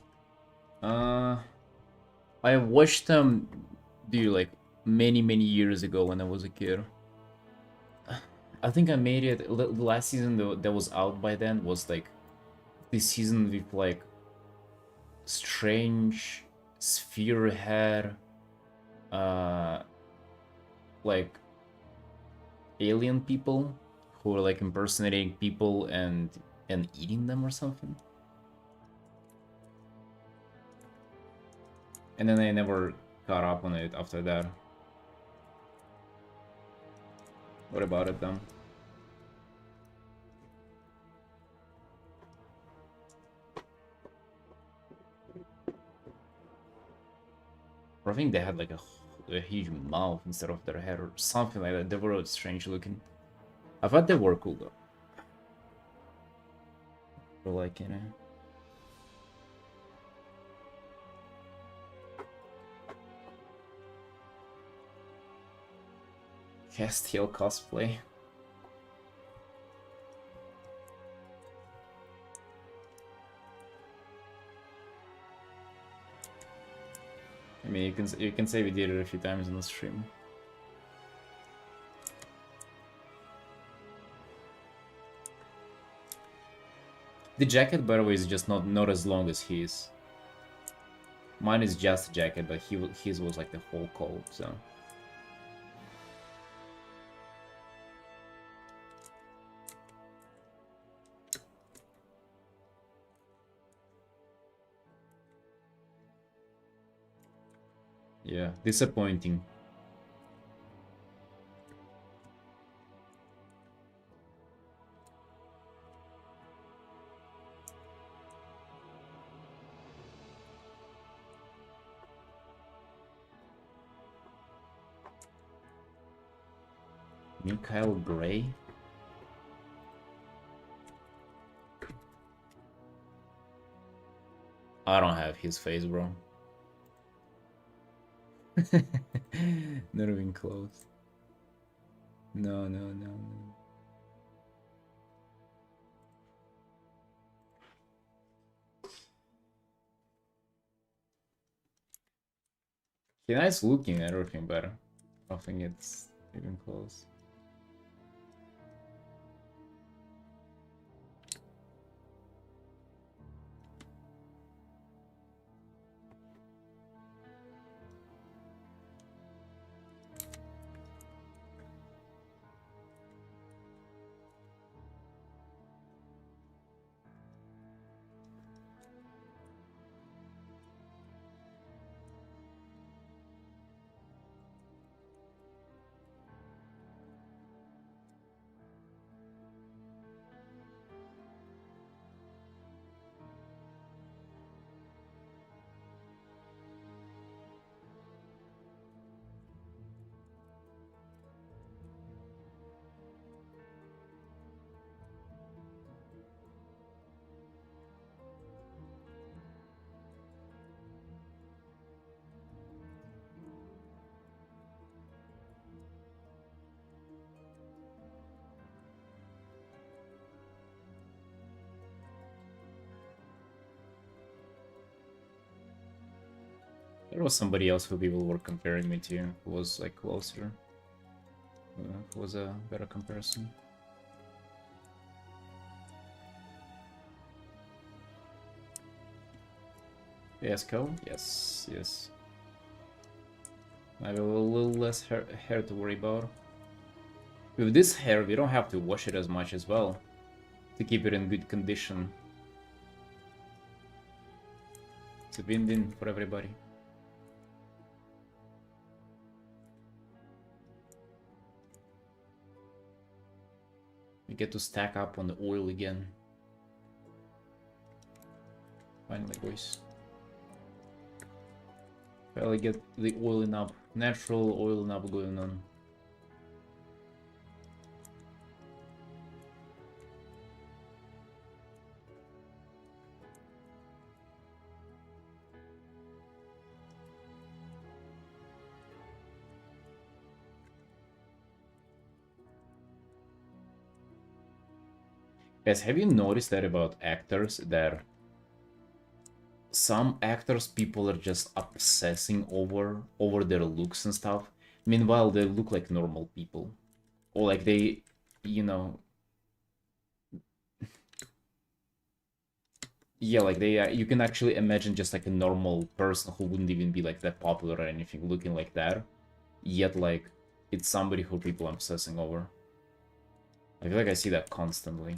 I watched them do like many years ago when I was a kid. I think I made it the last season that was out by then was like this season with like strange sphere head like alien people who are like impersonating people and eating them or something. And then I never caught up on it after that. What about it then? Or I think they had like a huge mouth instead of their head or something like that. They were strange looking. I thought they were cool though. But like, you know. Castiel cosplay. I mean, you can say we did it a few times in the stream. The jacket, by the way, is just not as long as his. Mine is just a jacket, but his was like the whole coat, so. Yeah, disappointing. Mikhail Gray? I don't have his face, bro. Not even close. No. He's nice looking and everything, but I don't think it's even close. There was somebody else who people were comparing me to, who was like closer. Who was a better comparison. Yes, Co? Yes. I have a little less hair to worry about. With this hair, we don't have to wash it as much as well, to keep it in good condition. It's a win-win for everybody. We get to stack up on the oil again. Finally, boys. Finally get the oiling up, natural oiling up going on. Guys, have you noticed that about actors, that some actors people are just obsessing over their looks and stuff, meanwhile they look like normal people, or like they, you know, yeah, like they you can actually imagine just like a normal person who wouldn't even be like that popular or anything looking like that, yet like it's somebody who people are obsessing over. I feel like I see that constantly.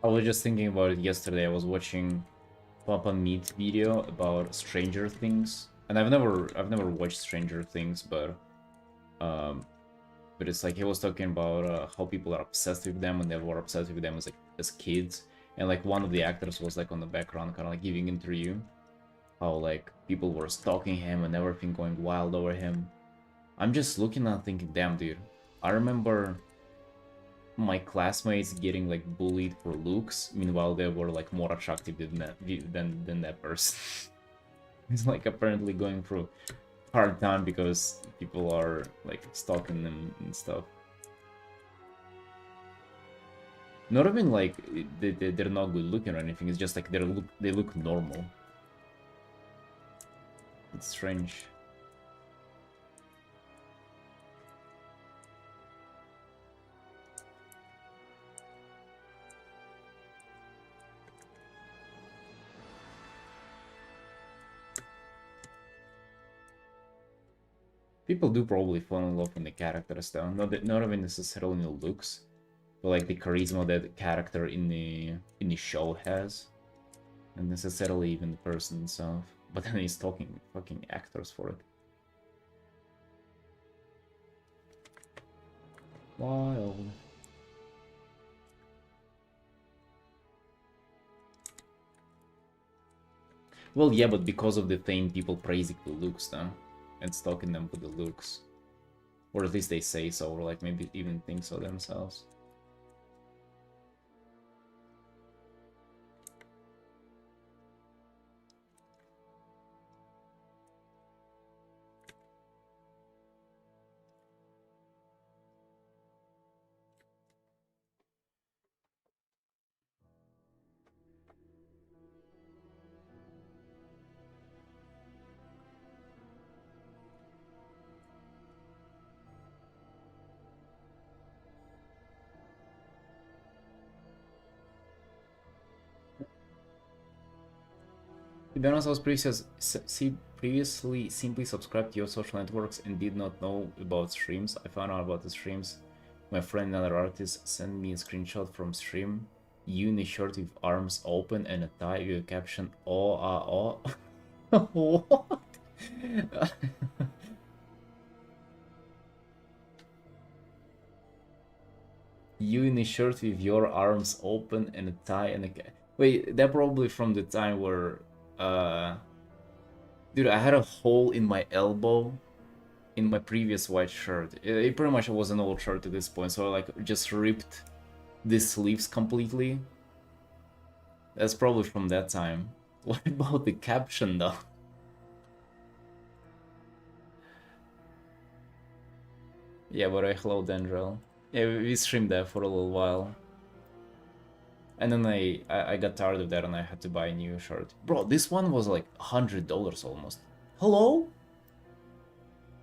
I was just thinking about it yesterday. I was watching Papa Meat video about Stranger Things, and I've never watched Stranger Things, but it's like he was talking about how people are obsessed with them, and they were obsessed with them as kids, and like one of the actors was like on the background, kind of like giving interview, how like people were stalking him and everything, going wild over him. I'm just looking and thinking, damn, dude. I remember my classmates getting like bullied for looks, meanwhile they were like more attractive than that person. He's like apparently going through hard time because people are like stalking them and stuff. Not even like they're not good looking or anything. It's just like they look normal. It's strange. People do probably fall in love with the characters though. Not even necessarily in the looks, but like the charisma that the character in the show has. And necessarily even the person himself. But then he's talking fucking actors for it. Wild. Well, yeah, but because of the thing, people praising the looks though. And stalking them for the looks. Or at least they say so, or like maybe even think so themselves. To be honest, I was previously simply subscribed to your social networks and did not know about streams. I found out about the streams. My friend, another artist, sent me a screenshot from stream. You in a shirt with arms open and a tie with a caption, "Oh, ah, oh." What? You in a shirt with your arms open and a tie and a wait, that probably from the time where dude, I had a hole in my elbow in my previous white shirt. It pretty much was an old shirt at this point, so I like just ripped the sleeves completely. That's probably from that time. What about the caption though? Yeah, but I hello Dendrel. Yeah, we streamed that for a little while. And then I got tired of that and I had to buy a new shirt. Bro, this one was like $100 almost. Hello?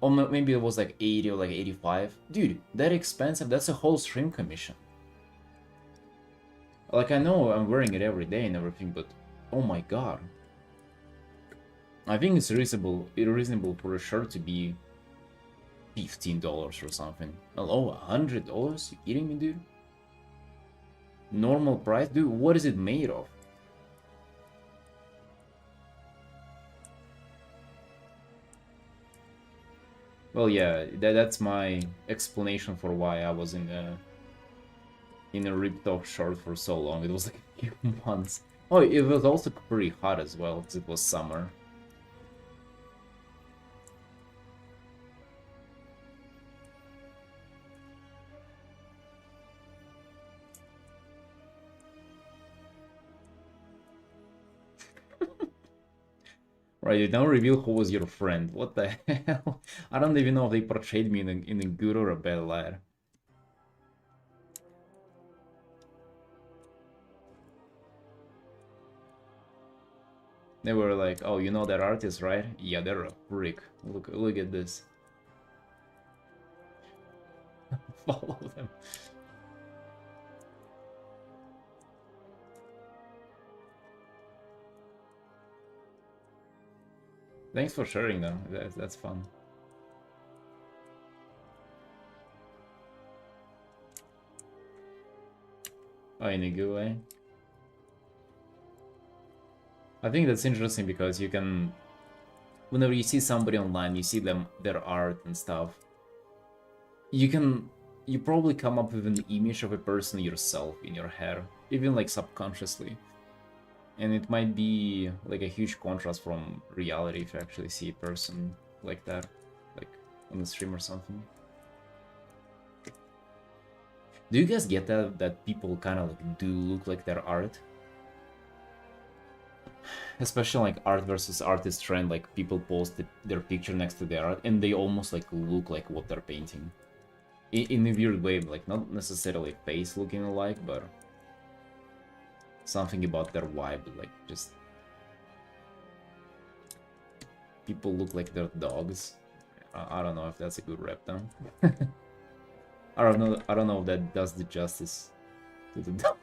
Or maybe it was like 80 or like 85. Dude, that expensive? That's a whole stream commission. Like, I know I'm wearing it every day and everything, but oh my god. I think it's reasonable for a shirt to be $15 or something. Oh, $100? You kidding me, dude? Normal price? Dude, what is it made of? Well, yeah, that's my explanation for why I was in a ripped off shirt for so long. It was like a few months. Oh, it was also pretty hot as well, because it was summer. Right, you don't reveal who was your friend. What the hell? I don't even know if they portrayed me in a good or a bad light. They were like, oh, you know that artist, right? Yeah, they're a freak. Look at this. Follow them. Thanks for sharing them. That's fun. Oh, in a good way. I think that's interesting because you can, whenever you see somebody online, you see their art and stuff. You probably come up with an image of a person yourself in your head, even like subconsciously. And it might be like a huge contrast from reality if you actually see a person like that. Like, on the stream or something. Do you guys get that people kind of like do look like their art? Especially like art versus artist trend, like people post their picture next to their art and they almost like look like what they're painting. In a weird way, like not necessarily face looking alike, but something about their vibe, like just people look like they're dogs. I don't know if that's a good rep though. I don't know if that does the justice to the dog.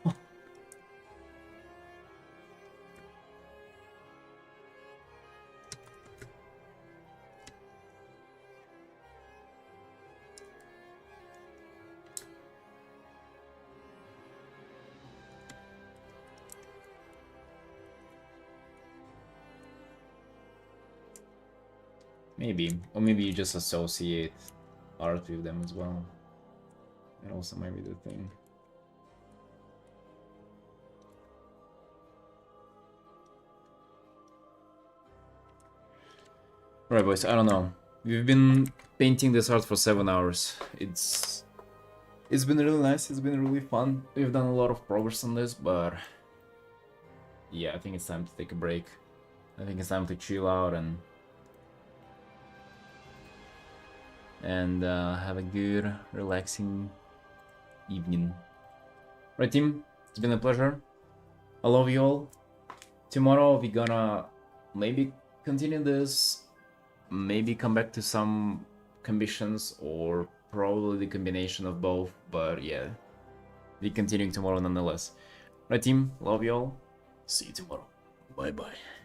Maybe. Or maybe you just associate art with them as well. That also might be the thing. Alright boys, I don't know. We've been painting this art for 7 hours. It's been really nice, it's been really fun. We've done a lot of progress on this, but yeah, I think it's time to take a break. I think it's time to chill out and have a good, relaxing evening. Right, team? It's been a pleasure. I love you all. Tomorrow we're gonna maybe continue this, maybe come back to some commissions, or probably the combination of both, but yeah, we're continuing tomorrow nonetheless. Right, team? Love you all. See you tomorrow. Bye-bye.